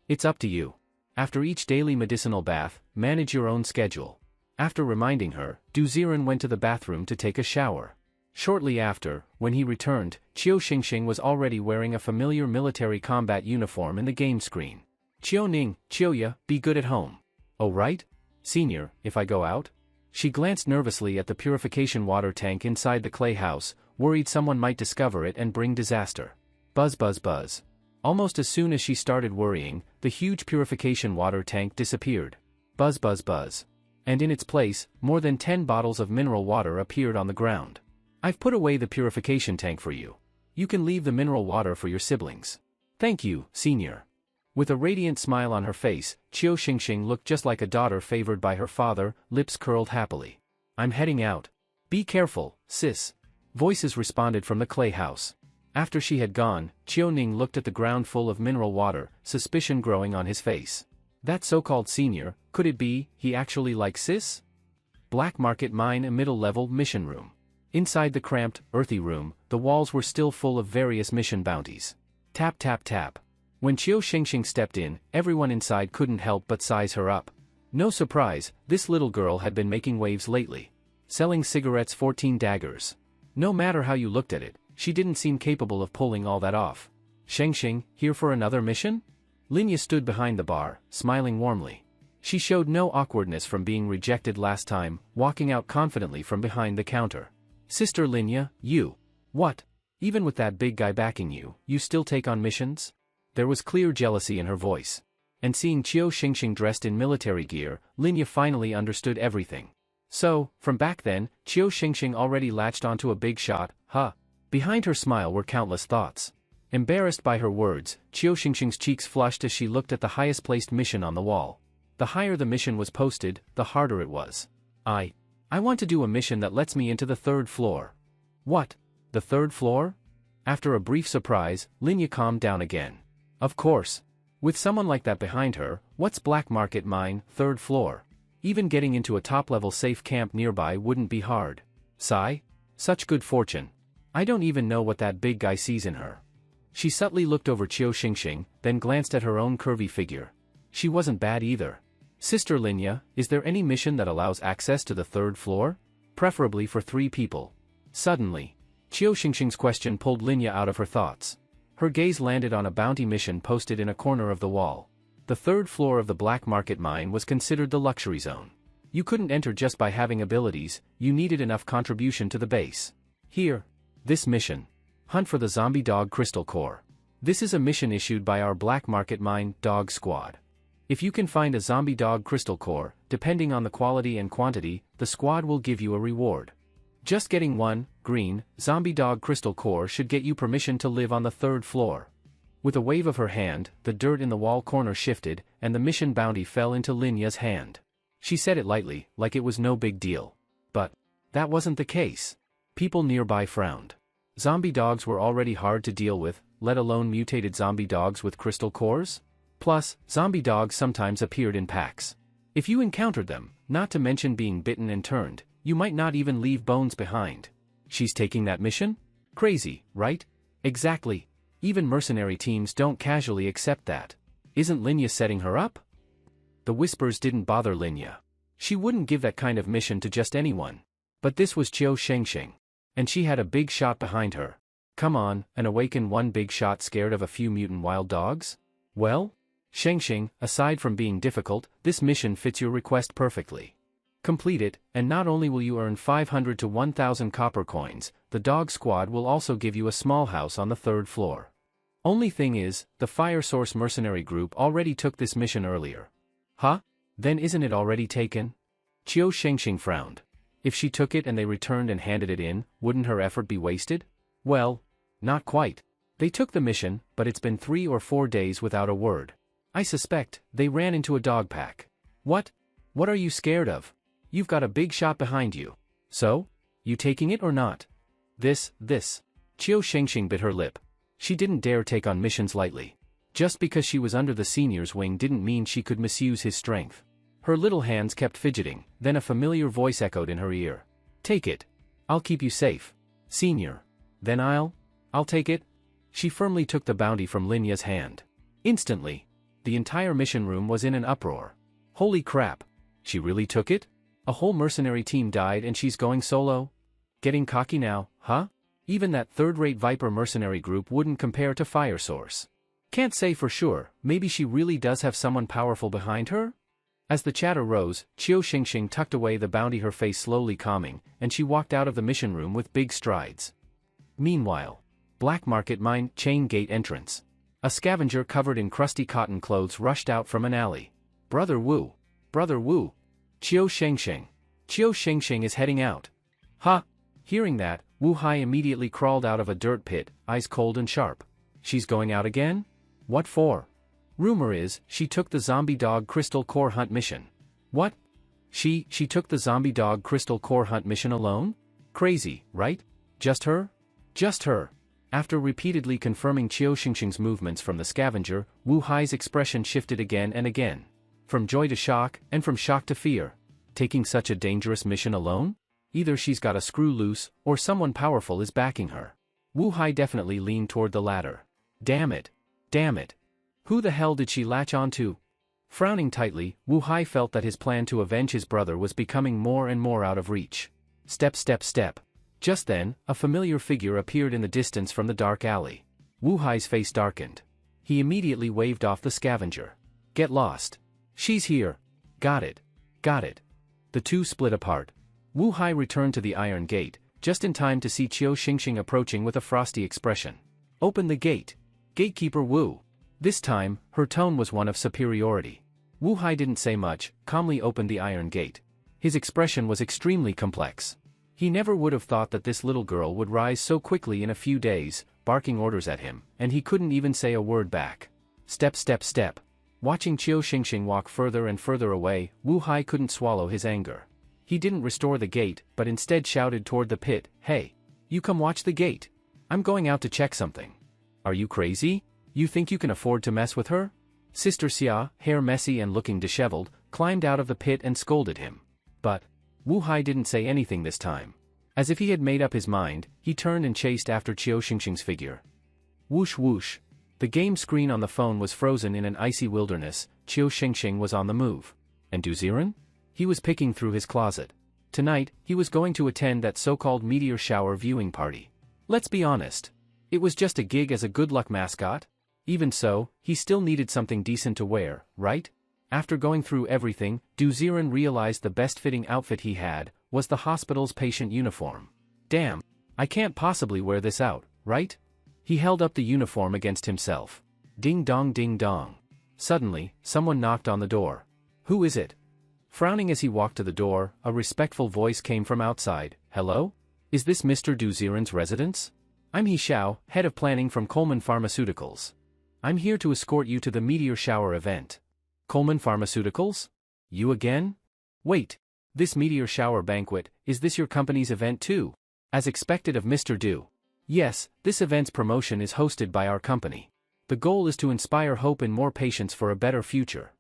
It's up to you. After each daily medicinal bath, manage your own schedule. After reminding her, Duziren went to the bathroom to take a shower. Shortly after, when he returned, Qiu Xingxing was already wearing a familiar military combat uniform in the game screen. Qiu Ning, Qiuya, be good at home. Oh right? Senior, if I go out? She glanced nervously at the purification water tank inside the clay house, worried someone might discover it and bring disaster. Buzz buzz buzz. Almost as soon as she started worrying, the huge purification water tank disappeared. Buzz buzz buzz. And in its place, more than 10 bottles of mineral water appeared on the ground. I've put away the purification tank for you. You can leave the mineral water for your siblings. Thank you, Senior. With a radiant smile on her face, Qiu Xingxing looked just like a daughter favored by her father, lips curled happily. I'm heading out. Be careful, sis. Voices responded from the clay house. After she had gone, Qiu Ning looked at the ground full of mineral water, suspicion growing on his face. That so-called Senior, could it be, he actually likes sis? Black Market Mine, a middle-level mission room. Inside the cramped, earthy room, the walls were still full of various mission bounties. Tap tap tap. When Qiu Xingxing stepped in, everyone inside couldn't help but size her up. No surprise, this little girl had been making waves lately. Selling cigarettes 14 daggers. No matter how you looked at it, she didn't seem capable of pulling all that off. Xingxing, here for another mission? Linya stood behind the bar, smiling warmly. She showed no awkwardness from being rejected last time, walking out confidently from behind the counter. Sister Linya, you. What? Even with that big guy backing you, you still take on missions? There was clear jealousy in her voice. And seeing Qiu Xingxing dressed in military gear, Linya finally understood everything. So, from back then, Qiu Xingxing already latched onto a big shot, huh? Behind her smile were countless thoughts. Embarrassed by her words, Qiu Xingxing's cheeks flushed as she looked at the highest placed mission on the wall. The higher the mission was posted, the harder it was. I want to do a mission that lets me into the 3rd floor. What? The 3rd floor? After a brief surprise, Linya calmed down again. Of course. With someone like that behind her, what's black market mine, 3rd floor? Even getting into a top-level safe camp nearby wouldn't be hard. Sigh? Such good fortune. I don't even know what that big guy sees in her. She subtly looked over Qiu Xingxing, then glanced at her own curvy figure. She wasn't bad either. Sister Linya, is there any mission that allows access to the 3rd floor? Preferably for 3 people. Suddenly, Qiu Xingxing's question pulled Linya out of her thoughts. Her gaze landed on a bounty mission posted in a corner of the wall. The 3rd floor of the black market mine was considered the luxury zone. You couldn't enter just by having abilities, you needed enough contribution to the base. Here. This mission. Hunt for the zombie dog crystal core. This is a mission issued by our black market mine dog squad. If you can find a zombie dog crystal core, depending on the quality and quantity, the squad will give you a reward. Just getting one, green, zombie dog crystal core should get you permission to live on the 3rd floor. With a wave of her hand, the dirt in the wall corner shifted, and the mission bounty fell into Linya's hand. She said it lightly, like it was no big deal. But that wasn't the case. People nearby frowned. Zombie dogs were already hard to deal with, let alone mutated zombie dogs with crystal cores? Plus, zombie dogs sometimes appeared in packs. If you encountered them, not to mention being bitten and turned, you might not even leave bones behind. She's taking that mission? Crazy, right? Exactly. Even mercenary teams don't casually accept that. Isn't Linya setting her up? The whispers didn't bother Linya. She wouldn't give that kind of mission to just anyone. But this was Qiu Xingxing. And she had a big shot behind her. Come on, an awakened one big shot scared of a few mutant wild dogs? Well? Xingxing, aside from being difficult, this mission fits your request perfectly. Complete it, and not only will you earn 500 to 1,000 copper coins, the dog squad will also give you a small house on the 3rd floor. Only thing is, the Fire Source mercenary group already took this mission earlier. Huh? Then isn't it already taken? Qiu Xingxing frowned. If she took it and they returned and handed it in, wouldn't her effort be wasted? Well, not quite. They took the mission, but it's been 3 or 4 days without a word. I suspect they ran into a dog pack. What? What are you scared of? You've got a big shot behind you. So? You taking it or not? This. Qiu Xingxing bit her lip. She didn't dare take on missions lightly. Just because she was under the senior's wing didn't mean she could misuse his strength. Her little hands kept fidgeting, then a familiar voice echoed in her ear. Take it. I'll keep you safe. Senior. Then I'll take it. She firmly took the bounty from Linya's hand. Instantly, the entire mission room was in an uproar. Holy crap. She really took it? A whole mercenary team died and she's going solo? Getting cocky now, huh? Even that 3rd-rate Viper mercenary group wouldn't compare to Fire Source. Can't say for sure, maybe she really does have someone powerful behind her? As the chatter rose, Qiu Xingxing tucked away the bounty, her face slowly calming, and she walked out of the mission room with big strides. Meanwhile, black market mine chain gate entrance. A scavenger covered in crusty cotton clothes rushed out from an alley. Brother Wu. Brother Wu. Qiu Xingxing. Qiu Xingxing is heading out. Ha! Hearing that, Wu Hai immediately crawled out of a dirt pit, eyes cold and sharp. She's going out again? What for? Rumor is, she took the zombie dog crystal core hunt mission. What? She took the zombie dog crystal core hunt mission alone? Crazy, right? Just her? Just her. After repeatedly confirming Qiu Xingxing's movements from the scavenger, Wu Hai's expression shifted again and again. From joy to shock, and from shock to fear. Taking such a dangerous mission alone? Either she's got a screw loose, or someone powerful is backing her. Wu Hai definitely leaned toward the latter. Damn it. Damn it. Who the hell did she latch onto? Frowning tightly, Wu Hai felt that his plan to avenge his brother was becoming more and more out of reach. Step, step, step. Just then, a familiar figure appeared in the distance from the dark alley. Wu Hai's face darkened. He immediately waved off the scavenger. Get lost. She's here. Got it. Got it. The two split apart. Wu Hai returned to the iron gate, just in time to see Qiu Xingxing approaching with a frosty expression. Open the gate. Gatekeeper Wu. This time, her tone was one of superiority. Wu Hai didn't say much, calmly opened the iron gate. His expression was extremely complex. He never would have thought that this little girl would rise so quickly in a few days, barking orders at him, and he couldn't even say a word back. Step step step. Watching Qiu Xingxing walk further and further away, Wu Hai couldn't swallow his anger. He didn't restore the gate, but instead shouted toward the pit, "Hey! You come watch the gate! I'm going out to check something." "Are you crazy? You think you can afford to mess with her?" Sister Xia, hair messy and looking disheveled, climbed out of the pit and scolded him. But Wu Hai didn't say anything this time. As if he had made up his mind, he turned and chased after Qiu Xingxing's figure. Whoosh whoosh. The game screen on the phone was frozen in an icy wilderness. Qiu Xingxing was on the move. And Du Ziren? He was picking through his closet. Tonight, he was going to attend that so-called meteor shower viewing party. Let's be honest. It was just a gig as a good luck mascot. Even so, he still needed something decent to wear, right? After going through everything, Du Ziren realized the best-fitting outfit he had was the hospital's patient uniform. Damn, I can't possibly wear this out, right? He held up the uniform against himself. Ding dong ding dong. Suddenly, someone knocked on the door. Who is it? Frowning as he walked to the door, a respectful voice came from outside. Hello? Is this Mr. Du Ziren's residence? I'm He Xiao, head of planning from Coleman Pharmaceuticals. I'm here to escort you to the meteor shower event. Coleman Pharmaceuticals? You again? Wait. This meteor shower banquet, is this your company's event too? As expected of Mr. Du. Yes, this event's promotion is hosted by our company. The goal is to inspire hope in more patients for a better future.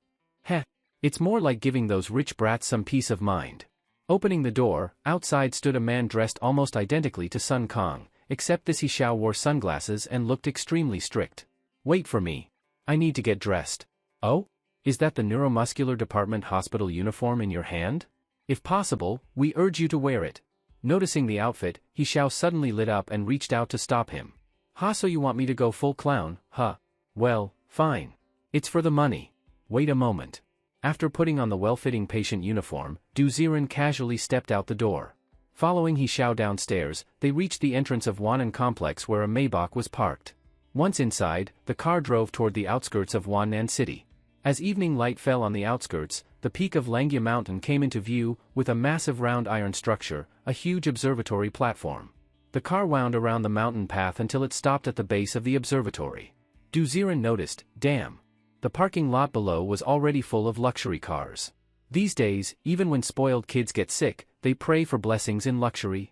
Heh, it's more like giving those rich brats some peace of mind. Opening the door, outside stood a man dressed almost identically to Sun Kong, except this He Xiao wore sunglasses and looked extremely strict. Wait for me. I need to get dressed. Oh? Is that the neuromuscular department hospital uniform in your hand? If possible, we urge you to wear it. Noticing the outfit, He Xiao suddenly lit up and reached out to stop him. Ha, so you want me to go full clown, huh? Well, fine. It's for the money. Wait a moment. After putting on the well-fitting patient uniform, Du Ziren casually stepped out the door. Following He Xiao downstairs, they reached the entrance of Wannan Complex where a Maybach was parked. Once inside, the car drove toward the outskirts of Wannan City. As evening light fell on the outskirts, the peak of Langia Mountain came into view, with a massive round iron structure, a huge observatory platform. The car wound around the mountain path until it stopped at the base of the observatory. Du Ziren noticed, damn. The parking lot below was already full of luxury cars. These days, even when spoiled kids get sick, they pray for blessings in luxury.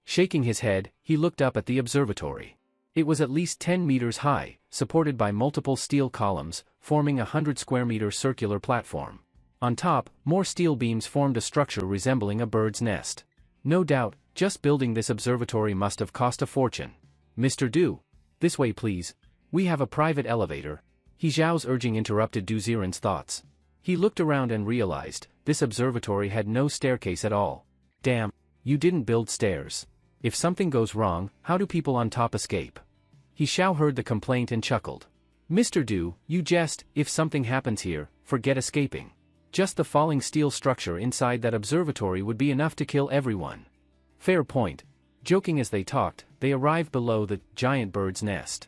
Shaking his head, he looked up at the observatory. It was at least 10 meters high, supported by multiple steel columns, forming a 100-square-meter circular platform. On top, more steel beams formed a structure resembling a bird's nest. No doubt, just building this observatory must have cost a fortune. Mr. Du. This way please. We have a private elevator. He Xiao's urging interrupted Du Ziren's thoughts. He looked around and realized, this observatory had no staircase at all. Damn, you didn't build stairs. If something goes wrong, how do people on top escape? He Xiao heard the complaint and chuckled. Mr. Du, you jest, if something happens here, forget escaping. Just the falling steel structure inside that observatory would be enough to kill everyone. Fair point. Joking as they talked, they arrived below the giant bird's nest.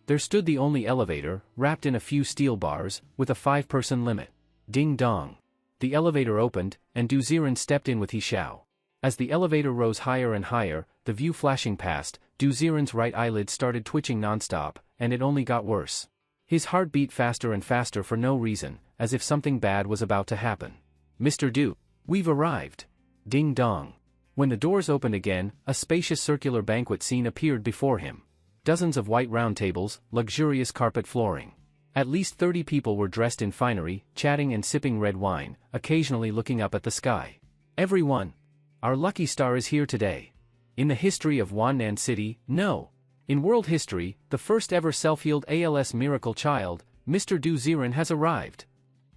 There stood the only elevator, wrapped in a few steel bars, with a 5-person limit. Ding dong. The elevator opened, and Du Ziren stepped in with He Xiao. As the elevator rose higher and higher, the view flashing past, Du Ziren's right eyelid started twitching nonstop, and it only got worse. His heart beat faster and faster for no reason, as if something bad was about to happen. Mr. Du, we've arrived. Ding dong. When the doors opened again, a spacious circular banquet scene appeared before him. Dozens of white round tables, luxurious carpet flooring. At least 30 people were dressed in finery, chatting and sipping red wine, occasionally looking up at the sky. Everyone. Our lucky star is here today. In the history of Wannan City, no. In world history, the first ever self-healed ALS miracle child, Mr. Du Ziren has arrived.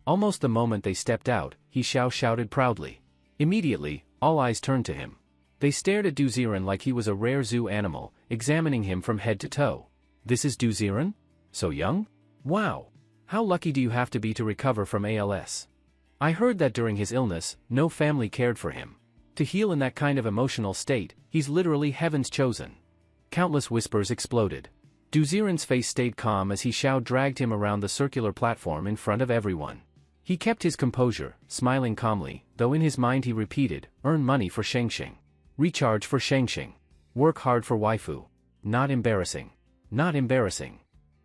Almost the moment they stepped out, He Xiao shouted proudly. Immediately, all eyes turned to him. They stared at Du Ziren like he was a rare zoo animal, examining him from head to toe. This is Du Ziren? So young? Wow! How lucky do you have to be to recover from ALS? I heard that during his illness, no family cared for him. To heal in that kind of emotional state, he's literally heaven's chosen. Countless whispers exploded. Du Ziren's face stayed calm as He Xiao dragged him around the circular platform in front of everyone. He kept his composure, smiling calmly, though in his mind he repeated, earn money for Shengsheng. Recharge for Shengsheng. Work hard for waifu. Not embarrassing. Not embarrassing.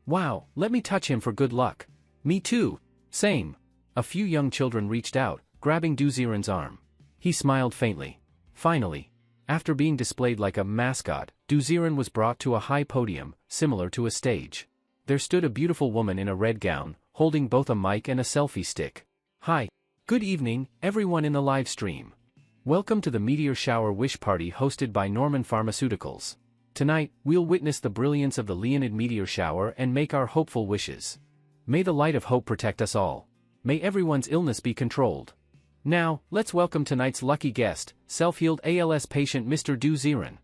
Wow, let me touch him for good luck. Me too. Same. A few young children reached out, grabbing Duziren's arm. He smiled faintly. Finally, after being displayed like a mascot, Duziren was brought to a high podium, similar to a stage. There stood a beautiful woman in a red gown, holding both a mic and a selfie stick. Hi. Good evening, everyone in the live stream. Welcome to the Meteor Shower Wish Party hosted by Norman Pharmaceuticals. Tonight, we'll witness the brilliance of the Leonid meteor shower and make our hopeful wishes. May the light of hope protect us all. May everyone's illness be controlled. Now, let's welcome tonight's lucky guest, self-healed ALS patient Mr. Duziren.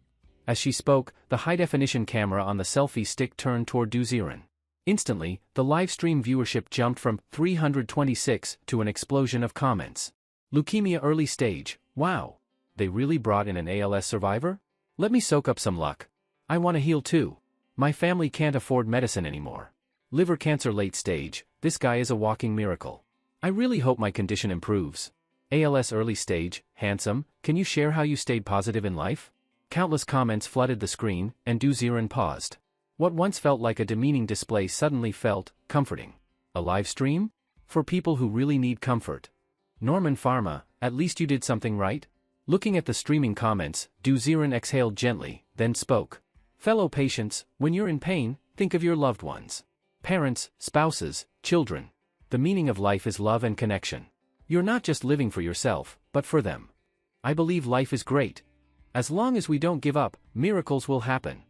As she spoke, the high-definition camera on the selfie stick turned toward Duziren. Instantly, the livestream viewership jumped from 326 to an explosion of comments. Leukemia early stage, wow. They really brought in an ALS survivor? Let me soak up some luck. I want to heal too. My family can't afford medicine anymore. Liver cancer late stage, this guy is a walking miracle. I really hope my condition improves. ALS early stage, handsome, can you share how you stayed positive in life? Countless comments flooded the screen, and Duziren paused. What once felt like a demeaning display suddenly felt comforting. A live stream? For people who really need comfort. Norman Pharma, at least you did something right? Looking at the streaming comments, Duziren exhaled gently, then spoke. Fellow patients, when you're in pain, think of your loved ones. Parents, spouses, children. The meaning of life is love and connection. You're not just living for yourself, but for them. I believe life is great. As long as we don't give up, miracles will happen.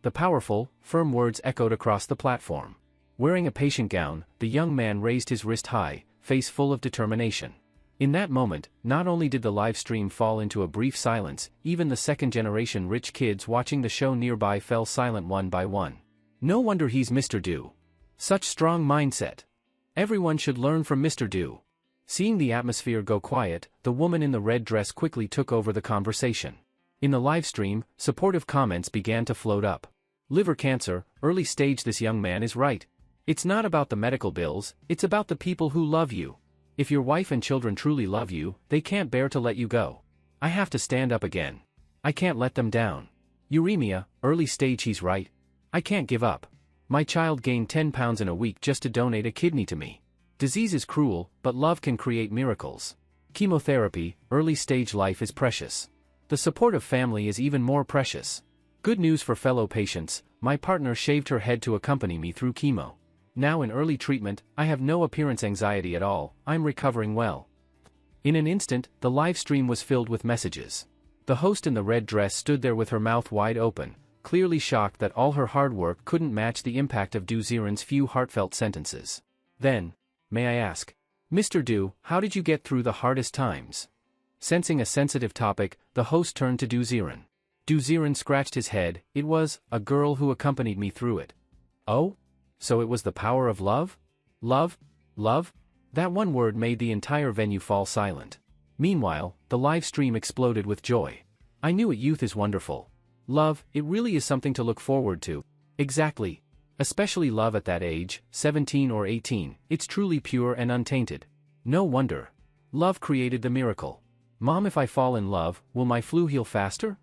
The powerful, firm words echoed across the platform. Wearing a patient gown, the young man raised his wrist high, face full of determination. In that moment, not only did the live stream fall into a brief silence, even the second-generation rich kids watching the show nearby fell silent one by one. No wonder he's Mr. Du. Such strong mindset. Everyone should learn from Mr. Du. Seeing the atmosphere go quiet, the woman in the red dress quickly took over the conversation. In the live stream, supportive comments began to float up. Liver cancer, early stage. This young man is right. It's not about the medical bills, it's about the people who love you. If your wife and children truly love you, they can't bear to let you go. I have to stand up again. I can't let them down. Uremia, early stage. He's right. I can't give up. My child gained 10 pounds in a week just to donate a kidney to me. Disease is cruel, but love can create miracles. Chemotherapy, early stage. Life is precious. The support of family is even more precious. Good news for fellow patients, my partner shaved her head to accompany me through chemo. Now in early treatment, I have no appearance anxiety at all, I'm recovering well. In an instant, the live stream was filled with messages. The host in the red dress stood there with her mouth wide open, clearly shocked that all her hard work couldn't match the impact of Duziren's few heartfelt sentences. Then, may I ask, Mr. Du, how did you get through the hardest times? Sensing a sensitive topic, the host turned to Duziren. Duziren scratched his head. It was a girl who accompanied me through it. Oh? So it was the power of love? Love? Love? That one word made the entire venue fall silent. Meanwhile, the live stream exploded with joy. I knew it. Youth is wonderful. Love, it really is something to look forward to. Exactly. Especially love at that age, 17 or 18, it's truly pure and untainted. No wonder. Love created the miracle. Mom, if I fall in love, will my flu heal faster?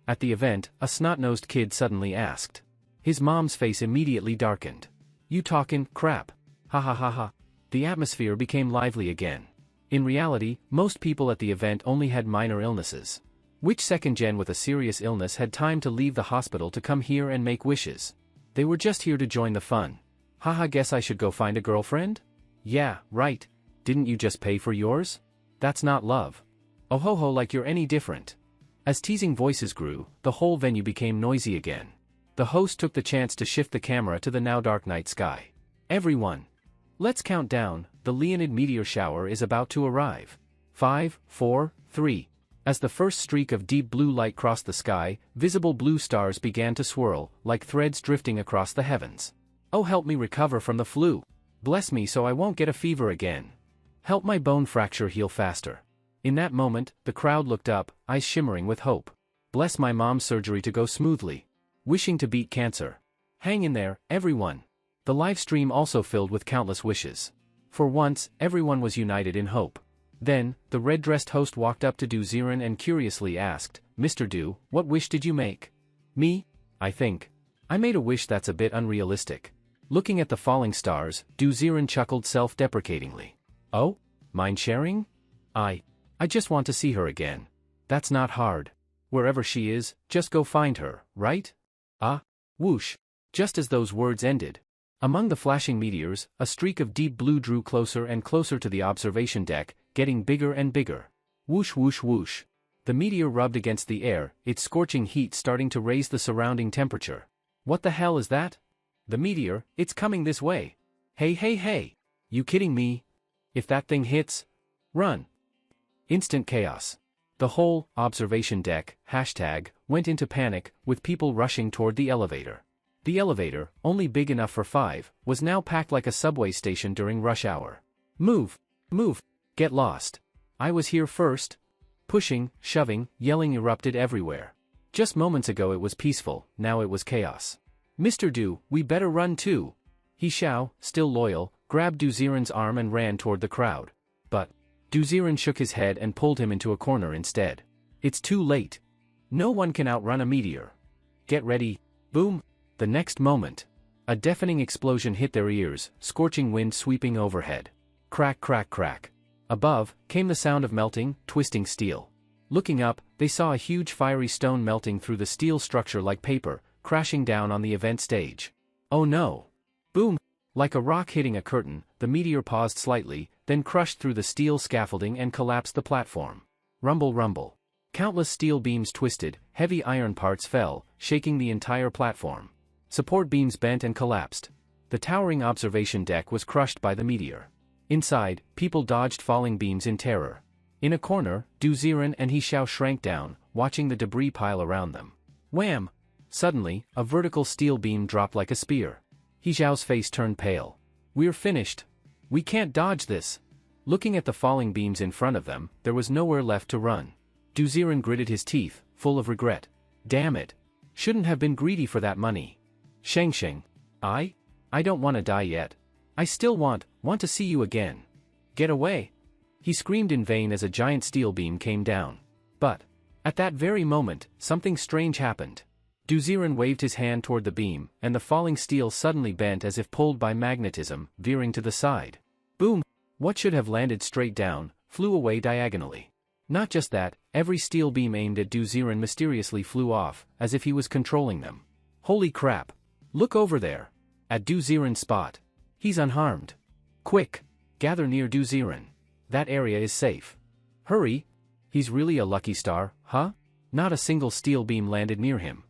At the event, a snot-nosed kid suddenly asked. His mom's face immediately darkened. You talkin' crap. Ha ha ha ha. The atmosphere became lively again. In reality, most people at the event only had minor illnesses. Which second gen with a serious illness had time to leave the hospital to come here and make wishes? They were just here to join the fun. Haha, guess I should go find a girlfriend? Yeah, right. Didn't you just pay for yours? That's not love. Oh ho ho, like you're any different. As teasing voices grew, the whole venue became noisy again. The host took the chance to shift the camera to the now dark night sky. Everyone. Let's count down, the Leonid meteor shower is about to arrive. 5, 4, 3. As the first streak of deep blue light crossed the sky, visible blue stars began to swirl, like threads drifting across the heavens. Oh, help me recover from the flu. Bless me so I won't get a fever again. Help my bone fracture heal faster. In that moment, the crowd looked up, eyes shimmering with hope. Bless my mom's surgery to go smoothly. Wishing to beat cancer. Hang in there, everyone. The live stream also filled with countless wishes. For once, everyone was united in hope. Then, the red-dressed host walked up to Duziren and curiously asked, Mr. Du, what wish did you make? Me? I think. I made a wish that's a bit unrealistic. Looking at the falling stars, Du Ziren chuckled self-deprecatingly. Oh? Mind sharing? I just want to see her again. That's not hard. Wherever she is, just go find her, right? Ah? Whoosh. Just as those words ended, among the flashing meteors, a streak of deep blue drew closer and closer to the observation deck, getting bigger and bigger. Whoosh whoosh whoosh. The meteor rubbed against the air, its scorching heat starting to raise the surrounding temperature. What the hell is that? The meteor, it's coming this way. Hey hey hey! You kidding me? If that thing hits, run. Instant chaos. The whole observation deck went into panic, with people rushing toward the elevator. The elevator, only big enough for 5, was now packed like a subway station during rush hour. Move! Move! Get lost! I was here first. Pushing, shoving, yelling erupted everywhere. Just moments ago it was peaceful, now it was chaos. Mr. Du, we better run too. He Xiao, still loyal, grabbed Du Ziren's arm and ran toward the crowd. But Du Ziren shook his head and pulled him into a corner instead. It's too late. No one can outrun a meteor. Get ready. Boom! The next moment, a deafening explosion hit their ears, scorching wind sweeping overhead. Crack crack crack. Above, came the sound of melting, twisting steel. Looking up, they saw a huge fiery stone melting through the steel structure like paper, crashing down on the event stage. Oh no! Boom! Like a rock hitting a curtain, the meteor paused slightly, then crushed through the steel scaffolding and collapsed the platform. Rumble rumble. Countless steel beams twisted, heavy iron parts fell, shaking the entire platform. Support beams bent and collapsed. The towering observation deck was crushed by the meteor. Inside, people dodged falling beams in terror. In a corner, Du Ziren and He Xiao shrank down, watching the debris pile around them. Wham! Suddenly, a vertical steel beam dropped like a spear. He Xiao's face turned pale. We're finished. We can't dodge this. Looking at the falling beams in front of them, there was nowhere left to run. Du Ziren gritted his teeth, full of regret. Damn it. Shouldn't have been greedy for that money. Sheng. I don't want to die yet. I still want to see you again. Get away. He screamed in vain as a giant steel beam came down. But at that very moment, something strange happened. Du Ziren waved his hand toward the beam, and the falling steel suddenly bent as if pulled by magnetism, veering to the side. Boom! What should have landed straight down, flew away diagonally. Not just that, every steel beam aimed at Du Ziren mysteriously flew off, as if he was controlling them. Holy crap! Look over there! At Du Ziren's spot. He's unharmed. Quick! Gather near Du Ziren. That area is safe. Hurry! He's really a lucky star, huh? Not a single steel beam landed near him.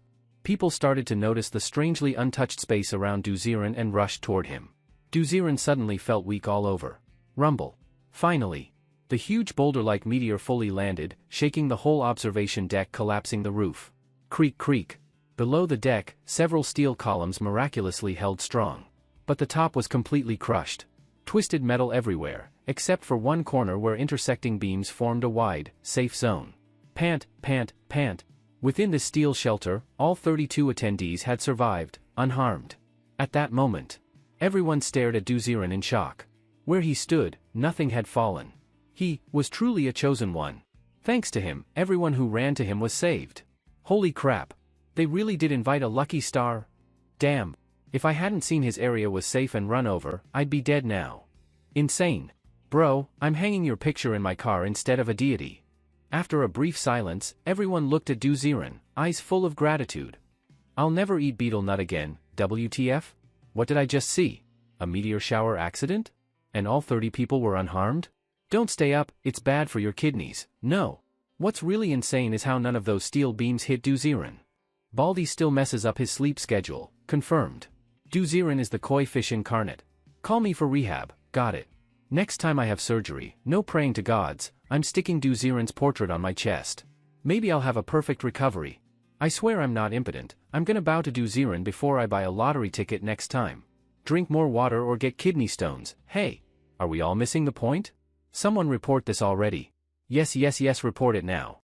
People started to notice the strangely untouched space around Du Ziren and rushed toward him. Du Ziren suddenly felt weak all over. Rumble. Finally. The huge boulder-like meteor fully landed, shaking the whole observation deck, collapsing the roof. Creak creak. Below the deck, several steel columns miraculously held strong. But the top was completely crushed. Twisted metal everywhere, except for one corner where intersecting beams formed a wide, safe zone. Pant, pant, pant. Within the steel shelter, all 32 attendees had survived, unharmed. At that moment, everyone stared at Du Ziren in shock. Where he stood, nothing had fallen. He was truly a chosen one. Thanks to him, everyone who ran to him was saved. Holy crap! They really did invite a lucky star? Damn! If I hadn't seen his area was safe and run over, I'd be dead now. Insane. Bro, I'm hanging your picture in my car instead of a deity. After a brief silence, everyone looked at Du Ziren, eyes full of gratitude. I'll never eat beetle nut again, WTF? What did I just see? A meteor shower accident? And all 30 people were unharmed? Don't stay up, it's bad for your kidneys. No. What's really insane is how none of those steel beams hit Du Ziren. Baldy still messes up his sleep schedule, confirmed. Du Ziren is the koi fish incarnate. Call me for rehab, got it. Next time I have surgery, no praying to gods, I'm sticking Du Ziren's portrait on my chest. Maybe I'll have a perfect recovery. I swear I'm not impotent, I'm gonna bow to Du Ziren before I buy a lottery ticket next time. Drink more water or get kidney stones. Hey, are we all missing the point? Someone report this already. Yes, report it now.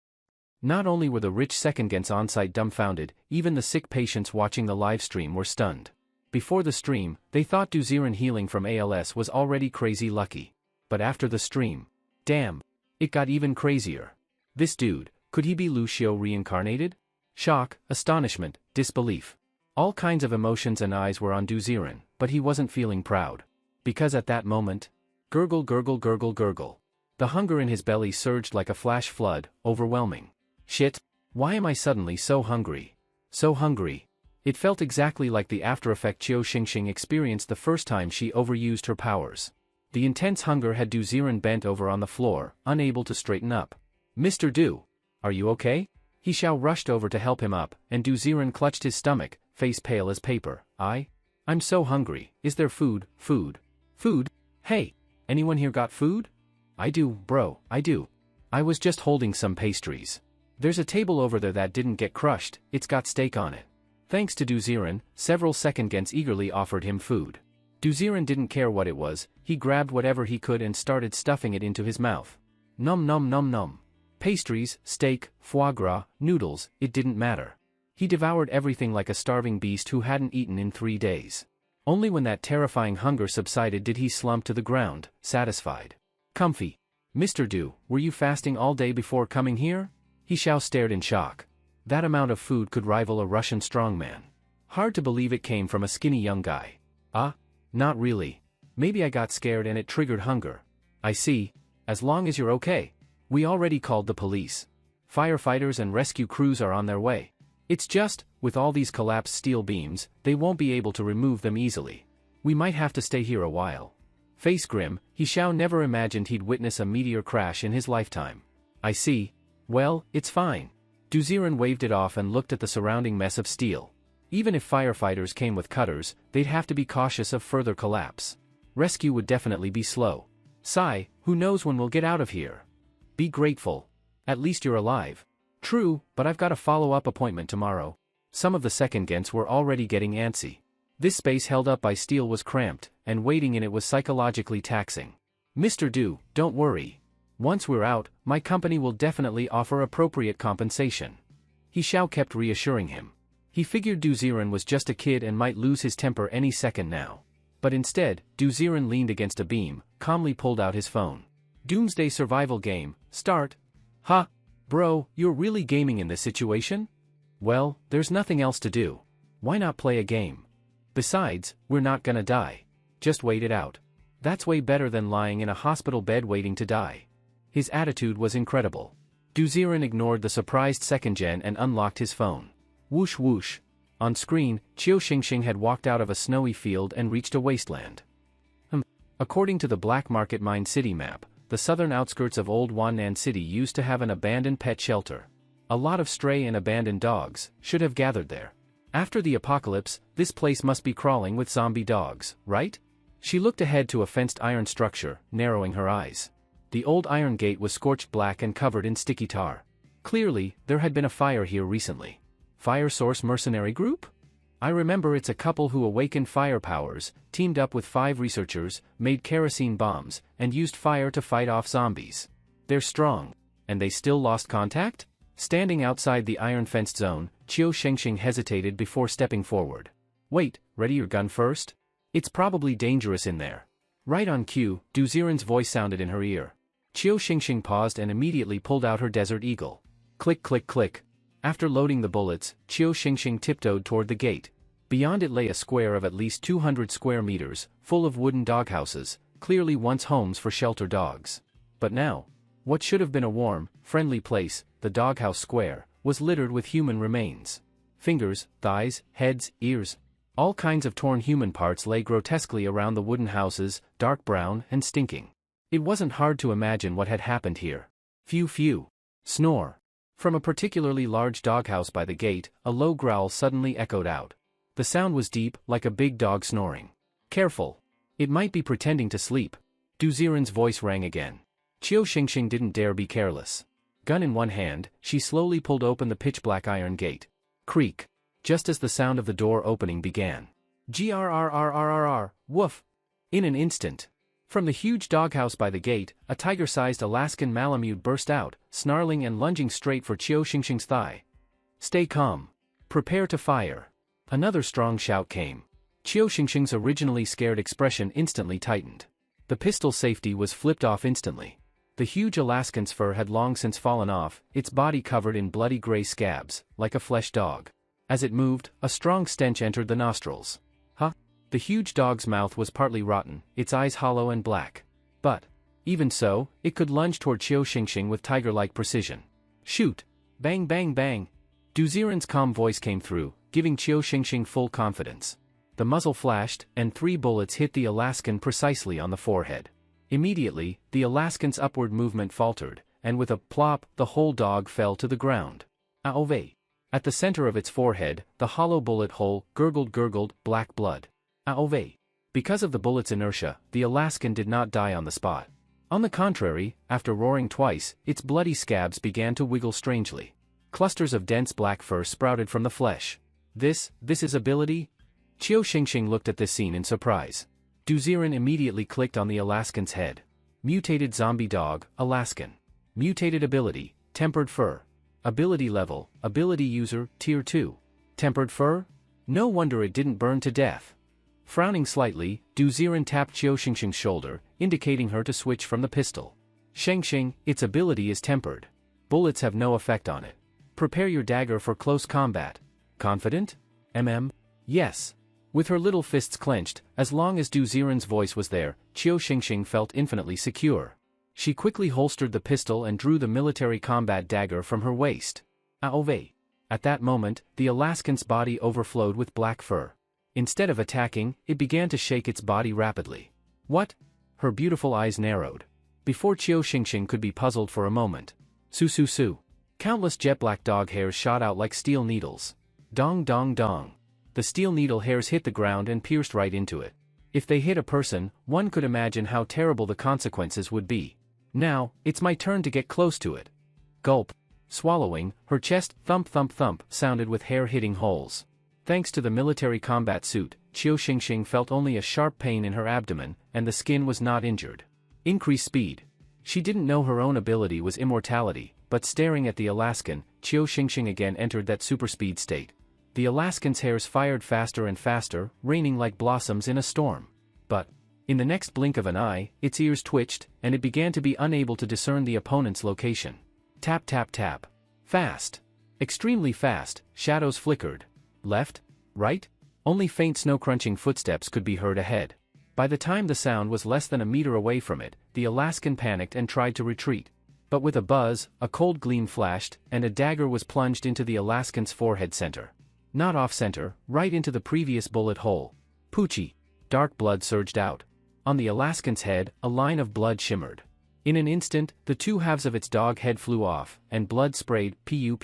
Not only were the rich second-gens on-site dumbfounded, even the sick patients watching the live stream were stunned. Before the stream, they thought Du Ziren healing from ALS was already crazy lucky. But after the stream, damn, it got even crazier. This dude, could he be Lucio reincarnated? Shock, astonishment, disbelief. All kinds of emotions and eyes were on Duzirin, but he wasn't feeling proud. Because at that moment, gurgle gurgle gurgle gurgle. The hunger in his belly surged like a flash flood, overwhelming. Shit, why am I suddenly so hungry? So hungry. It felt exactly like the after-effect Qiu Xingxing experienced the first time she overused her powers. The intense hunger had Duzirin bent over on the floor, unable to straighten up. Mr. Du, are you okay? He Xiao rushed over to help him up, and Duzirin clutched his stomach, face pale as paper. I'm so hungry. Is there food? Food? Hey, anyone here got food? I do, bro, I do. I was just holding some pastries. There's a table over there that didn't get crushed, it's got steak on it. Thanks to Duzirin, several second-gens eagerly offered him food. Duzirin didn't care what it was, he grabbed whatever he could and started stuffing it into his mouth. Num num num num. Pastries, steak, foie gras, noodles, it didn't matter. He devoured everything like a starving beast who hadn't eaten in 3 days. Only when that terrifying hunger subsided did he slump to the ground, satisfied. Comfy. Mr. Du, were you fasting all day before coming here? He Xiao stared in shock. That amount of food could rival a Russian strongman. Hard to believe it came from a skinny young guy. Not really. Maybe I got scared and it triggered hunger. I see. As long as you're okay. We already called the police. Firefighters and rescue crews are on their way. It's just, with all these collapsed steel beams, they won't be able to remove them easily. We might have to stay here a while. Face grim, He Xiao never imagined he'd witness a meteor crash in his lifetime. I see. Well, it's fine. Duzirin waved it off and looked at the surrounding mess of steel. Even if firefighters came with cutters, they'd have to be cautious of further collapse. Rescue would definitely be slow. Sigh, who knows when we'll get out of here? Be grateful. At least you're alive. True, but I've got a follow-up appointment tomorrow. Some of the second-gens were already getting antsy. This space held up by steel was cramped, and waiting in it was psychologically taxing. Mr. Du, don't worry. Once we're out, my company will definitely offer appropriate compensation. He Xiao kept reassuring him. He figured Duzirin was just a kid and might lose his temper any second now. But instead, Duzirin leaned against a beam, calmly pulled out his phone. Doomsday survival game, start. Ha! Bro, you're really gaming in this situation? Well, there's nothing else to do. Why not play a game? Besides, we're not gonna die. Just wait it out. That's way better than lying in a hospital bed waiting to die. His attitude was incredible. Duzirin ignored the surprised second-gen and unlocked his phone. Whoosh whoosh. On screen, Qiu Xingxing had walked out of a snowy field and reached a wasteland. According to the Black Market Mine City map, the southern outskirts of Old Wannan City used to have an abandoned pet shelter. A lot of stray and abandoned dogs should have gathered there. After the apocalypse, this place must be crawling with zombie dogs, right? She looked ahead to a fenced iron structure, narrowing her eyes. The old iron gate was scorched black and covered in sticky tar. Clearly, there had been a fire here recently. Fire Source Mercenary Group? I remember it's a couple who awakened fire powers, teamed up with 5 researchers, made kerosene bombs, and used fire to fight off zombies. They're strong. And they still lost contact? Standing outside the iron-fenced zone, Qiu Xingxing hesitated before stepping forward. Wait, ready your gun first? It's probably dangerous in there. Right on cue, Duzirin's voice sounded in her ear. Qiu Xingxing paused and immediately pulled out her Desert Eagle. Click click click. After loading the bullets, Qiu Xingxing tiptoed toward the gate. Beyond it lay a square of at least 200 square meters, full of wooden doghouses, clearly once homes for shelter dogs. But now, what should have been a warm, friendly place, the doghouse square, was littered with human remains. Fingers, thighs, heads, ears. All kinds of torn human parts lay grotesquely around the wooden houses, dark brown and stinking. It wasn't hard to imagine what had happened here. Phew. Snore. From a particularly large doghouse by the gate, a low growl suddenly echoed out. The sound was deep, like a big dog snoring. Careful. It might be pretending to sleep. Duzirin's voice rang again. Qiu Xingxing didn't dare be careless. Gun in one hand, she slowly pulled open the pitch-black iron gate. Creak. Just as the sound of the door opening began. Grrrrrrrrr, woof. In an instant. From the huge doghouse by the gate, a tiger-sized Alaskan Malamute burst out, snarling and lunging straight for Qiu Xingxing's thigh. Stay calm. Prepare to fire. Another strong shout came. Qiu Xingxing's originally scared expression instantly tightened. The pistol safety was flipped off instantly. The huge Alaskan's fur had long since fallen off, its body covered in bloody gray scabs, like a flesh dog. As it moved, a strong stench entered the nostrils. Huh? The huge dog's mouth was partly rotten, its eyes hollow and black. But, even so, it could lunge toward Qiu Xingxing with tiger-like precision. Shoot! Bang bang bang! Du Ziren's calm voice came through, giving Qiu Xingxing full confidence. The muzzle flashed, and 3 bullets hit the Alaskan precisely on the forehead. Immediately, the Alaskan's upward movement faltered, and with a plop, the whole dog fell to the ground. Aove! At the center of its forehead, the hollow bullet hole gurgled black blood. Aove! Because of the bullet's inertia, the Alaskan did not die on the spot. On the contrary, after roaring twice, its bloody scabs began to wiggle strangely. Clusters of dense black fur sprouted from the flesh. This is ability? Qiu Xingxing looked at this scene in surprise. Du Ziren immediately clicked on the Alaskan's head. Mutated zombie dog, Alaskan. Mutated ability, tempered fur. Ability level, ability user, tier 2. Tempered fur? No wonder it didn't burn to death. Frowning slightly, Du Ziren tapped Qiu Xingxing's shoulder, indicating her to switch from the pistol. Xingxing, its ability is tempered. Bullets have no effect on it. Prepare your dagger for close combat. Confident? Yes. With her little fists clenched, as long as Du Ziren's voice was there, Qiu Xingxing felt infinitely secure. She quickly holstered the pistol and drew the military combat dagger from her waist. Aove! At that moment, the Alaskan's body overflowed with black fur. Instead of attacking, it began to shake its body rapidly. What? Her beautiful eyes narrowed. Before Qiu Xingxing could be puzzled for a moment. Su. Countless jet-black dog hairs shot out like steel needles. Dong dong dong. The steel needle hairs hit the ground and pierced right into it. If they hit a person, one could imagine how terrible the consequences would be. Now, it's my turn to get close to it. Gulp. Swallowing, her chest thump sounded with hair hitting holes. Thanks to the military combat suit, Qiu Xingxing felt only a sharp pain in her abdomen, and the skin was not injured. Increase speed. She didn't know her own ability was immortality, but staring at the Alaskan, Qiu Xingxing again entered that superspeed state. The Alaskan's hairs fired faster and faster, raining like blossoms in a storm. But, in the next blink of an eye, its ears twitched, and it began to be unable to discern the opponent's location. Tap tap tap. Fast. Extremely fast, shadows flickered. Left? Right? Only faint snow-crunching footsteps could be heard ahead. By the time the sound was less than a meter away from it, the Alaskan panicked and tried to retreat. But with a buzz, a cold gleam flashed, and a dagger was plunged into the Alaskan's forehead center. Not off-center, right into the previous bullet hole. Poochie! Dark blood surged out. On the Alaskan's head, a line of blood shimmered. In an instant, the 2 halves of its dog head flew off, and blood sprayed, pu.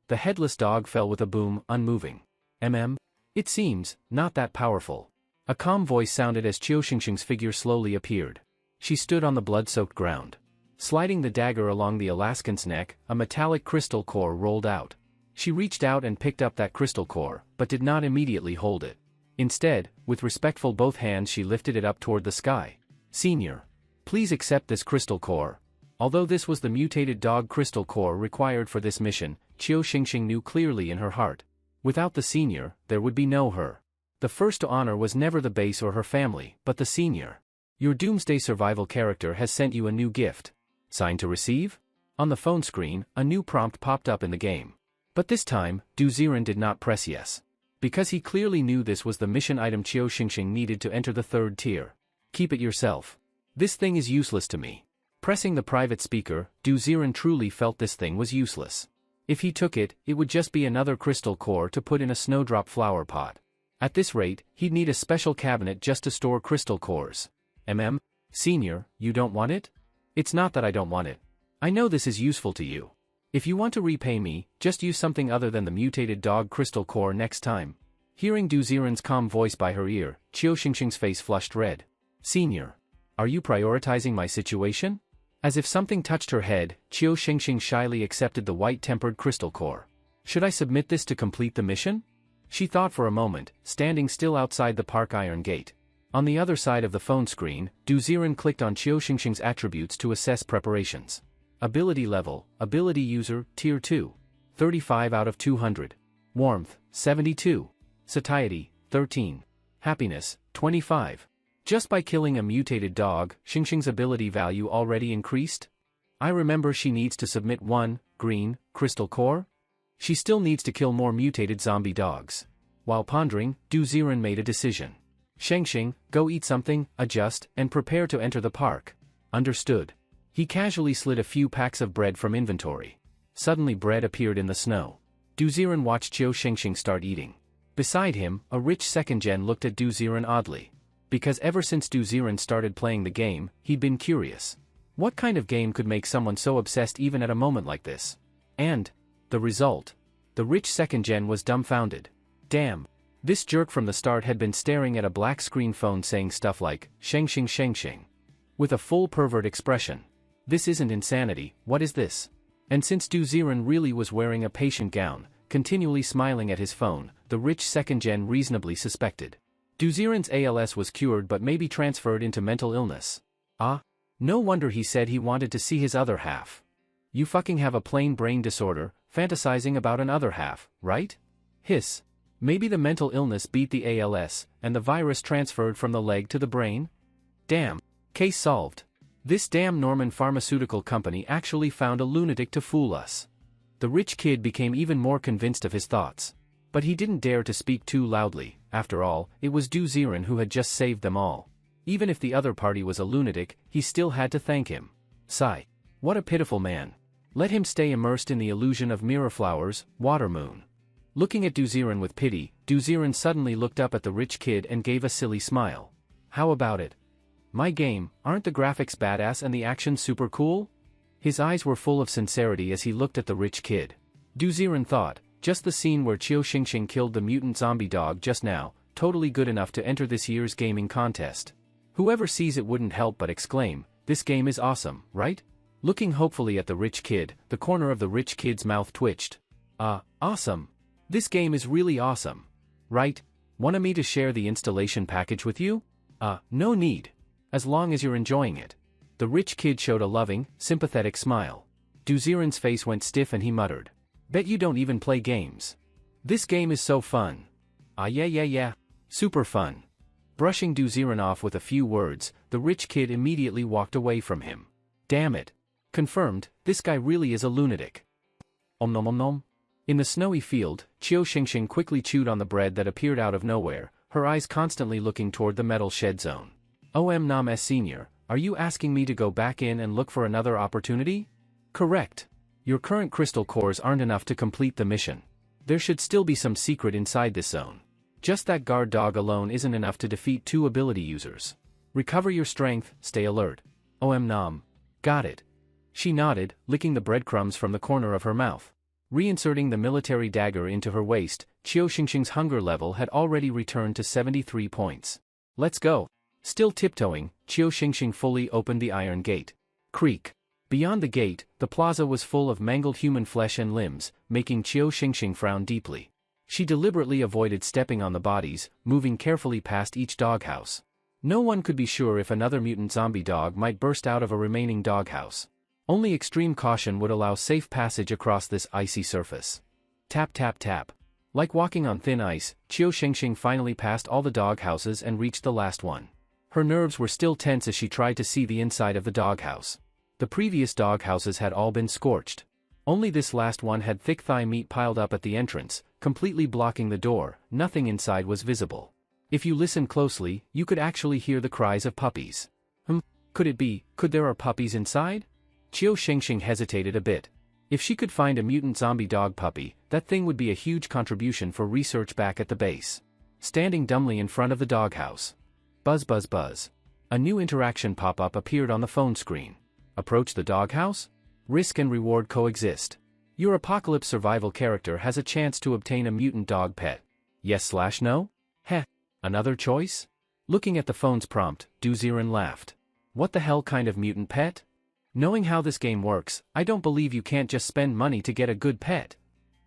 The headless dog fell with a boom, unmoving. It seems, not that powerful. A calm voice sounded as Qiu Xingxing's figure slowly appeared. She stood on the blood-soaked ground. Sliding the dagger along the Alaskan's neck, a metallic crystal core rolled out. She reached out and picked up that crystal core, but did not immediately hold it. Instead, with respectful both hands she lifted it up toward the sky. Senior. Please accept this crystal core. Although this was the mutated dog crystal core required for this mission, Qiu Xingxing knew clearly in her heart. Without the senior, there would be no her. The first to honor was never the base or her family, but the senior. Your Doomsday Survival character has sent you a new gift. Sign to receive? On the phone screen, a new prompt popped up in the game. But this time, Du Ziren did not press yes. Because he clearly knew this was the mission item Qiu Xingxing needed to enter the 3rd tier. Keep it yourself. This thing is useless to me. Pressing the private speaker, Du Ziren truly felt this thing was useless. If he took it, it would just be another crystal core to put in a snowdrop flower pot. At this rate, he'd need a special cabinet just to store crystal cores. Senior, you don't want it? It's not that I don't want it. I know this is useful to you. If you want to repay me, just use something other than the mutated dog crystal core next time. Hearing Du Ziren's calm voice by her ear, Qiu Xingxing's face flushed red. Senior. Are you prioritizing my situation? As if something touched her head, Qiu Xingxing shyly accepted the white-tempered crystal core. Should I submit this to complete the mission? She thought for a moment, standing still outside the park iron gate. On the other side of the phone screen, Du Ziren clicked on Qiu Xingxing's attributes to assess preparations. Ability level, ability user, tier 2. 35 out of 200. Warmth, 72. Satiety, 13. Happiness, 25. Just by killing a mutated dog, Xingxing's ability value already increased? I remember she needs to submit 1, green, crystal core? She still needs to kill more mutated zombie dogs. While pondering, Du Ziren made a decision. Shengxing, go eat something, adjust, and prepare to enter the park. Understood. He casually slid a few packs of bread from inventory. Suddenly bread appeared in the snow. Du Ziren watched Qiu Shengxing start eating. Beside him, a rich second-gen looked at Du Ziren oddly. Because ever since Du Ziren started playing the game, he'd been curious. What kind of game could make someone so obsessed even at a moment like this? And the result. The rich second-gen was dumbfounded. Damn. This jerk from the start had been staring at a black screen phone saying stuff like, Shengxing Shengxing. With a full pervert expression. This isn't insanity, what is this? And since Du Ziren really was wearing a patient gown, continually smiling at his phone, the rich second-gen reasonably suspected. Du Ziren's ALS was cured but maybe transferred into mental illness. Ah? No wonder he said he wanted to see his other half. You fucking have a plain brain disorder, fantasizing about an other half, right? Hiss. Maybe the mental illness beat the ALS, and the virus transferred from the leg to the brain? Damn. Case solved. This damn Norman pharmaceutical company actually found a lunatic to fool us. The rich kid became even more convinced of his thoughts. But he didn't dare to speak too loudly. After all, it was Du Ziren who had just saved them all. Even if the other party was a lunatic, he still had to thank him. Sigh. What a pitiful man. Let him stay immersed in the illusion of mirror flowers, water moon. Looking at Du Ziren with pity, Du Ziren suddenly looked up at the rich kid and gave a silly smile. How about it? My game, aren't the graphics badass and the action super cool? His eyes were full of sincerity as he looked at the rich kid. Du Ziren thought, just the scene where Qiu Shengxing killed the mutant zombie dog just now, totally good enough to enter this year's gaming contest. Whoever sees it wouldn't help but exclaim, this game is awesome, right? Looking hopefully at the rich kid, the corner of the rich kid's mouth twitched. Awesome. This game is really awesome. Right? Want me to share the installation package with you? No need. As long as you're enjoying it. The rich kid showed a loving, sympathetic smile. Du Ziren's face went stiff and he muttered. Bet you don't even play games. This game is so fun. Yeah. Super fun. Brushing Du Ziren off with a few words, the rich kid immediately walked away from him. Damn it. Confirmed, this guy really is a lunatic. Om nom om nom. In the snowy field, Qiu Shengxing quickly chewed on the bread that appeared out of nowhere, her eyes constantly looking toward the metal shed zone. OM Nam S Senior, are you asking me to go back in and look for another opportunity? Correct. Your current crystal cores aren't enough to complete the mission. There should still be some secret inside this zone. Just that guard dog alone isn't enough to defeat 2 ability users. Recover your strength, stay alert. OM Nam. Got it. She nodded, licking the breadcrumbs from the corner of her mouth. Reinserting the military dagger into her waist, Qiu Shengxing's hunger level had already returned to 73 points. Let's go. Still tiptoeing, Qiu Shengxing fully opened the iron gate. Creak. Beyond the gate, the plaza was full of mangled human flesh and limbs, making Qiu Shengxing frown deeply. She deliberately avoided stepping on the bodies, moving carefully past each doghouse. No one could be sure if another mutant zombie dog might burst out of a remaining doghouse. Only extreme caution would allow safe passage across this icy surface. Tap tap tap. Like walking on thin ice, Qiu Shengxing finally passed all the doghouses and reached the last one. Her nerves were still tense as she tried to see the inside of the doghouse. The previous doghouses had all been scorched. Only this last one had thick thigh meat piled up at the entrance, completely blocking the door. Nothing inside was visible. If you listened closely, you could actually hear the cries of puppies. Could there are puppies inside? Qiu Shengxing hesitated a bit. If she could find a mutant zombie dog puppy, that thing would be a huge contribution for research back at the base. Standing dumbly in front of the doghouse. Buzz buzz buzz. A new interaction pop-up appeared on the phone screen. Approach the doghouse? Risk and reward coexist. Your apocalypse survival character has a chance to obtain a mutant dog pet. Yes/no? Heh. Another choice? Looking at the phone's prompt, Du Ziren laughed. What the hell kind of mutant pet? Knowing how this game works, I don't believe you can't just spend money to get a good pet.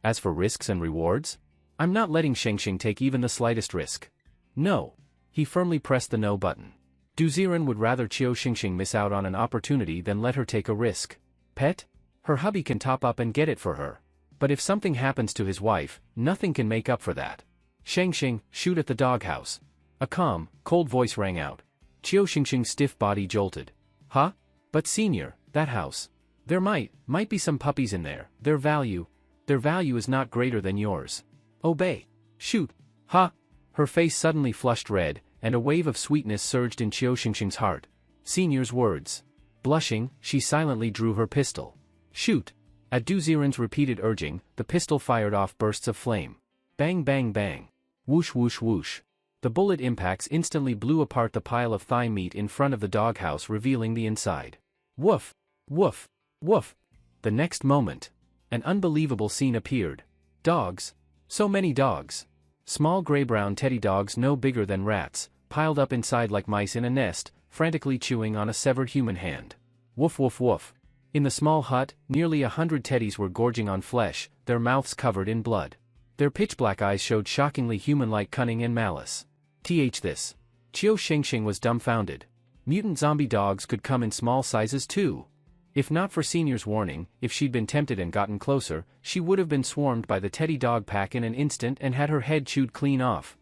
As for risks and rewards? I'm not letting Shengxing take even the slightest risk. No. He firmly pressed the no button. Du Ziren would rather Qiu Shengxing miss out on an opportunity than let her take a risk. Pet? Her hubby can top up and get it for her. But if something happens to his wife, nothing can make up for that. Shengxing, shoot at the doghouse. A calm, cold voice rang out. Qiu Shengxing's stiff body jolted. Huh? But senior, that house. There might be some puppies in there, their value. Their value is not greater than yours. Obey. Shoot. Ha! Her face suddenly flushed red, and a wave of sweetness surged in Qiu Xingxing's heart. Senior's words. Blushing, she silently drew her pistol. Shoot. At Du Ziren's repeated urging, the pistol fired off bursts of flame. Bang bang bang. Whoosh whoosh whoosh. The bullet impacts instantly blew apart the pile of thigh meat in front of the doghouse, revealing the inside. Woof! Woof! Woof! The next moment, an unbelievable scene appeared. Dogs. So many dogs. Small gray-brown teddy dogs no bigger than rats, piled up inside like mice in a nest, frantically chewing on a severed human hand. Woof woof woof. In the small hut, nearly 100 teddies were gorging on flesh, their mouths covered in blood. Their pitch-black eyes showed shockingly human-like cunning and malice. This. Qiu Xingxing was dumbfounded. Mutant zombie dogs could come in small sizes too. If not for Senior's warning, if she'd been tempted and gotten closer, she would have been swarmed by the teddy dog pack in an instant and had her head chewed clean off.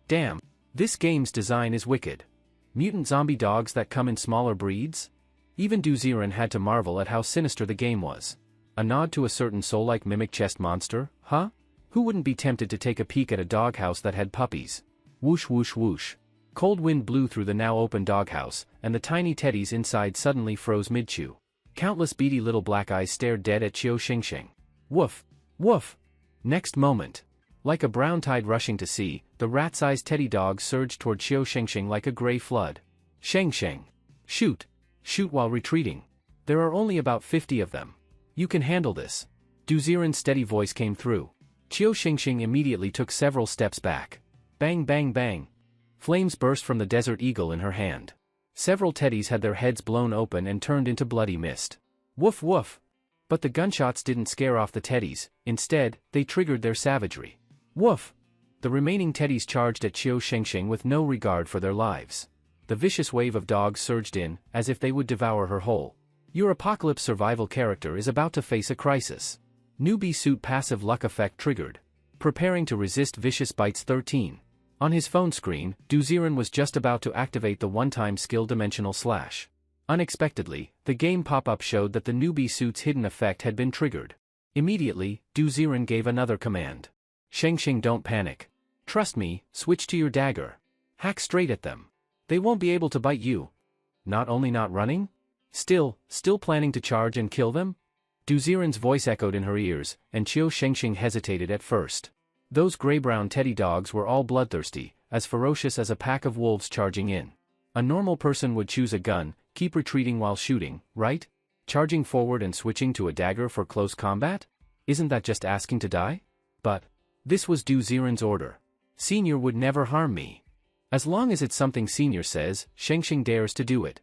Damn, this game's design is wicked. Mutant zombie dogs that come in smaller breeds? Even Du Ziren had to marvel at how sinister the game was. A nod to a certain soul-like mimic chest monster, huh? Who wouldn't be tempted to take a peek at a doghouse that had puppies? Whoosh whoosh whoosh. Cold wind blew through the now open doghouse, and the tiny teddies inside suddenly froze mid-chew. Countless beady little black eyes stared dead at Qiu Xingxing. Woof! Woof! Next moment. Like a brown tide rushing to sea, the rat-sized teddy dog surged toward Qiu Xingxing like a gray flood. Sheng. Shoot! Shoot while retreating. There are only about 50 of them. You can handle this. Du Ziren's steady voice came through. Qiu Xingxing immediately took several steps back. Bang bang bang. Flames burst from the Desert Eagle in her hand. Several teddies had their heads blown open and turned into bloody mist. Woof woof. But the gunshots didn't scare off the teddies, instead, they triggered their savagery. Woof! The remaining teddies charged at Qiu Xingxing with no regard for their lives. The vicious wave of dogs surged in, as if they would devour her whole. Your apocalypse survival character is about to face a crisis. Newbie suit passive luck effect triggered. Preparing to resist vicious bites 13. On his phone screen, Du Ziren was just about to activate the one-time skill dimensional slash. Unexpectedly, the game pop-up showed that the newbie suit's hidden effect had been triggered. Immediately, Du Ziren gave another command. Xingxing, don't panic. Trust me, switch to your dagger. Hack straight at them. They won't be able to bite you. Not only not running? Still planning to charge and kill them? Du Ziren's voice echoed in her ears, and Qiu Xingxing hesitated at first. Those gray-brown teddy dogs were all bloodthirsty, as ferocious as a pack of wolves charging in. A normal person would choose a gun, keep retreating while shooting, right? Charging forward and switching to a dagger for close combat? Isn't that just asking to die? But this was Du Ziren's order. Senior would never harm me. As long as it's something Senior says, Xingxing dares to do it.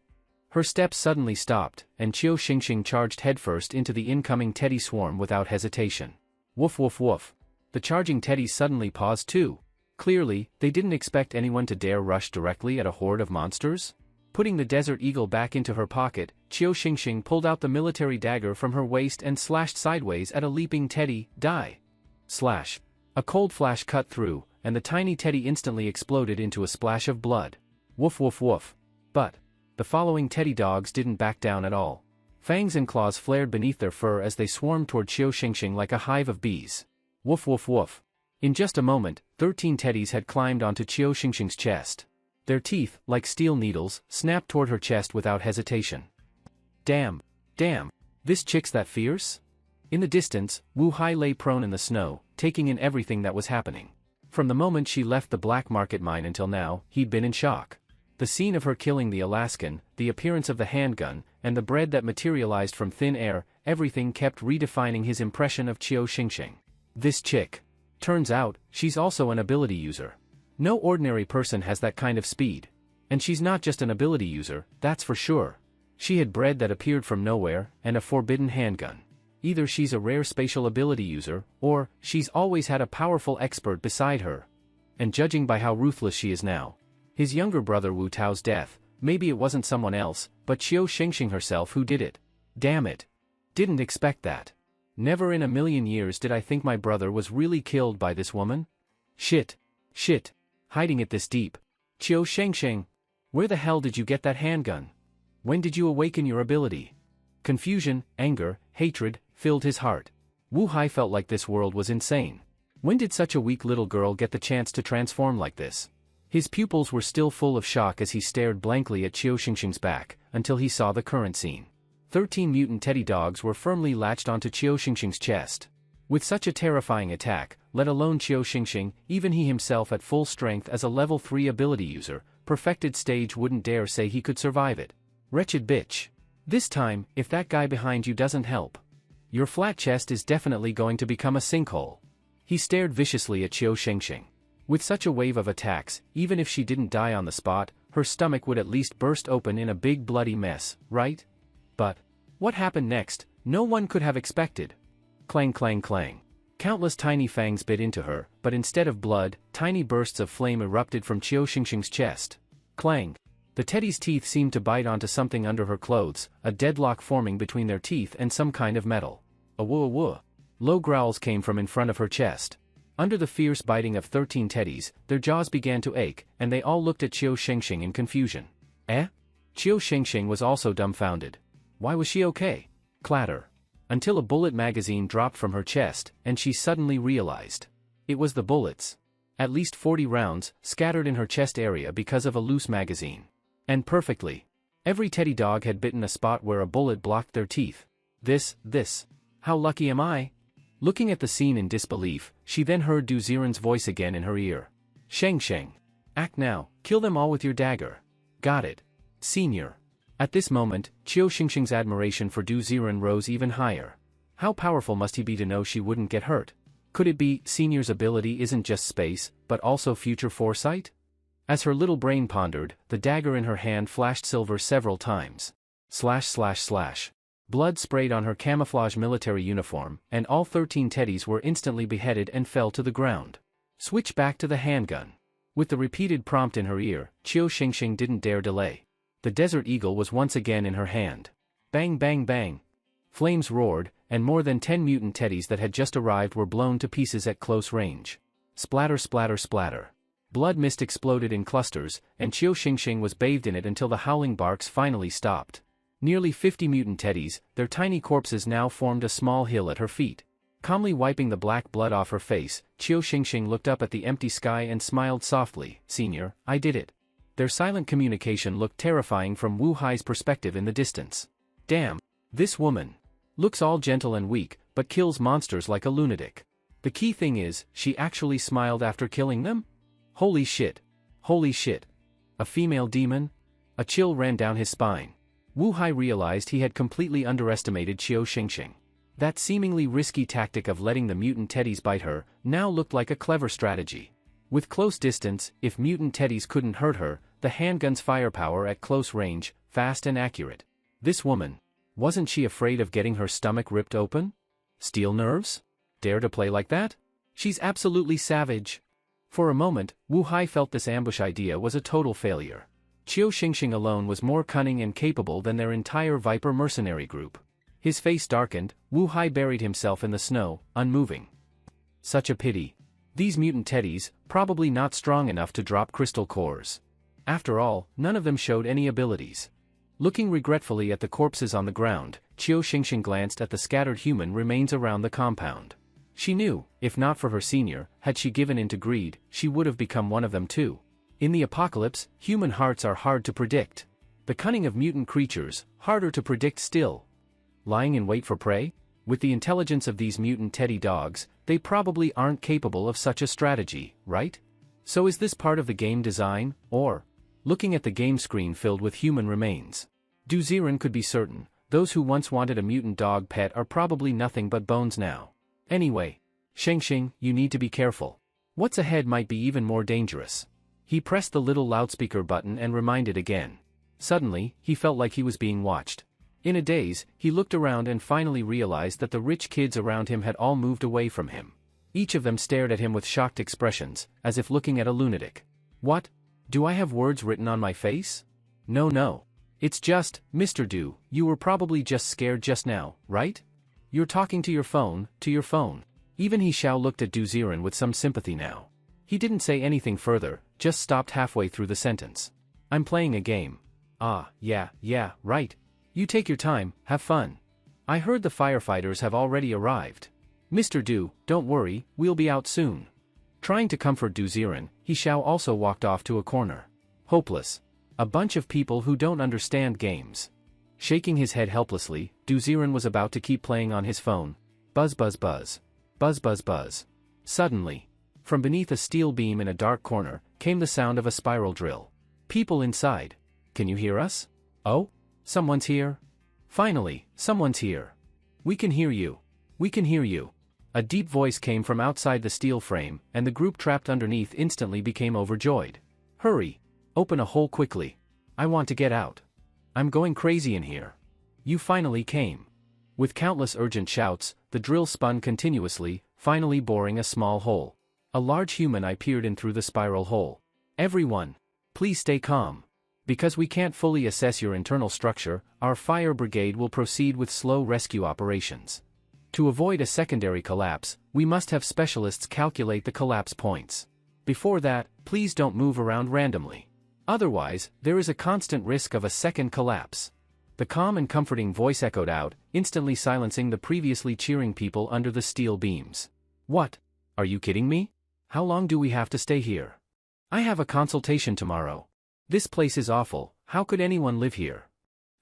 Her steps suddenly stopped, and Qiu Xingxing charged headfirst into the incoming teddy swarm without hesitation. Woof woof woof. The charging teddies suddenly paused too. Clearly, they didn't expect anyone to dare rush directly at a horde of monsters. Putting the Desert Eagle back into her pocket, Qiu Xingxing pulled out the military dagger from her waist and slashed sideways at a leaping teddy. Die! Slash. A cold flash cut through, and the tiny teddy instantly exploded into a splash of blood. Woof woof woof. But the following teddy dogs didn't back down at all. Fangs and claws flared beneath their fur as they swarmed toward Qiu Xingxing like a hive of bees. Woof woof woof. In just a moment, 13 teddies had climbed onto Qiu Xingxing's chest. Their teeth, like steel needles, snapped toward her chest without hesitation. Damn. This chick's that fierce? In the distance, Wu Hai lay prone in the snow, taking in everything that was happening. From the moment she left the black market mine until now, he'd been in shock. The scene of her killing the Alaskan, the appearance of the handgun, and the bread that materialized from thin air, everything kept redefining his impression of Qiu Xingxing. This chick. Turns out, she's also an ability user. No ordinary person has that kind of speed. And she's not just an ability user, that's for sure. She had bread that appeared from nowhere, and a forbidden handgun. Either she's a rare spatial ability user, or she's always had a powerful expert beside her. And judging by how ruthless she is now, his younger brother Wu Tao's death, maybe it wasn't someone else, but Qiu Xingxing herself who did it. Damn it. Didn't expect that. Never in a million years did I think my brother was really killed by this woman. Shit. Hiding it this deep. Qiu Xingxing. Where the hell did you get that handgun? When did you awaken your ability? Confusion, anger, hatred, filled his heart. Wu Hai felt like this world was insane. When did such a weak little girl get the chance to transform like this? His pupils were still full of shock as he stared blankly at Qiu Xingxing's back, until he saw the current scene. 13 mutant teddy dogs were firmly latched onto Qiu Xingxing's chest. With such a terrifying attack, let alone Qiu Xingxing, even he himself at full strength as a level 3 ability user, perfected stage wouldn't dare say he could survive it. Wretched bitch. This time, if that guy behind you doesn't help, your flat chest is definitely going to become a sinkhole. He stared viciously at Qiu Xingxing. With such a wave of attacks, even if she didn't die on the spot, her stomach would at least burst open in a big bloody mess, right? But what happened next, no one could have expected. Clang clang clang. Countless tiny fangs bit into her, but instead of blood, tiny bursts of flame erupted from Qiu Xingxing's chest. Clang. The teddy's teeth seemed to bite onto something under her clothes, a deadlock forming between their teeth and some kind of metal. Awoo. Low growls came from in front of her chest. Under the fierce biting of 13 teddies, their jaws began to ache, and they all looked at Qiu Xingxing in confusion. Eh? Qiu Xingxing was also dumbfounded. Why was she okay? Clatter. Until a bullet magazine dropped from her chest, and she suddenly realized. It was the bullets. At least 40 rounds, scattered in her chest area because of a loose magazine. And perfectly. Every teddy dog had bitten a spot where a bullet blocked their teeth. This. How lucky am I? Looking at the scene in disbelief, she then heard Du Ziren's voice again in her ear. Sheng. Act now, kill them all with your dagger. Got it. Senior. At this moment, Qiu Xingxing's admiration for Du Ziren rose even higher. How powerful must he be to know she wouldn't get hurt? Could it be, Senior's ability isn't just space, but also future foresight? As her little brain pondered, the dagger in her hand flashed silver several times. Slash. Blood sprayed on her camouflage military uniform, and all 13 teddies were instantly beheaded and fell to the ground. Switch back to the handgun. With the repeated prompt in her ear, Qiu Xingxing didn't dare delay. The Desert Eagle was once again in her hand. Bang bang bang. Flames roared, and more than 10 mutant teddies that had just arrived were blown to pieces at close range. Splatter. Blood mist exploded in clusters, and Qiu Xingxing was bathed in it until the howling barks finally stopped. Nearly 50 mutant teddies, their tiny corpses now formed a small hill at her feet. Calmly wiping the black blood off her face, Qiu Xingxing looked up at the empty sky and smiled softly. Senior, I did it. Their silent communication looked terrifying from Wu Hai's perspective in the distance. Damn. This woman. Looks all gentle and weak, but kills monsters like a lunatic. The key thing is, she actually smiled after killing them? Holy shit. A female demon? A chill ran down his spine. Wu Hai realized he had completely underestimated Qiu Xingxing. That seemingly risky tactic of letting the mutant teddies bite her, now looked like a clever strategy. With close distance, if mutant teddies couldn't hurt her, the handgun's firepower at close range, fast and accurate. This woman. Wasn't she afraid of getting her stomach ripped open? Steel nerves? Dare to play like that? She's absolutely savage. For a moment, Wu Hai felt this ambush idea was a total failure. Qiu Xingxing alone was more cunning and capable than their entire Viper mercenary group. His face darkened, Wu Hai buried himself in the snow, unmoving. Such a pity. These mutant teddies, probably not strong enough to drop crystal cores. After all, none of them showed any abilities. Looking regretfully at the corpses on the ground, Qiu Xingxing glanced at the scattered human remains around the compound. She knew, if not for her senior, had she given in to greed, she would have become one of them too. In the apocalypse, human hearts are hard to predict. The cunning of mutant creatures, harder to predict still. Lying in wait for prey? With the intelligence of these mutant teddy dogs, they probably aren't capable of such a strategy, right? So is this part of the game design, or? Looking at the game screen filled with human remains. Du Ziren could be certain, those who once wanted a mutant dog pet are probably nothing but bones now. Anyway, Xingxing, you need to be careful. What's ahead might be even more dangerous. He pressed the little loudspeaker button and reminded again. Suddenly, he felt like he was being watched. In a daze, he looked around and finally realized that the rich kids around him had all moved away from him. Each of them stared at him with shocked expressions, as if looking at a lunatic. What? Do I have words written on my face? No. It's just, Mr. Du, you were probably just scared just now, right? You're talking to your phone. Even He Xiao looked at Du Ziren with some sympathy now. He didn't say anything further, just stopped halfway through the sentence. I'm playing a game. Ah, yeah, right. You take your time, have fun. I heard the firefighters have already arrived. Mr. Du, don't worry, we'll be out soon. Trying to comfort Du Ziren, He Xiao also walked off to a corner. Hopeless. A bunch of people who don't understand games. Shaking his head helplessly, Du Ziren was about to keep playing on his phone. Buzz buzz buzz. Buzz buzz buzz. Suddenly, from beneath a steel beam in a dark corner, came the sound of a spiral drill. People inside. Can you hear us? Oh? Someone's here? Finally, someone's here. We can hear you. We can hear you. A deep voice came from outside the steel frame, and the group trapped underneath instantly became overjoyed. Hurry! Open a hole quickly. I want to get out. I'm going crazy in here. You finally came. With countless urgent shouts, the drill spun continuously, finally boring a small hole. A large human eye peered in through the spiral hole. Everyone, please stay calm. Because we can't fully assess your internal structure, our fire brigade will proceed with slow rescue operations. To avoid a secondary collapse, we must have specialists calculate the collapse points. Before that, please don't move around randomly. Otherwise, there is a constant risk of a second collapse. The calm and comforting voice echoed out, instantly silencing the previously cheering people under the steel beams. What? Are you kidding me? How long do we have to stay here? I have a consultation tomorrow. This place is awful, how could anyone live here?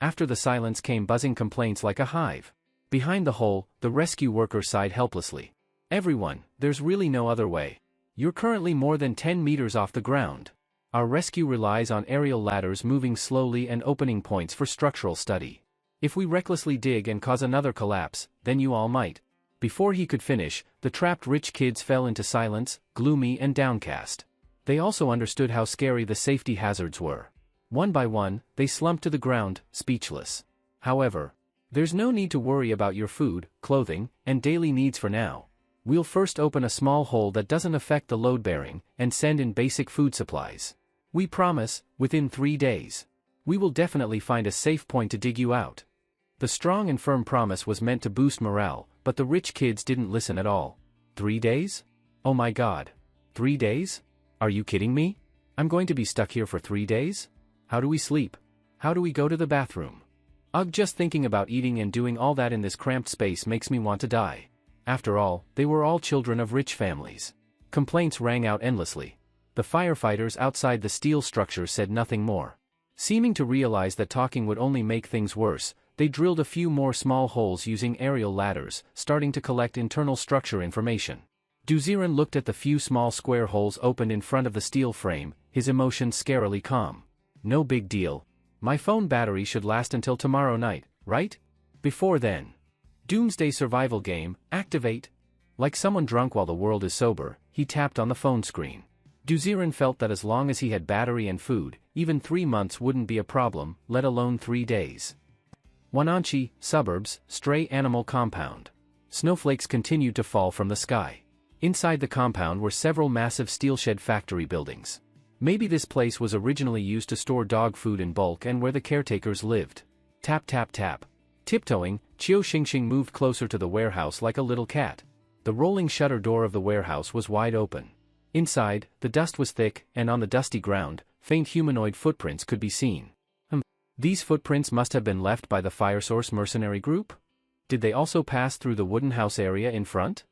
After the silence came buzzing complaints like a hive. Behind the hole, the rescue worker sighed helplessly. Everyone, there's really no other way. You're currently more than 10 meters off the ground. Our rescue relies on aerial ladders moving slowly and opening points for structural study. If we recklessly dig and cause another collapse, then you all might. Before he could finish, the trapped rich kids fell into silence, gloomy and downcast. They also understood how scary the safety hazards were. One by one, they slumped to the ground, speechless. However, there's no need to worry about your food, clothing, and daily needs for now. We'll first open a small hole that doesn't affect the load bearing, and send in basic food supplies. We promise, within 3 days. We will definitely find a safe point to dig you out. The strong and firm promise was meant to boost morale, but the rich kids didn't listen at all. 3 days? Oh my god. 3 days? Are you kidding me? I'm going to be stuck here for 3 days? How do we sleep? How do we go to the bathroom? Ugh, just thinking about eating and doing all that in this cramped space makes me want to die. After all, they were all children of rich families. Complaints rang out endlessly. The firefighters outside the steel structure said nothing more. Seeming to realize that talking would only make things worse, they drilled a few more small holes using aerial ladders, starting to collect internal structure information. Du Ziren looked at the few small square holes opened in front of the steel frame, his emotions scarily calm. No big deal. My phone battery should last until tomorrow night, right? Before then. Doomsday survival game, activate. Like someone drunk while the world is sober, he tapped on the phone screen. Du Ziren felt that as long as he had battery and food, even 3 months wouldn't be a problem, let alone 3 days. Wananchi, suburbs, stray animal compound. Snowflakes continued to fall from the sky. Inside the compound were several massive steelshed factory buildings. Maybe this place was originally used to store dog food in bulk and where the caretakers lived. Tap tap tap. Tiptoeing, Qiu Xingxing moved closer to the warehouse like a little cat. The rolling shutter door of the warehouse was wide open. Inside, the dust was thick, and on the dusty ground, faint humanoid footprints could be seen. These footprints must have been left by the Firesource mercenary group? Did they also pass through the wooden house area in front?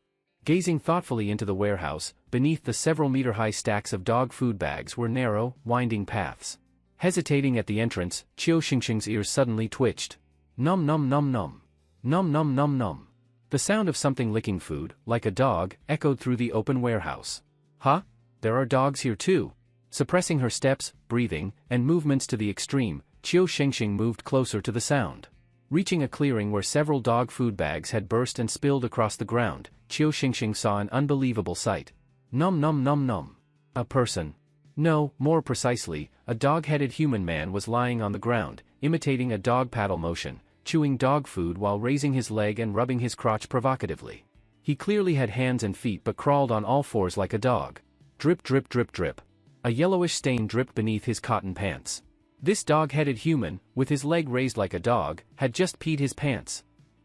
Gazing thoughtfully into the warehouse, beneath the several meter-high stacks of dog food bags were narrow, winding paths. Hesitating at the entrance, Qiu Xingxing's ears suddenly twitched. Num num num num. Num num num num. The sound of something licking food, like a dog, echoed through the open warehouse. Huh? There are dogs here too. Suppressing her steps, breathing, and movements to the extreme, Qiu Xingxing moved closer to the sound. Reaching a clearing where several dog food bags had burst and spilled across the ground, Qiu Xingxing saw an unbelievable sight. Num num num num. A person. No, more precisely, a dog-headed human man was lying on the ground, imitating a dog paddle motion, chewing dog food while raising his leg and rubbing his crotch provocatively. He clearly had hands and feet but crawled on all fours like a dog. Drip drip drip drip. A yellowish stain dripped beneath his cotton pants. This dog-headed human, with his leg raised like a dog, had just peed his pants.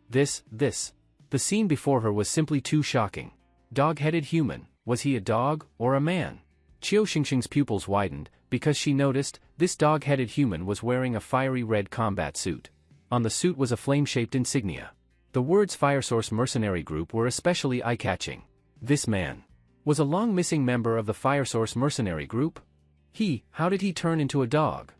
This. The scene before her was simply too shocking. Dog-headed human, was he a dog, or a man? Qiu Xingxing's pupils widened, because she noticed, this dog-headed human was wearing a fiery red combat suit. On the suit was a flame-shaped insignia. The words Fire Source Mercenary Group were especially eye-catching. This man was a long-missing member of the Fire Source Mercenary Group? How did he turn into a dog?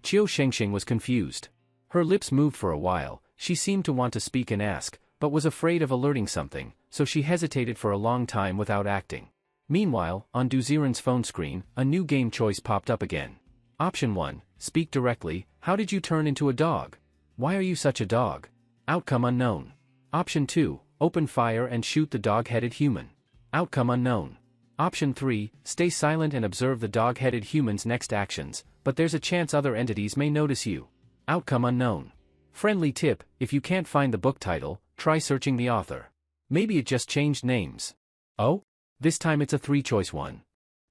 Qiu Shengxing was confused. Her lips moved for a while, she seemed to want to speak and ask, but was afraid of alerting something, so she hesitated for a long time without acting. Meanwhile, on Du Ziren's phone screen, a new game choice popped up again. Option 1, speak directly, how did you turn into a dog? Why are you such a dog? Outcome unknown. Option 2, open fire and shoot the dog-headed human. Outcome unknown. Option 3, stay silent and observe the dog-headed human's next actions, but there's a chance other entities may notice you. Outcome unknown. Friendly tip, if you can't find the book title, try searching the author. Maybe it just changed names. Oh? This time it's a 3-choice one.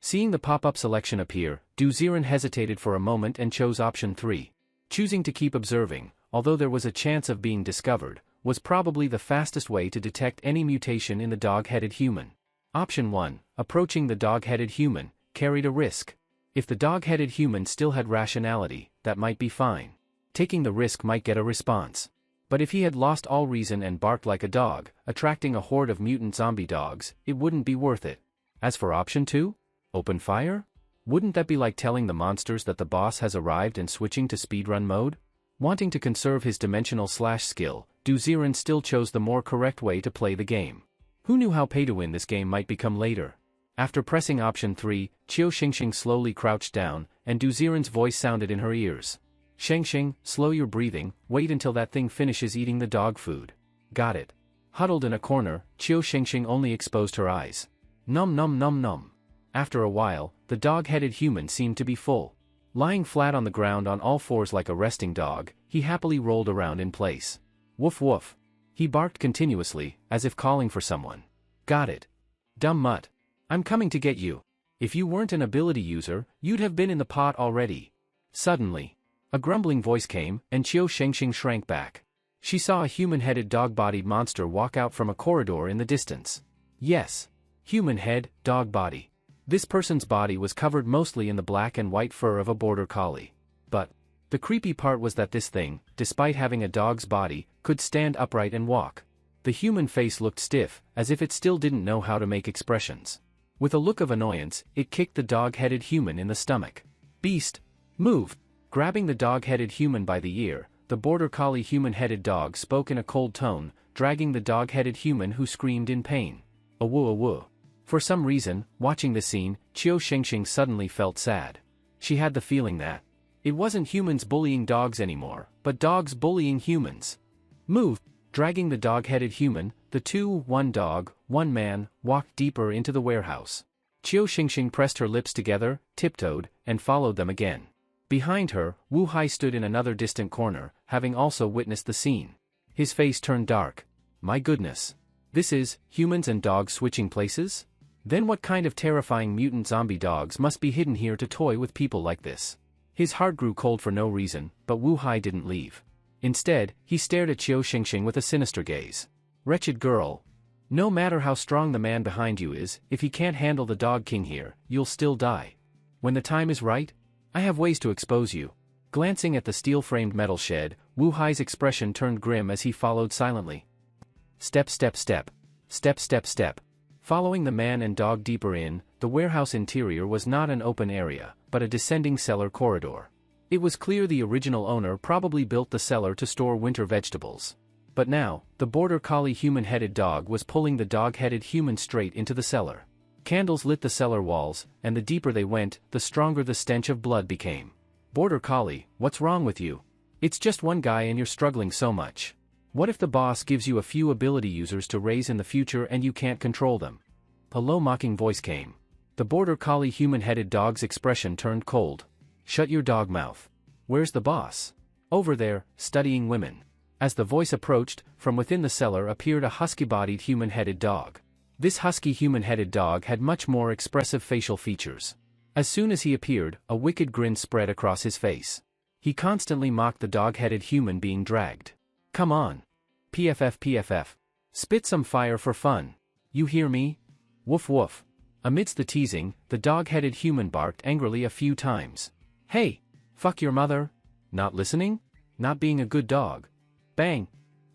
Seeing the pop-up selection appear, Du Ziren hesitated for a moment and chose option 3. Choosing to keep observing, although there was a chance of being discovered, was probably the fastest way to detect any mutation in the dog-headed human. Option 1, approaching the dog-headed human, carried a risk. If the dog-headed human still had rationality, that might be fine. Taking the risk might get a response. But if he had lost all reason and barked like a dog, attracting a horde of mutant zombie dogs, it wouldn't be worth it. As for option 2? Open fire? Wouldn't that be like telling the monsters that the boss has arrived and switching to speedrun mode? Wanting to conserve his dimensional skill, Du Ziren still chose the more correct way to play the game. Who knew how pay-to-win this game might become later? After pressing option 3, Qiu Shengxing slowly crouched down, and Du Ziren's voice sounded in her ears. Shengxing, slow your breathing, wait until that thing finishes eating the dog food. Got it. Huddled in a corner, Qiu Shengxing only exposed her eyes. Num num num num. After a while, the dog-headed human seemed to be full. Lying flat on the ground on all fours like a resting dog, he happily rolled around in place. Woof woof. He barked continuously, as if calling for someone. Got it. Dumb mutt. I'm coming to get you. If you weren't an ability user, you'd have been in the pot already. Suddenly, a grumbling voice came, and Qiu Shengxing shrank back. She saw a human-headed dog-bodied monster walk out from a corridor in the distance. Yes. Human head, dog body. This person's body was covered mostly in the black and white fur of a border collie. But the creepy part was that this thing, despite having a dog's body, could stand upright and walk. The human face looked stiff, as if it still didn't know how to make expressions. With a look of annoyance, it kicked the dog-headed human in the stomach. Beast! Move! Grabbing the dog-headed human by the ear, the border collie human-headed dog spoke in a cold tone, dragging the dog-headed human who screamed in pain. Awoo awoo. For some reason, watching the scene, Qiu Shengxing suddenly felt sad. She had the feeling that it wasn't humans bullying dogs anymore, but dogs bullying humans. Move! Dragging the dog-headed human, the two, one dog, one man, walked deeper into the warehouse. Qiu Shengxing pressed her lips together, tiptoed, and followed them again. Behind her, Wu Hai stood in another distant corner, having also witnessed the scene. His face turned dark. My goodness. This is, humans and dogs switching places? Then what kind of terrifying mutant zombie dogs must be hidden here to toy with people like this? His heart grew cold for no reason, but Wu Hai didn't leave. Instead, he stared at Qiu Shengxing with a sinister gaze. Wretched girl. No matter how strong the man behind you is, if he can't handle the dog king here, you'll still die. When the time is right, I have ways to expose you. Glancing at the steel-framed metal shed, Wu Hai's expression turned grim as he followed silently. Step step step. Step step step. Following the man and dog deeper in, the warehouse interior was not an open area, but a descending cellar corridor. It was clear the original owner probably built the cellar to store winter vegetables. But now, the border collie human-headed dog was pulling the dog-headed human straight into the cellar. Candles lit the cellar walls, and the deeper they went, the stronger the stench of blood became. Border collie, what's wrong with you? It's just one guy and you're struggling so much. What if the boss gives you a few ability users to raise in the future and you can't control them? A low mocking voice came. The border collie human-headed dog's expression turned cold. Shut your dog mouth. Where's the boss? Over there, studying women. As the voice approached, from within the cellar appeared a husky-bodied human-headed dog. This husky human-headed dog had much more expressive facial features. As soon as he appeared, a wicked grin spread across his face. He constantly mocked the dog-headed human being dragged. Come on. PFF PFF. Spit some fire for fun. You hear me? Woof woof. Amidst the teasing, the dog-headed human barked angrily a few times. Hey! Fuck your mother? Not listening? Not being a good dog? Bang!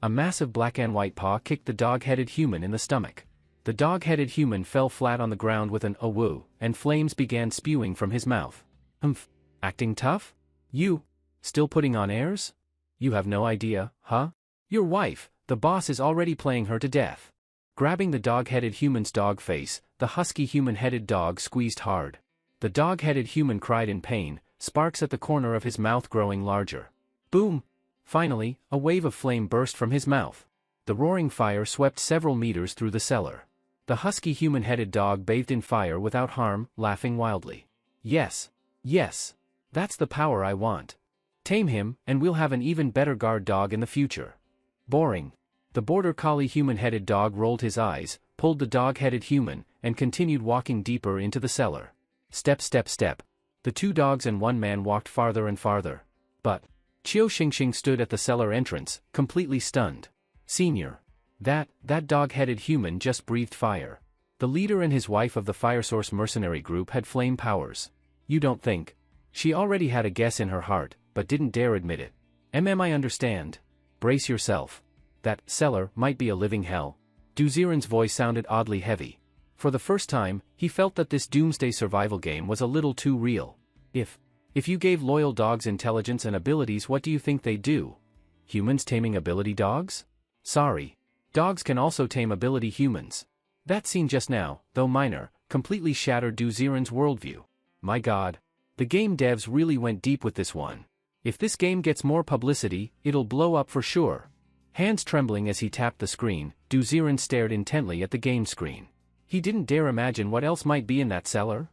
A massive black and white paw kicked the dog-headed human in the stomach. The dog-headed human fell flat on the ground with an "oh-woo," and flames began spewing from his mouth. Humph. Acting tough? You? Still putting on airs? You have no idea, huh? Your wife, the boss, is already playing her to death. Grabbing the dog-headed human's dog face, the husky human-headed dog squeezed hard. The dog-headed human cried in pain, sparks at the corner of his mouth growing larger. Boom! Finally, a wave of flame burst from his mouth. The roaring fire swept several meters through the cellar. The husky human-headed dog bathed in fire without harm, laughing wildly. Yes. Yes. That's the power I want. Tame him, and we'll have an even better guard dog in the future. Boring. The border collie human-headed dog rolled his eyes, pulled the dog-headed human, and continued walking deeper into the cellar. Step, step, step. The two dogs and one man walked farther and farther. But Qiu Xingxing stood at the cellar entrance, completely stunned. Senior. That dog-headed human just breathed fire. The leader and his wife of the Firesource mercenary group had flame powers. You don't think? She already had a guess in her heart, but didn't dare admit it. I understand. Brace yourself. That cellar might be a living hell. Du Ziren's voice sounded oddly heavy. For the first time, he felt that this doomsday survival game was a little too real. If you gave loyal dogs intelligence and abilities, what do you think they'd do? Humans taming ability dogs? Sorry. Dogs can also tame ability humans. That scene just now, though minor, completely shattered Du Ziren's worldview. My god. The game devs really went deep with this one. If this game gets more publicity, it'll blow up for sure. Hands trembling as he tapped the screen, Du Ziren stared intently at the game screen. He didn't dare imagine what else might be in that cellar.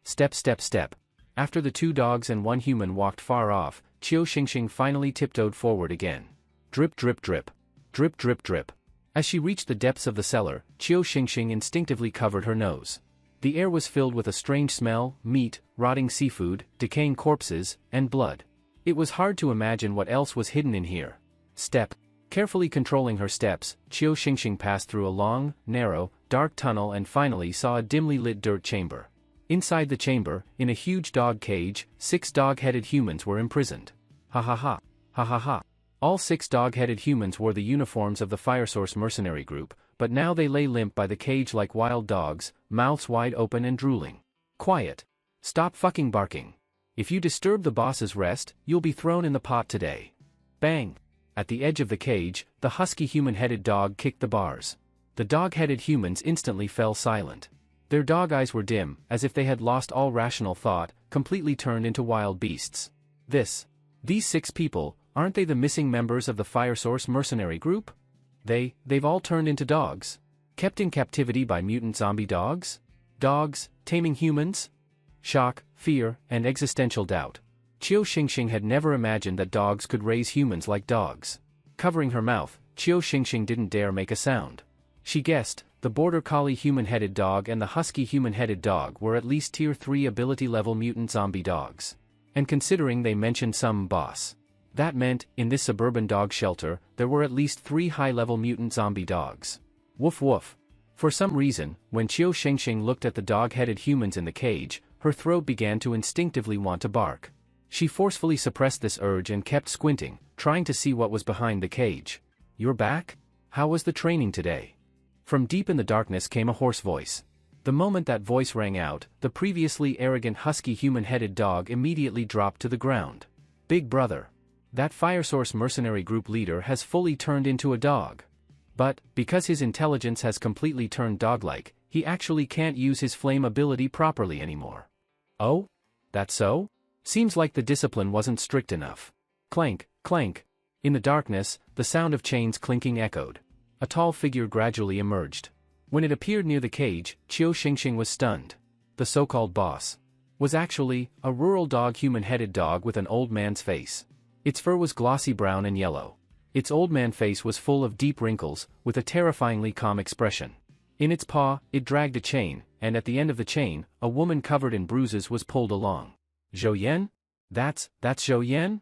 Step, step, step. After the two dogs and one human walked far off, Qiu Xingxing finally tiptoed forward again. Drip, drip, drip. Drip, drip, drip. As she reached the depths of the cellar, Qiu Xingxing instinctively covered her nose. The air was filled with a strange smell: meat, rotting seafood, decaying corpses, and blood. It was hard to imagine what else was hidden in here. Step. Carefully controlling her steps, Qiu Xingxing passed through a long, narrow, dark tunnel and finally saw a dimly lit dirt chamber. Inside the chamber, in a huge dog cage, 6 dog-headed humans were imprisoned. Ha ha ha. Ha ha ha. All 6 dog-headed humans wore the uniforms of the Firesource mercenary group, but now they lay limp by the cage like wild dogs, mouths wide open and drooling. Quiet. Stop fucking barking. If you disturb the boss's rest, you'll be thrown in the pot today. Bang. At the edge of the cage, the husky human-headed dog kicked the bars. The dog-headed humans instantly fell silent. Their dog eyes were dim, as if they had lost all rational thought, completely turned into wild beasts. These 6 people, aren't they the missing members of the Firesource mercenary group? They've all turned into dogs. Kept in captivity by mutant zombie dogs? Dogs, taming humans? Shock, fear, and existential doubt. Qiu Xingxing had never imagined that dogs could raise humans like dogs. Covering her mouth, Qiu Xingxing didn't dare make a sound. She guessed, the border collie human-headed dog and the husky human-headed dog were at least tier 3 ability level mutant zombie dogs. And considering they mentioned some boss, that meant, in this suburban dog shelter, there were at least 3 high-level mutant zombie dogs. Woof woof. For some reason, when Qiu Xingxing looked at the dog-headed humans in the cage, her throat began to instinctively want to bark. She forcefully suppressed this urge and kept squinting, trying to see what was behind the cage. You're back? How was the training today? From deep in the darkness came a hoarse voice. The moment that voice rang out, the previously arrogant husky human-headed dog immediately dropped to the ground. Big brother. That Firesource mercenary group leader has fully turned into a dog. But, because his intelligence has completely turned dog-like, he actually can't use his flame ability properly anymore. Oh? That's so? Seems like the discipline wasn't strict enough. Clank, clank. In the darkness, the sound of chains clinking echoed. A tall figure gradually emerged. When it appeared near the cage, Qiu Xingxing was stunned. The so-called boss was actually a rural dog human-headed dog with an old man's face. Its fur was glossy brown and yellow. Its old man face was full of deep wrinkles, with a terrifyingly calm expression. In its paw, it dragged a chain, and at the end of the chain, a woman covered in bruises was pulled along. Zhou Yan? That's Zhou Yan?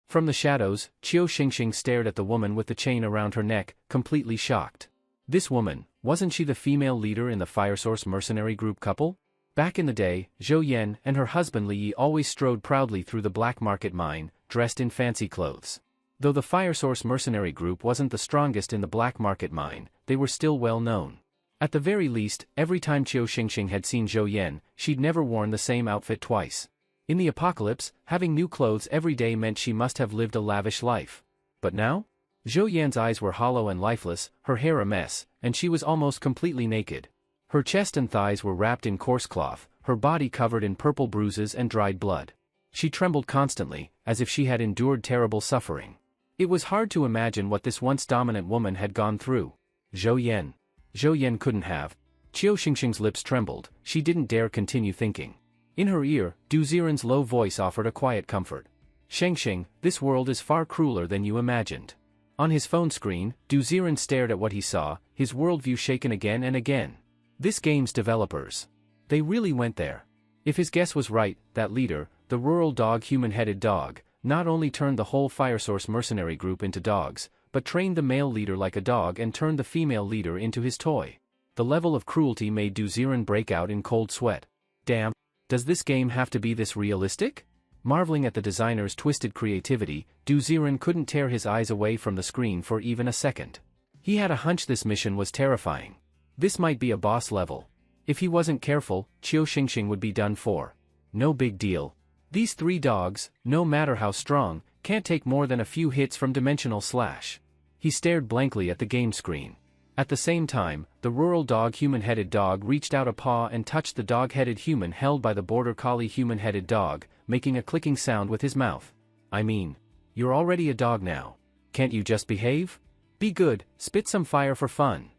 From the shadows, Qiu Xingxing stared at the woman with the chain around her neck, completely shocked. This woman, wasn't she the female leader in the Firesource mercenary group couple? Back in the day, Zhou Yan and her husband Li Yi always strode proudly through the black market mine, dressed in fancy clothes. Though the Fire Source mercenary group wasn't the strongest in the black market mine, they were still well known. At the very least, every time Qiu Xingxing had seen Zhou Yan, she'd never worn the same outfit twice. In the apocalypse, having new clothes every day meant she must have lived a lavish life. But now? Zhou Yan's eyes were hollow and lifeless, her hair a mess, and she was almost completely naked. Her chest and thighs were wrapped in coarse cloth, her body covered in purple bruises and dried blood. She trembled constantly, as if she had endured terrible suffering. It was hard to imagine what this once dominant woman had gone through. Zhou Yan. Zhou Yan couldn't have. Qiu Xingxing's lips trembled, she didn't dare continue thinking. In her ear, Du Ziren's low voice offered a quiet comfort. Shengxing, this world is far crueler than you imagined. On his phone screen, Du Ziren stared at what he saw, his worldview shaken again and again. This game's developers. They really went there. If his guess was right, that leader, the rural dog human-headed dog, not only turned the whole Firesource mercenary group into dogs, but trained the male leader like a dog and turned the female leader into his toy. The level of cruelty made Du Ziren break out in cold sweat. Damn, does this game have to be this realistic? Marveling at the designer's twisted creativity, Du Ziren couldn't tear his eyes away from the screen for even a second. He had a hunch this mission was terrifying. This might be a boss level. If he wasn't careful, Qiu Xingxing would be done for. No big deal. These three dogs, no matter how strong, can't take more than a few hits from Dimensional Slash. He stared blankly at the game screen. At the same time, the rural dog human-headed dog reached out a paw and touched the dog-headed human held by the border collie human-headed dog, making a clicking sound with his mouth. I mean, you're already a dog now. Can't you just behave? Be good, spit some fire for fun.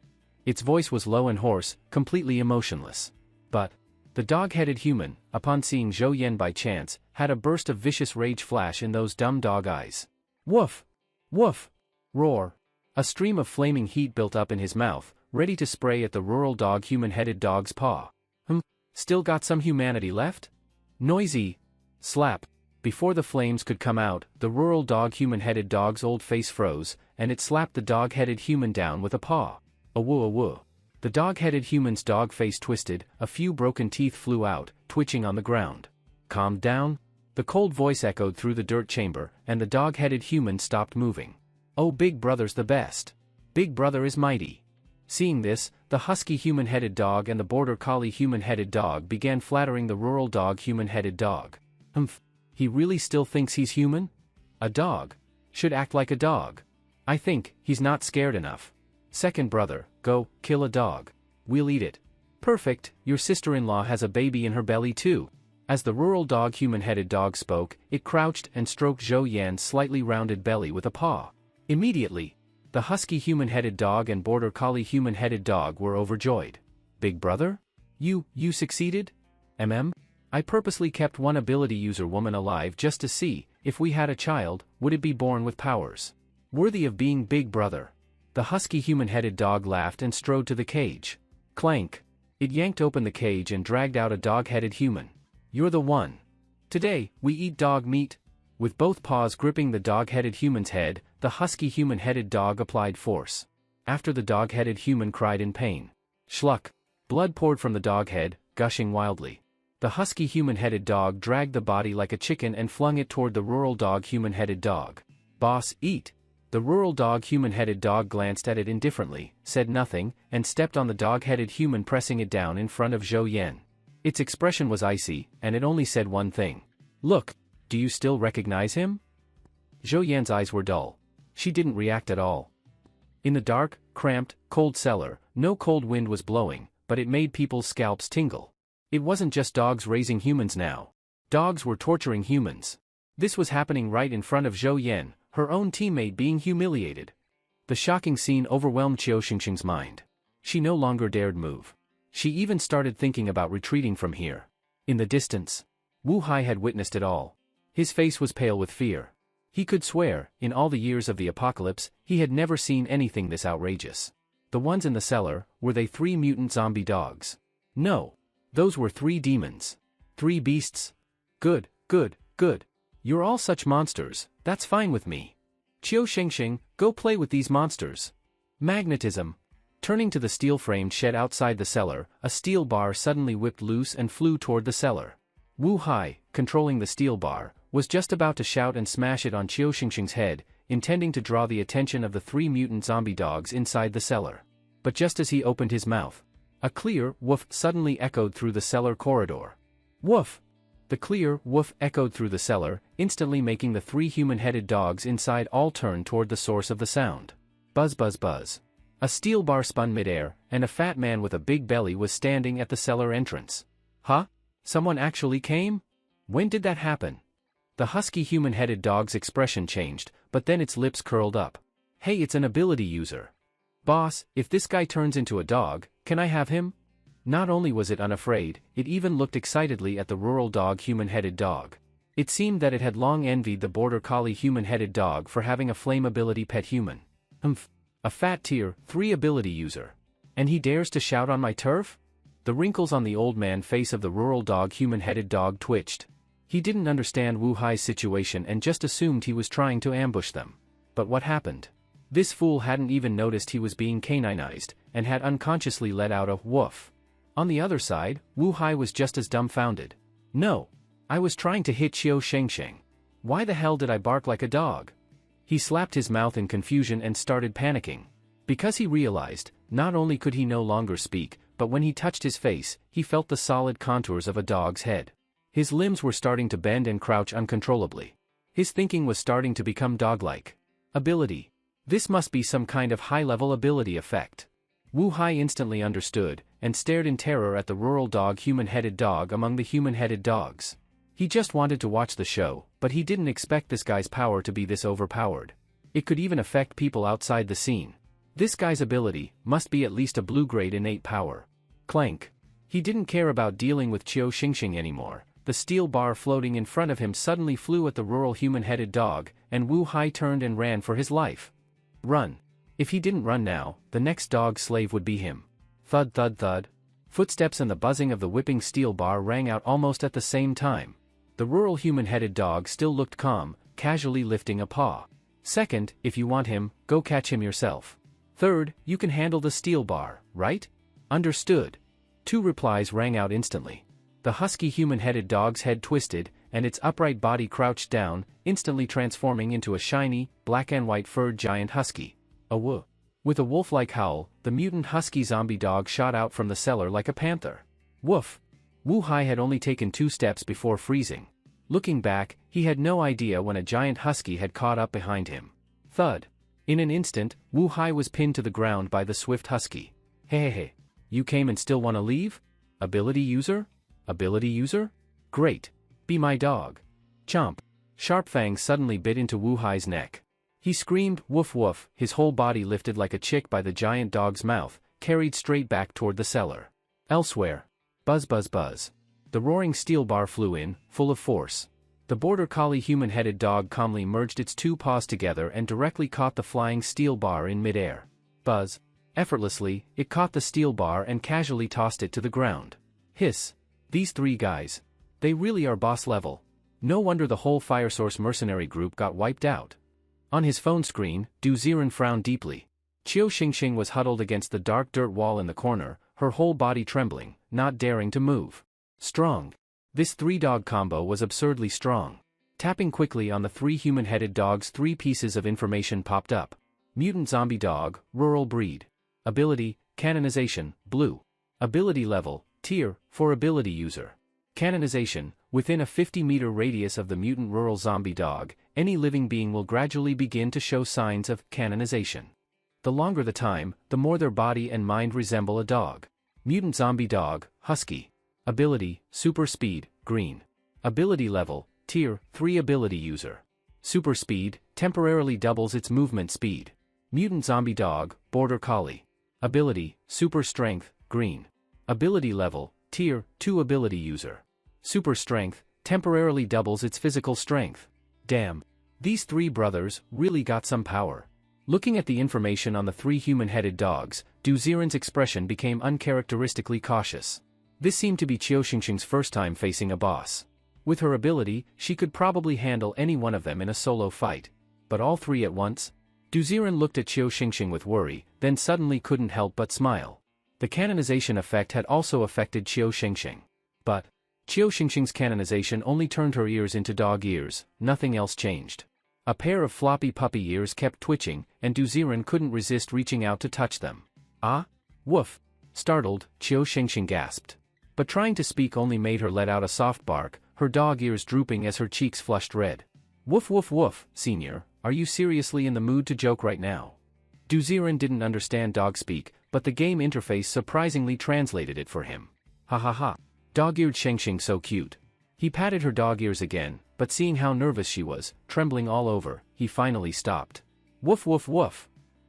Its voice was low and hoarse, completely emotionless. But the dog-headed human, upon seeing Zhou Yan by chance, had a burst of vicious rage flash in those dumb dog eyes. Woof! Woof! Roar! A stream of flaming heat built up in his mouth, ready to spray at the rural dog human-headed dog's paw. Still got some humanity left? Noisy! Slap! Before the flames could come out, the rural dog human-headed dog's old face froze, and it slapped the dog-headed human down with a paw. Awoo awoo. The dog-headed human's dog face twisted, a few broken teeth flew out, twitching on the ground. Calm down? The cold voice echoed through the dirt chamber, and the dog-headed human stopped moving. Oh, Big Brother's the best. Big Brother is mighty. Seeing this, the husky human-headed dog and the border collie human-headed dog began flattering the rural dog human-headed dog. He really still thinks he's human? A dog. Should act like a dog. I think he's not scared enough. Second brother, go, kill a dog. We'll eat it. Perfect, your sister-in-law has a baby in her belly too. As the rural dog human-headed dog spoke, it crouched and stroked Zhou Yan's slightly rounded belly with a paw. Immediately, the husky human-headed dog and border collie human-headed dog were overjoyed. Big brother? You succeeded? I purposely kept one ability user woman alive just to see, if we had a child, would it be born with powers worthy of being Big Brother. The husky human-headed dog laughed and strode to the cage. Clank. It yanked open the cage and dragged out a dog-headed human. You're the one. Today, we eat dog meat. With both paws gripping the dog-headed human's head, the husky human-headed dog applied force. After the dog-headed human cried in pain. Schluck. Blood poured from the dog head, gushing wildly. The husky human-headed dog dragged the body like a chicken and flung it toward the rural dog human-headed dog. Boss, eat. The rural dog human-headed dog glanced at it indifferently, said nothing, and stepped on the dog-headed human pressing it down in front of Zhou Yan. Its expression was icy, and it only said one thing. Look, do you still recognize him? Zhou Yan's eyes were dull. She didn't react at all. In the dark, cramped, cold cellar, no cold wind was blowing, but it made people's scalps tingle. It wasn't just dogs raising humans now. Dogs were torturing humans. This was happening right in front of Zhou Yan, her own teammate being humiliated. The shocking scene overwhelmed Qiu Xingxing's mind. She no longer dared move. She even started thinking about retreating from here. In the distance, Wu Hai had witnessed it all. His face was pale with fear. He could swear, in all the years of the apocalypse, he had never seen anything this outrageous. The ones in the cellar, were they 3 mutant zombie dogs? No. Those were 3 demons. 3 beasts. Good, good, good. You're all such monsters, that's fine with me. Qiu Xingxing, go play with these monsters. Magnetism. Turning to the steel-framed shed outside the cellar, a steel bar suddenly whipped loose and flew toward the cellar. Wu Hai, controlling the steel bar, was just about to shout and smash it on Qiu Xingxing's head, intending to draw the attention of the 3 mutant zombie dogs inside the cellar. But just as he opened his mouth, a clear woof suddenly echoed through the cellar corridor. Woof! The clear woof echoed through the cellar, instantly making the 3 human-headed dogs inside all turn toward the source of the sound. Buzz buzz buzz. A steel bar spun midair, and a fat man with a big belly was standing at the cellar entrance. Huh? Someone actually came? When did that happen? The husky human-headed dog's expression changed, but then its lips curled up. Hey, it's an ability user. Boss, if this guy turns into a dog, can I have him? Not only was it unafraid, it even looked excitedly at the rural dog human-headed dog. It seemed that it had long envied the border collie human-headed dog for having a flame ability pet human. A fat tier 3 ability user. And he dares to shout on my turf? The wrinkles on the old man face of the rural dog human-headed dog twitched. He didn't understand Wu Hai's situation and just assumed he was trying to ambush them. But what happened? This fool hadn't even noticed he was being caninized, and had unconsciously let out a woof. On the other side, Wu Hai was just as dumbfounded. No. I was trying to hit Qiu Shengsheng. Why the hell did I bark like a dog? He slapped his mouth in confusion and started panicking. Because he realized, not only could he no longer speak, but when he touched his face, he felt the solid contours of a dog's head. His limbs were starting to bend and crouch uncontrollably. His thinking was starting to become dog-like. Ability. This must be some kind of high-level ability effect. Wu Hai instantly understood, and stared in terror at the rural dog human-headed dog among the human-headed dogs. He just wanted to watch the show, but he didn't expect this guy's power to be this overpowered. It could even affect people outside the scene. This guy's ability must be at least a blue-grade innate power. Clank. He didn't care about dealing with Qiu Xingxing anymore. The steel bar floating in front of him suddenly flew at the rural human-headed dog, and Wu Hai turned and ran for his life. Run. If he didn't run now, the next dog slave would be him. Thud thud thud. Footsteps and the buzzing of the whipping steel bar rang out almost at the same time. The rural human-headed dog still looked calm, casually lifting a paw. Second, if you want him, go catch him yourself. Third, you can handle the steel bar, right? Understood. 2 replies rang out instantly. The husky human-headed dog's head twisted, and its upright body crouched down, instantly transforming into a shiny, black and white furred giant husky. A woo. With a wolf-like howl, the mutant husky zombie dog shot out from the cellar like a panther. Woof. Wu Hai had only taken 2 steps before freezing. Looking back, he had no idea when a giant husky had caught up behind him. Thud. In an instant, Wu Hai was pinned to the ground by the swift husky. Hey. You came and still want to leave? Ability user? Ability user? Great. Be my dog. Chomp. Sharp fangs suddenly bit into Wu Hai's neck. He screamed, woof woof, his whole body lifted like a chick by the giant dog's mouth, carried straight back toward the cellar. Elsewhere. Buzz buzz buzz. The roaring steel bar flew in, full of force. The border collie human-headed dog calmly merged its 2 paws together and directly caught the flying steel bar in midair. Buzz. Effortlessly, it caught the steel bar and casually tossed it to the ground. Hiss. These 3 guys. They really are boss level. No wonder the whole Firesource mercenary group got wiped out. On his phone screen, Du Ziren frowned deeply. Qiu Xingxing was huddled against the dark dirt wall in the corner, her whole body trembling, not daring to move. Strong. This 3-dog combo was absurdly strong. Tapping quickly on the 3 human-headed dogs, 3 pieces of information popped up. Mutant zombie dog, rural breed. Ability, canonization, blue. Ability level, tier, for ability user. Canonization, within a 50-meter radius of the mutant rural zombie dog, any living being will gradually begin to show signs of canonization. The longer the time, the more their body and mind resemble a dog. Mutant zombie dog, husky. Ability, super speed, green. Ability level, tier 3 ability user. Super speed, temporarily doubles its movement speed. Mutant zombie dog, border collie. Ability, super strength, green. Ability level, tier 2 ability user. Super strength, temporarily doubles its physical strength. Damn. These 3 brothers really got some power. Looking at the information on the 3 human-headed dogs, Du Ziren's expression became uncharacteristically cautious. This seemed to be Qiu Xingxing's first time facing a boss. With her ability, she could probably handle any one of them in a solo fight. But all 3 at once? Du Ziren looked at Qiu Xingxing with worry, then suddenly couldn't help but smile. The canonization effect had also affected Qiu Xingxing. But Qiu Xingxing's canonization only turned her ears into dog ears, nothing else changed. A pair of floppy puppy ears kept twitching, and Duziren couldn't resist reaching out to touch them. Ah? Woof! Startled, Qiu Xingxing gasped. But trying to speak only made her let out a soft bark, her dog ears drooping as her cheeks flushed red. Woof woof woof, senior, are you seriously in the mood to joke right now? Duziren didn't understand dog speak, but the game interface surprisingly translated it for him. Ha ha ha. Dog-eared Xingxing so cute. He patted her dog ears again, but seeing how nervous she was, trembling all over, he finally stopped. Woof woof woof.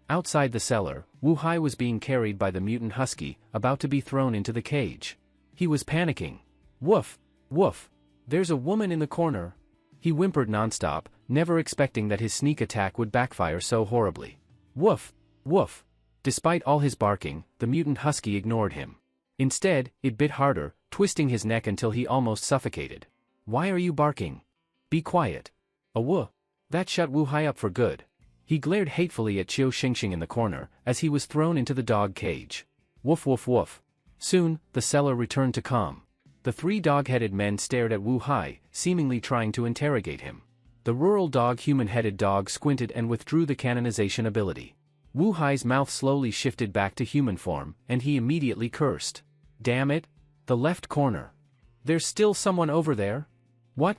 Outside the cellar, Wu Hai was being carried by the mutant husky, about to be thrown into the cage. He was panicking. Woof! Woof! There's a woman in the corner. He whimpered nonstop, never expecting that his sneak attack would backfire so horribly. Woof! Woof! Despite all his barking, the mutant husky ignored him. Instead, it bit harder, twisting his neck until he almost suffocated. Why are you barking? Be quiet. A woo! That shut Wu Hai up for good. He glared hatefully at Qiu Xingxing in the corner, as he was thrown into the dog cage. Woof woof woof. Soon, the cellar returned to calm. The three dog-headed men stared at Wu Hai, seemingly trying to interrogate him. The rural dog human-headed dog squinted and withdrew the canonization ability. Wu Hai's mouth slowly shifted back to human form, and he immediately cursed. Damn it! The left corner. There's still someone over there? What?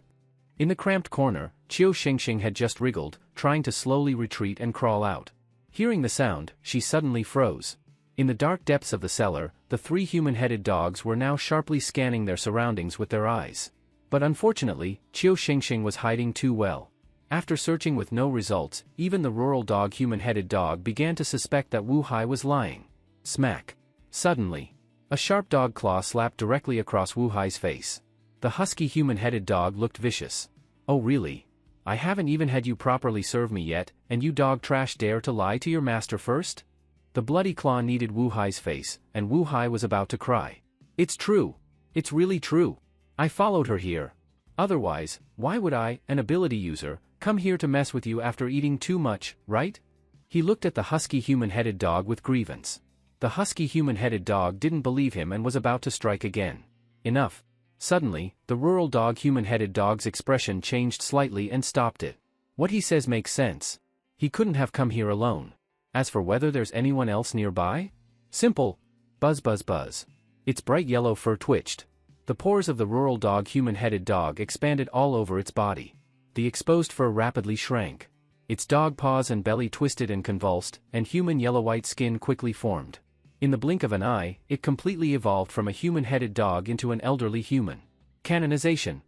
In the cramped corner, Qiu Xingxing had just wriggled, trying to slowly retreat and crawl out. Hearing the sound, she suddenly froze. In the dark depths of the cellar, the three human-headed dogs were now sharply scanning their surroundings with their eyes. But unfortunately, Qiu Xingxing was hiding too well. After searching with no results, even the rural dog human-headed dog began to suspect that Wu Hai was lying. Smack. Suddenly, a sharp dog claw slapped directly across Wu Hai's face. The husky human-headed dog looked vicious. Oh really? I haven't even had you properly serve me yet, and you dog trash dare to lie to your master first? The bloody claw kneaded Wu Hai's face, and Wu Hai was about to cry. It's true. It's really true. I followed her here. Otherwise, why would I, an ability user, come here to mess with you after eating too much, right? He looked at the husky human-headed dog with grievance. The husky human-headed dog didn't believe him and was about to strike again. Enough. Suddenly, the rural dog human-headed dog's expression changed slightly and stopped it. What he says makes sense. He couldn't have come here alone. As for whether there's anyone else nearby? Simple. Buzz buzz buzz. Its bright yellow fur twitched. The pores of the rural dog human-headed dog expanded all over its body. The exposed fur rapidly shrank. Its dog paws and belly twisted and convulsed, and human yellow-white skin quickly formed. In the blink of an eye, it completely evolved from a human-headed dog into an elderly human. Canonization.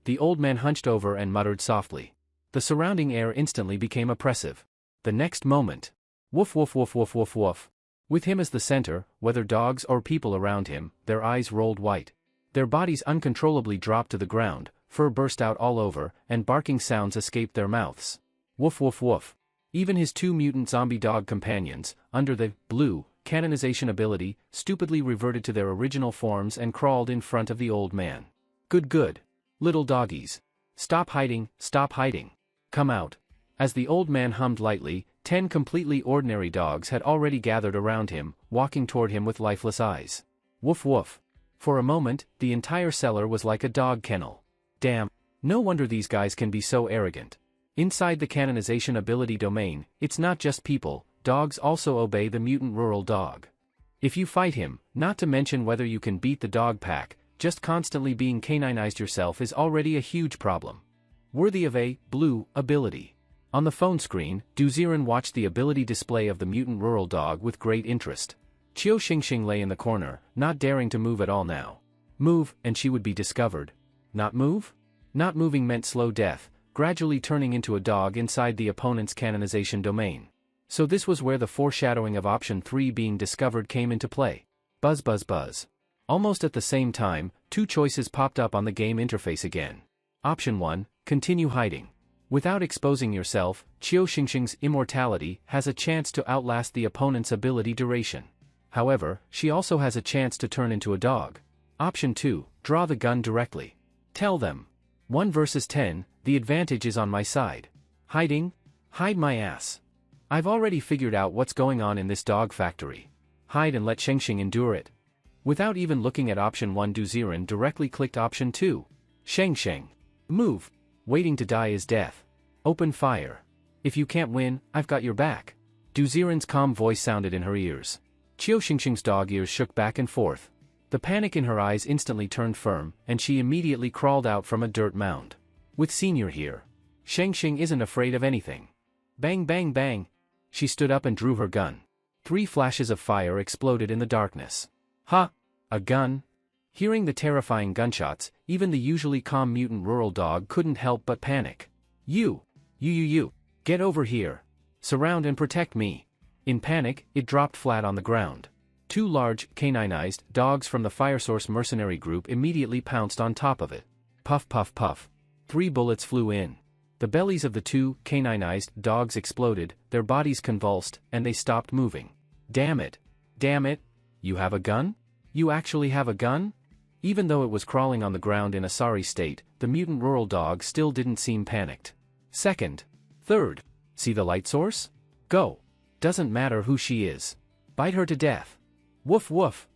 The old man hunched over and muttered softly. The surrounding air instantly became oppressive. The next moment. Woof woof woof woof woof woof. With him as the center, whether dogs or people around him, their eyes rolled white. Their bodies uncontrollably dropped to the ground, fur burst out all over, and barking sounds escaped their mouths. Woof woof woof. Even his two mutant zombie dog companions, under the blue canonization ability, stupidly reverted to their original forms and crawled in front of the old man. Good good. Little doggies. Stop hiding, stop hiding. Come out. As the old man hummed lightly, 10 completely ordinary dogs had already gathered around him, walking toward him with lifeless eyes. Woof woof. For a moment, the entire cellar was like a dog kennel. Damn. No wonder these guys can be so arrogant. Inside the canonization ability domain, it's not just people, dogs also obey the mutant rural dog. If you fight him, not to mention whether you can beat the dog pack, just constantly being caninized yourself is already a huge problem. Worthy of a blue ability. On the phone screen, Duziren watched the ability display of the mutant rural dog with great interest. Qiu Xingxing lay in the corner, not daring to move at all now. Move, and she would be discovered. Not move? Not moving meant slow death, gradually turning into a dog inside the opponent's canonization domain. So this was where the foreshadowing of option 3 being discovered came into play. Buzz buzz buzz. Almost at the same time, two choices popped up on the game interface again. Option 1, continue hiding. Without exposing yourself, Qiu Xingxing's immortality has a chance to outlast the opponent's ability duration. However, she also has a chance to turn into a dog. Option 2, draw the gun directly. Tell them. 1 versus 10, the advantage is on my side. Hiding? Hide my ass. I've already figured out what's going on in this dog factory. Hide and let Xingxing endure it. Without even looking at option 1, Duziren directly clicked option 2. Xingxing. Move. Waiting to die is death. Open fire. If you can't win, I've got your back. Du Ziren's calm voice sounded in her ears. Qiu Xingxing's dog ears shook back and forth. The panic in her eyes instantly turned firm, and she immediately crawled out from a dirt mound. With Senior here, Shengxing isn't afraid of anything. Bang bang bang. She stood up and drew her gun. 3 flashes of fire exploded in the darkness. Ha! A gun? Hearing the terrifying gunshots, even the usually calm mutant rural dog couldn't help but panic. You! Get over here. Surround and protect me. In panic, it dropped flat on the ground. 2 large, caninized dogs from the Firesource mercenary group immediately pounced on top of it. Puff puff puff. 3 bullets flew in. The bellies of the 2 caninized dogs exploded, their bodies convulsed, and they stopped moving. Damn it! Damn it! You have a gun? You actually have a gun? Even though it was crawling on the ground in a sorry state, the mutant rural dog still didn't seem panicked. Second. Third. See the light source? Go. Doesn't matter who she is. Bite her to death. Woof woof.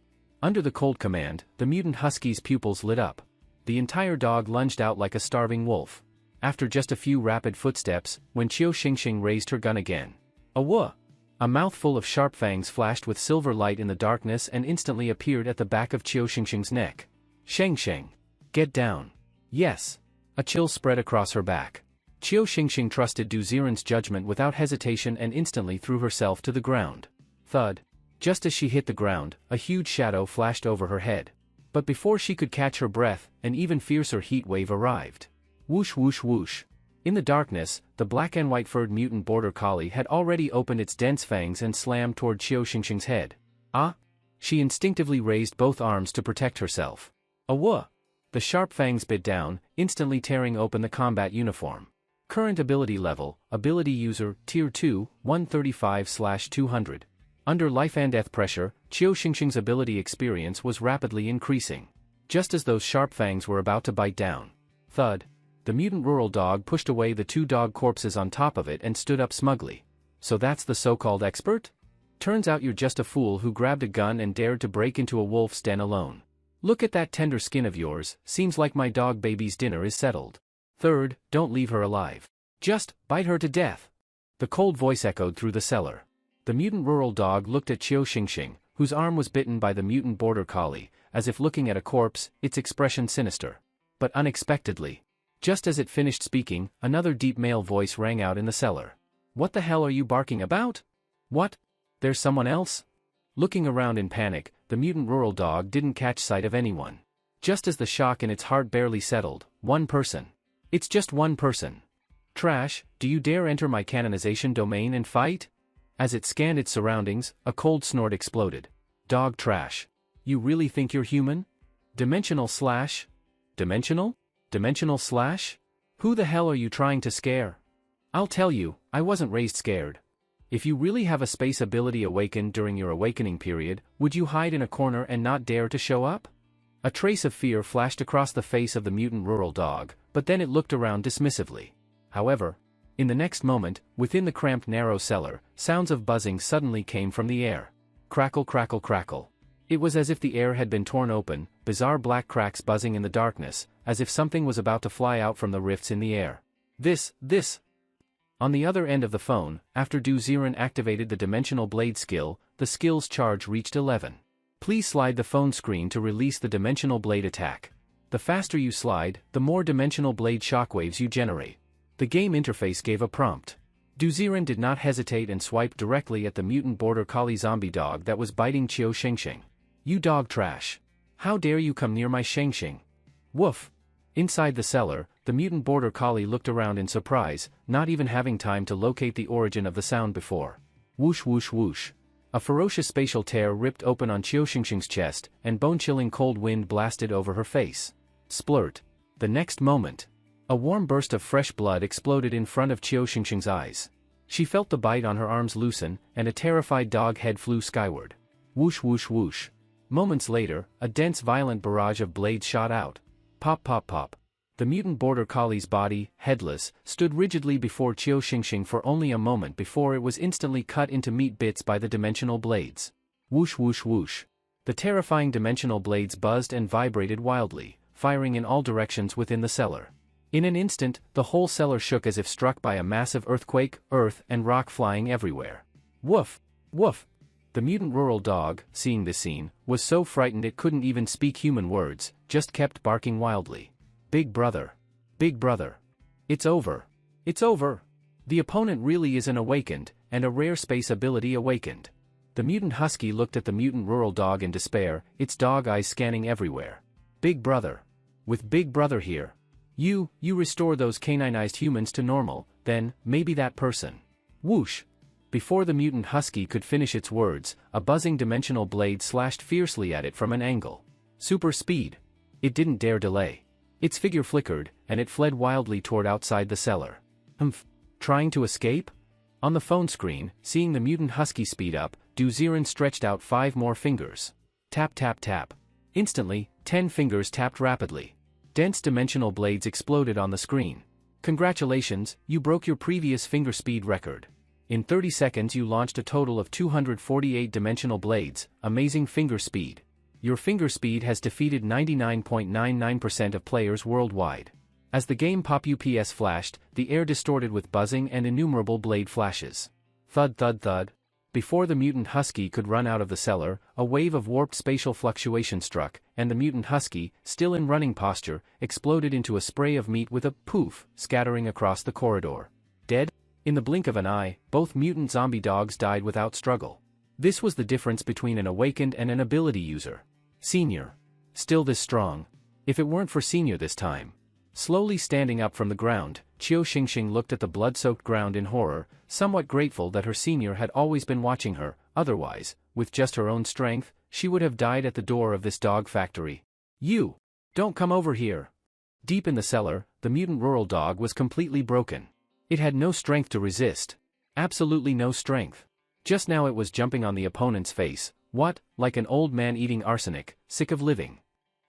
Under the cold command, the mutant husky's pupils lit up. The entire dog lunged out like a starving wolf. After just a few rapid footsteps, when Qiu Xingxing raised her gun again. Awah! A mouthful of sharp fangs flashed with silver light in the darkness and instantly appeared at the back of Qiu Xingxing's neck. Shengsheng. Get down. Yes. A chill spread across her back. Qiu Xingxing trusted Du Ziren's judgment without hesitation and instantly threw herself to the ground. Thud. Just as she hit the ground, a huge shadow flashed over her head. But before she could catch her breath, an even fiercer heat wave arrived. Whoosh whoosh whoosh. In the darkness, the black and white-furred mutant border collie had already opened its dense fangs and slammed toward Qiu Xingxing's head. Ah! She instinctively raised both arms to protect herself. Awah! The sharp fangs bit down, instantly tearing open the combat uniform. Current ability level, ability user, Tier 2, 135/200. Under life and death pressure, Qiu Xingxing's ability experience was rapidly increasing. Just as those sharp fangs were about to bite down. Thud. The mutant rural dog pushed away the 2 dog corpses on top of it and stood up smugly. So that's the so-called expert? Turns out you're just a fool who grabbed a gun and dared to break into a wolf's den alone. Look at that tender skin of yours, seems like my dog baby's dinner is settled. Third, don't leave her alive. Just bite her to death. The cold voice echoed through the cellar. The mutant rural dog looked at Qiu Xingxing, whose arm was bitten by the mutant border collie, as if looking at a corpse, its expression sinister. But unexpectedly, just as it finished speaking, another deep male voice rang out in the cellar. What the hell are you barking about? What? There's someone else? Looking around in panic, the mutant rural dog didn't catch sight of anyone. Just as the shock in its heart barely settled, one person. It's just one person. Trash, do you dare enter my canonization domain and fight? As it scanned its surroundings, a cold snort exploded. Dog trash. You really think you're human? Dimensional slash? Dimensional? Dimensional slash? Who the hell are you trying to scare? I'll tell you, I wasn't raised scared. If you really have a space ability awakened during your awakening period, would you hide in a corner and not dare to show up? A trace of fear flashed across the face of the mutant rural dog, but then it looked around dismissively. However, in the next moment, within the cramped narrow cellar, sounds of buzzing suddenly came from the air. Crackle crackle crackle. It was as if the air had been torn open, bizarre black cracks buzzing in the darkness, as if something was about to fly out from the rifts in the air. This. On the other end of the phone, after Du Ziren activated the Dimensional Blade skill, the skill's charge reached 11. Please slide the phone screen to release the Dimensional Blade attack. The faster you slide, the more Dimensional Blade shockwaves you generate. The game interface gave a prompt. Du Ziren did not hesitate and swiped directly at the mutant border collie zombie dog that was biting Qiu Xingxing. You dog trash. How dare you come near my Shengxing? Woof. Inside the cellar, the mutant border collie looked around in surprise, not even having time to locate the origin of the sound before. Whoosh whoosh whoosh. A ferocious spatial tear ripped open on Qiu Xingxing's chest, and bone-chilling cold wind blasted over her face. Splurt. The next moment, a warm burst of fresh blood exploded in front of Qiu Xingxing's eyes. She felt the bite on her arms loosen, and a terrified dog head flew skyward. Whoosh whoosh whoosh. Moments later, a dense violent barrage of blades shot out. Pop pop pop. The mutant border collie's body, headless, stood rigidly before Qiu Xingxing for only a moment before it was instantly cut into meat bits by the dimensional blades. Whoosh whoosh whoosh. The terrifying dimensional blades buzzed and vibrated wildly, firing in all directions within the cellar. In an instant, the whole cellar shook as if struck by a massive earthquake, earth and rock flying everywhere. Woof! Woof! The mutant rural dog, seeing this scene, was so frightened it couldn't even speak human words, just kept barking wildly. Big brother! Big brother! It's over! It's over! The opponent really is an awakened, and a rare space ability awakened. The mutant husky looked at the mutant rural dog in despair, its dog eyes scanning everywhere. Big brother! With Big brother here. You restore those caninized humans to normal, then, maybe that person. Whoosh! Before the mutant husky could finish its words, a buzzing dimensional blade slashed fiercely at it from an angle. Super speed. It didn't dare delay. Its figure flickered, and it fled wildly toward outside the cellar. Humph! Trying to escape? On the phone screen, seeing the mutant husky speed up, Duzirin stretched out 5 more fingers. Tap tap tap. Instantly, 10 fingers tapped rapidly. Dense dimensional blades exploded on the screen. Congratulations, you broke your previous finger speed record. In 30 seconds you launched a total of 248 dimensional blades, amazing finger speed. Your finger speed has defeated 99.99% of players worldwide. As the game pop UPS flashed, the air distorted with buzzing and innumerable blade flashes. Thud thud thud. Before the mutant husky could run out of the cellar, a wave of warped spatial fluctuation struck, and the mutant husky, still in running posture, exploded into a spray of meat with a poof, scattering across the corridor. Dead? In the blink of an eye, both mutant zombie dogs died without struggle. This was the difference between an awakened and an ability user. Senior. Still this strong. If it weren't for Senior this time. Slowly standing up from the ground, Qiu Xingxing looked at the blood-soaked ground in horror, somewhat grateful that her senior had always been watching her, otherwise, with just her own strength, she would have died at the door of this dog factory. You! Don't come over here! Deep in the cellar, the mutant rural dog was completely broken. It had no strength to resist. Absolutely no strength. Just now it was jumping on the opponent's face, what, like an old man eating arsenic, sick of living.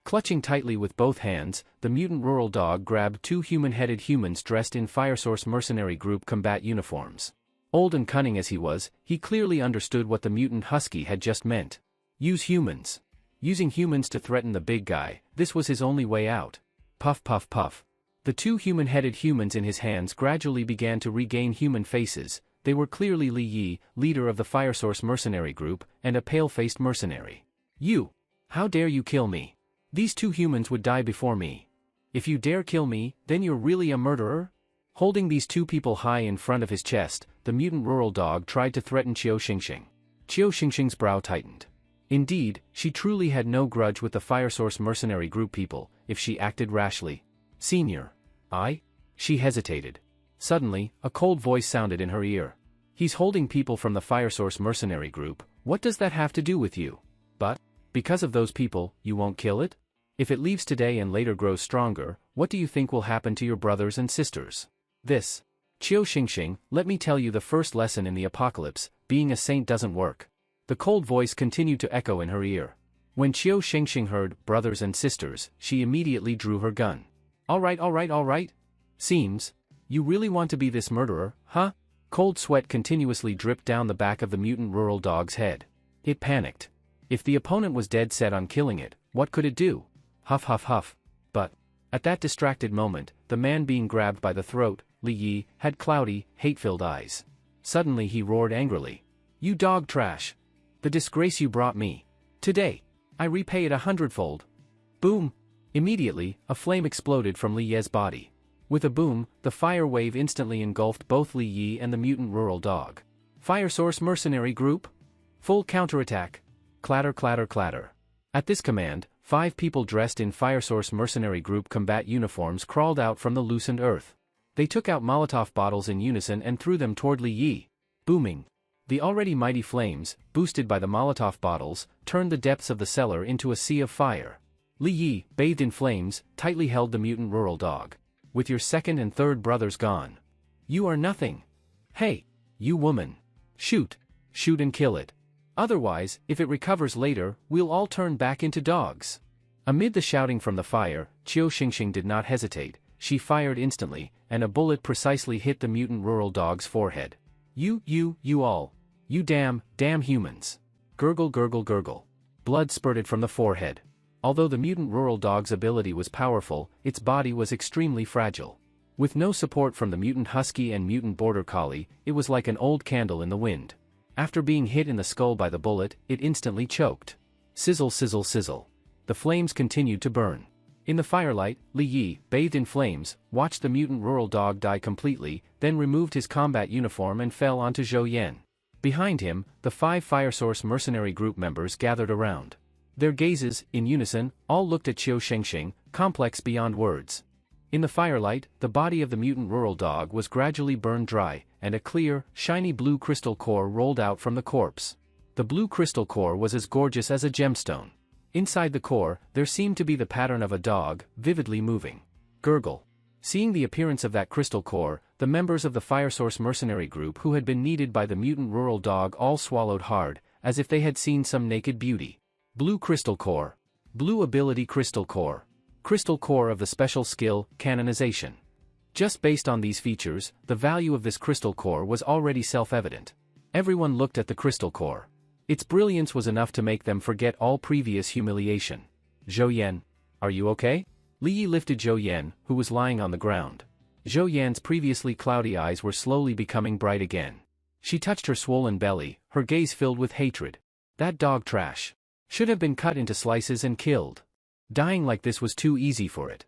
Clutching tightly with both hands, the mutant rural dog grabbed 2 human-headed humans dressed in Firesource Mercenary Group combat uniforms. Old and cunning as he was, he clearly understood what the mutant husky had just meant. Use humans. Using humans to threaten the big guy, this was his only way out. Puff puff puff. The 2 human-headed humans in his hands gradually began to regain human faces. They were clearly Li Yi, leader of the Firesource Mercenary Group, and a pale-faced mercenary. You! How dare you kill me? These 2 humans would die before me. If you dare kill me, then you're really a murderer? Holding these 2 people high in front of his chest, the mutant rural dog tried to threaten Qiu Xingxing. Qiu Xingxing's brow tightened. Indeed, she truly had no grudge with the Firesource Mercenary Group people, if she acted rashly. Senior. I? She hesitated. Suddenly, a cold voice sounded in her ear. He's holding people from the Firesource Mercenary Group, what does that have to do with you? But, because of those people, you won't kill it? If it leaves today and later grows stronger, what do you think will happen to your brothers and sisters? This. Qiu Xingxing, let me tell you the first lesson in the apocalypse, being a saint doesn't work. The cold voice continued to echo in her ear. When Qiu Xingxing heard, brothers and sisters, she immediately drew her gun. Alright. Seems. You really want to be this murderer, huh? Cold sweat continuously dripped down the back of the mutant rural dog's head. It panicked. If the opponent was dead set on killing it, what could it do? Huff huff huff. But, at that distracted moment, the man being grabbed by the throat, Li Yi, had cloudy, hate-filled eyes. Suddenly he roared angrily. You dog trash! The disgrace you brought me. Today, I repay it 100-fold. Boom! Immediately, a flame exploded from Li Yi's body. With a boom, the fire wave instantly engulfed both Li Yi and the mutant rural dog. Firesource Mercenary Group? Full counterattack. Clatter clatter clatter. At this command, 5 people dressed in Firesource Mercenary Group combat uniforms crawled out from the loosened earth. They took out Molotov bottles in unison and threw them toward Li Yi. Booming. The already mighty flames, boosted by the Molotov bottles, turned the depths of the cellar into a sea of fire. Li Yi, bathed in flames, tightly held the mutant rural dog. With your second and third brothers gone. You are nothing. Hey, you woman. Shoot. Shoot and kill it. Otherwise, if it recovers later, we'll all turn back into dogs. Amid the shouting from the fire, Qiu Xingxing did not hesitate. She fired instantly, and a bullet precisely hit the mutant rural dog's forehead. You all. You damn humans. Gurgle gurgle gurgle. Blood spurted from the forehead. Although the mutant rural dog's ability was powerful, its body was extremely fragile. With no support from the mutant husky and mutant border collie, it was like an old candle in the wind. After being hit in the skull by the bullet, it instantly choked. Sizzle sizzle sizzle. The flames continued to burn. In the firelight, Li Yi, bathed in flames, watched the mutant rural dog die completely, then removed his combat uniform and fell onto Zhou Yan. Behind him, the 5 Fire Source mercenary group members gathered around. Their gazes, in unison, all looked at Qiu Shengxing, complex beyond words. In the firelight, the body of the mutant rural dog was gradually burned dry, and a clear, shiny blue crystal core rolled out from the corpse. The blue crystal core was as gorgeous as a gemstone. Inside the core, there seemed to be the pattern of a dog, vividly moving. Gurgle. Seeing the appearance of that crystal core, the members of the Fire Source mercenary group who had been needed by the mutant rural dog all swallowed hard, as if they had seen some naked beauty. Blue crystal core. Blue ability crystal core. Crystal core of the special skill, canonization. Just based on these features, the value of this crystal core was already self-evident. Everyone looked at the crystal core. Its brilliance was enough to make them forget all previous humiliation. Zhou Yan, are you okay? Li Yi lifted Zhou Yan, who was lying on the ground. Zhou Yan's previously cloudy eyes were slowly becoming bright again. She touched her swollen belly, her gaze filled with hatred. That dog trash. Should have been cut into slices and killed. Dying like this was too easy for it.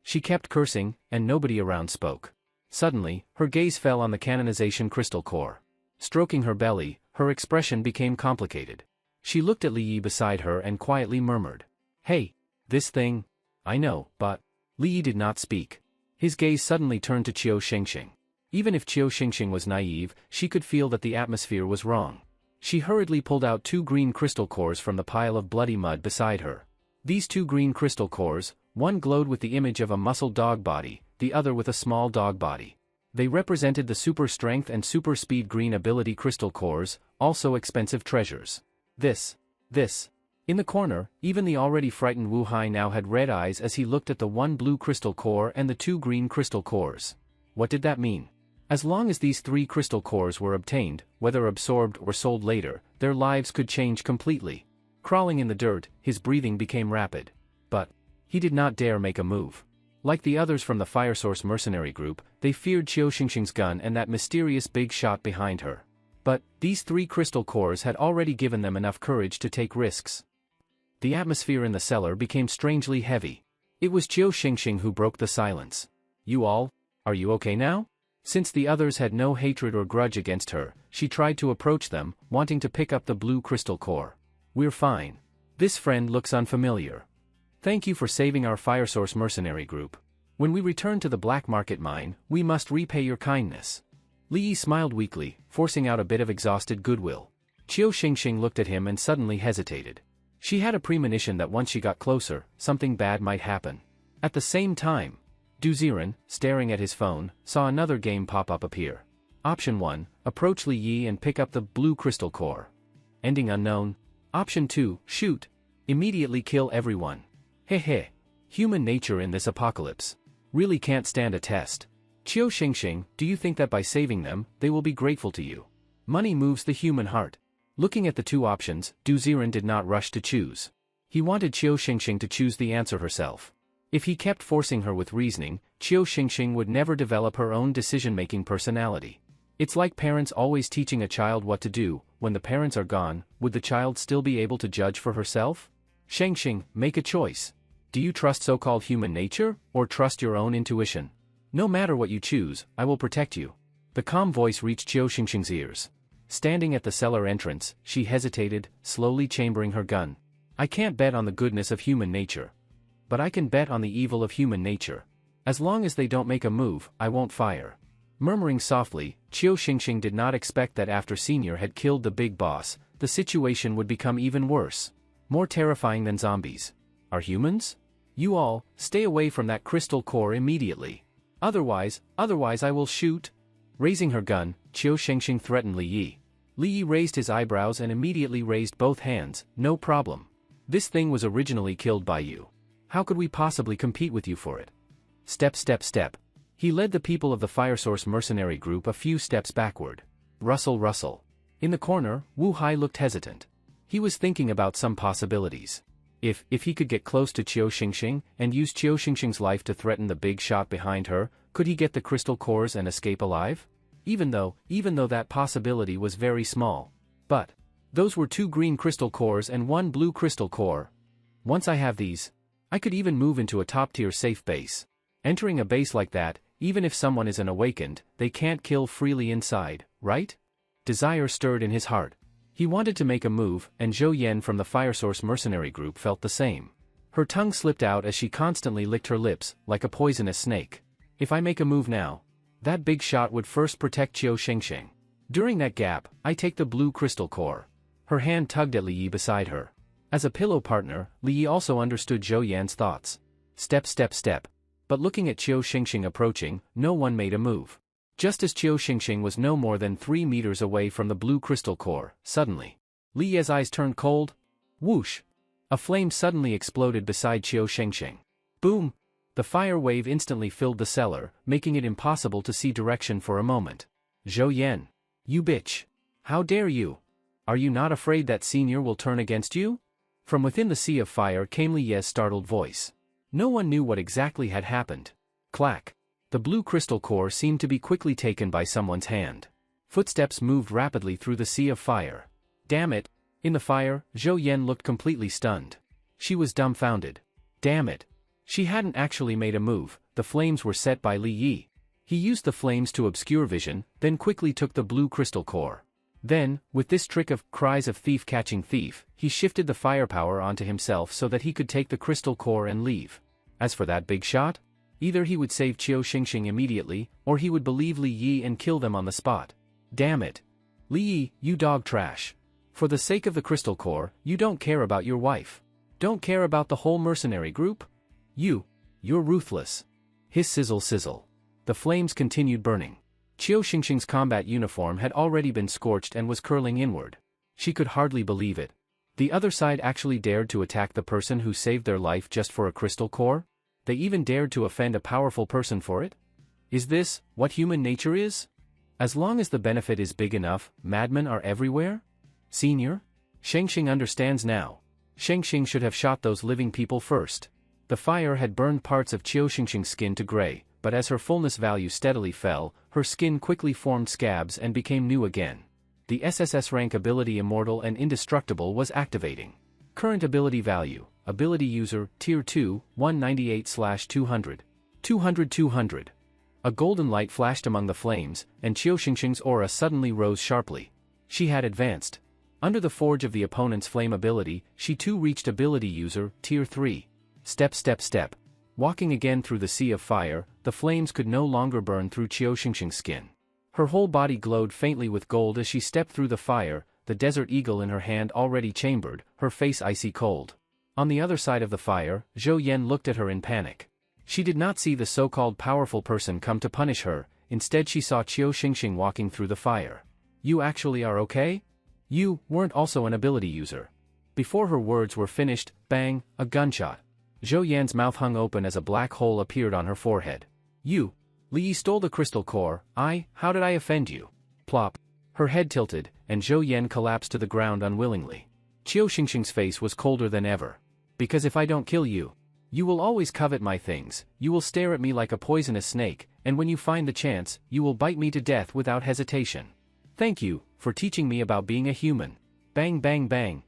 She kept cursing, and nobody around spoke. Suddenly, her gaze fell on the canonization crystal core. Stroking her belly, her expression became complicated. She looked at Li Yi beside her and quietly murmured, "Hey, this thing? I know, but..." Li Yi did not speak. His gaze suddenly turned to Qiu Shengxing. Even if Qiu Shengxing was naive, she could feel that the atmosphere was wrong. She hurriedly pulled out 2 green crystal cores from the pile of bloody mud beside her. These 2 green crystal cores, one glowed with the image of a muscled dog body, the other with a small dog body. They represented the super strength and super speed green ability crystal cores, also expensive treasures. This. In the corner, even the already frightened Wu Hai now had red eyes as he looked at the 1 blue crystal core and the 2 green crystal cores. What did that mean? As long as these 3 crystal cores were obtained, whether absorbed or sold later, their lives could change completely. Crawling in the dirt, his breathing became rapid. But he did not dare make a move. Like the others from the Fire Source mercenary group, they feared Qiu Shengxing's gun and that mysterious big shot behind her. But these 3 crystal cores had already given them enough courage to take risks. The atmosphere in the cellar became strangely heavy. It was Qiu Shengxing who broke the silence. "You all, are you okay now?" Since the others had no hatred or grudge against her, she tried to approach them, wanting to pick up the blue crystal core. "We're fine. This friend looks unfamiliar. Thank you for saving our Fire Source mercenary group. When we return to the black market mine, we must repay your kindness." Li Yi smiled weakly, forcing out a bit of exhausted goodwill. Qiu Shengxing looked at him and suddenly hesitated. She had a premonition that once she got closer, something bad might happen. At the same time, Du Ziren, staring at his phone, saw another game pop-up appear. Option 1, approach Li Yi and pick up the blue crystal core. Ending unknown. Option 2, shoot. Immediately kill everyone. Heh. Human nature in this apocalypse. Really can't stand a test. Qiu Shengxing, do you think that by saving them, they will be grateful to you? Money moves the human heart. Looking at the 2 options, Du Ziren did not rush to choose. He wanted Qiu Shengxing to choose the answer herself. If he kept forcing her with reasoning, Qiu Shengxing would never develop her own decision-making personality. It's like parents always teaching a child what to do. When the parents are gone, would the child still be able to judge for herself? Shengxing, make a choice. Do you trust so-called human nature, or trust your own intuition? No matter what you choose, I will protect you. The calm voice reached Qiu Shengxing's ears. Standing at the cellar entrance, she hesitated, slowly chambering her gun. I can't bet on the goodness of human nature. But I can bet on the evil of human nature. As long as they don't make a move, I won't fire. Murmuring softly, Qiu Shengxing did not expect that after Senior had killed the big boss, the situation would become even worse. More terrifying than zombies. Are humans? You all, stay away from that crystal core immediately. Otherwise I will shoot. Raising her gun, Qiu Shengxing threatened Li Yi. Li Yi raised his eyebrows and immediately raised both hands. No problem. This thing was originally killed by you. How could we possibly compete with you for it? Step. He led the people of the Fire Source mercenary group a few steps backward. Rustle. In the corner, Wu Hai looked hesitant. He was thinking about some possibilities. If he could get close to Qiu Xingxing and use Qiu Xingxing's life to threaten the big shot behind her, could he get the crystal cores and escape alive? Even though that possibility was very small. But those were 2 green crystal cores and 1 blue crystal core. Once I have these, I could even move into a top-tier safe base. Entering a base like that, even if someone is unawakened, they can't kill freely inside, right? Desire stirred in his heart. He wanted to make a move, and Zhou Yan from the Firesource mercenary group felt the same. Her tongue slipped out as she constantly licked her lips, like a poisonous snake. If I make a move now, that big shot would first protect Qiu Xingxing. During that gap, I take the blue crystal core. Her hand tugged at Li Yi beside her. As a pillow partner, Li Yi also understood Zhou Yan's thoughts. Step, step, step. But looking at Qiu Xingxing approaching, no one made a move. Just as Qiu Xingxing was no more than 3 meters away from the blue crystal core, suddenly, Li Yi's eyes turned cold. Whoosh! A flame suddenly exploded beside Qiu Xingxing. Boom! The fire wave instantly filled the cellar, making it impossible to see direction for a moment. Zhou Yan. You bitch! How dare you! Are you not afraid that senior will turn against you? From within the sea of fire came Li Yi's startled voice. No one knew what exactly had happened. Clack! The blue crystal core seemed to be quickly taken by someone's hand. Footsteps moved rapidly through the sea of fire. Damn it! In the fire, Zhou Yan looked completely stunned. She was dumbfounded. Damn it! She hadn't actually made a move, the flames were set by Li Yi. He used the flames to obscure vision, then quickly took the blue crystal core. Then, with this trick of cries of thief catching thief, he shifted the firepower onto himself so that he could take the crystal core and leave. As for that big shot, either he would save Qiu Xingxing immediately, or he would believe Li Yi and kill them on the spot. Damn it! Li Yi, you dog trash. For the sake of the crystal core, you don't care about your wife. Don't care about the whole mercenary group? You're ruthless. Hiss sizzle sizzle. The flames continued burning. Qiu Xingxing's combat uniform had already been scorched and was curling inward. She could hardly believe it. The other side actually dared to attack the person who saved their life just for a crystal core? They even dared to offend a powerful person for it? Is this what human nature is? As long as the benefit is big enough, madmen are everywhere? Senior? Xingxing understands now. Xingxing should have shot those living people first. The fire had burned parts of Qiu Xingxing's skin to gray, but as her fullness value steadily fell, her skin quickly formed scabs and became new again. The SSS rank ability Immortal and Indestructible was activating. Current ability value, Ability User, Tier 2, 198/200. 200. A golden light flashed among the flames, and Qiu Xingxing's aura suddenly rose sharply. She had advanced. Under the forge of the opponent's flame ability, she too reached Ability User, Tier 3. Step, step, step. Walking again through the sea of fire, the flames could no longer burn through Qiu Xingxing's skin. Her whole body glowed faintly with gold as she stepped through the fire, the desert eagle in her hand already chambered, her face icy cold. On the other side of the fire, Zhou Yan looked at her in panic. She did not see the so-called powerful person come to punish her, instead she saw Qiu Xingxing walking through the fire. You actually are okay? You weren't also an ability user. Before her words were finished, bang, a gunshot. Zhou Yan's mouth hung open as a black hole appeared on her forehead. You! Li Yi stole the crystal core. How did I offend you? Plop. Her head tilted, and Zhou Yan collapsed to the ground unwillingly. Qiu Xingxing's face was colder than ever. Because if I don't kill you, you will always covet my things, you will stare at me like a poisonous snake, and when you find the chance, you will bite me to death without hesitation. Thank you, for teaching me about being a human. Bang bang bang.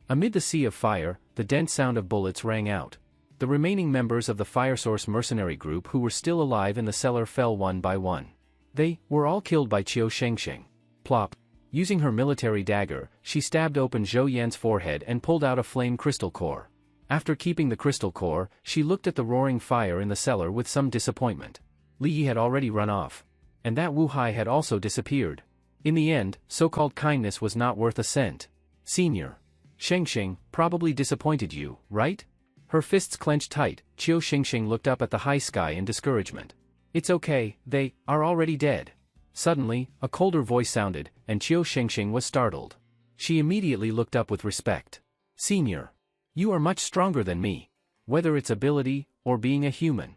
Amid the sea of fire, the dense sound of bullets rang out. The remaining members of the Firesource mercenary group who were still alive in the cellar fell one by one. They were all killed by Qiu Xingxing. Plop. Using her military dagger, she stabbed open Zhou Yan's forehead and pulled out a flame crystal core. After keeping the crystal core, she looked at the roaring fire in the cellar with some disappointment. Li Yi had already run off. And that Wu Hai had also disappeared. In the end, so-called kindness was not worth a cent. Senior. Xingxing probably disappointed you, right? Her fists clenched tight, Qiu Xingxing looked up at the high sky in discouragement. It's okay, they are already dead. Suddenly, a colder voice sounded, and Qiu Xingxing was startled. She immediately looked up with respect. Senior. You are much stronger than me. Whether it's ability, or being a human.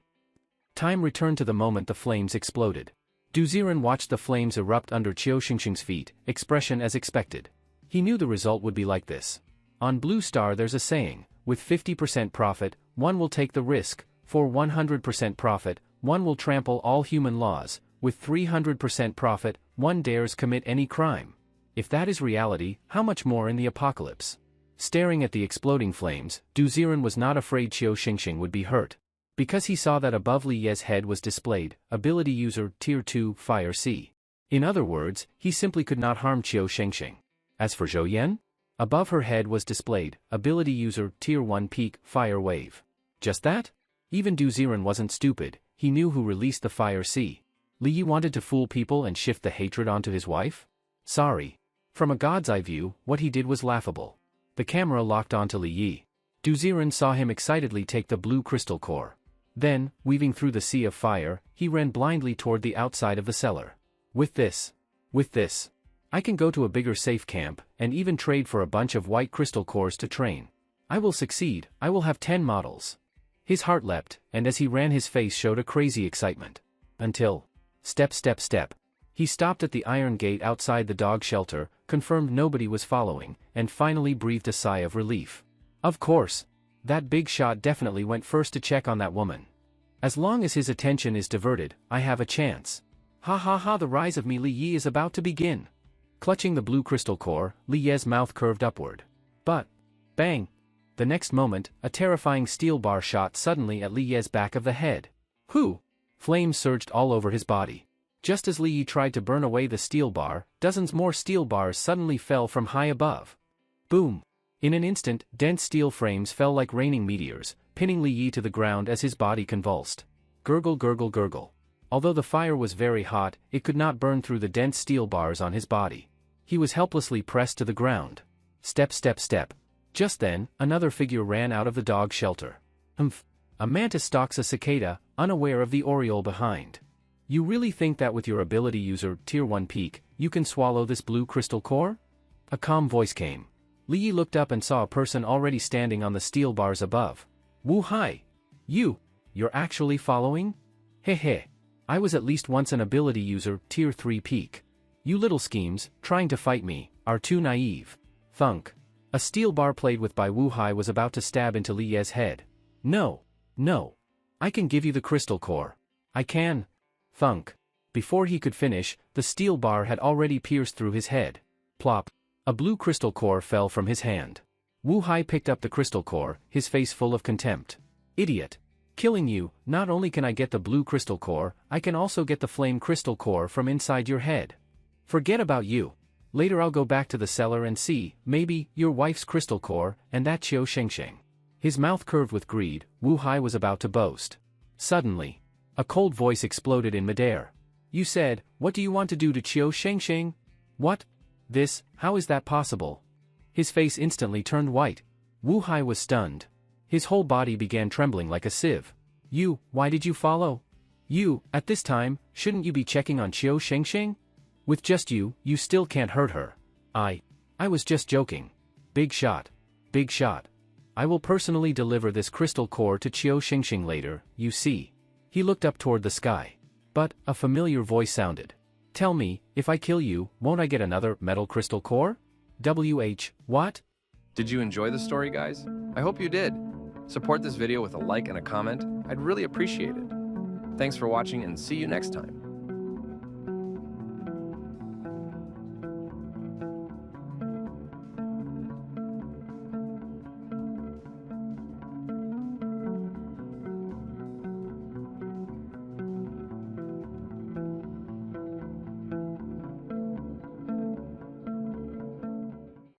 Time returned to the moment the flames exploded. Du Ziren watched the flames erupt under Qiu Xingxing's feet, expression as expected. He knew the result would be like this. On Blue Star there's a saying, with 50% profit, one will take the risk, for 100% profit, one will trample all human laws, with 300% profit, one dares commit any crime. If that is reality, how much more in the apocalypse? Staring at the exploding flames, Du Ziren was not afraid Qiu Xingxing would be hurt. Because he saw that above Li Ye's head was displayed, Ability User Tier 2 Fire C. In other words, he simply could not harm Qiu Xingxing. As for Zhou Yan? Above her head was displayed, Ability User Tier 1 Peak Fire Wave. Just that? Even Du Ziren wasn't stupid, he knew who released the Fire C. Li Yi wanted to fool people and shift the hatred onto his wife? Sorry. From a god's eye view, what he did was laughable. The camera locked onto Li Yi. Du Ziren saw him excitedly take the blue crystal core. Then, weaving through the sea of fire, he ran blindly toward the outside of the cellar. With this, I can go to a bigger safe camp, and even trade for a bunch of white crystal cores to train. I will succeed, I will have 10 models. His heart leapt, and as he ran his face showed a crazy excitement. Until, step. He stopped at the iron gate outside the dog shelter, confirmed nobody was following, and finally breathed a sigh of relief. Of course. That big shot definitely went first to check on that woman. As long as his attention is diverted, I have a chance. Ha, the rise of me Li Yi is about to begin. Clutching the blue crystal core, Li Ye's mouth curved upward. But, bang! The next moment, a terrifying steel bar shot suddenly at Li Ye's back of the head. Whew! Flames surged all over his body. Just as Li Yi tried to burn away the steel bar, dozens more steel bars suddenly fell from high above. Boom! In an instant, dense steel frames fell like raining meteors, pinning Li Yi to the ground as his body convulsed. Gurgle. Although the fire was very hot, it could not burn through the dense steel bars on his body. He was helplessly pressed to the ground. Step. Just then, another figure ran out of the dog shelter. A mantis stalks a cicada, unaware of the aureole behind. You really think that with your ability user, Tier 1 Peak, you can swallow this blue crystal core? A calm voice came. Li Yi looked up and saw a person already standing on the steel bars above. Wu Hai! You're actually following? Heh. I was at least once an ability user, Tier 3 Peak. You little schemes, trying to fight me, are too naive. Thunk. A steel bar played with by Wu Hai was about to stab into Li Ye's head. No. I can give you the crystal core. I can. Thunk. Before he could finish, the steel bar had already pierced through his head. Plop. A blue crystal core fell from his hand. Wu Hai picked up the crystal core, his face full of contempt. Idiot. Killing you, not only can I get the blue crystal core, I can also get the flame crystal core from inside your head. Forget about you. Later I'll go back to the cellar and see, maybe, your wife's crystal core, and that Qiu Xingxing. His mouth curved with greed, Wu Hai was about to boast. Suddenly, a cold voice exploded in midair. You said, what do you want to do to Qiu Xingxing? What? This, how is that possible? His face instantly turned white. Wu Hai was stunned. His whole body began trembling like a sieve. Why did you follow? At this time, shouldn't you be checking on Qiu Xingxing? With just you still can't hurt her. I was just joking. Big shot. I will personally deliver this crystal core to Qiu Xingxing later, you see. He looked up toward the sky. But, a familiar voice sounded. Tell me, if I kill you, won't I get another metal crystal core? What? Did you enjoy the story, guys? I hope you did. Support this video with a like and a comment. I'd really appreciate it. Thanks for watching and see you next time.